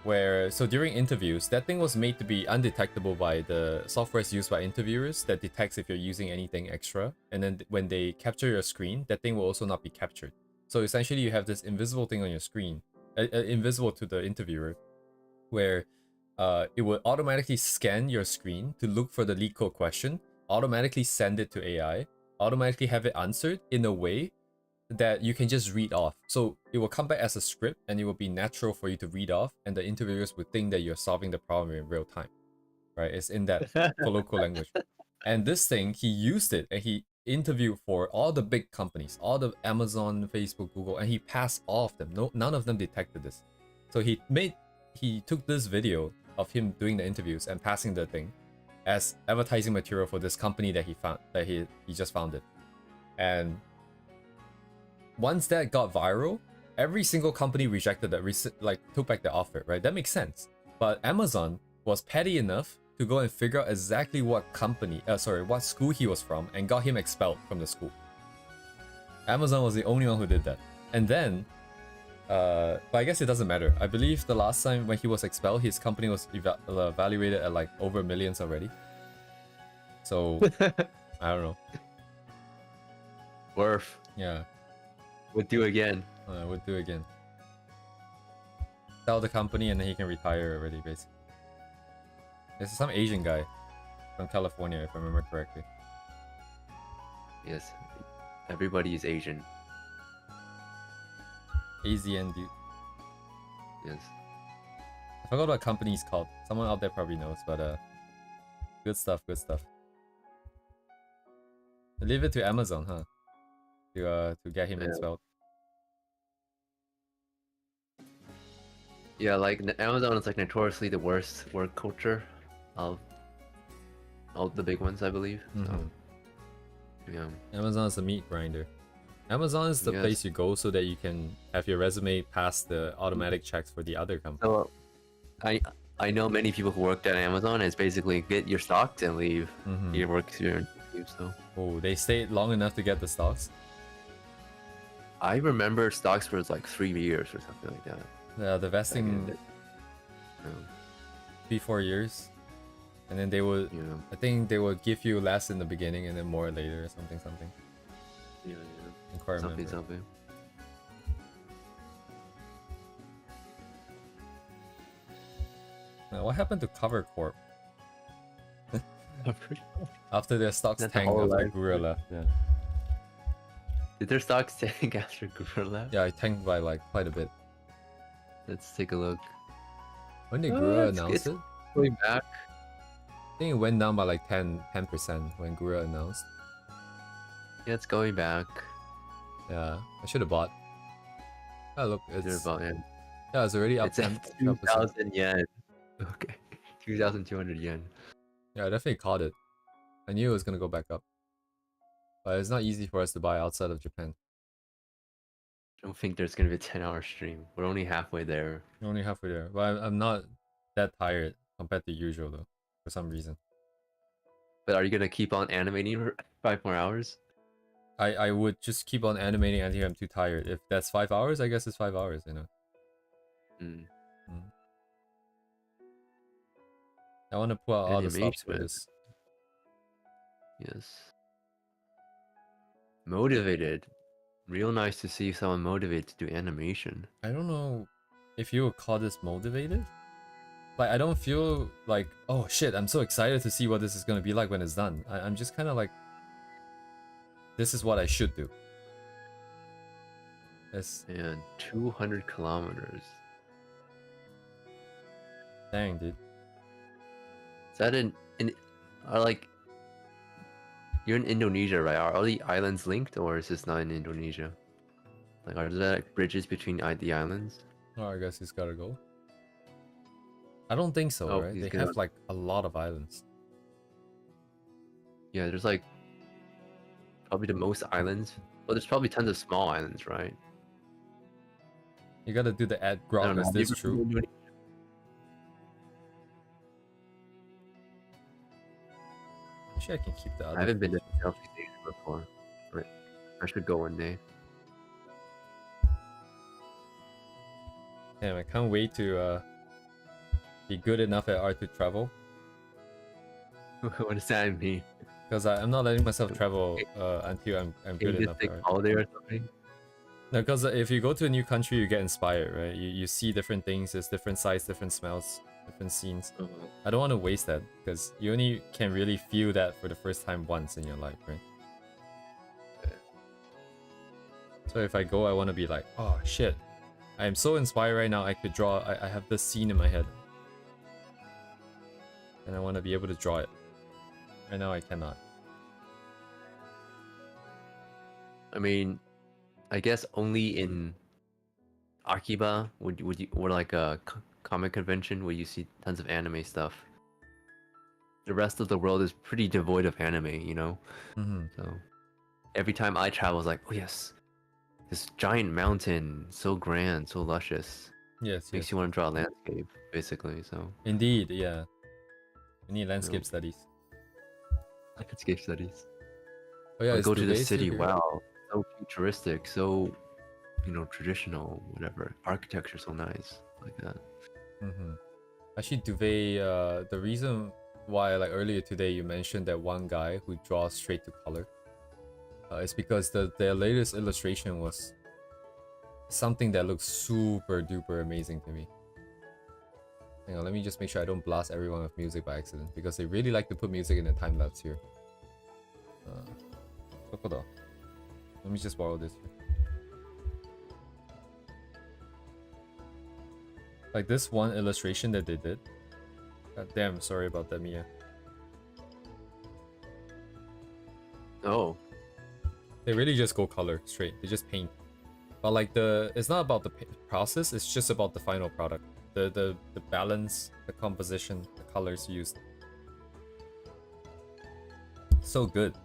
So during interviews, that thing was made to be undetectable by the softwares used by interviewers that detects if you're using anything extra. And then when they capture your screen, that thing will also not be captured. So essentially, you have this invisible thing on your screen, invisible to the interviewer, where it will automatically scan your screen to look for the leak code question, automatically send it to AI, automatically have it answered in a way that you can just read off. So it will come back as a script and it will be natural for you to read off, and the interviewers would think that you're solving the problem in real time, right? It's in that colloquial language. And this thing, he used it and he interviewed for all the big companies, all the Amazon, Facebook, Google, and he passed all of them. None of them detected this. So he took this video of him doing the interviews and passing the thing as advertising material for this company that he just founded. And once that got viral, every single company rejected that, took back the offer, right? That makes sense. But Amazon was petty enough to go and figure out exactly what school he was from and got him expelled from the school. Amazon was the only one who did that. And then but I guess it doesn't matter. I believe the last time when he was expelled, his company was evaluated at like over millions already. So I don't know. Worth. Yeah. Would do again. Would do again. sell the company and then he can retire already, basically. This is some Asian guy from California, if I remember correctly. Yes, everybody is Asian. AZN dude. Yes. I forgot what company is called. Someone out there probably knows, but good stuff, good stuff. I leave it to Amazon, huh? To get him expelled. Yeah, like Amazon is like notoriously the worst work culture of all the big ones, I believe. So, yeah. Amazon is a meat grinder. Amazon is the place you go so that you can have your resume pass the automatic checks for the other company. So, I know many people who worked at Amazon. It's basically get your stocks and leave. Your work experience. So. Oh, they stayed long enough to get the stocks? I remember stocks was like 3 years or something like that. Yeah, the vesting 3-4 years, and then they would. I think they would give you less in the beginning and then more later, or something. Yeah. Something. Now, what happened to Cover Corp? After their stocks tanked after Gura left, yeah. Did their stocks tank after Gura left? Yeah, it tanked by like quite a bit. Let's take a look. When did Gura announce it? Going back. I think it went down by like 10% when Gura announced. Yeah, it's going back. Yeah, I should have bought. Oh look, it's yeah, it's already up. It's at 2,000 yen. Okay, 2,200 yen. Yeah, I definitely caught it. I knew it was gonna go back up, but it's not easy for us to buy outside of Japan. I don't think there's gonna be a 10-hour stream. We're only halfway there. You're only halfway there, but I'm not that tired compared to usual though, for some reason. But are you gonna keep on animating for 5 more hours? I would just keep on animating until I'm too tired. If that's 5 hours, I guess it's 5 hours, you know. I want to pull out all the stops for this. Yes. Motivated. Real nice to see someone motivated to do animation. I don't know if you would call this motivated. Like, I don't feel like, oh shit, I'm so excited to see what this is going to be like when it's done. I'm just kind of like, this is what I should do. And 200 kilometers. Dang, dude. Is that like, you're in Indonesia, right? Are all the islands linked, or is this not in Indonesia? Like, are there like bridges between the islands? Oh, I guess he's gotta go. I don't think so, right? They have like a lot of islands. Yeah, there's like probably the most islands. Well, there's probably tons of small islands, right? You gotta do the ad grok. Is this true? Actually, I can keep the other. I haven't been to Southeast Asia before. But I should go one day. Damn, I can't wait to be good enough at art to travel. What does that mean? Because I'm not letting myself travel until I'm good enough at art. Holiday or something? No, because if you go to a new country, you get inspired, right? You see different things, there's different sights, different smells, different scenes. I don't want to waste that, because you only can really feel that for the first time once in your life, right? So if I go, I want to be like, oh shit, I am so inspired right now, I could draw, I have this scene in my head. And I want to be able to draw it. Right now I cannot. I mean, I guess only in Akiba would you, or like a comic convention where you see tons of anime stuff. The rest of the world is pretty devoid of anime, you know? So every time I travel, it's like, oh yes, this giant mountain, so grand, so luscious. Yes, makes you want to draw a landscape, basically. So indeed, yeah. We need landscape studies. Landscape studies. Oh yeah, go to the city. Wow, so futuristic, so traditional, whatever. Architecture so nice, like that. Actually, Duvet, the reason why, like earlier today, you mentioned that one guy who draws straight to color, is because their latest illustration was something that looks super duper amazing to me. Hang on, let me just make sure I don't blast everyone with music by accident, because they really like to put music in the time lapse here. Let me just borrow this here. Like this one illustration that they did. God damn, sorry about that, Miya. Oh. They really just go color straight. They just paint. But like it's not about the process. It's just about the final product. The balance, the composition, the colors used. So good.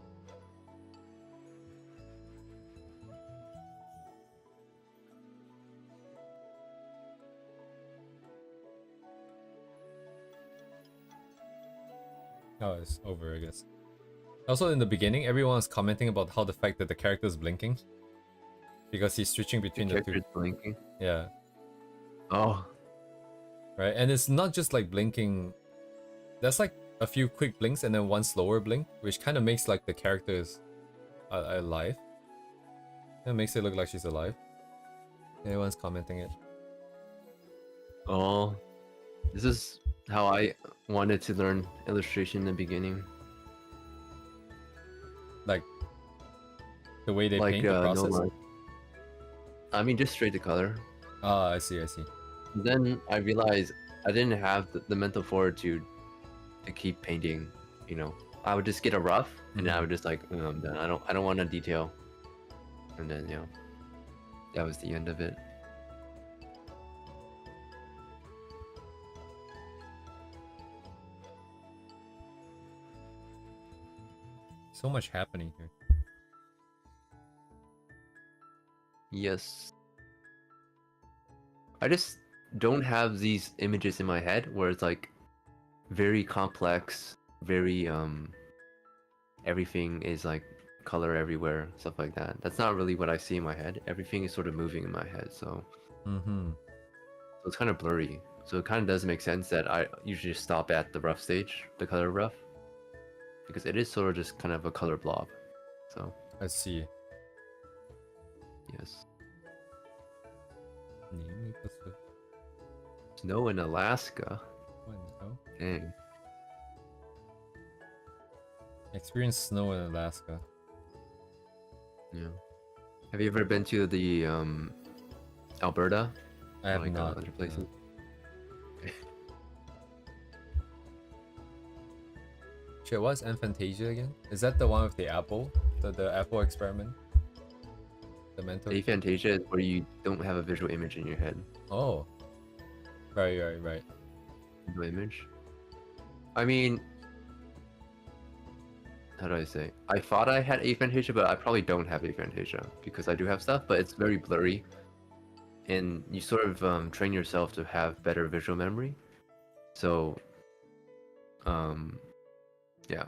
Oh, it's over, I guess. Also, in the beginning, everyone was commenting about how the fact that the character is blinking. Because he's switching between the two. Blinking? Yeah. Oh. Right, and it's not just like blinking. There's like a few quick blinks and then one slower blink, which kind of makes like the characters alive. It makes it look like she's alive. Everyone's commenting it. Oh. This is how I wanted to learn illustration in the beginning. Like the way they paint the process? No, I mean, just straight to color. Ah, I see, I see. Then I realized I didn't have the mental fortitude to keep painting, you know. I would just get a rough, and then I would just like, oh, I'm done. I don't want a detail. And then, that was the end of it. So much happening here. Yes. I just don't have these images in my head where it's like very complex, very everything is like color everywhere, stuff like that. That's not really what I see in my head. Everything is sort of moving in my head, so so it's kind of blurry. So it kind of does make sense that I usually stop at the rough stage, the color rough, because it is sort of just kind of a color blob. So I see. Yes. Snow in Alaska. Dang. Experience snow in Alaska. Yeah. Have you ever been to the Alberta? I have like not. Other places? No. Shit, what's Aphantasia again? Is that the one with the apple? The apple experiment? The mental... Aphantasia is where you don't have a visual image in your head. Oh. Right. No image? I mean... How do I say? I thought I had aphantasia, but I probably don't have aphantasia. Because I do have stuff, but it's very blurry. And you sort of train yourself to have better visual memory. So... yeah.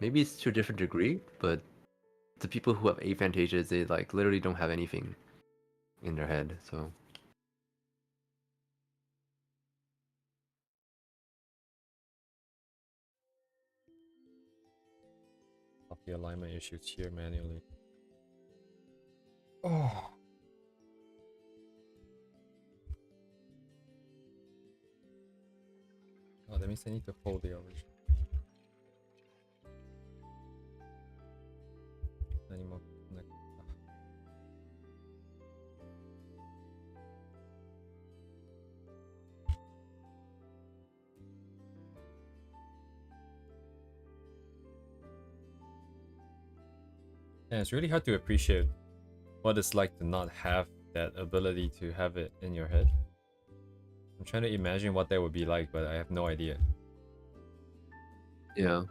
Maybe it's to a different degree, but the people who have aphantasia, they like literally don't have anything in their head, so... Off the alignment issues here manually. Oh. Oh, that means I need to hold the original. Anymore. And it's really hard to appreciate what it's like to not have that ability to have it in your head. I'm trying to imagine what that would be like, but I have no idea. Yeah.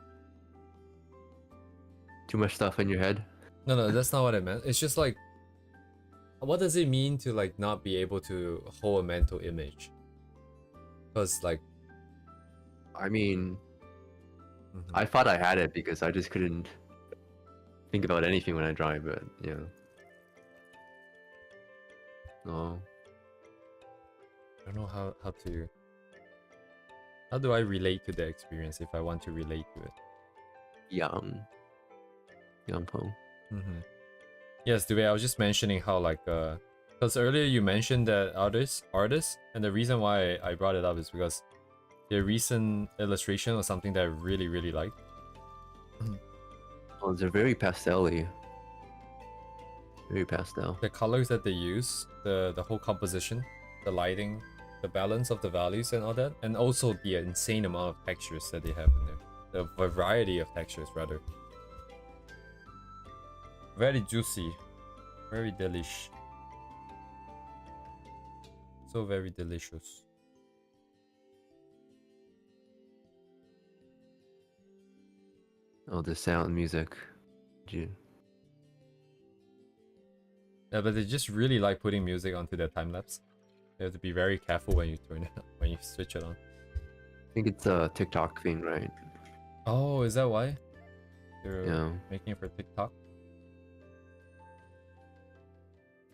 Too much stuff in your head? No, that's not what I meant. It's just like, what does it mean to like not be able to hold a mental image? Because like... I mean... I thought I had it because I just couldn't think about anything when I drive, but yeah. No. I don't know how to... How do I relate to the experience if I want to relate to it? Young Po. Yes, Dewey, I was just mentioning how like Because earlier you mentioned that artists, and the reason why I brought it up is because their recent illustration was something that I really, really liked. Oh, they're very pastel-y. Very pastel. The colors that they use, the whole composition, the lighting, the balance of the values and all that, and also the insane amount of textures that they have in there. The variety of textures, rather. Very juicy. Very delish. So very delicious. Oh, the sound music. Yeah, but they just really like putting music onto their time lapse. You have to be very careful when you turn it on, when you switch it on. I think it's a TikTok thing, right? Oh, is that why? They're Yeah. making it for TikTok?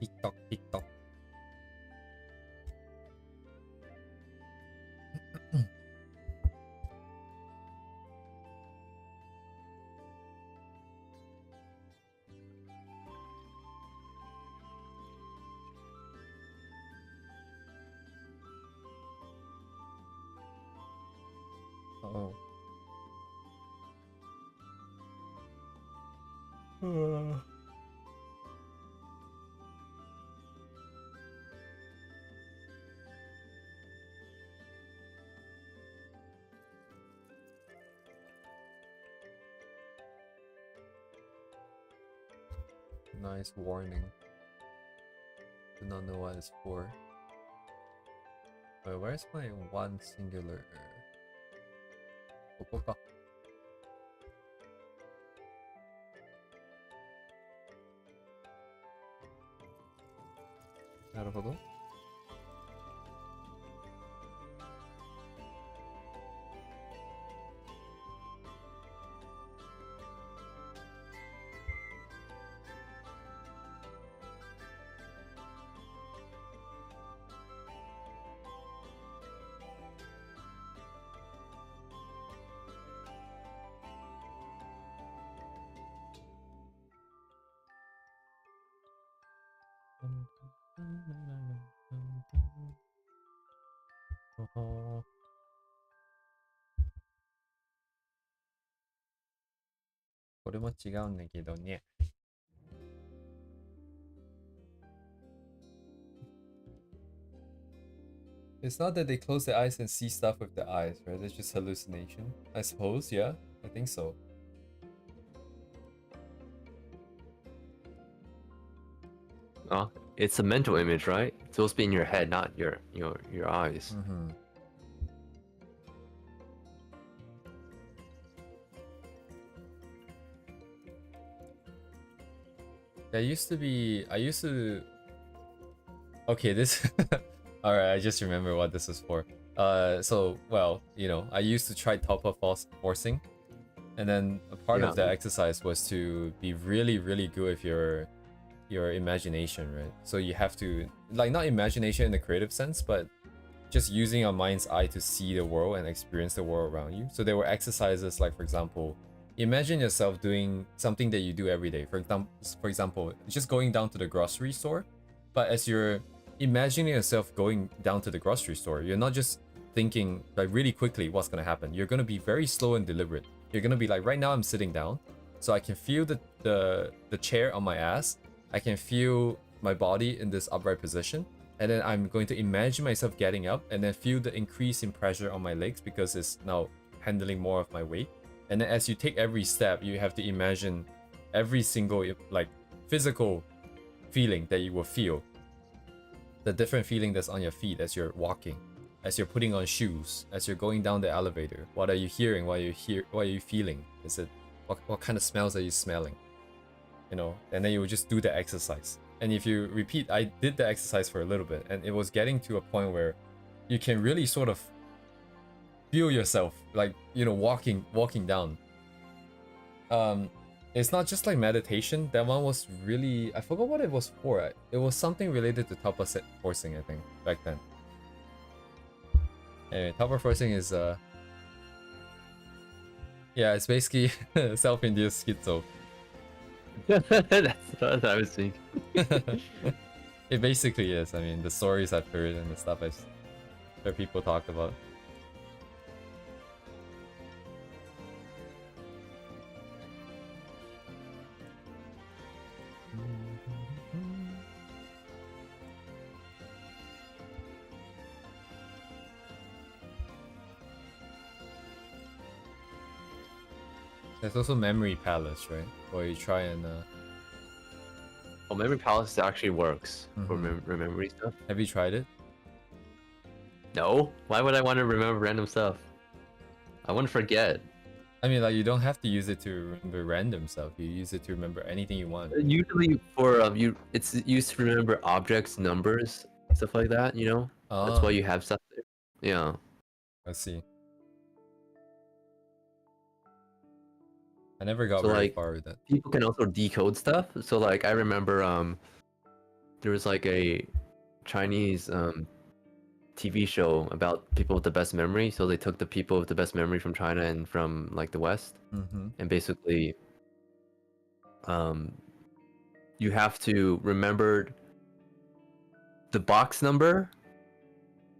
TikTok, TikTok. Oh. Nice warning. Do not know what it's for. Wait, where's my one singular? ここか。なるほど。これも違うんだけどね。It's not that they close their eyes and see stuff with their eyes, right? It's just hallucination. I suppose, yeah. I think so. Oh, it's a mental image, right? It's supposed to be in your head, not your eyes. I used to okay, this alright, I just remember what this is for. So well, you know, I used to try top-up forcing, and then a part of the exercise was to be really, really good with your imagination, right? So you have to, like, not imagination in the creative sense, but just using your mind's eye to see the world and experience the world around you. So there were exercises like, for example, imagine yourself doing something that you do every day. For example, just going down to the grocery store. But as you're imagining yourself going down to the grocery store, you're not just thinking like really quickly what's gonna happen. You're gonna be very slow and deliberate. You're gonna be like, right now I'm sitting down, so I can feel the chair on my ass. I can feel my body in this upright position. And then I'm going to imagine myself getting up and then feel the increase in pressure on my legs because it's now handling more of my weight. And then as you take every step, you have to imagine every single like physical feeling that you will feel. The different feeling that's on your feet as you're walking, as you're putting on shoes, as you're going down the elevator. What are you hearing? What are you feeling? Is it what kind of smells are you smelling? You know, and then you would just do the exercise. And if you repeat, I did the exercise for a little bit, and it was getting to a point where you can really sort of feel yourself, like, you know, walking down. It's not just like meditation. That one was really, I forgot what it was for. It was something related to top forcing, I think, back then. Anyway, top forcing is yeah, it's basically self-induced schizo. That's what I was thinking. It basically is. I mean, the stories I've heard and the stuff I've heard people talk about. There's also Memory Palace, right? Where you try and Oh, Memory Palace actually works for Mhm. remembering stuff. Have you tried it? No, why would I want to remember random stuff? I want to forget. I mean, like, you don't have to use it to remember random stuff. You use it to remember anything you want. Usually for it's used to remember objects, numbers, stuff like that. You know, that's why Oh, you have stuff there. Yeah. I see. I never got So very like far with that. people can also decode stuff. So like I remember there was like a Chinese TV show about people with the best memory. So they took the people with the best memory from China and from like the West, Mm-hmm. and basically you have to remember the box number,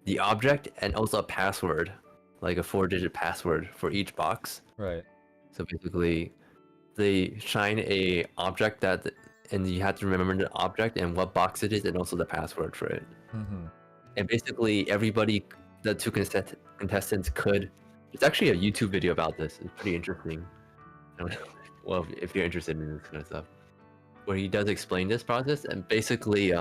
the object, and also a password, like a 4-digit password for each box. Right. So basically, they shine a object and you have to remember the object and what box it is, and also the password for it. Mm-hmm. And basically, the two contestants could. There's actually a YouTube video about this. It's pretty interesting. I don't know. Well, if you're interested in this kind of stuff, where he does explain this process, and basically,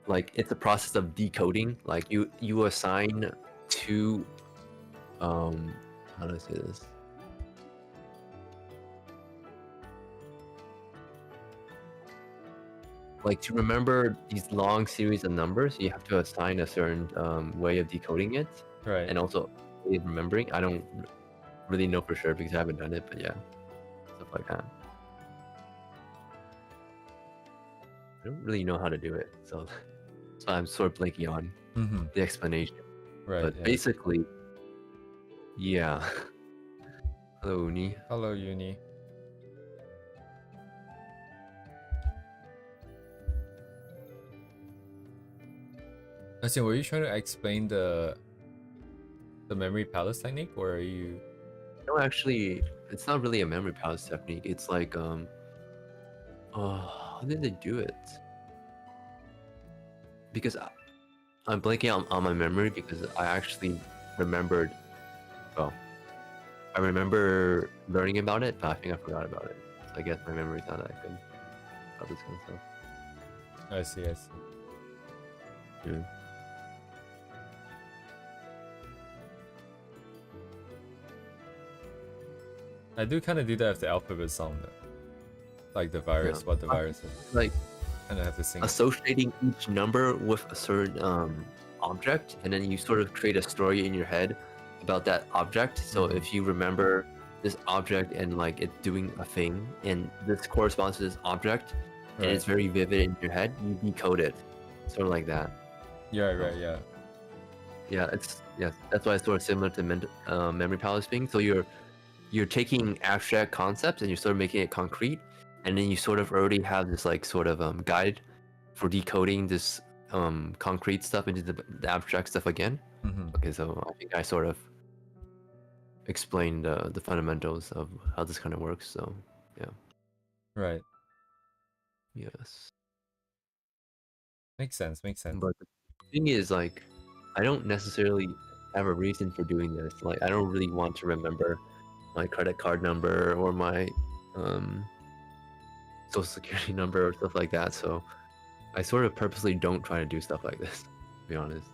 like it's a process of decoding. Like you assign two, how do I say this? Like to remember these long series of numbers, you have to assign a certain way of decoding it, Right. and also way of remembering. I don't really know for sure because I haven't done it, but yeah, stuff like that. I don't really know how to do it, so I'm sort of blanking on Mm-hmm. the explanation. Right. But Yeah. basically, yeah. Hello, Uni. Hello, Uni. I see. Were you trying to explain the memory palace technique, or are you? No, actually, it's not really a memory palace technique. It's like how did they do it? Because I'm blanking on my memory because I actually remembered. Well, I remember learning about it, but I think I forgot about it. So I guess my memory's not that good about this kind of stuff. I see. I see. Yeah. I do kind of do that with the alphabet sound, though. Like the virus, what the virus is. Like Kind of have to sing. associating each number with a certain object, and then you sort of create a story in your head about that object. So if you remember this object and like it doing a thing, and this corresponds to this object, and it's very vivid in your head, you decode it, sort of like that. Yeah. Right. Yeah. Yeah, that's why it's sort of similar to memory palace thing. So you're taking abstract concepts and you're sort of making it concrete, and then you sort of already have this like sort of guide for decoding this concrete stuff into the abstract stuff again. Mm-hmm. Okay, so I think I sort of explained the fundamentals of how this kind of works. So yeah. Right. Yes. Makes sense. Makes sense. But the thing is, like, I don't necessarily have a reason for doing this. Like, I don't really want to remember my credit card number or my social security number or stuff like that. So I sort of purposely don't try to do stuff like this, to be honest.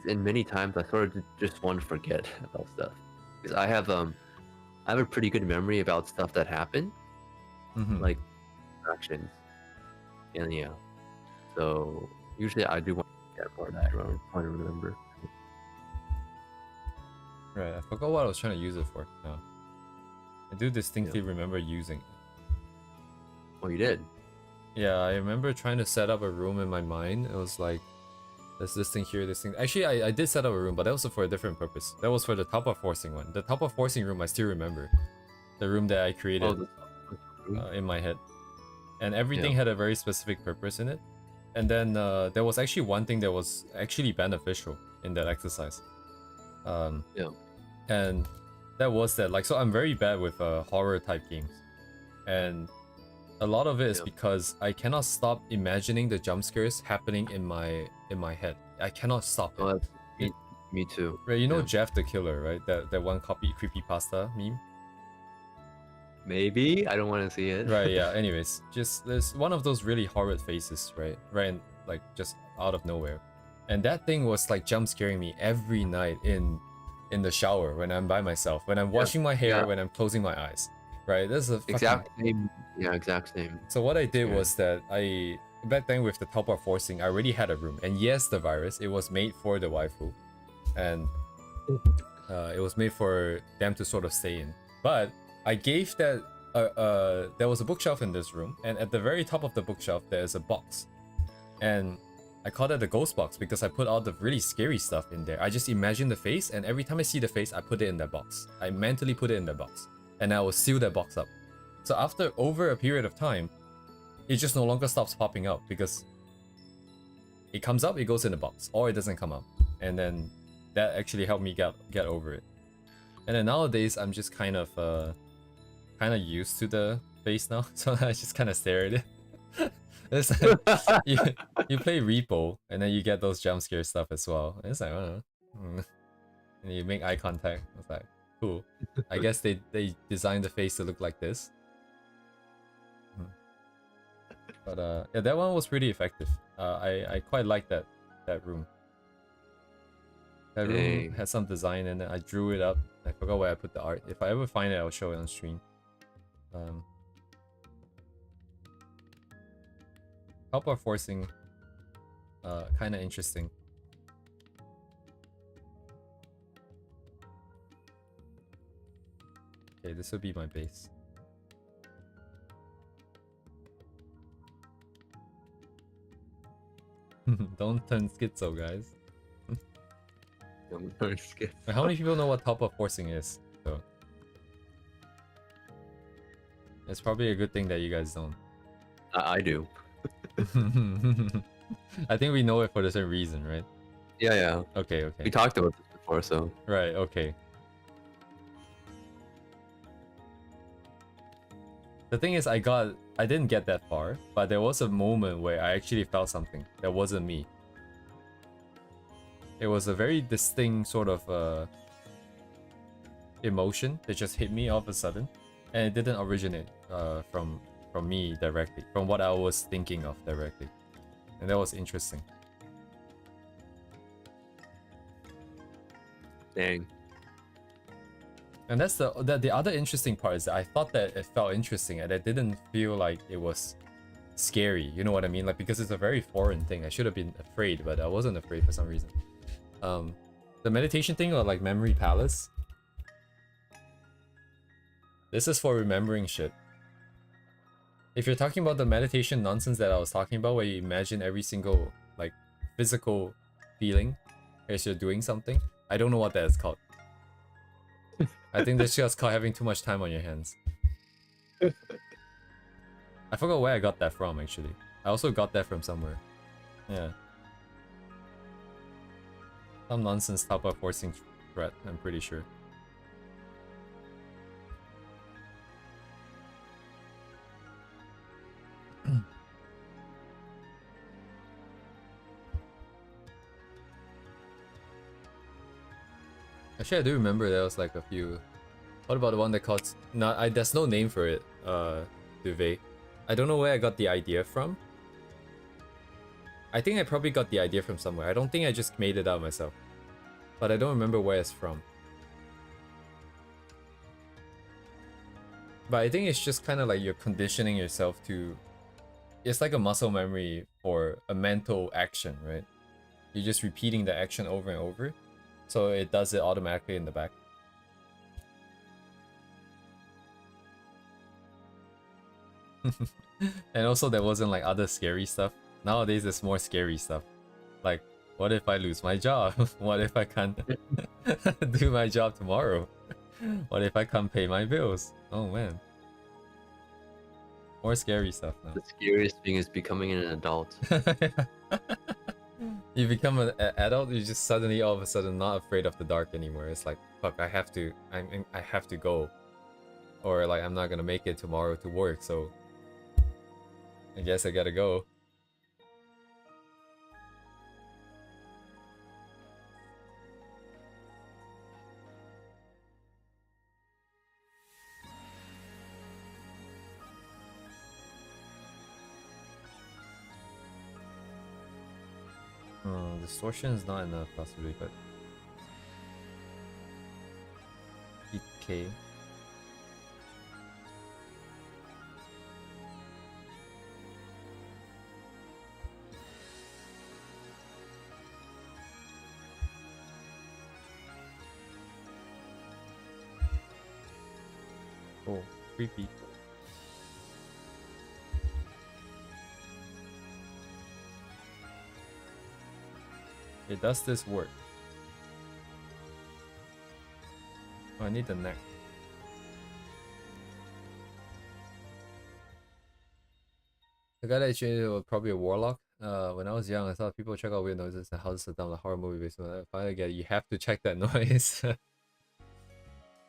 And many times I sort of just want to forget about stuff because I have a pretty good memory about stuff that happened, like actions, and yeah. So usually I do want to get more that I don't want to remember. Right. I forgot what I was trying to use it for. No. I do distinctly remember using it. Oh, you did? Yeah, I remember trying to set up a room in my mind. It was like, there's this thing here, this thing. Actually, I did set up a room, but that was for a different purpose. That was for the top of forcing one. The top of forcing room I still remember. The room that I created. Oh, in my head, and everything Yeah. had a very specific purpose in it. And then there was actually one thing that was actually beneficial in that exercise. Yeah. And that was that, like, so I'm very bad with horror type games, and a lot of it is Yeah. because I cannot stop imagining the jump scares happening in my head. I cannot stop Oh, it. that's me too. Right, you know Yeah. Jeff the Killer, right? That one copy creepypasta meme. Maybe I don't want to see it. Right, yeah. Anyways, just there's one of those really horrid faces, right? Right, like just out of nowhere, and that thing was like jump scaring me every night in the shower when I'm by myself, when I'm washing my hair, Yeah. when I'm closing my eyes. Right, this is a fucking... Exact same. Yeah, exact same. So what I did Yeah. was that I back then with the teleport forcing, I already had a room, and yes, the virus, it was made for the waifu, and it was made for them to sort of stay in. But I gave that there was a bookshelf in this room, and at the very top of the bookshelf there's a box, and I called it the ghost box because I put all the really scary stuff in there. I just imagine the face, and every time I see the face, I put it in that box. I mentally put it in that box, and I will seal that box up. So after over a period of time, it just no longer stops popping up because it comes up, it goes in the box, or it doesn't come up, and then that actually helped me get over it. And then nowadays, I'm just kind of used to the face now, so I just kind of stare at it. It's like, you play Repo, and then you get those jump scare stuff as well. And it's like, I don't know. And you make eye contact. It's like, cool. I guess they designed the face to look like this. But yeah, that one was pretty effective. I quite like that room. That room had some design in it. I drew it up. I forgot where I put the art. If I ever find it, I'll show it on stream. Teleport forcing, kind of interesting. Okay, this would be my base. Don't turn schizo, guys. Don't turn schizo. How many people know what teleport forcing is? So it's probably a good thing that you guys don't. I do. I think we know it for the same reason, right? Yeah, yeah. Okay. We talked about this before, so. Right, okay. The thing is, I didn't get that far, but there was a moment where I actually felt something that wasn't me. It was a very distinct sort of emotion that just hit me all of a sudden, and it didn't originate from me directly, from what I was thinking of directly, and that was interesting. Dang. And that's the other interesting part is that I thought that it felt interesting and it didn't feel like it was scary. You know what I mean? Like, because it's a very foreign thing. I should have been afraid, but I wasn't afraid for some reason. The meditation thing, or like memory palace. This is for remembering shit. If you're talking about the meditation nonsense that I was talking about, where you imagine every single like physical feeling as you're doing something, I don't know what that is called. I think that's just called having too much time on your hands. I forgot where I got that from, actually. I also got that from somewhere. Yeah. Some nonsense top up forcing threat, I'm pretty sure. Actually, I do remember there was like a few. What about the one that called... No, there's no name for it, Duvet. I don't know where I got the idea from. I think I probably got the idea from somewhere. I don't think I just made it out myself. But I don't remember where it's from. But I think it's just kind of like you're conditioning yourself to... It's like a muscle memory for a mental action, right? You're just repeating the action over and over. So it does it automatically in the back. And also there wasn't like other scary stuff. Nowadays there's more scary stuff. Like, what if I lose my job? What if I can't do my job tomorrow? What if I can't pay my bills? Oh man. More scary stuff The scariest thing is becoming an adult. now. You become an adult, you just suddenly all of a sudden not afraid of the dark anymore. It's like, fuck, I have to go. Or like, I'm not gonna make it tomorrow to work, so I guess I gotta go. Distortion is not enough possibly, but 8k. Oh, creepy. Okay, does this work? Oh, I need the neck. The guy that changed it was probably a warlock. When I was young, I thought people check out weird noises and how to sit down the horror movie based on that. Finally get it, you have to check that noise.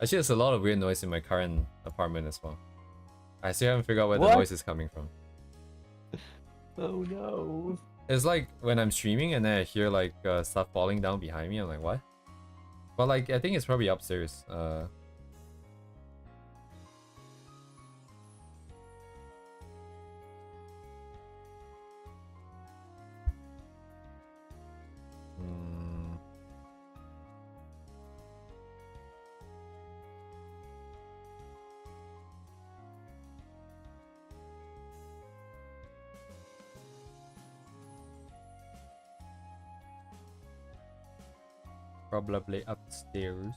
Actually, there's a lot of weird noise in my current apartment as well. I still haven't figured out where the noise is coming from. Oh no. It's like when I'm streaming and then I hear like stuff falling down behind me. I'm like, what? But like, I think it's probably upstairs. Probably upstairs.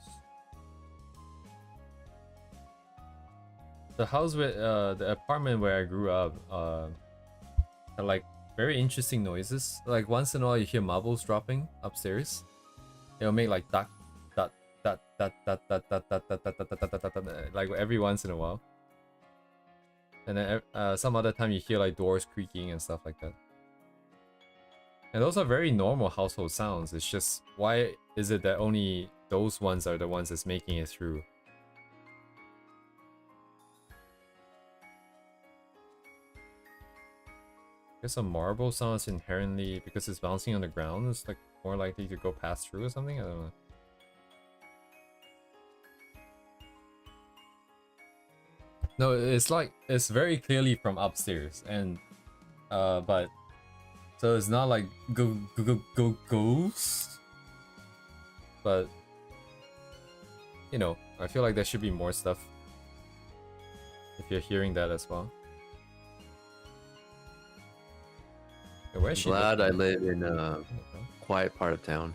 The house with the apartment where I grew up had like very interesting noises. Like once in a while you hear marbles dropping upstairs. It'll make like duck dut dut dut dut dut dut dut dut dut dut dut dut like every once in a while. And then some other time you hear like doors creaking and stuff like that. And those are very normal household sounds. It's just, why is it that only those ones are the ones that's making it through? I guess a marble sounds inherently, because it's bouncing on the ground, it's like more likely to go past through or something? I don't know. No, it's like, it's very clearly from upstairs, and but so it's not like ghost, but you know, I feel like there should be more stuff if you're hearing that as well. I'm glad I live in a quiet part of town.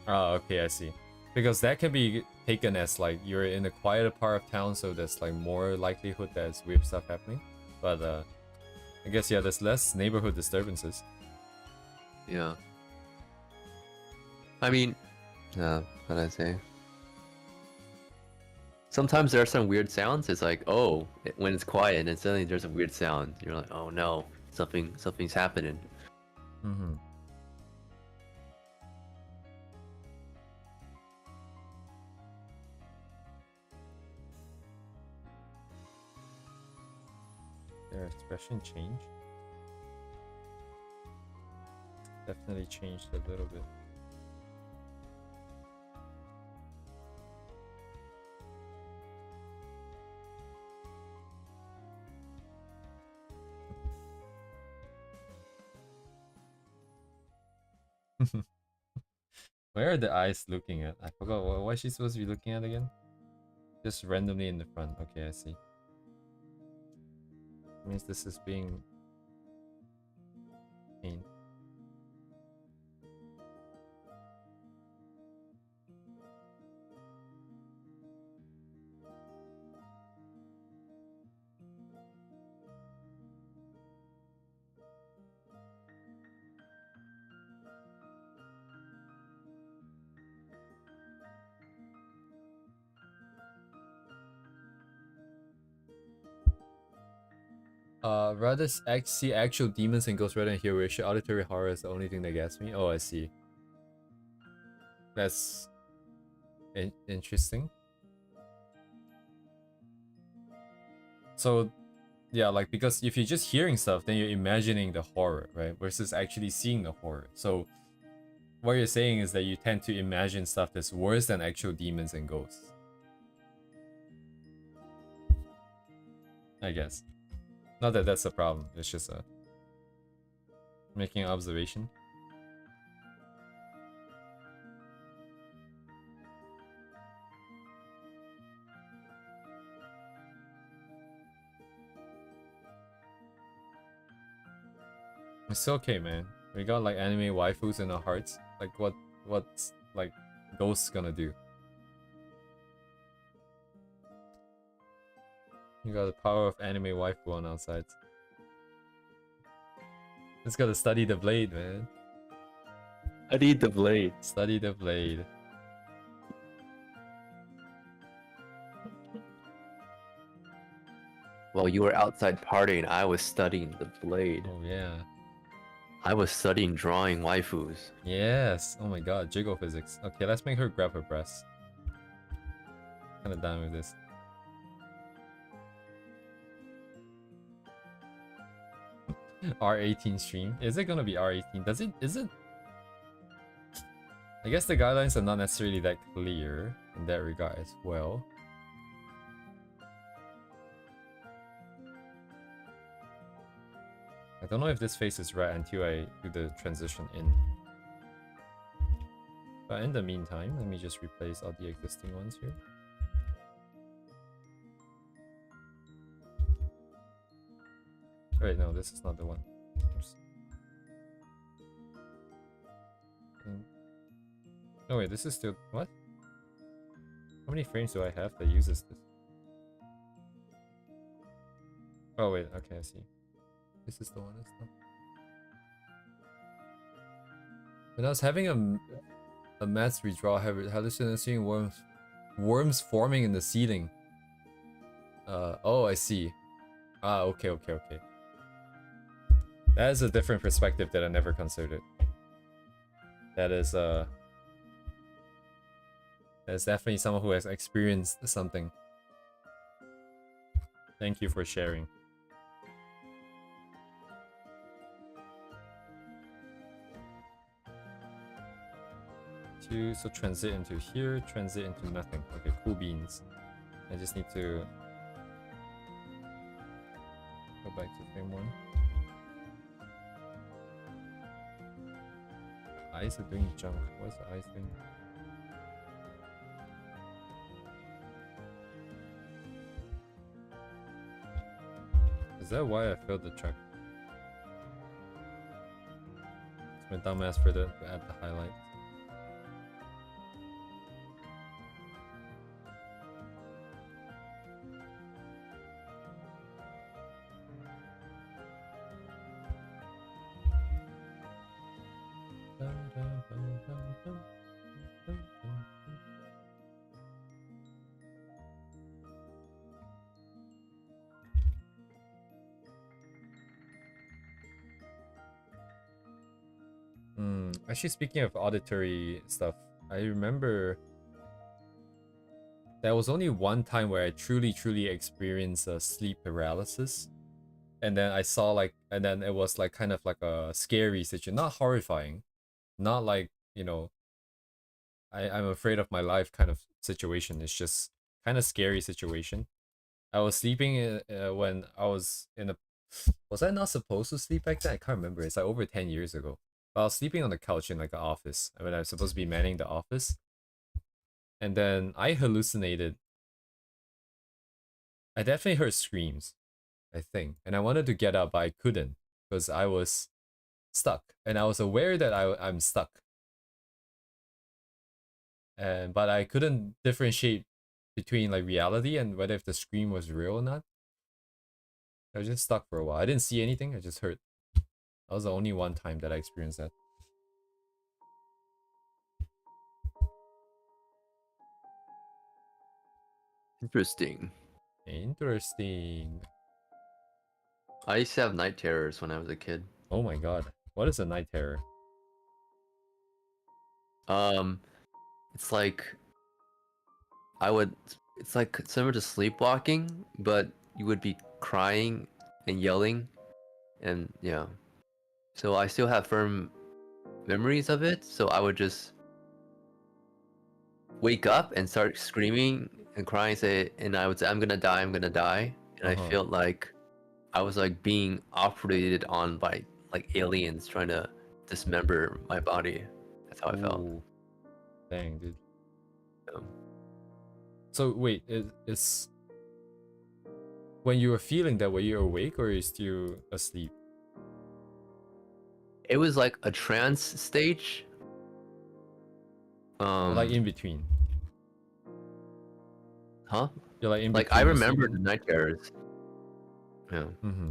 Oh, okay, I see. Because that can be taken as like you're in a quieter part of town, so there's like more likelihood there's weird stuff happening. But I guess, yeah, there's less neighborhood disturbances. Yeah. I mean, what did I say? Sometimes there are some weird sounds. It's like, oh, when it's quiet and suddenly there's a weird sound. You're like, oh no, something's happening. Mm-hmm. Their expression changed. Definitely changed a little bit. Where are the eyes looking at? I forgot. What is she supposed to be looking at again? Just randomly in the front. Okay, I see. Means this is being painted. Rather see actual demons and ghosts rather than hear wish. Auditory horror is the only thing that gets me. Oh, I see. That's interesting. So, yeah, like, because if you're just hearing stuff, then you're imagining the horror, right? Versus actually seeing the horror. So, what you're saying is that you tend to imagine stuff that's worse than actual demons and ghosts. I guess. Not that that's a problem. It's just making an observation. It's okay, man. We got like anime waifus in our hearts. Like what's like ghosts gonna do? You got the power of anime waifu on our sides. Just gotta study the blade, man. I need the blade. Study the blade. While you were outside partying, I was studying the blade. Oh yeah. I was studying drawing waifus. Yes. Oh my god, jiggle physics. Okay, let's make her grab her breasts. Kinda done with this. R18 stream. Is it gonna be R18? Is it? I guess the guidelines are not necessarily that clear in that regard as well. I don't know if this face is right until I do the transition in. But in the meantime, let me just replace all the existing ones here. Wait, no, this is not the one. Oops. No, wait, this is still... What? How many frames do I have that uses this? Oh, wait, okay, I see. This is the one that's not... When I was having a maths redraw, I have hallucinating worms forming in the ceiling. Oh, I see. Ah, okay. That is a different perspective that I never considered. That is definitely someone who has experienced something. Thank you for sharing. So transit into here, transit into nothing. Okay, cool beans. I just need to go back to frame 1. Eyes are doing junk. What's the eyes doing? Is that why I failed the check? It's my dumbass for to add the highlight. Actually, speaking of auditory stuff, I remember there was only one time where I truly experienced sleep paralysis, and then I saw and then it was like kind of like a scary situation, not horrifying, not like, you know, I'm afraid of my life kind of situation. It's just kind of scary situation. I was sleeping when I was in a... Was I not supposed to sleep back then? I can't remember. It's like over 10 years ago. But I was sleeping on the couch in like an office. I mean, I was supposed to be manning the office. And then I hallucinated. I definitely heard screams, I think. And I wanted to get up, but I couldn't because I was stuck. And I was aware that I'm stuck. But I couldn't differentiate between like reality and whether if the scream was real or not. I was just stuck for a while. I didn't see anything. I just heard. That was the only one time that I experienced that. Interesting. Interesting. I used to have night terrors when I was a kid. Oh my god. What is a night terror? Um, it's like I would. It's like similar to sleepwalking, but you would be crying and yelling, and yeah. So I still have firm memories of it. So I would just wake up and start screaming and crying, and I would say, "I'm gonna die, I'm gonna die," and I Uh-huh. felt like I was like being operated on by like aliens trying to dismember my body. That's how I felt. Ooh. Dang, dude. Um, So wait, is when you were feeling that way, you're awake or you're still asleep? it was like a trance stage. Or like Um, in between? huh? You're like in Like I between you remember the sleeping? night terrors. Yeah. Mm-hmm.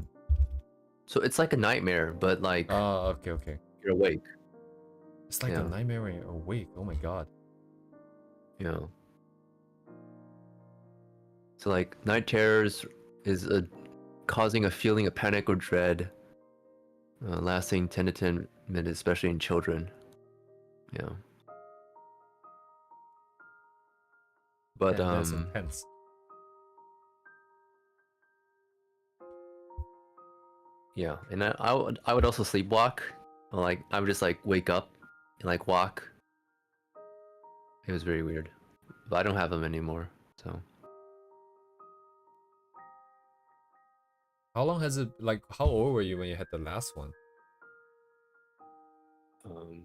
So it's like a nightmare, but like Ah, okay, okay. you're awake. It's like a Yeah. nightmare when you're awake. Oh my god. Yeah. So like night terrors is causing a feeling of panic or dread, lasting 10 to 10 minutes, especially in children. Yeah. But Damn, that's intense. yeah, and I would also sleepwalk. Like I would just like wake up and like walk. It was very weird, but I don't have them anymore. So How long has it, like, how old were you when you had the last one? um,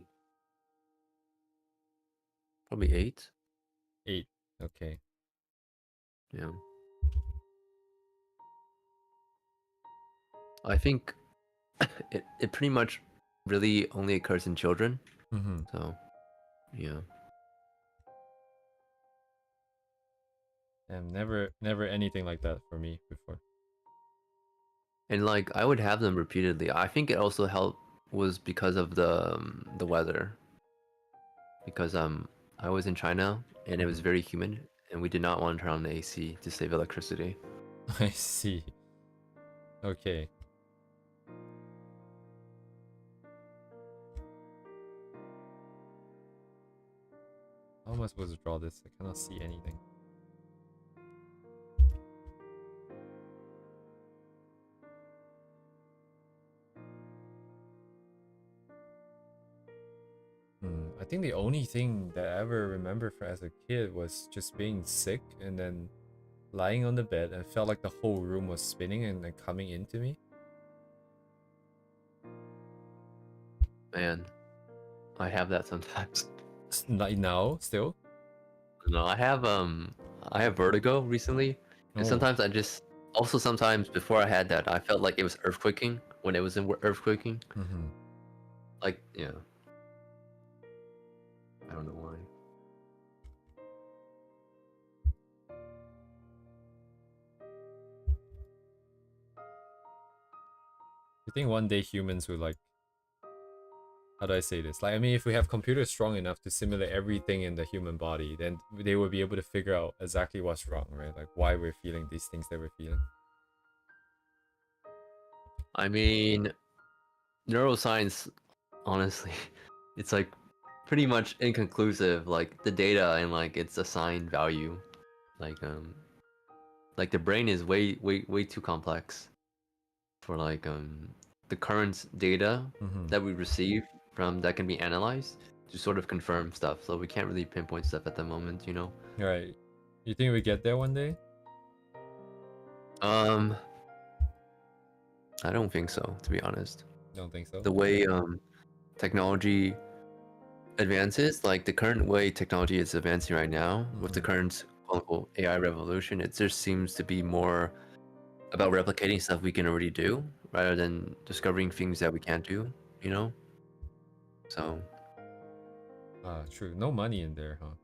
probably 8. 8. Okay. Yeah, I think it pretty much really only occurs in children. Mm-hmm. So yeah, And never anything like that for me before. and like I would have them repeatedly. I think it also helped was because of the weather. Because I was in China and it was Mhm. very humid, and we did not want to turn on the AC to save electricity. I see. Okay. How am I supposed to draw this? I cannot see anything. I think the only thing that I ever remember for as a kid was just being sick and then lying on the bed and felt like the whole room was spinning and then coming into me. Man, I have that sometimes. Like now, still. No, I have vertigo recently, and Oh. sometimes I just also sometimes before I had that I felt like it was earthquaking when it was in earthquaking. Mm-hmm. Like yeah, I don't know why. You think one day humans will like, how do I say this? Like, I mean, if we have computers strong enough to simulate everything in the human body, then they will be able to figure out exactly what's wrong, right? Like why we're feeling these things that we're feeling. I mean, neuroscience, honestly, it's like pretty much inconclusive. Like the data and like its assigned value, like um, like the brain is way too complex for like the current data Mm-hmm. that we receive from that can be analyzed to sort of confirm stuff. So we can't really pinpoint stuff at the moment, you know. Right. You think we get there one day? Um, I don't think so, to be honest. Don't think so. The way technology advances, like the current way technology is advancing right now with the Mm-hmm. current quote unquote AI revolution, it just seems to be more about replicating stuff we can already do rather than discovering things that we can't do, you know? So Ah, true. No money in there, huh?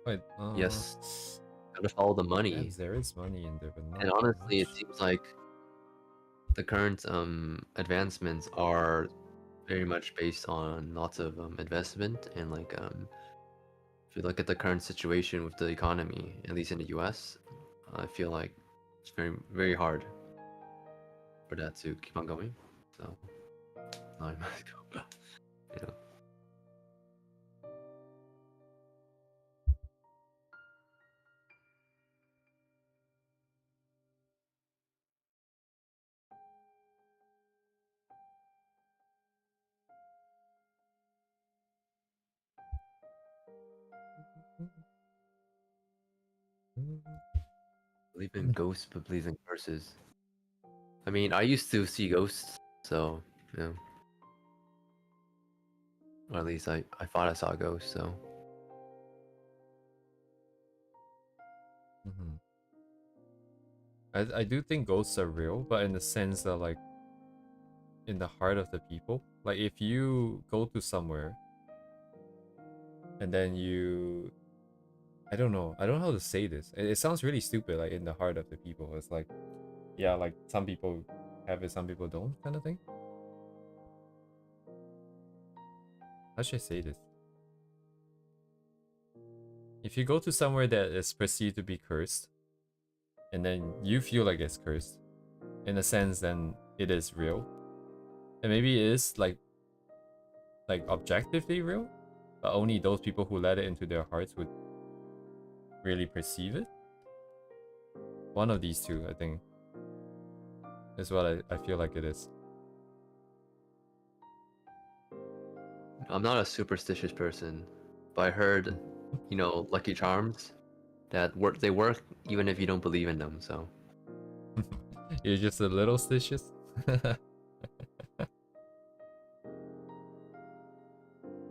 Wait, yes, gotta follow the money. yes, there is money in there, but not And that honestly, it much. seems like the current advancements are very much based on lots of investment and like if you look at the current situation with the economy, at least in the US, I feel like it's very hard for that to keep on going. So now I must go. You know. Believe in ghosts, but believes in curses. I mean, I used to see ghosts, so you know, or at least I thought I saw a ghost. So Mhm. I do think ghosts are real, but in the sense that like in the heart of the people. Like if you go to somewhere and then you I don't know. I don't know how to say this. It sounds really stupid, like in the heart of the people. It's like yeah, like some people have it, some people don't kind of thing. How should I say this? If you go to somewhere that is perceived to be cursed, and then you feel like it's cursed, in a sense, then it is real. And maybe it is like objectively real, but only those people who let it into their hearts would really perceive it. One of these two, I think, is what I feel like it is. I'm not a superstitious person, but I heard, you know, Lucky Charms that work. They work even if you don't believe in them. So You're just a little stitious.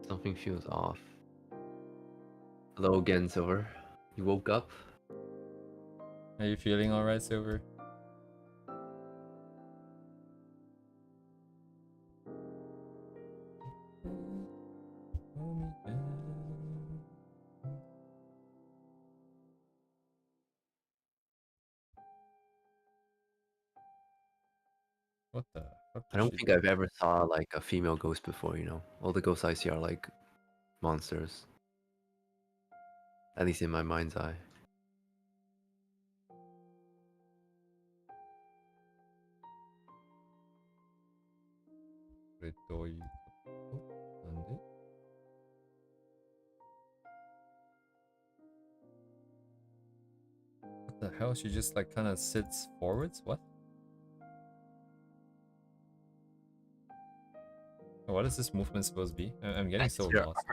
something feels off. Hello again, Silver. You woke up? Are you feeling alright, Silver? What the fuck I did don't she think do? I've ever saw like a female ghost before. You know, all the ghosts I see are like monsters. At least in my mind's eye. What the hell? She just like kind of sits forwards? What? What is this movement supposed to be? I'm getting so That's your lost.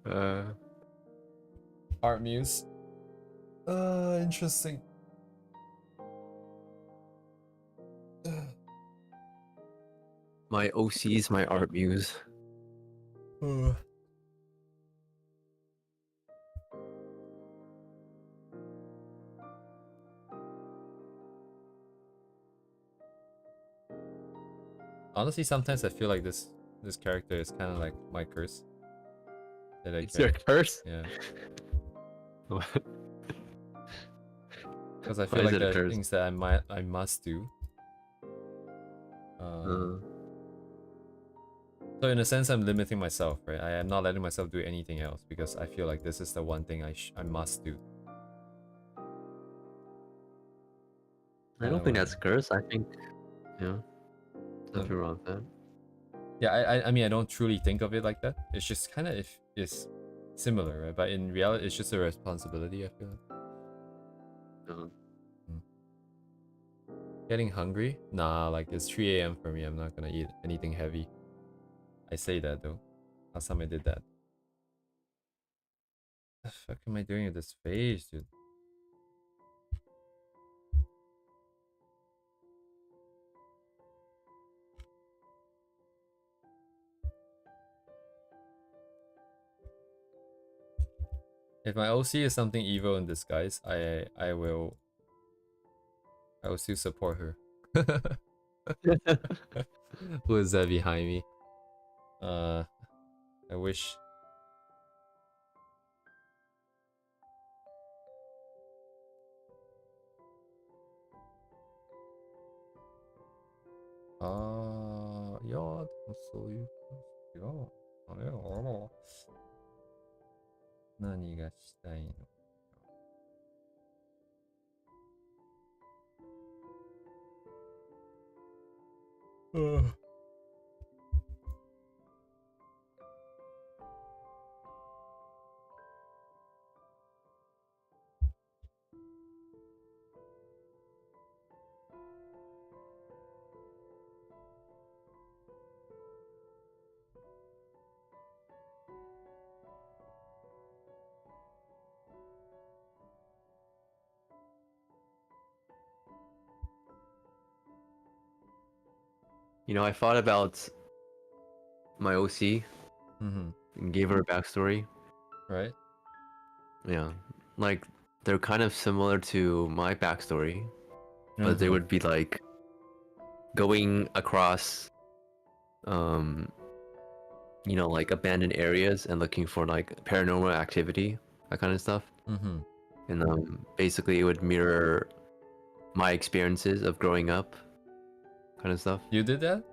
art. Art muse. Interesting. My OC's my art muse. Honestly, sometimes I feel like this character is kind of like my curse that I It's your carry. curse? Yeah, Why because I feel is like it a there are curse? things that I must do. Uh, Uh, so in a sense, I'm limiting myself, right? I am not letting myself do anything else because I feel like this is the one thing I must do. I Kind don't of think what that's a curse. I think, you know, I. nothing wrong with that. Yeah, I mean I don't truly think of it like that. It's just kind of if it's similar, right? But in reality, it's just a responsibility. I feel like. Uh, Mm. Getting hungry? Nah, like it's 3 a.m. for me. I'm not gonna eat anything heavy. I say that though. Last time I did that. The fuck am I doing with this face, dude? If my OC is something evil in disguise, I will still support her. Who is that behind me? Uh, I wish. Ja, det måste ju. Ja, ja. 何がしたいの? Ugh. You know, I thought about my OC Mm-hmm. and gave her a backstory. Right? Yeah, like they're kind of similar to my backstory, but they Uh-huh. would be like going across, um, you know, like abandoned areas and looking for like paranormal activity, that kind of stuff. Mm-hmm. And basically, it would mirror my experiences of growing up, kind of stuff. You did that?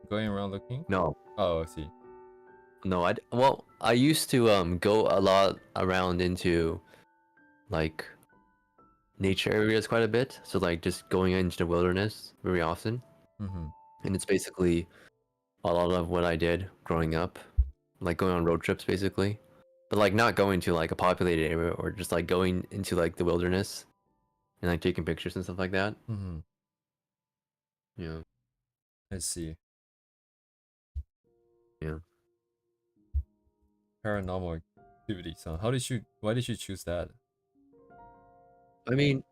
Going around looking? No, Oh, I see. no, well, I used to go a lot around into like nature areas quite a bit. So like just going into the wilderness very often. Mm-hmm. And it's basically a lot of what I did growing up, like going on road trips basically. But like not going to like a populated area or just like going into like the wilderness and like taking pictures and stuff like that. Mm-hmm. Yeah. I see. Yeah. Paranormal activity. So why did you choose that? I mean,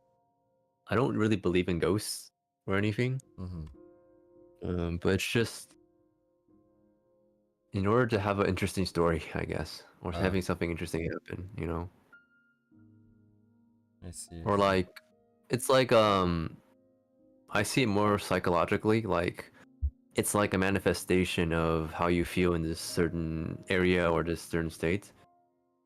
I don't really believe in ghosts or anything. Mm-hmm. But it's just in order to have an interesting story, I guess, or Ah, having something interesting happen, you know, I see, I or see. like it's like I see it more psychologically, like it's like a manifestation of how you feel in this certain area or this certain state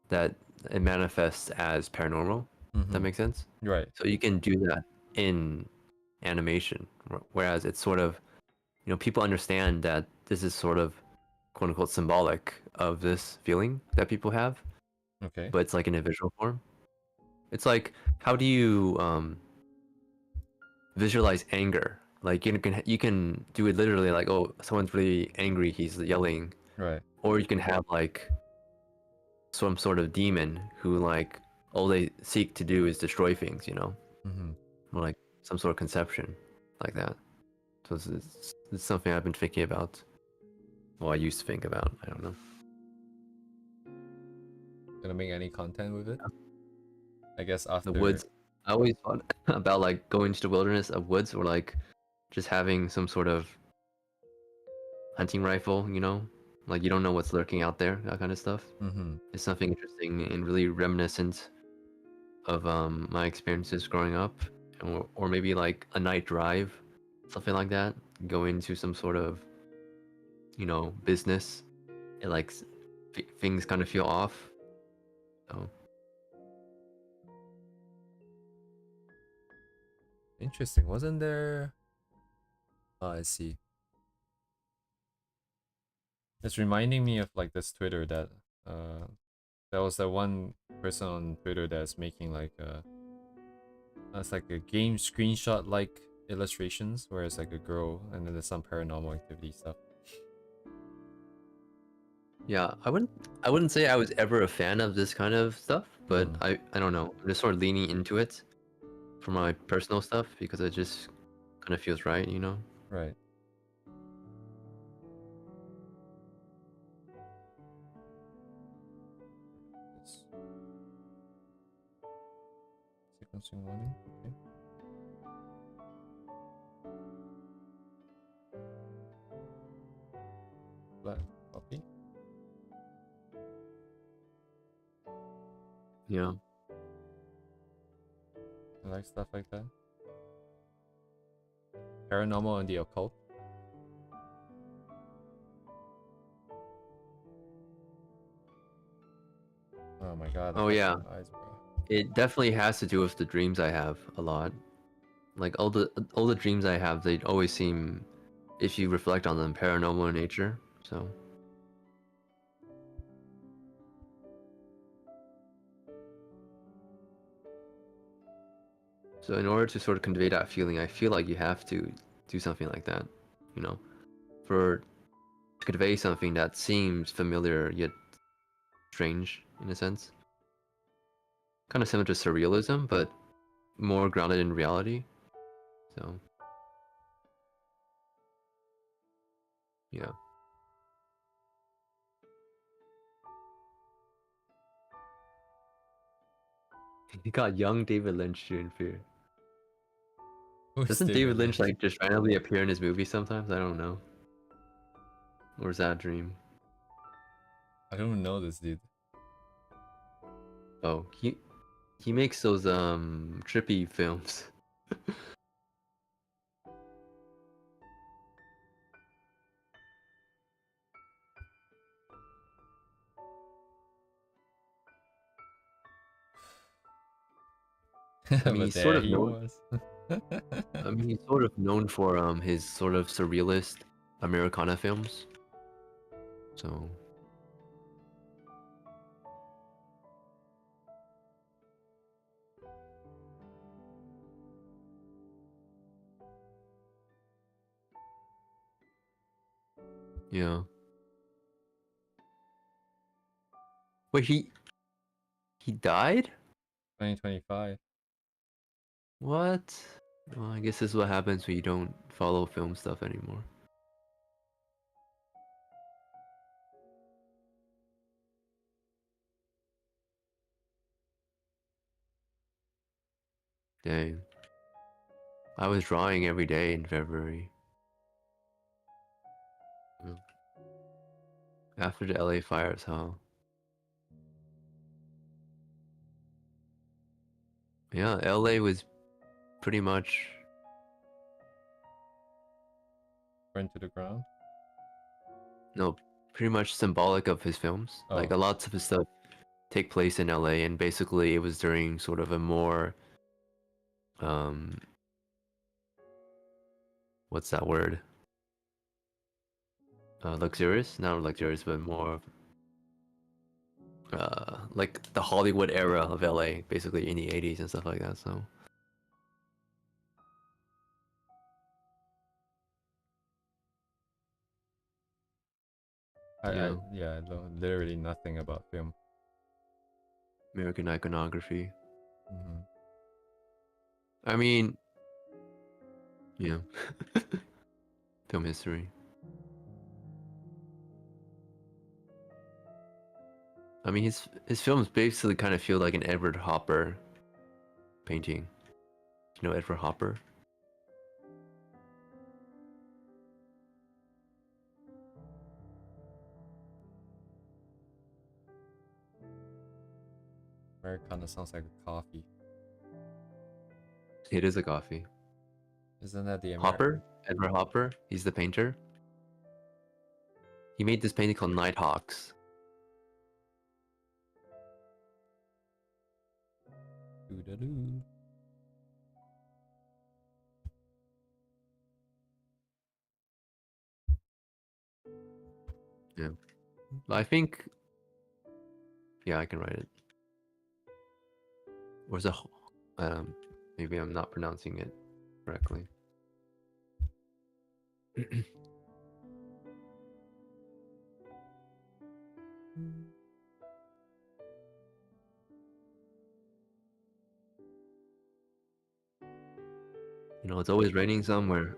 that it manifests as paranormal. That Mm-hmm. makes sense. Right. So you can do that in animation, whereas it's sort of, you know, people understand that this is sort of quote unquote symbolic of this feeling that people have, Okay. but it's like in a visual form. It's like, how do you visualize anger? Like you can do it literally, like, oh, someone's really angry, he's yelling, Right. or you can have like some sort of demon who like all they seek to do is destroy things, you know, Mm-hmm. or like some sort of conception like that. So it's something I've been thinking about. Well, I used to think about. I don't know. Gonna make any content with it? I guess The after. woods. I always thought about like going to the wilderness of woods or like just having some sort of hunting rifle, you know? Like you don't know what's lurking out there, that kind of stuff. Mm-hmm. It's something interesting and really reminiscent of my experiences growing up, or maybe like a night drive, something like that. Go into some sort of, you know, business, and like things kind of feel off. So Interesting. Wasn't there? Oh, I see. It's reminding me of like this Twitter that there was that one person on Twitter that's making like it's like a game screenshot like illustrations where it's like a girl and then there's some paranormal activity stuff. yeah, I wouldn't say I was ever a fan of this kind of stuff, but Mm, I don't know. I'm just sort of leaning into it for my personal stuff because it just kind of feels right, you know? right. It's sequencing warning. Okay. Black copy. Yeah. I like stuff like that. Paranormal and the occult. Oh my god, the Oh yeah. fucking eyes, bro. It definitely has to do with the dreams I have a lot. Like all the dreams I have, they always seem, if you reflect on them, paranormal in nature. So in order to sort of convey that feeling, I feel like you have to do something like that, you know? for to convey something that seems familiar yet strange in a sense. Kind of similar to surrealism, but more grounded in reality. So, yeah. He got young David Lynch to Fear. Who's Doesn't David Lynch like just randomly appear in his movies sometimes? I don't know. Or is that a dream? I don't know this dude. Oh, he makes those trippy films. I mean, But he's sort there of he known. was. I mean, he's sort of known for his sort of surrealist Americana films. So yeah. Wait, he died? 2025. What? Well, I guess this is what happens when you don't follow film stuff anymore. Dang. I was drawing every day in February. Yeah. After the LA fires, huh? Yeah, LA was pretty much Burned to the ground. no, pretty much symbolic of his films. Like Oh. a lot of his stuff take place in LA, and basically it was during sort of a more um what's that word? Luxurious? Not luxurious, but more like the Hollywood era of LA, basically in the 80s and stuff like that. So yeah, I know literally nothing about film. American iconography. Mm-hmm. I mean, yeah, film history. I mean, his films basically kind of feel like an Edward Hopper painting. You know Edward Hopper? Americana sounds like a coffee. It is a coffee. Isn't that the Hopper? Edward Hopper? He's the painter. He made this painting called Nighthawks. Doo-da-doo. Yeah. I think. Yeah, I can write it. Or is it? Maybe I'm not pronouncing it correctly. You know, it's always raining somewhere.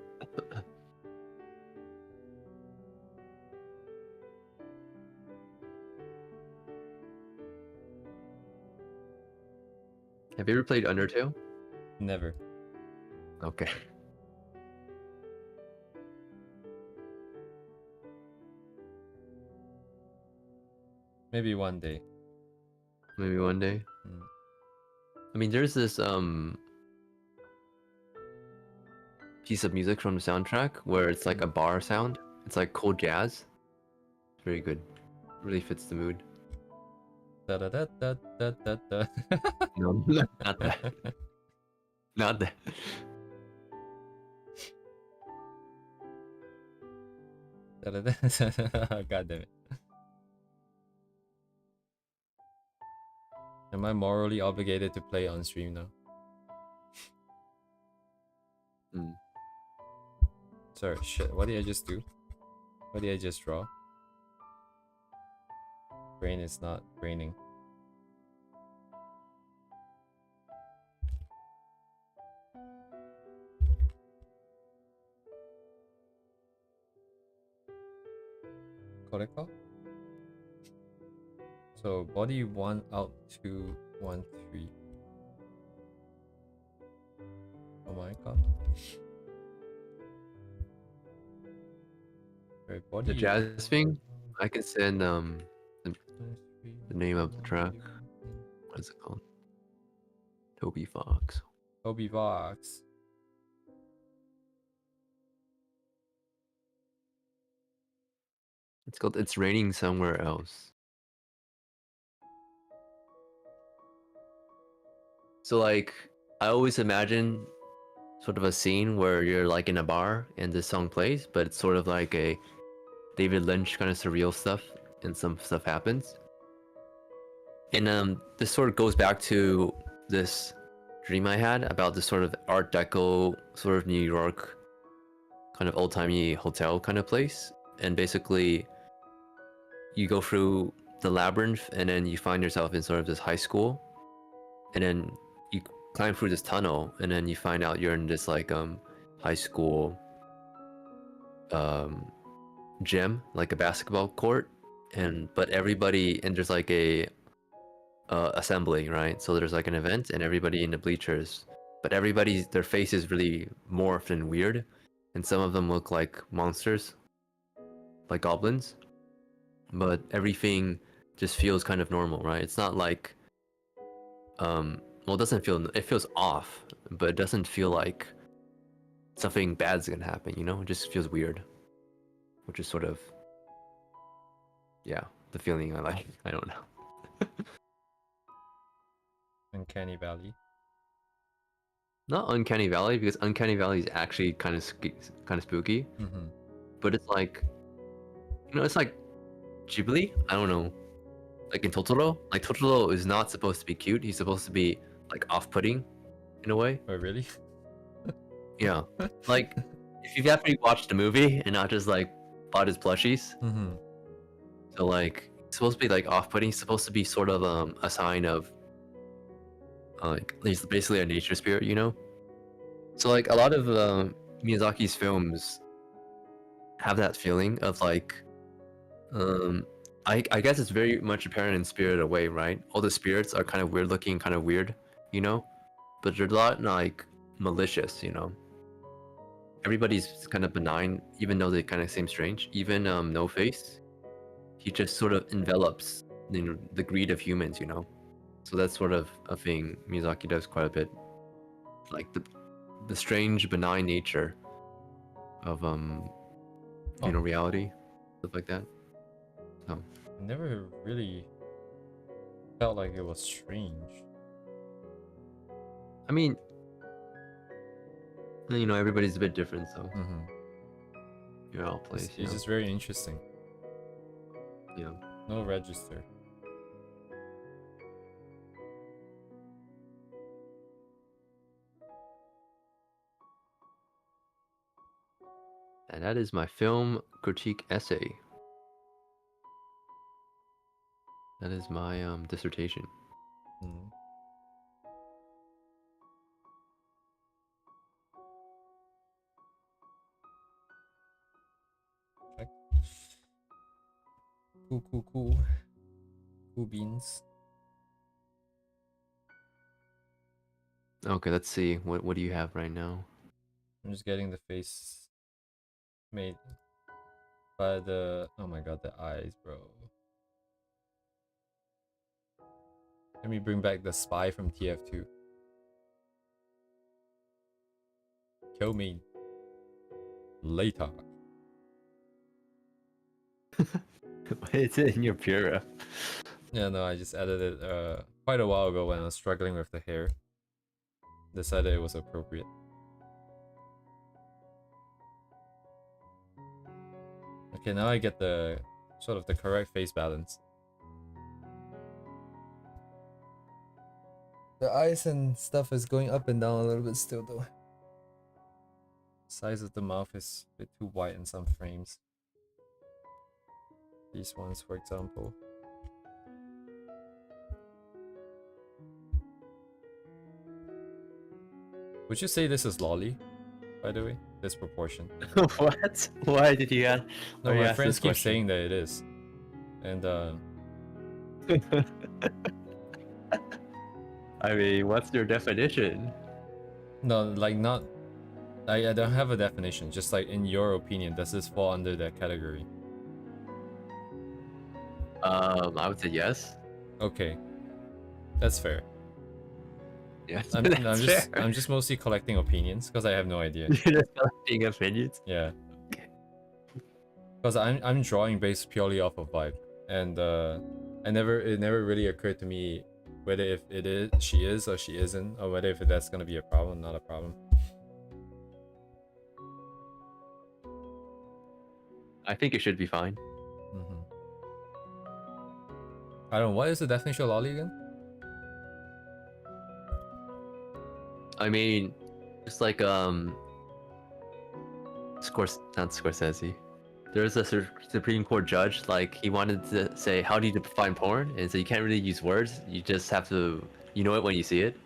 Have you ever played Undertale? Never. Okay. Maybe one day. Maybe one day. Mm. I mean, there's this piece of music from the soundtrack where it's like a bar sound. It's like cool jazz. It's very good. Really fits the mood. Da da da da da da da. No, not that. Not that. Da da da. God damn it. Am I morally obligated to play on stream now? Mm. Sorry, shit. What did I just do? What did I just draw? Brain is not braining. Koreko? So body 1 out 2 1 3. Oh my god. Right, body The jazz thing, I can send the name of the track. What is it called? Toby Fox. Toby Vox. It's called It's Raining Somewhere Else. So like I always imagine sort of a scene where you're like in a bar and this song plays, but it's sort of like a David Lynch kind of surreal stuff and some stuff happens. And this sort of goes back to this dream I had about this sort of Art Deco sort of New York kind of old-timey hotel kind of place. And basically you go through the labyrinth and then you find yourself in sort of this high school, and then you climb through this tunnel and then you find out you're in this like high school gym, like a basketball court, but everybody, and there's like a assembly, right? So there's like an event and everybody in the bleachers, but their face is really morphed and weird, and some of them look like monsters, like goblins, but everything just feels kind of normal, right? It's not like well, it feels off, but it doesn't feel like something bad's gonna happen, you know? It just feels weird, which is sort of, yeah, the feeling I like. I don't know. Uncanny Valley. Not Uncanny Valley, because Uncanny Valley is actually kind of spooky, but it's like, you know, it's like Ghibli. I don't know, like in Totoro. Like Totoro is not supposed to be cute. He's supposed to be like off-putting, in a way. Oh really? Yeah, like if you've actually watched the movie and not just like bought his plushies. So like it's supposed to be like off-putting. He's supposed to be sort of a sign of like he's basically a nature spirit, you know. So like a lot of Miyazaki's films have that feeling of like I guess it's very much apparent in Spirited Away, right? All the spirits are kind of weird looking, kind of weird, you know, but they're not like malicious, you know. Everybody's kind of benign, even though they kind of seem strange. Even No Face, he just sort of envelops, you know, the greed of humans, you know. So that's sort of a thing Miyazaki does quite a bit, like the strange, benign nature of you know, reality, stuff like that. So I never really felt like it was strange. I mean, you know, everybody's a bit different, so you're all placed. It's just very interesting. Yeah. No register. And that is my film critique essay. That is my dissertation. Check. Cool. Cool beans. Okay, let's see. What do you have right now? I'm just getting the face made by the, oh my god, the eyes, bro. Let me bring back the spy from TF2. Kill me later. It's in your Pura. Yeah, no, I just added it quite a while ago when I was struggling with the hair. Decided it was appropriate. Okay, now I get the sort of the correct face balance. The eyes and stuff is going up and down a little bit still though. Size of the mouth is a bit too wide in some frames. These ones, for example. Would you say this is lolly, by the way? This proportion. What? Why did you ask? No, my friends keep saying that it is. And I mean, what's your definition? no, like not I don't have a definition, just like in your opinion, does this fall under that category? I would say yes. Okay. That's fair. Yeah, I'm just mostly collecting opinions because I have no idea. You're just collecting opinions. Yeah. Okay. Because I'm drawing based purely off of vibe, and it never really occurred to me whether if it is she is or she isn't, or whether if that's gonna be a problem, not a problem. I think it should be fine. I don't know, what is the definition of lolly again? I mean, it's like not Scorsese. There's a Supreme Court judge, like he wanted to say, how do you define porn? And so you can't really use words, you just have to, you know it when you see it.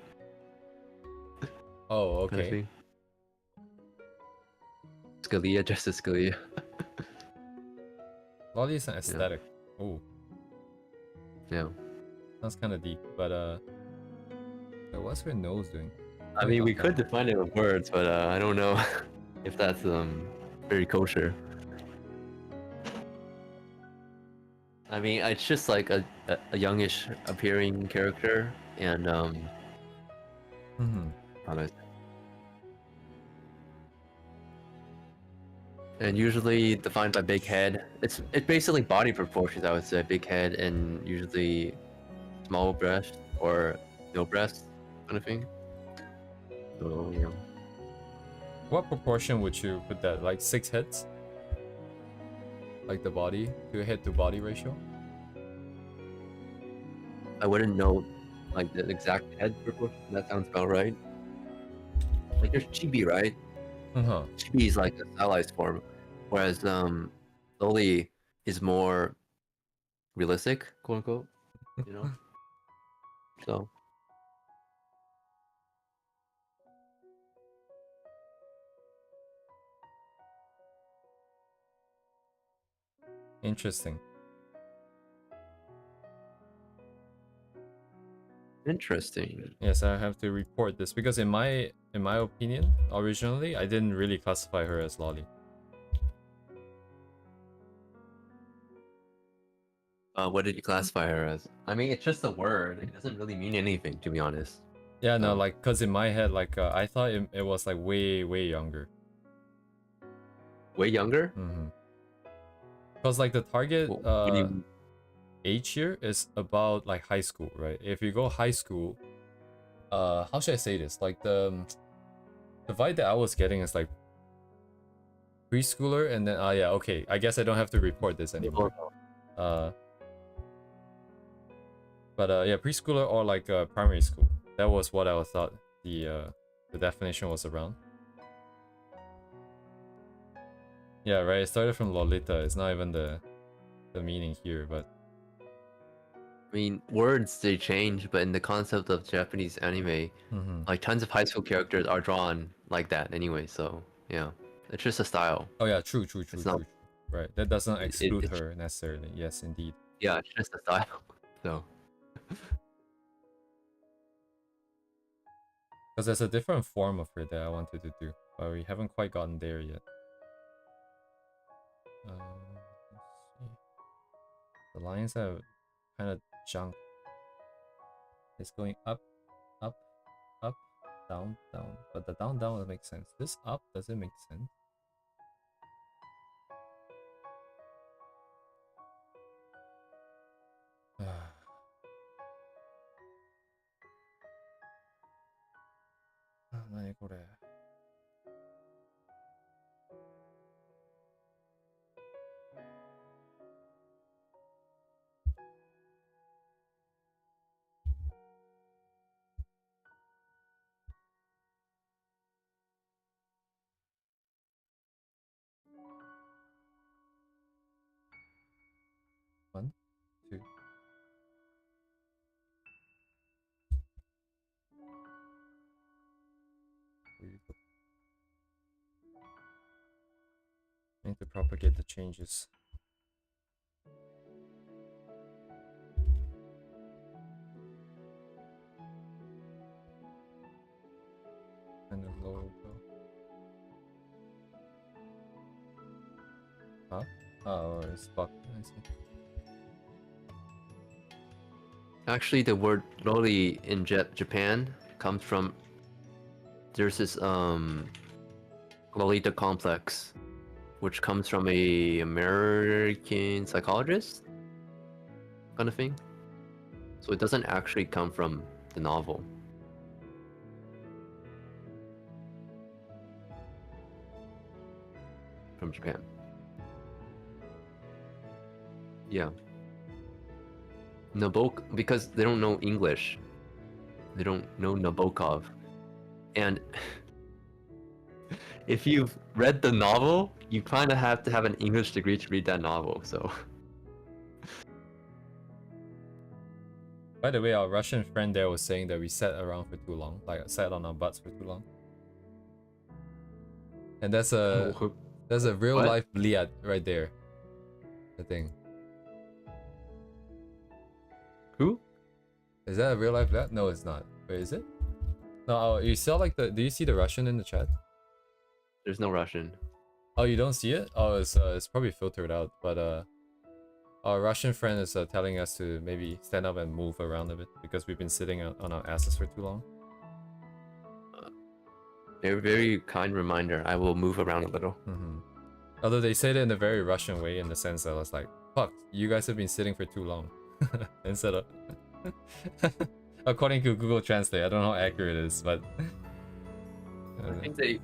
Oh, okay. Kind of thing. Scalia, Justice Scalia. Lolly is an aesthetic. Yeah. Oh. Yeah. Sounds kind of deep, but what's her nose doing? I mean, we could define it with words, but I don't know if that's very kosher. I mean, it's just like a youngish appearing character, and and usually defined by big head. It's basically body proportions, I would say. Big head and usually small breast or no breast kind of thing. So, yeah. What proportion would you put that? Like 6 heads? Like the body to head to body ratio? I wouldn't know like the exact head proportion. That sounds about right. Like there's chibi, right? Chibi is like a stylized form, whereas loli is more realistic, quote unquote. You know. So. Interesting. Interesting. Yes, I have to report this because in my opinion, originally I didn't really classify her as lolly. What did you classify her as? I mean, it's just a word. It doesn't really mean anything, to be honest. Yeah, no, like, cause in my head, like, I thought it was like way younger. Way younger? Cause like the target age here is about like high school, right? If you go high school, how should I say this? Like the vibe that I was getting is like preschooler, and then yeah, okay, I guess I don't have to report this anymore. But yeah, preschooler or like primary school. That was what I thought the definition was around. Yeah, right. It started from Lolita. It's not even the meaning here, but I mean, words they change, but in the concept of Japanese anime, like tons of high school characters are drawn like that anyway. So yeah, it's just a style. Oh yeah, true. Right, that doesn't exclude her necessarily. Yes, indeed. Yeah, it's just a style. So. Because there's a different form of her that I wanted to do, but we haven't quite gotten there yet. Let's see. The lines are kind of junk. It's going up, up, up, down, down. But the down, down, makes sense. This up, does it make sense? Trying to propagate the changes. And the logo. Huh? Oh, it's bugged. I see. Actually, the word loli in Japan comes from, there's this Lolita complex, which comes from a American psychologist kind of thing. So it doesn't actually come from the novel. From Japan. Yeah. Because they don't know English. They don't know Nabokov. And if you've read the novel, you kind of have to have an English degree to read that novel, so. By the way, our Russian friend there was saying that we sat around for too long, like sat on our butts for too long. And that's a real life Bliat right there. I think. Who? Is that a real life Bliat? No, it's not. Wait, is it? No, you saw like the. Do you see the Russian in the chat? There's no Russian. Oh, you don't see it? Oh, it's probably filtered out. But our Russian friend is telling us to maybe stand up and move around a bit because we've been sitting on our asses for too long. A very kind reminder. I will move around a little. Although they said it in a very Russian way, in the sense that I was like, "Fuck, you guys have been sitting for too long," instead of. According to Google Translate, I don't know how accurate it is, but. I think they,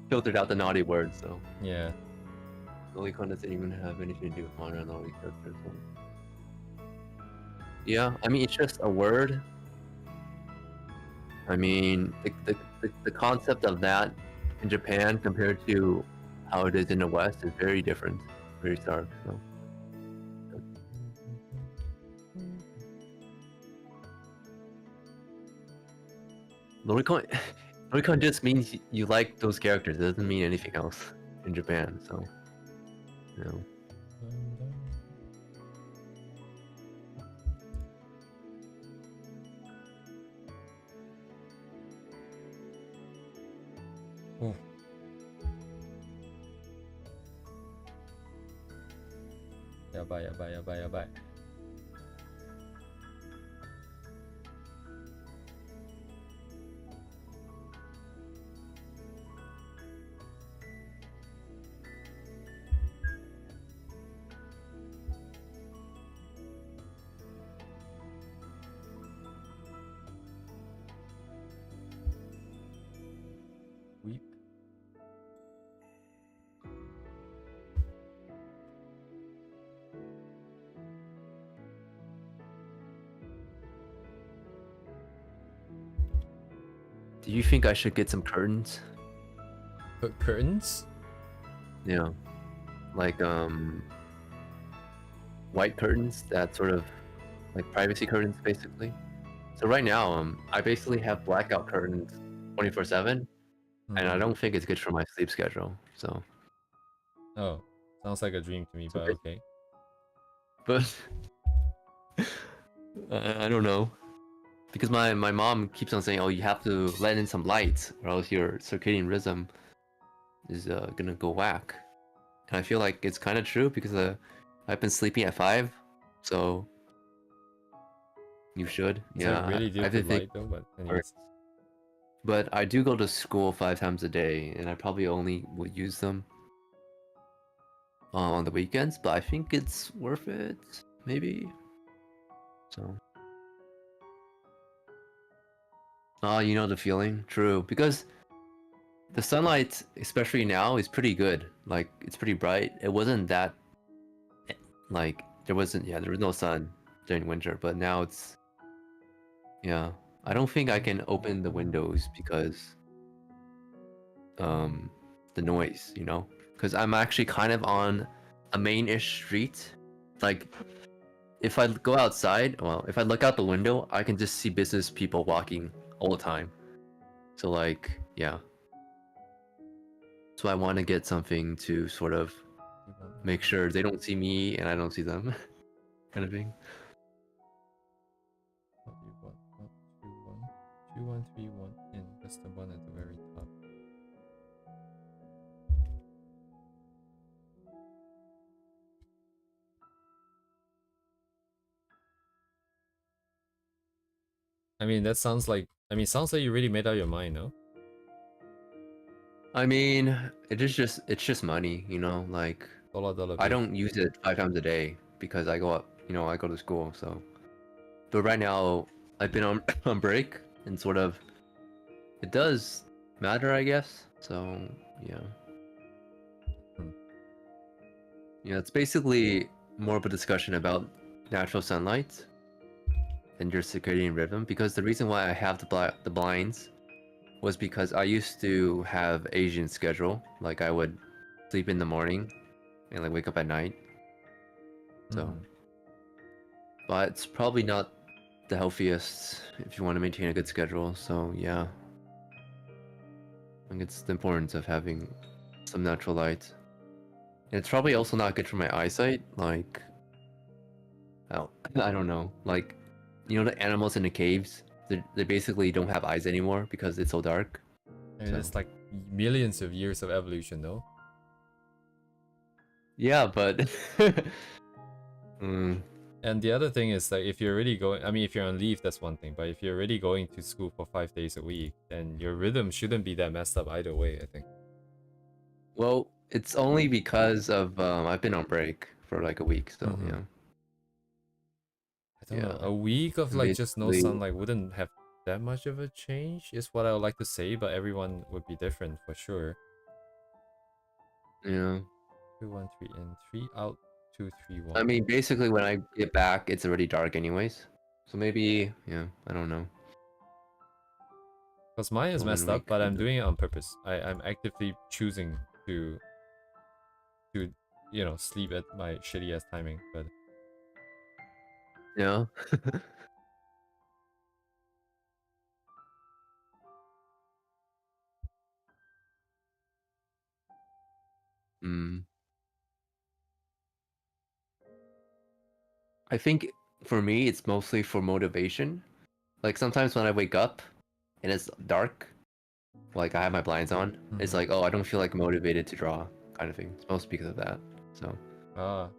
filtered out the naughty words, so. Yeah. Lolicon doesn't even have anything to do with manga and all these characters. So. Yeah, I mean, it's just a word. I mean, the concept of that in Japan compared to how it is in the West is very different, very stark. So. Lolicon just means you like those characters. It doesn't mean anything else in Japan. So, you know. Oh. Yabai. Weep. Do you think I should get some curtains? Put curtains? Yeah, like white curtains that sort of like privacy curtains, basically. So right now, I basically have blackout curtains 24/7, and I don't think it's good for my sleep schedule. So. Oh, sounds like a dream to me, but okay. But I don't know, because my mom keeps on saying, "Oh, you have to let in some light, or else your circadian rhythm is gonna go whack." And I feel like it's kind of true because I've been sleeping at 5, so you should. Yeah, really do put light though, but anyways. But I do go to school 5 times a day, and I probably only would use them on the weekends. But I think it's worth it, maybe. So. You know the feeling. True, because the sunlight, especially now, is pretty good. Like, it's pretty bright. It wasn't that, like, there was no sun during winter, but now it's, yeah. I don't think I can open the windows because the noise, you know? Because I'm actually kind of on a main-ish street. Like, if I go outside, well, if I look out the window, I can just see business people walking all the time. So, like, yeah. So I want to get something to sort of make sure they don't see me and I don't see them, kind of thing. What you want? Up 2-1. 2-1-3-1 in. That's the one at the very top. I mean, that sounds like. I mean, sounds like you really made out your mind, no? I mean, it's just money, you know. Like $1 I bill. don't use it 5 times a day because I go up, I go to school. So, but right now I've been on on break and sort of it does matter, I guess. So yeah, Hmm. yeah. It's basically more of a discussion about natural sunlight and your circadian rhythm because the reason why I have the blinds was because I used to have Asian schedule. Like I would sleep in the morning and like wake up at night. So, but it's probably not the healthiest if you want to maintain a good schedule. So yeah, I think it's the importance of having some natural light. And it's probably also not good for my eyesight. Like, oh, I don't know. Like, the animals in the caves, they basically don't have eyes anymore because it's so dark. I mean, So it's like millions of years of evolution, though. yeah, but mm, And the other thing is that if you're already going, I mean, if you're on leave, that's one thing. But if you're already going to school for 5 days a week, then your rhythm shouldn't be that messed up either way, I think. well, it's only because of I've been on break for like a week. So yeah, I don't know. yeah. A week of And like just no basically, sunlight wouldn't have that much of a change, is what I would like to say, but everyone would be different for sure. yeah. 2-1-3 in, 3 out, 2-3-1. I mean, basically, when I get back, it's already dark anyways. So maybe, yeah, I don't know. Because mine is Golden messed up, week. but I'm doing it on purpose. I'm actively choosing to sleep at my shitty ass timing. But Yeah. Mm. I think for me, it's mostly for motivation. Like sometimes when I wake up and it's dark, like I have my blinds on, it's like, oh, I don't feel like motivated to draw, kind of thing. It's mostly because of that. So ah,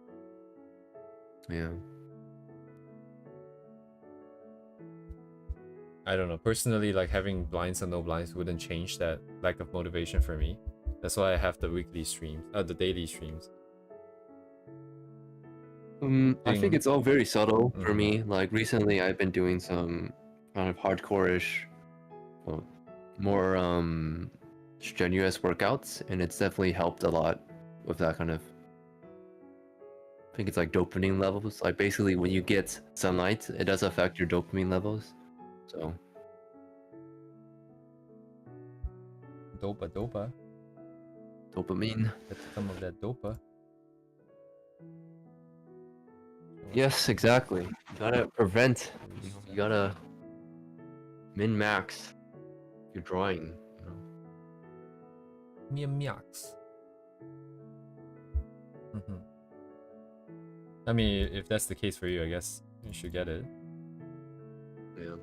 yeah. I don't know. Personally, like having blinds and no blinds wouldn't change that lack of motivation for me. That's why I have the weekly streams, the daily streams. I think it's all very subtle for Mhm. me. Like recently, I've been doing some kind of hardcore-ish, well, more strenuous workouts, and it's definitely helped a lot with that kind of. I think it's like dopamine levels. Like basically, when you get sunlight, it does affect your dopamine levels. So Dopa, dopa. dopamine. Get some of that dopa. Yes, exactly. You gotta prevent. You gotta min max your drawing. Miya Miaks. I mean, if that's the case for you, I guess you should get it. Yeah.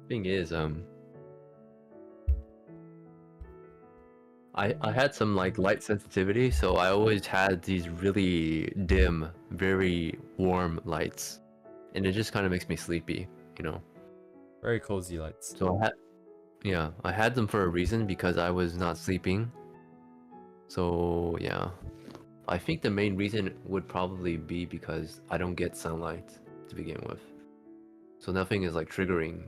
Thing is, I had some like light sensitivity, so I always had these really dim, very warm lights, and it just kind of makes me sleepy, you know. Very cozy lights. So I had them for a reason because I was not sleeping. So yeah, I think the main reason would probably be because I don't get sunlight to begin with. So nothing is like triggering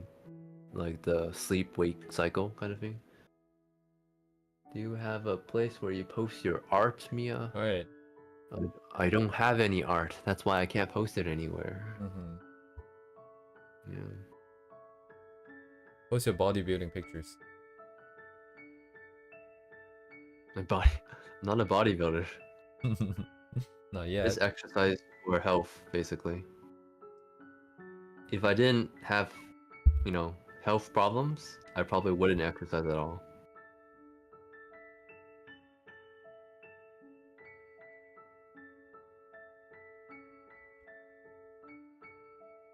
like the sleep wake cycle kind of thing. Do you have a place where you post your art, Mia? Alright. I don't have any art. That's why I can't post it anywhere. Yeah. Post your bodybuilding pictures. My body. I'm not a bodybuilder. Not yet. It's exercise for health, basically. If I didn't have, health problems, I probably wouldn't exercise at all.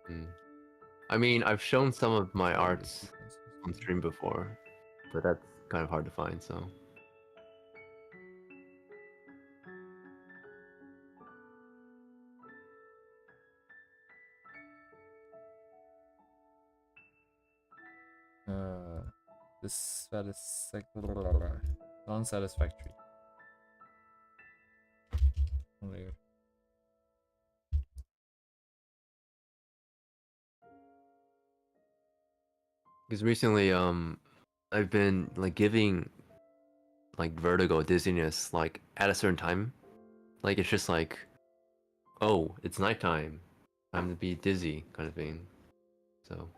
Mm. I mean, I've shown some of my arts on stream before, but that's kind of hard to find, so. Non-satisfactory. Later. Because recently, I've been like giving like vertigo, dizziness, like at a certain time. Like it's just like, oh, it's nighttime, time to be dizzy, kind of thing. So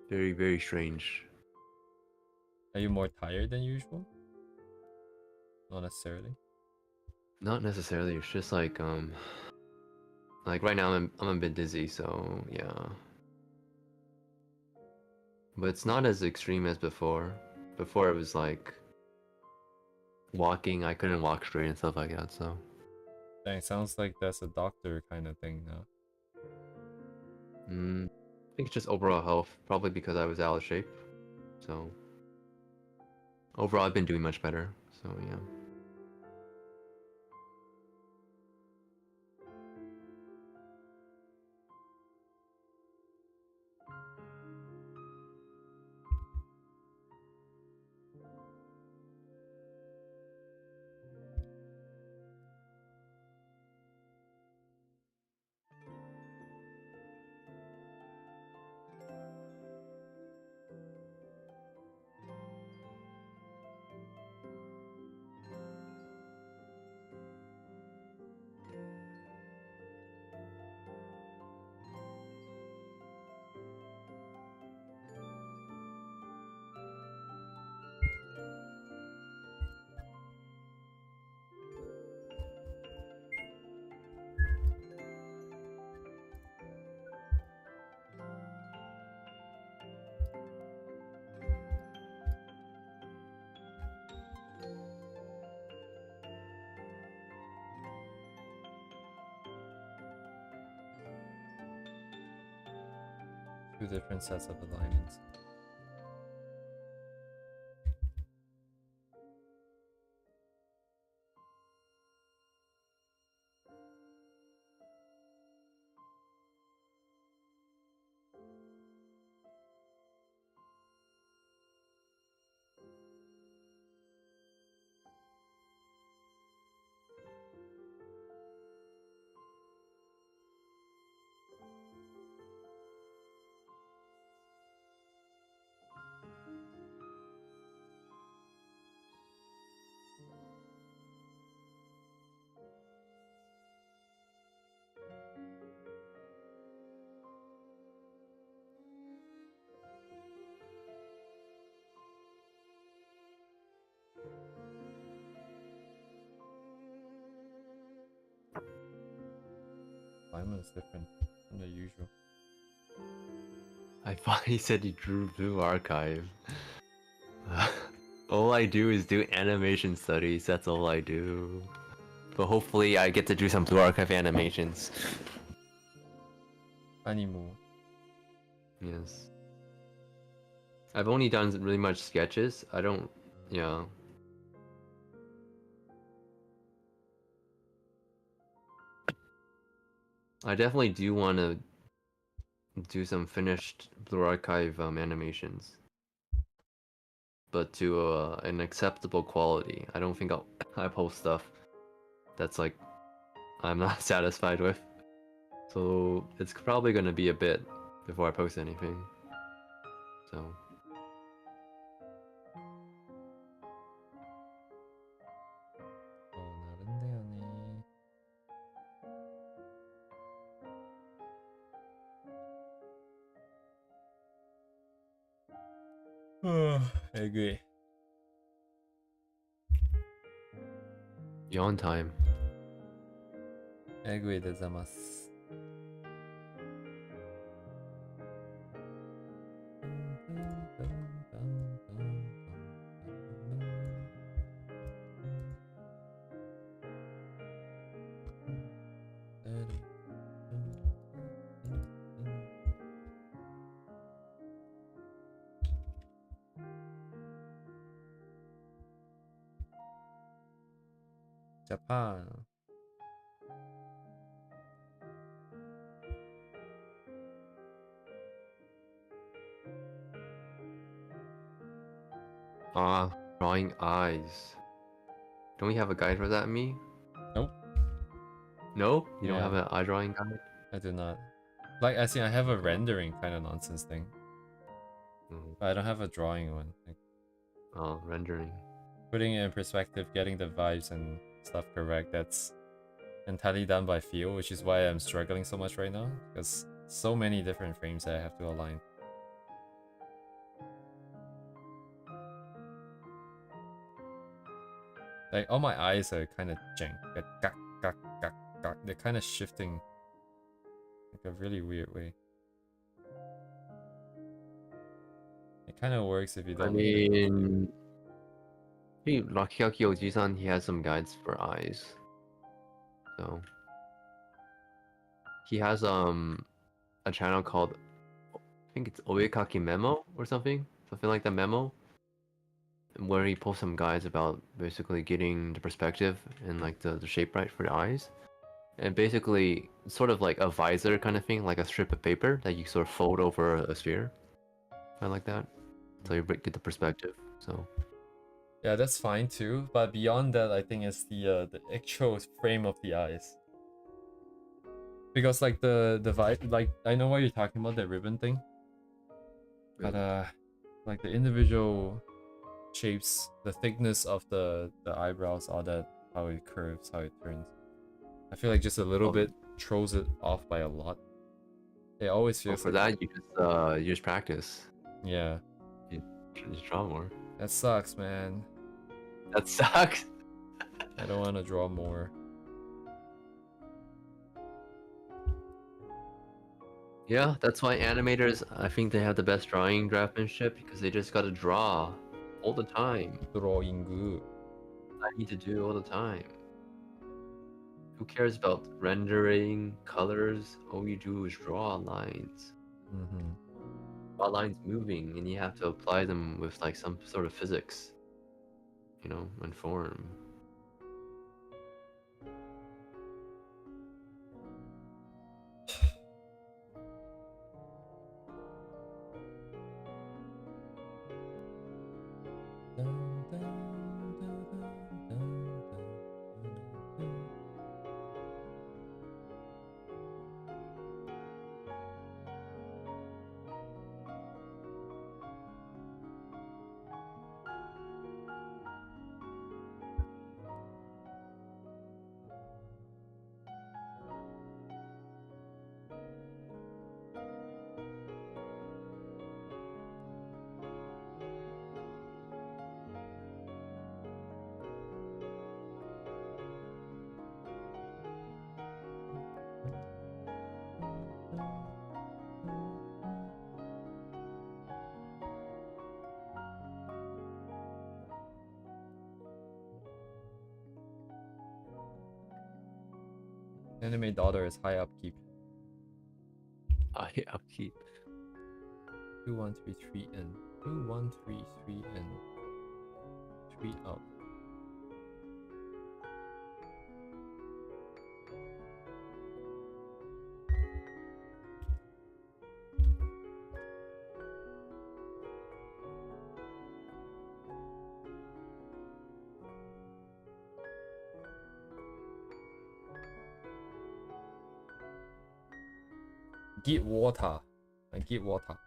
very, very strange. Are you more tired than usual? Not necessarily. Not necessarily. It's just like right now I'm a bit dizzy, so yeah. But it's not as extreme as before. Before it was like walking, I couldn't walk straight and stuff like that. So. Dang, sounds like that's a doctor kind of thing now. I think it's just overall health, probably because I was out of shape. So overall, I've been doing much better. So yeah. Two different sets of alignments. Alignment is different from the usual. I thought he said he drew Blue Archive. All I do is do animation studies. That's all I do. But hopefully, I get to do some Blue Archive animations. Animu. Yes. I've only done really much sketches. I don't. Yeah. I definitely do want to do some finished Blue Archive animations, but to an acceptable quality. I don't think I post stuff that's like I'm not satisfied with. So it's probably gonna be a bit before I post anything. So. 나른데요네. agree. Yawn time. agree でざます. Japan. Ah, drawing eyes. Don't we have a guide for that, me? Nope. No? You don't have Yeah, an eye drawing guide? I do not. Like, I see I have a rendering kind of nonsense thing, Mm. but I don't have a drawing one. Like, Oh, rendering. putting it in perspective, getting the vibes and stuff correct, that's entirely done by feel, which is why I'm struggling so much right now, because so many different frames that I have to align. Like, all my eyes are kind of jank. They're kind of shifting like a really weird way. It kind of works if you I don't look at the feel. mean, hey, Rakiyaki Oji-san, he has some guides for eyes. So he has a channel called, I think it's Oekaki Memo or something like that, memo, where he posts some guides about basically getting the perspective and like the shape right for the eyes. And basically, sort of like a visor kind of thing, like a strip of paper that you sort of fold over a sphere, kind of like that, so you get the perspective. So Yeah, that's fine too, but beyond that, I think it's the actual frame of the eyes. Because like the vibe, like I know what you're talking about, the ribbon thing, but like the individual shapes, the thickness of the eyebrows, all that, how it curves, how it turns. I feel like just a little oh, bit throws it off by a lot. It always oh, feels for like that. that you just practice. Yeah, You just draw more. that sucks, man. That sucks. I don't want to draw more. Yeah, that's why animators, I think they have the best drawing draftsmanship because they just gotta draw all the time. Drawing. I need to do all the time. Who cares about rendering, colors? All you do is draw lines. Mm-hmm. Draw lines moving, and you have to apply them with like some sort of physics, and form. Anime daughter is high upkeep. I upkeep. 2133N. 2133N. 3 up. Get water. I get water.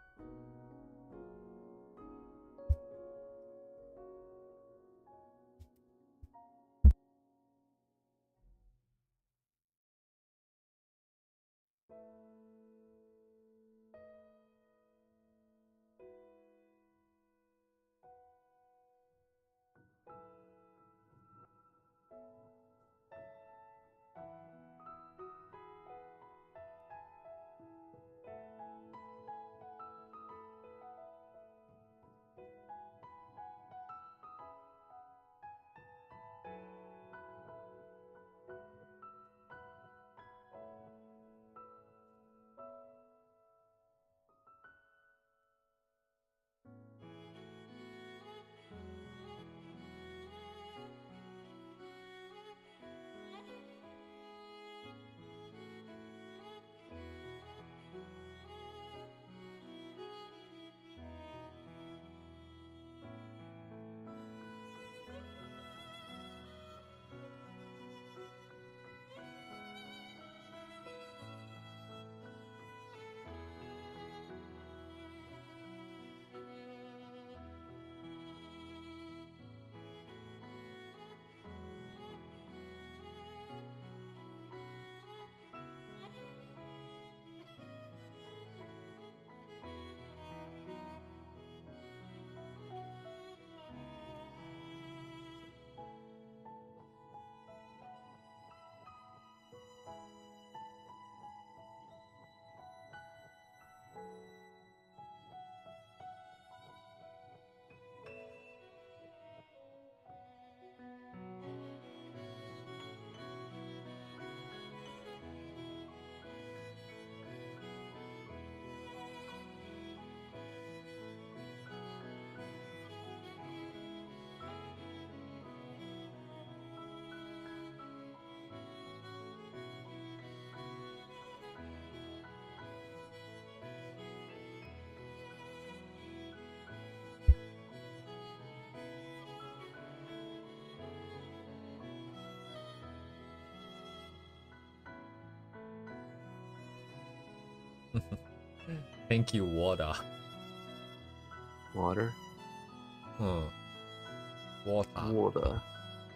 Thank you, water. Water. Huh. Water. Water.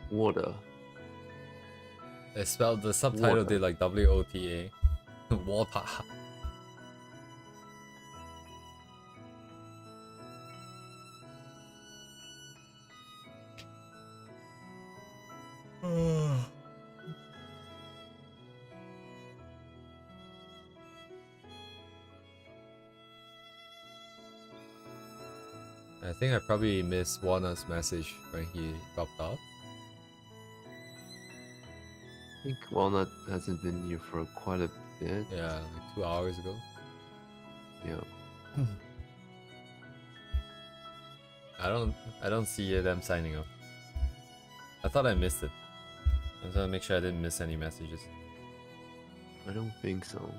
Water. They spelled the subtitle Water. did like WOTA. Water. I think I probably missed Warner's message when he dropped out. I think Walnut hasn't been here for quite a bit. Yeah, like 2 hours ago. Yeah. I don't see them signing up. I thought I missed it. I just want to make sure I didn't miss any messages. I don't think so.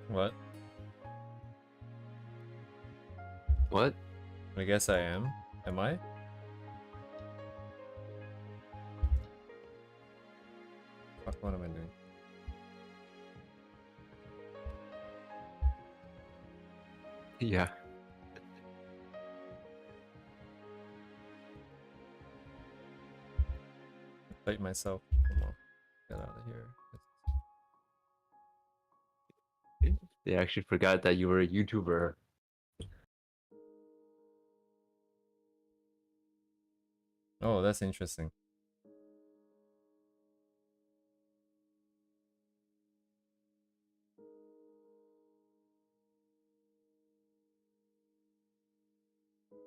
What? What? I guess I am. Am I? Fuck, what am I doing? Yeah. Fight myself. Come on. Get out of here. They actually forgot that you were a YouTuber. Oh, that's interesting.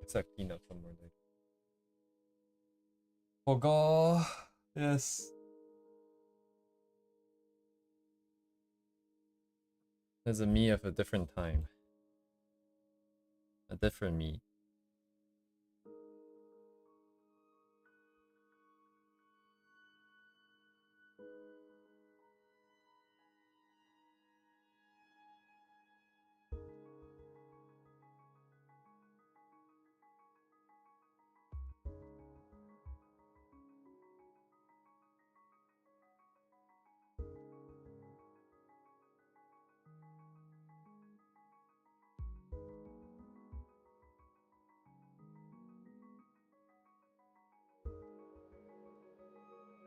It's a keynote somewhere like. Oh god. Yes. There's a me of a different time. A different me.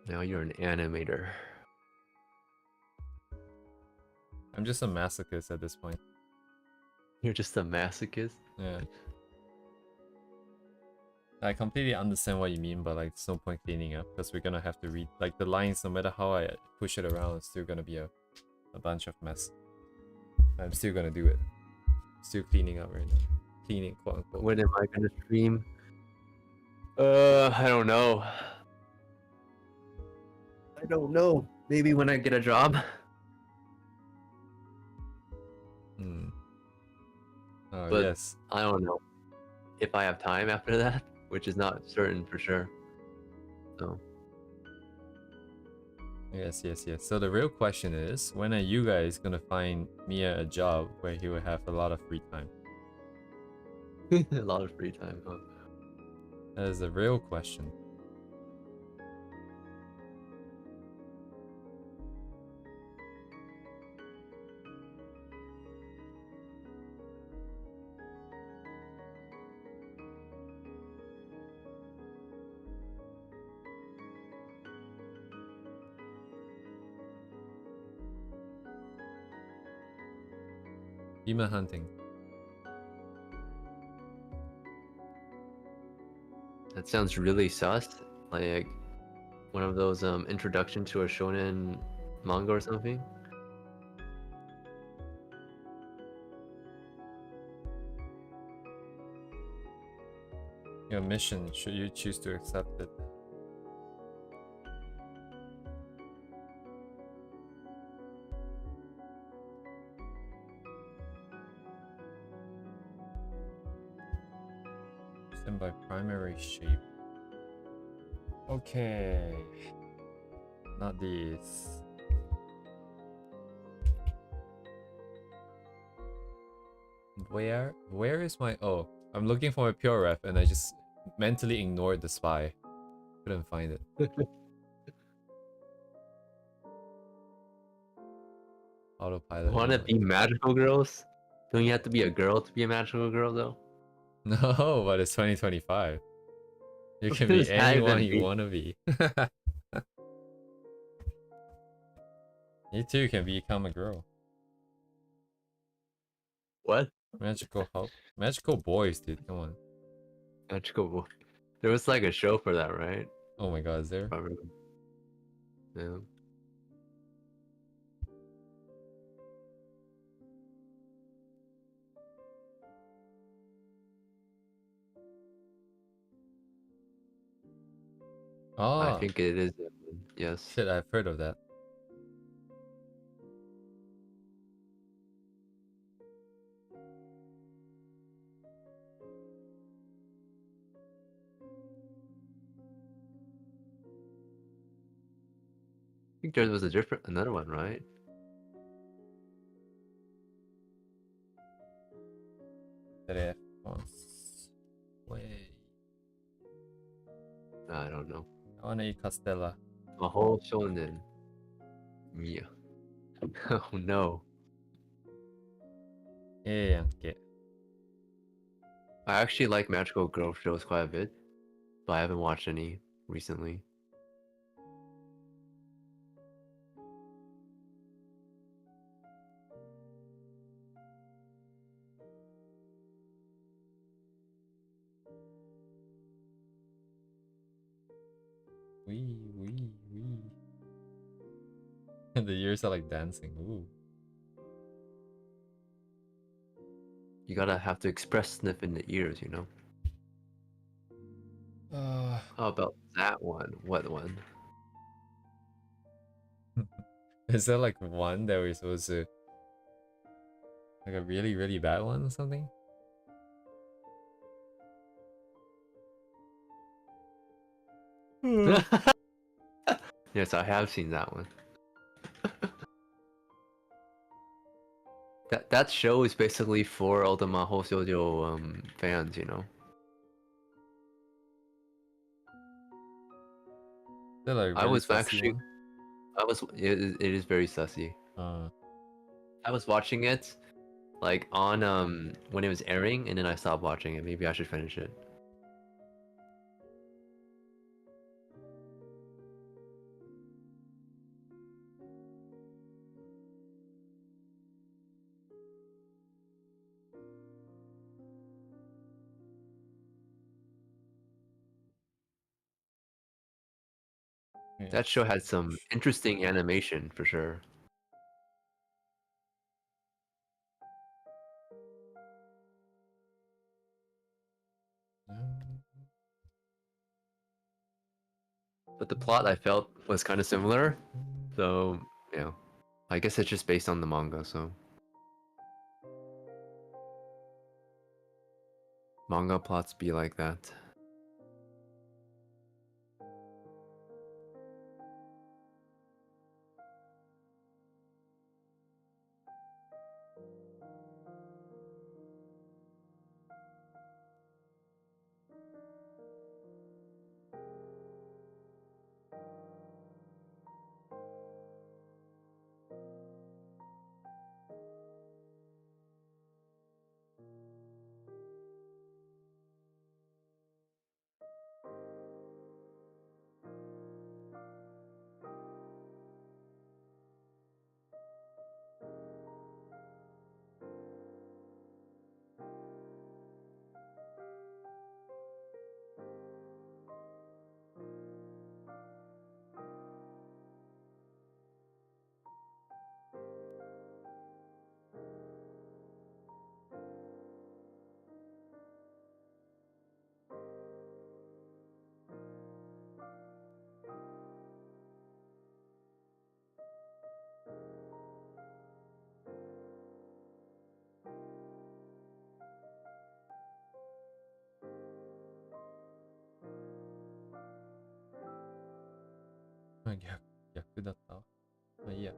Now you're an animator. I'm just a masochist at this point. You're just a masochist? Yeah. I completely understand what you mean, but like, there's no point cleaning up because we're gonna have to read like the lines. No matter how I push it around, it's still gonna be a bunch of mess. I'm still gonna do it. Still cleaning up right now. Cleaning, quote unquote. When am I gonna stream? I don't know. I don't know. Maybe when I get a job. Hmm. Oh But yes. I don't know if I have time after that, which is not certain for sure. So Yes, yes, yes. So the real question is, when are you guys gonna find Miya a job where he will have a lot of free time? a lot of free time, huh? That is the real question. Demon hunting. That sounds really sus. Like one of those introduction to a shonen manga or something. Your mission, should you choose to accept it? Stand by primary shape. Okay. Not these. Where is my... Oh, I'm looking for my pure ref and I just mentally ignored the spy. Couldn't find it. Autopilot. Want to mode. be magical girls? Don't you have to be a girl to be a magical girl though? No, but it's 2025. You What can does be that even anyone you mean? want to be. You too can become a girl. What? Magical help. Magical boys, dude. Come on. Magical boy. There was like a show for that, right? Oh my god, is there? Probably. Yeah. I Oh, think it is. Yes. shit, I've heard of that. I think there was a different another one, right? Response. Wait. I don't know. I wanna eat Castella. A whole shonen. Miya. Oh no. Okay. I actually like magical girl shows quite a bit, but I haven't watched any recently. Wee. The ears are like dancing. Ooh. You gotta have to express sniff in the ears, you know? How about that one? What one? Is there like one that we're supposed to like a really, really bad one or something? Yes, I have seen that one. That show is basically for Ultima Shoujo fans, you know? They're like I really was sussy actually one. it is very sussy. Uh I was watching it like on when it was airing, and then I stopped watching it. Maybe I should finish it. yeah. That show had some interesting animation for sure. But the plot I felt was kind of similar, so yeah. I guess it's just based on the manga, so manga plots be like that. Yeah.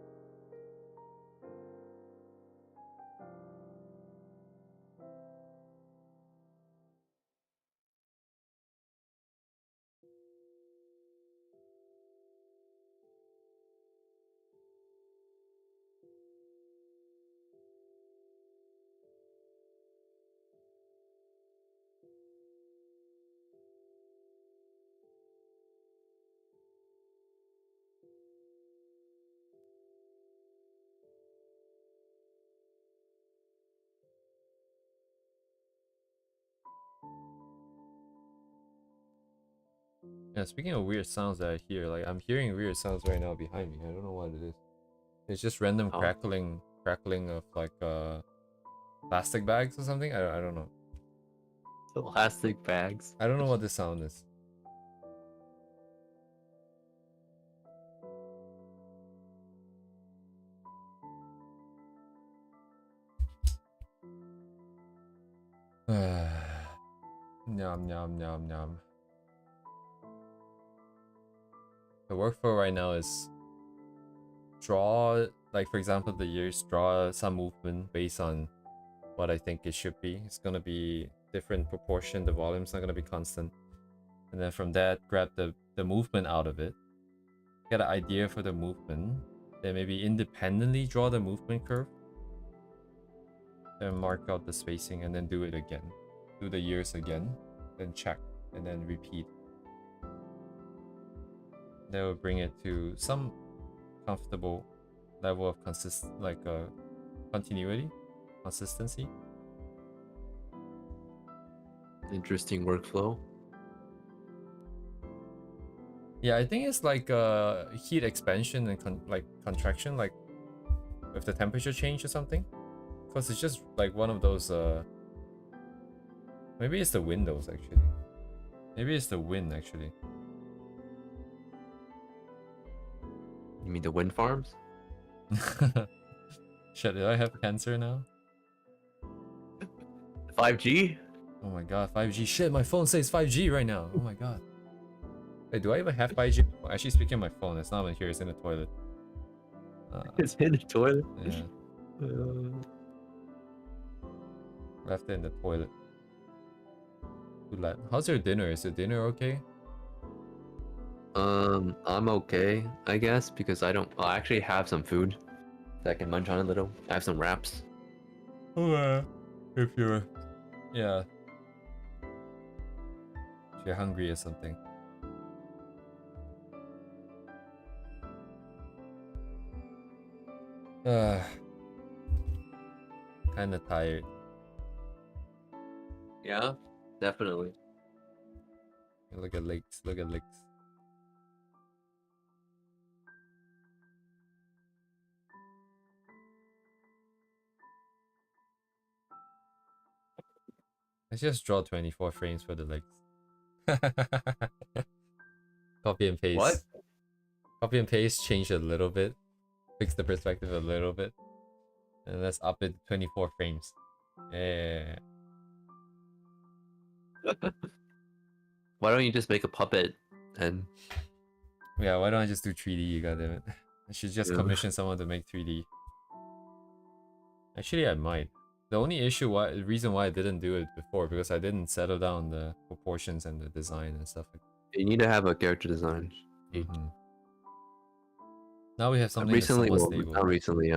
Yeah, speaking of weird sounds that I hear, like I'm hearing weird sounds right now behind me. I don't know what it is. It's just random Oh, crackling of like plastic bags or something. I don't know. plastic bags. I don't know what this sound is. Nyam. The workflow right now is draw, like for example, the years, draw some movement based on what I think it should be. It's gonna be different proportion, the volume's not gonna be constant. And then from that, grab the movement out of it. Get an idea for the movement. Then maybe independently draw the movement curve. Then mark out the spacing and then do it again. Do the years again, then check, and then repeat. That will bring it to some comfortable level of continuity, consistency. Interesting workflow. Yeah, I think it's like heat expansion and contraction, like with the temperature change or something. Because it's just like one of those. Maybe it's the windows actually. Maybe it's the wind actually. You mean the wind farms? Shit, did I have cancer now? 5G? Oh my god, 5G. Shit, my phone says 5G right now. Oh my god. Wait, do I even have 5G? Actually, speaking of my phone, it's not even here, it's in the toilet. It's in the toilet. Yeah. Left it in the toilet. How's your dinner? Is your dinner okay? I'm okay, I guess, because I actually have some food that I can munch on a little. I have some wraps. If you're... Yeah. If you're hungry or something. Kinda tired. Yeah, definitely. Look at legs, look at legs. Let's just draw 24 frames for the legs. Copy and paste. What? Copy and paste, change a little bit. Fix the perspective a little bit. And let's up it to 24 frames. Yeah. Why don't you just make a puppet and... Yeah, why don't I just do 3D, goddammit. I should just commission someone to make 3D. Actually, I might. The only reason why I didn't do it before, because I didn't settle down the proportions and the design and stuff like that. You need to have a character design. Now we have something that's somewhat stable. Not recently,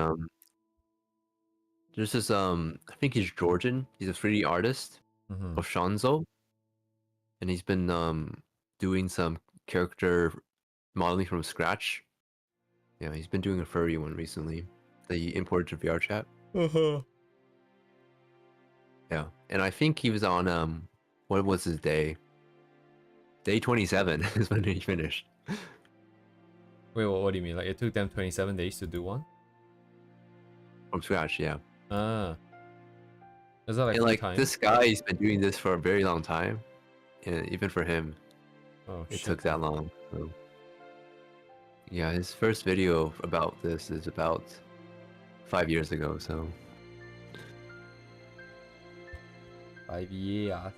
there's this, I think he's Georgian. He's a 3D artist of Shanzo. And he's been, doing some character modeling from scratch. Yeah, he's been doing a furry one recently that he imported to VR chat. Yeah, and I think he was on, what was his day? Day 27 is when he finished. Wait, what do you mean? Like it took them 27 days to do one? From scratch, yeah. Is that like, and like time? This guy's been doing this for a very long time. And even for him, it took that long. So. Yeah, his first video about this is about 5 years ago, so... 5 years.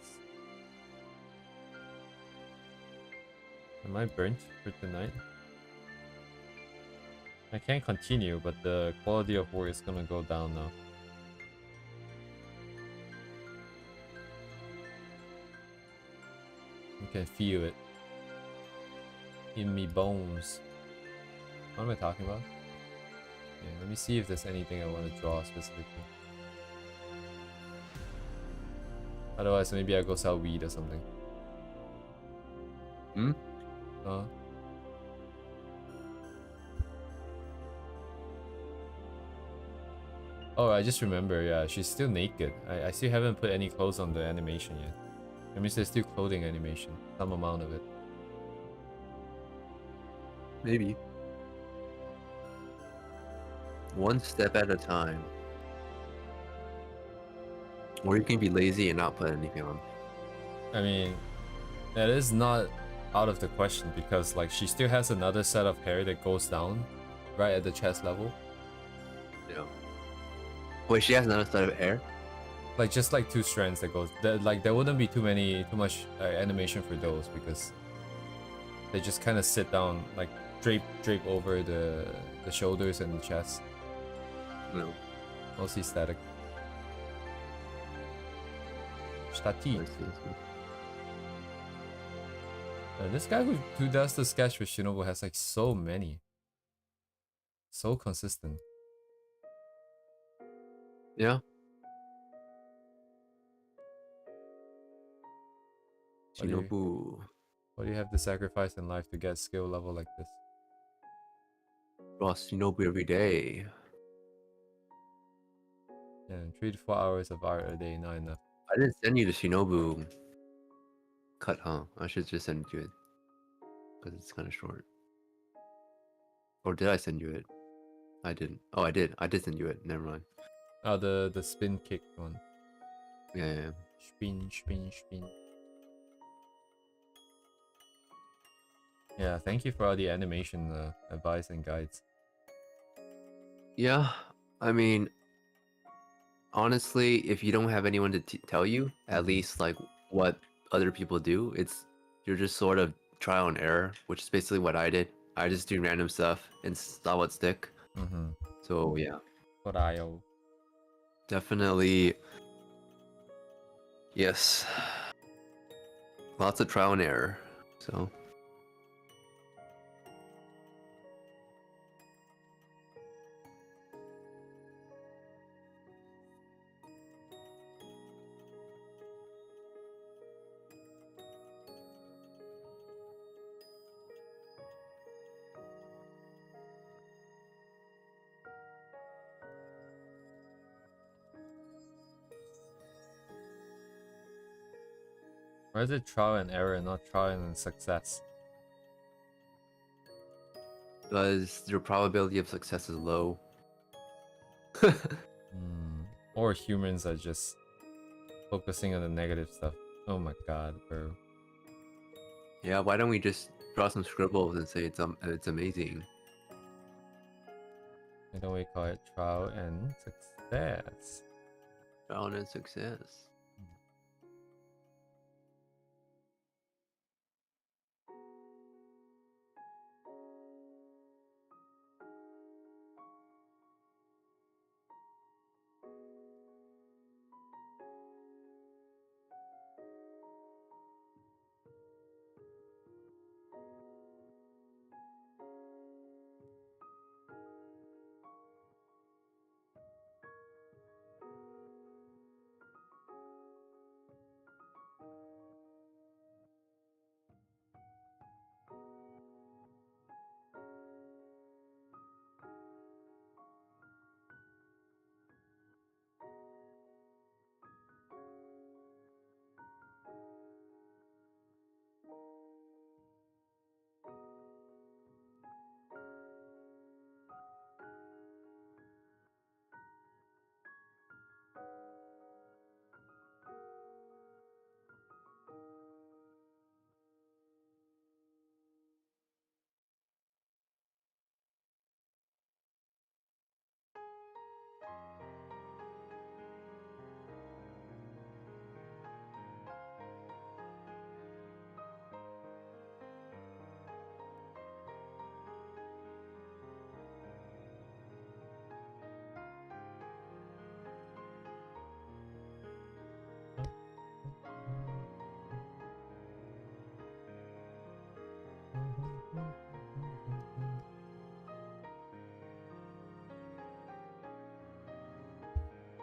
Am I burnt for tonight? I can't continue, but the quality of work is gonna go down now. You can feel it in me bones. What am I talking about? Okay, let me see if there's anything I want to draw specifically. Otherwise, maybe I go sell weed or something. Oh, I just remember, yeah, she's still naked. I still haven't put any clothes on the animation yet. That means there's still clothing animation, some amount of it. Maybe. One step at a time. Or you can be lazy and not put anything on. I mean, that is not out of the question because like she still has another set of hair that goes down right at the chest level. Yeah. Wait, she has another set of hair? Like just like 2 strands that goes. Like there wouldn't be too much animation for those because they just kind of sit down, like drape over the shoulders and the chest. No. Mostly static. Static. This guy who does the sketch with Shinobu has like so many So consistent. Yeah. What do you Shinobu. what do you have to sacrifice in life to get skill level like this? Draw Shinobu every day. Yeah, 3 to 4 hours of art a day, not enough. I didn't send you the Shinobu cut, huh? I should just send you it. Because it's kind of short. Or did I send you it? I didn't. Oh, I did. I did send you it. Never mind. Oh, the spin kick one. Yeah. Spin, spin, spin. Yeah, thank you for all the animation advice and guides. Yeah. I mean, honestly, if you don't have anyone to tell you, at least like what other people do, you're just sort of trial and error, which is basically what I did. I just do random stuff and saw what stick. So yeah, Trial. definitely yes. Lots of trial and error. So Why is it trial and error and not trial and success? because your probability of success is low. Or humans are just focusing on the negative stuff. Oh my god, bro. Yeah, why don't we just draw some scribbles and say it's amazing? Why don't we call it trial and success? Trial and success.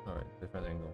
Alright, different angle.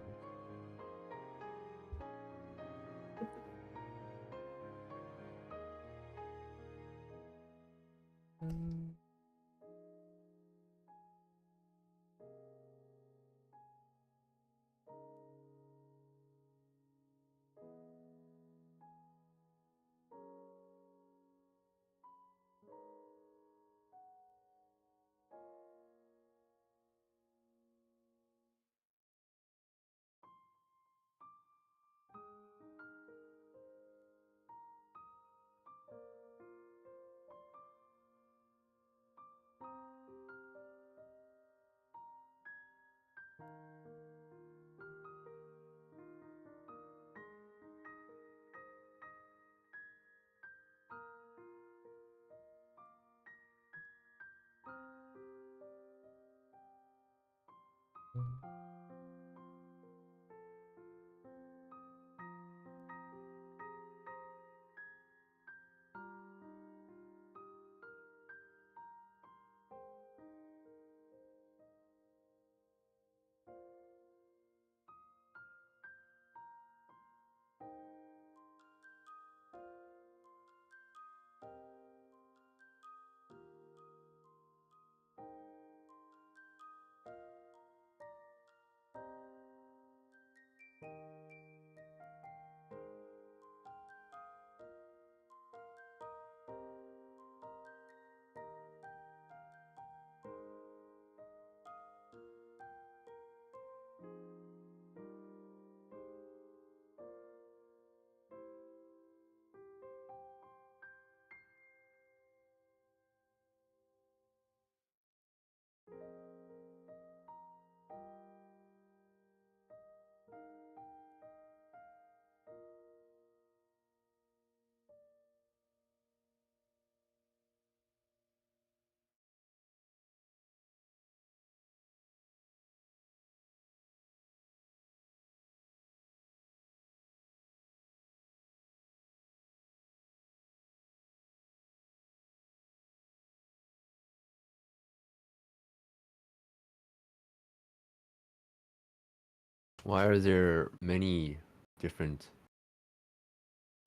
Why are there many different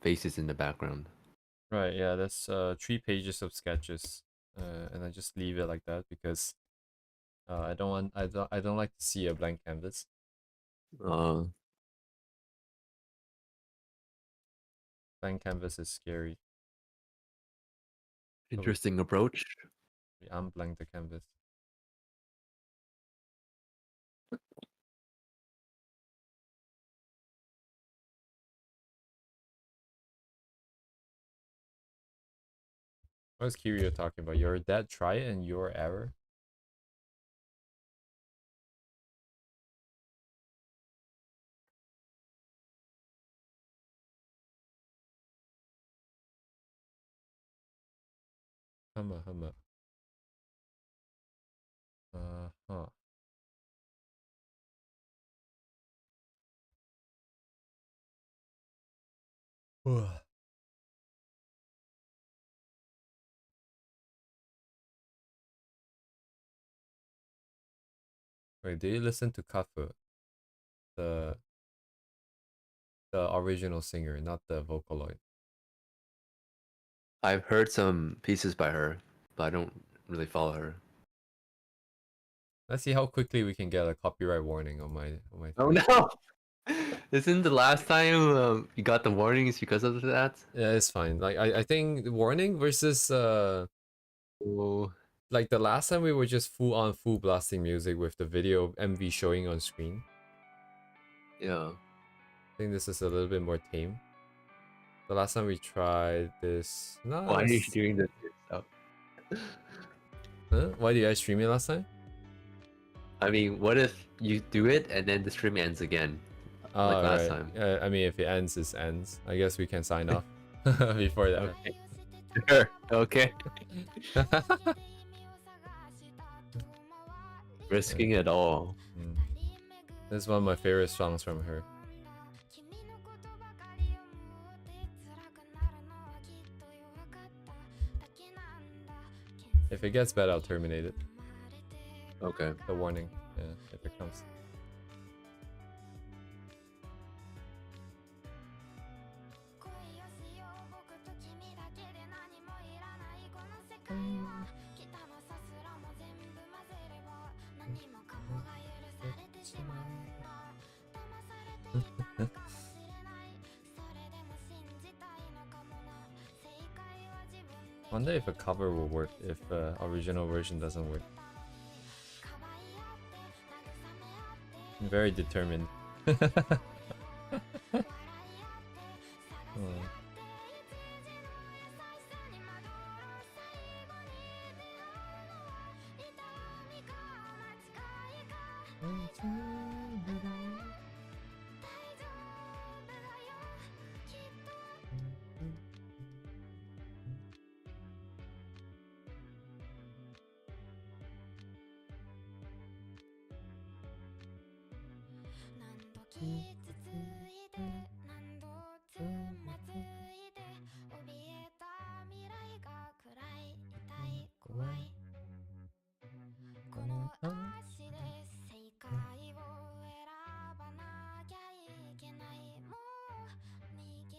faces in the background? Right, yeah, that's 3 pages of sketches. And I just leave it like that because I don't like to see a blank canvas. Uh, Blank canvas is scary. So Interesting approach. we unblank the canvas. What was Kirio talking about? Your dad try it and your error? Humma. Huh. Wait, do you listen to Kafu, the the original singer, not the Vocaloid? I've heard some pieces by her, but I don't really follow her. Let's see how quickly we can get a copyright warning on my Oh thing. no! Isn't the last time you got the warnings because of that? Yeah, it's fine. Like I think the warning versus Oh, like the last time we were just full blasting music with the video MV showing on screen. yeah. I think this is a little bit more tame. The last time we tried this, no, Why are you it's, doing this to yourself? huh? Why did I stream it last time? I mean, what if you do it and then the stream ends again, like Oh, last right. time? I mean, if it ends, it ends. I guess we can sign off before that. Okay. Sure. Okay. Risking it all. Mm. This is one of my favorite songs from her. If it gets bad, I'll terminate it. Okay. The warning, yeah, if it comes. Wonder if a cover will work if original version doesn't work. I'm very determined. Oh.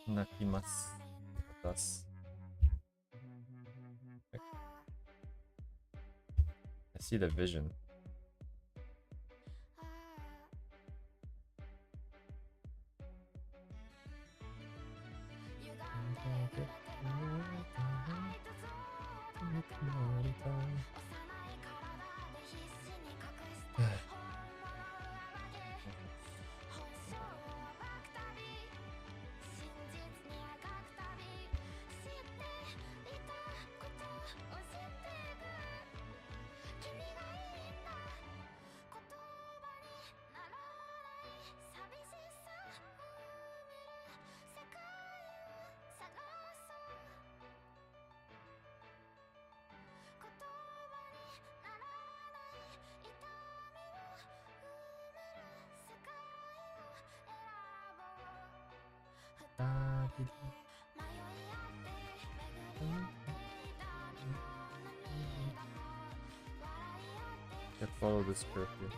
Nakimasu. Thus. I see the vision. Can't follow this curve here.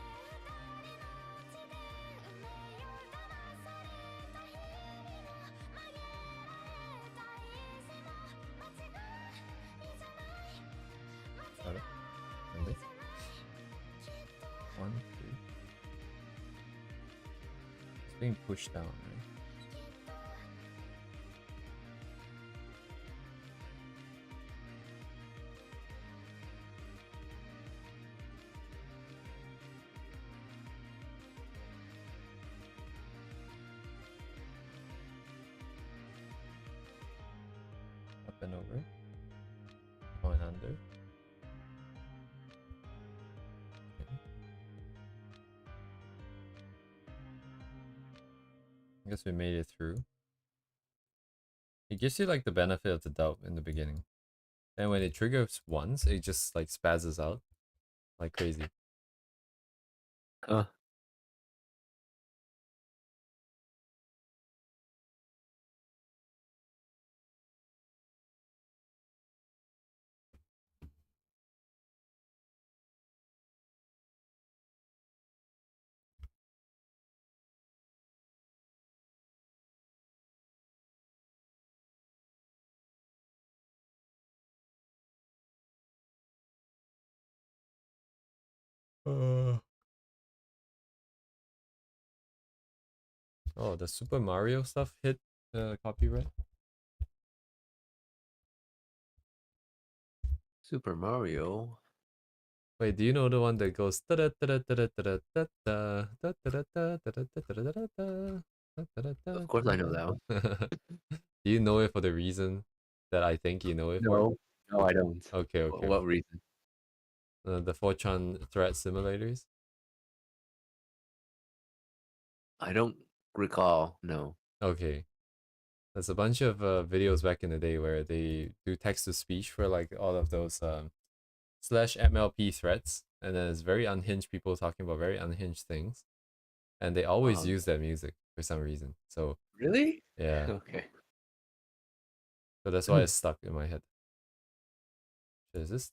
being pushed down, right? Up and over. Oh, and under. Okay. I guess we made it through. It gives you like the benefit of the doubt in the beginning. And when it triggers once, it just like spazzes out like crazy. Huh. Oh, the Super Mario stuff hit copyright? Super Mario. Wait, do you know the one that goes Of course I know that one. Do you know it for the reason that I think you know it for? No, no, I don't. Okay, okay. What reason? The Fortran threat simulators? I don't recall. No. Okay. There's a bunch of videos back in the day where they do text to speech for like all of those slash MLP threats, and then it's very unhinged people talking about very unhinged things, and they always use that music for some reason. So Really? yeah, Okay. so that's why it's stuck in my head. Shit, is this?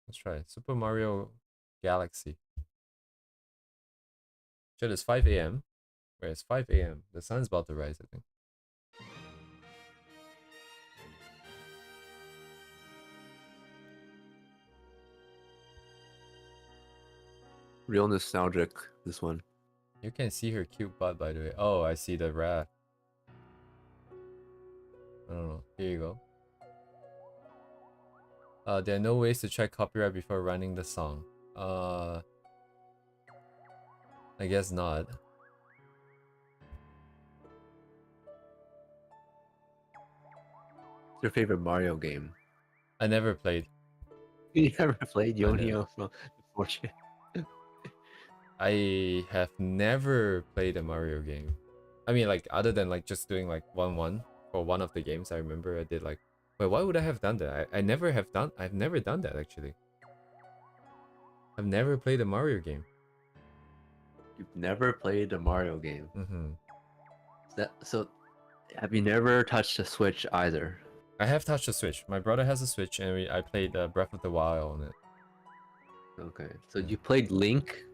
Let's try it. Super Mario Galaxy. Shit, it's 5 a.m. Where it's 5 a.m. The sun's about to rise, I think. Real nostalgic, this one. You can see her cute butt, by the way. Oh, I see the raft. I don't know. Here you go. There are no ways to check copyright before running the song. I guess not. What's your favorite Mario game? I never played. You never played I never. Yonio Fortune? I have never played a Mario game. I mean, like, other than like just doing like 1-1 for one of the games, I remember I did like. Wait, why would I have done that? I've never done that actually. I've never played a Mario game. You've never played a Mario game. Mm-hmm. So, have you never touched a Switch either? I have touched a Switch. My brother has a Switch, and I played Breath of the Wild on it. Okay, so Yeah. you played Link,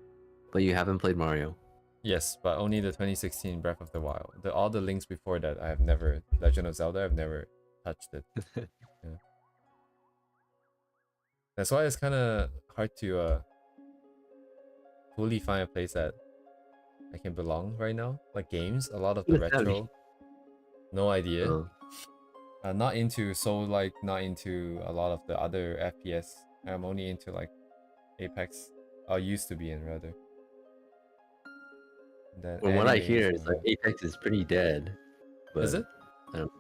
but you haven't played Mario. Yes, but only the 2016 Breath of the Wild. All the links before that, I have never. Legend of Zelda, I've never touched it. Yeah. That's why it's kind of hard to fully find a place that I can belong right now. Like games, a lot of the What does that mean? retro. No idea. Oh. Not into Soul like, not into a lot of the other FPS. I'm only into like Apex. I used to be in rather. Then From what I anime hear, as it's like well. Apex is pretty dead. But Is it? I don't,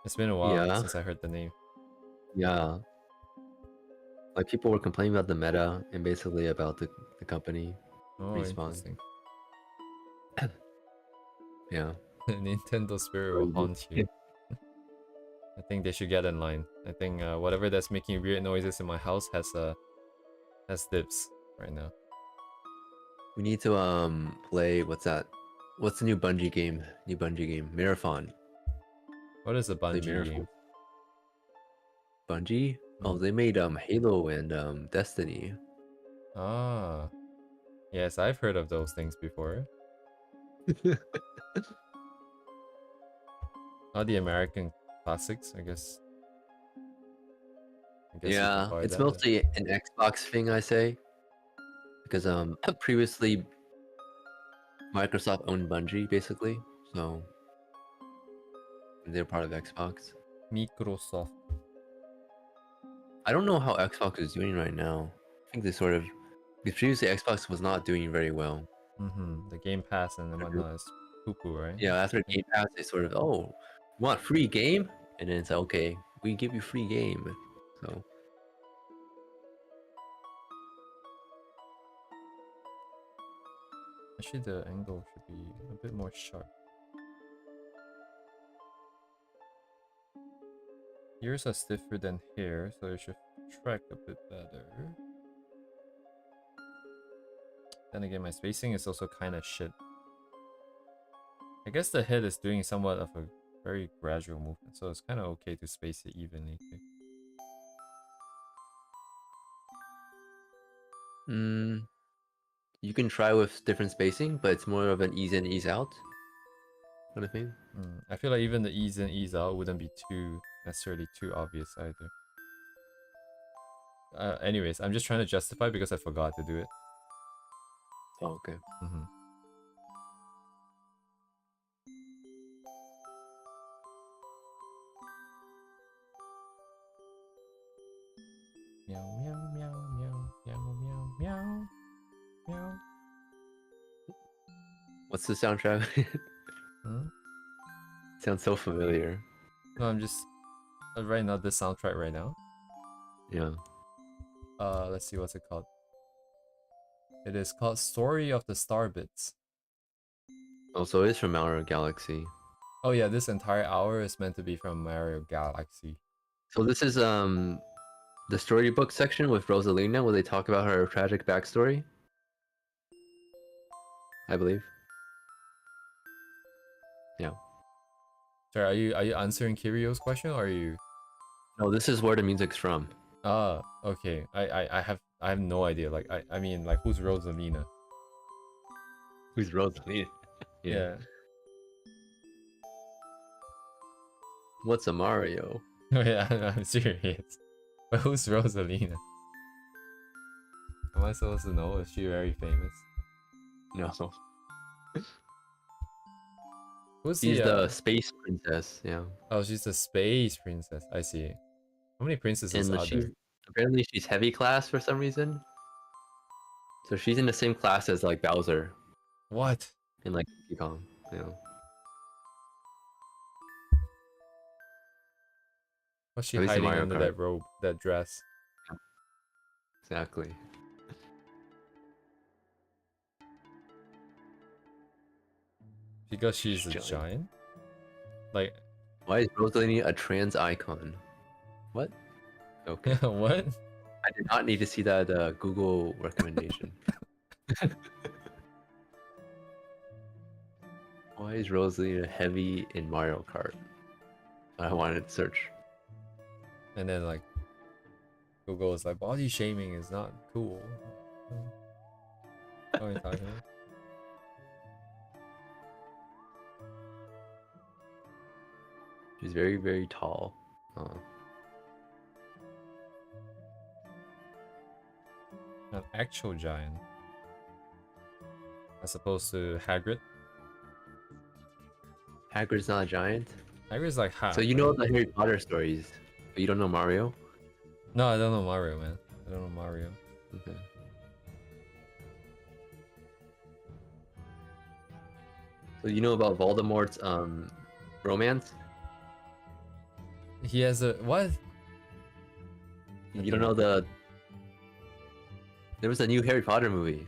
It's been a while yeah, since I heard the name. yeah. Like people were complaining about the meta and basically about the company Oh, Respawn. interesting. Yeah. Nintendo Spirit will Crazy. haunt you. I think they should get in line. I think whatever that's making weird noises in my house has dibs right now. We need to play what's that? What's the new Bungie game? New Bungie game. Marathon. What is a Play Bungie Marathon. game? Bungie? Oh, they made Halo and Destiny. Ah, yes, I've heard of those things before. Not the American classics, I guess. You could Yeah, call it it's that. mostly an Xbox thing, I say. Because previously Microsoft owned Bungie basically, so they're part of Xbox. Microsoft. I don't know how Xbox is doing right now. I think they sort of because previously Xbox was not doing very well. The Game Pass and whatnot is poo-poo, right? Yeah, after Game Pass, they sort of you want free game, and then it's like okay, we give you free game. So Actually, the angle should be a bit more sharp. Ears are stiffer than hair, so it should track a bit better. Then again, my spacing is also kind of shit. I guess the head is doing somewhat of a very gradual movement, so it's kind of okay to space it evenly too. you can try with different spacing, but it's more of an ease in, ease out kind of thing. I feel like even the ease in, ease out wouldn't be necessarily too obvious either. Anyways, I'm just trying to justify because I forgot to do it. Oh, okay. Meow meow meow meow meow meow meow meow. What's the soundtrack? Sounds so familiar. No, I'm just right now this soundtrack right now. Yeah. Let's see what's it called. It is called Story of the Starbits. Also, it's from Mario Galaxy. Oh yeah, this entire hour is meant to be from Mario Galaxy. So this is the storybook section with Rosalina, where they talk about her tragic backstory. I believe. Yeah. Sorry, are you answering Kirio's question, or are you? No, this is where the music's from. Ah, okay. I have no idea. Like I mean, like, who's Rosalina? Who's Rosalina? Yeah. What's a Mario? Oh yeah, I'm serious. But who's Rosalina? Am I supposed to know? Is she very famous? No. Who's She's the the space princess, yeah. Oh, she's the space princess. I see. How many princesses And are there? apparently she's heavy class for some reason. So she's in the same class as like Bowser What? in like Donkey Kong, you know. What's she At least in hiding Mario under Kart. that robe, that dress? Exactly. Because she's a giant? Like, why is Rosalina a trans icon? What? Okay. what? I did not need to see that Google recommendation. Why is Rosalina heavy in Mario Kart? I wanted to search. And then like Google is like, body shaming is not cool. What are you talking about? She's very, very tall. An actual giant. As opposed to Hagrid. Hagrid's not a giant? Hagrid's like half. So you know the Harry Potter stories, but you don't know Mario? No, I don't know Mario, man. I don't know Mario. Okay. So you know about Voldemort's romance? He has a what? You don't know there was a new Harry Potter movie.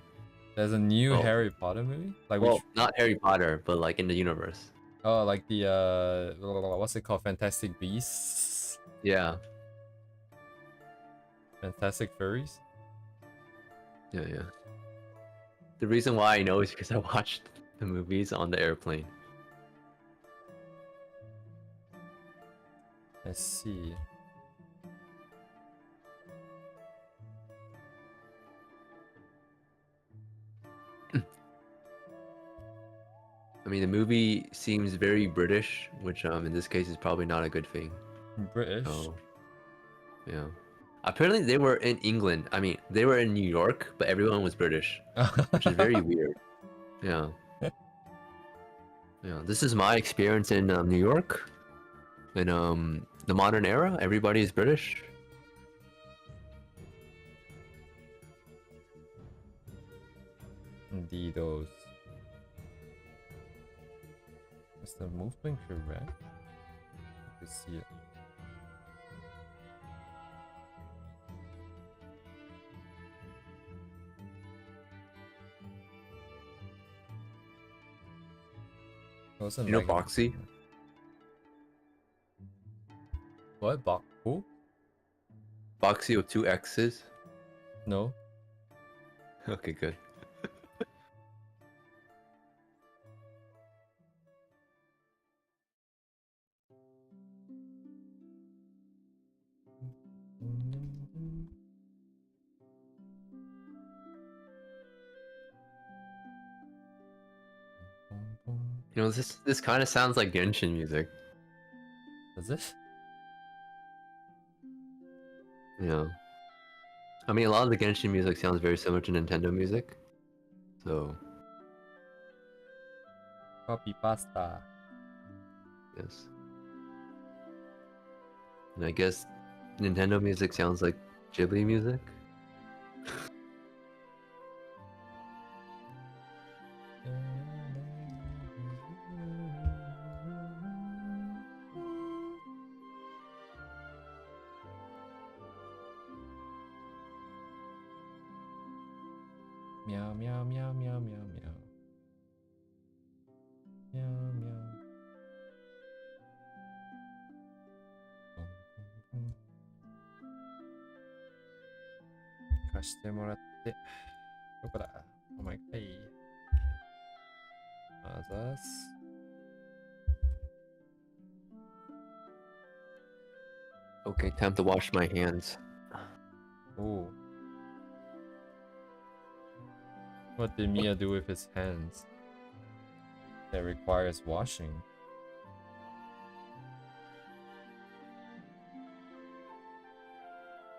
There's a new Harry Potter movie? Like Well, which... not Harry Potter, but like in the universe. Oh, like the what's it called? Fantastic Beasts? Yeah. Fantastic Furries? Yeah, yeah. The reason why I know is because I watched the movies on the airplane. I see. I mean, the movie seems very British, which in this case is probably not a good thing. British? Oh, yeah. Apparently they were in England. I mean, they were in New York, but everyone was British, which is very weird. Yeah. Yeah, this is my experience in New York. In the modern era, everybody is British. Indeedos. Is the movement correct? I can see it. Wasn't You know lagging. Boxy? What? Who? Boxy with 2 X's? No. Okay, good. You know, this kind of sounds like Genshin music. Does it? Yeah. I mean, a lot of the Genshin music sounds very similar to Nintendo music. So, Copy pasta. yes. And I guess Nintendo music sounds like Ghibli music. Meow meow meow meow meow meow. Meow meow. 貸してもらって。どこだお前かい。あざす。Okay, time to wash my hands. Oh. What did Miya do with his hands? That requires washing.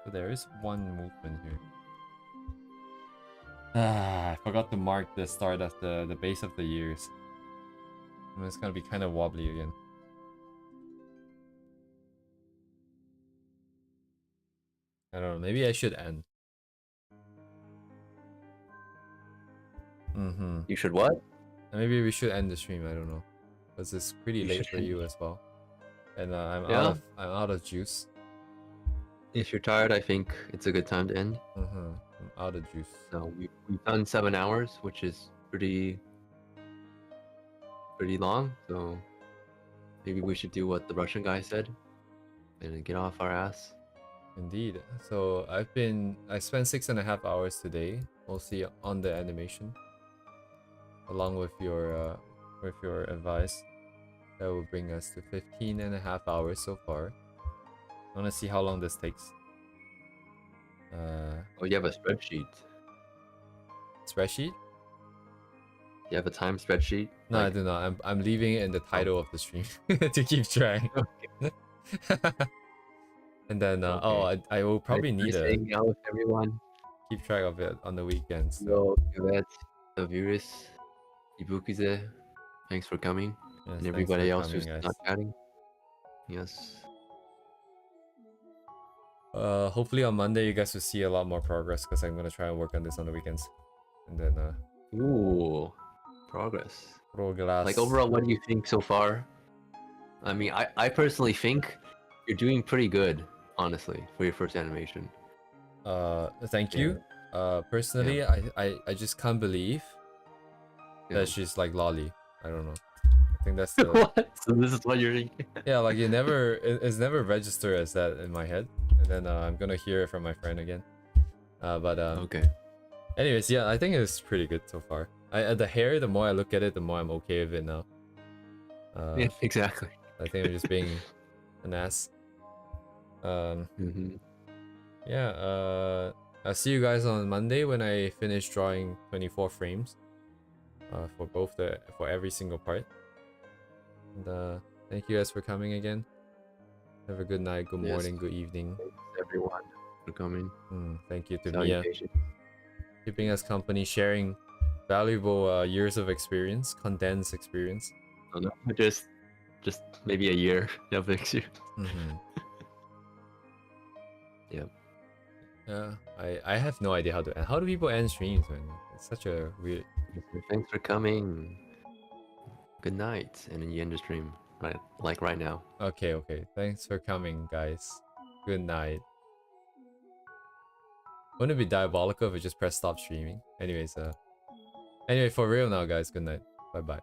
So there is one movement here. Ah, I forgot to mark the start of the base of the years. And it's gonna be kind of wobbly again. I don't know, maybe I should end. You should what? Maybe we should end the stream, I don't know. Because it's pretty You late should for end. you as well. And I'm Yeah? out of juice. If you're tired, I think it's a good time to end. I'm out of juice. So we've done 7 hours, which is pretty long. So maybe we should do what the Russian guy said and get off our ass. Indeed. So I spent 6.5 hours today, mostly on the animation, along with your advice. That will bring us to 15.5 hours so far. I want to see how long this takes. Oh, you have a spreadsheet. Spreadsheet? You have a time spreadsheet? No, I Like, do not. I'm leaving it in the title of the stream to keep track. And then okay. I will probably need Nice to hanging out with everyone. keep track of it on the weekends. So. Yo, Yvette, the virus, Ibukize, thanks for coming. Yes, And thanks everybody for else coming, who's guys. not chatting. Yes. Hopefully on Monday you guys will see a lot more progress because I'm gonna try and work on this on the weekends. And then Ooh, progress. progress. Like overall, what do you think so far? I mean, I personally think you're doing pretty good, honestly, for your first animation. Thank you. Personally, I just can't believe that she's like lolly. I don't know. I think that's the What? So this is what you're thinking? yeah, like it's never registered as that in my head. And then I'm gonna hear it from my friend again. But Okay. anyways, yeah, I think it's pretty good so far. The hair, the more I look at it, the more I'm okay with it now. Yeah, exactly. I think I'm just being an ass. Yeah, I'll see you guys on Monday when I finish drawing 24 frames. For every single part. And thank you guys for coming again. Have a good night, good morning, good evening. Thanks everyone for coming. Thank you to Miya, keeping us company, sharing valuable years of experience, condensed experience. don't know. Just maybe a year. Yeah, fix you. Mm-hmm. Yep. Yeah, I have no idea how to end. How do people end streams, man? It's such a weird. Thanks for coming. Good night, and then you end the stream right now. Okay, okay. Thanks for coming, guys. Good night. Wouldn't it be diabolical if I just press stop streaming? Anyways, anyway, for real now, guys. Good night. Bye bye.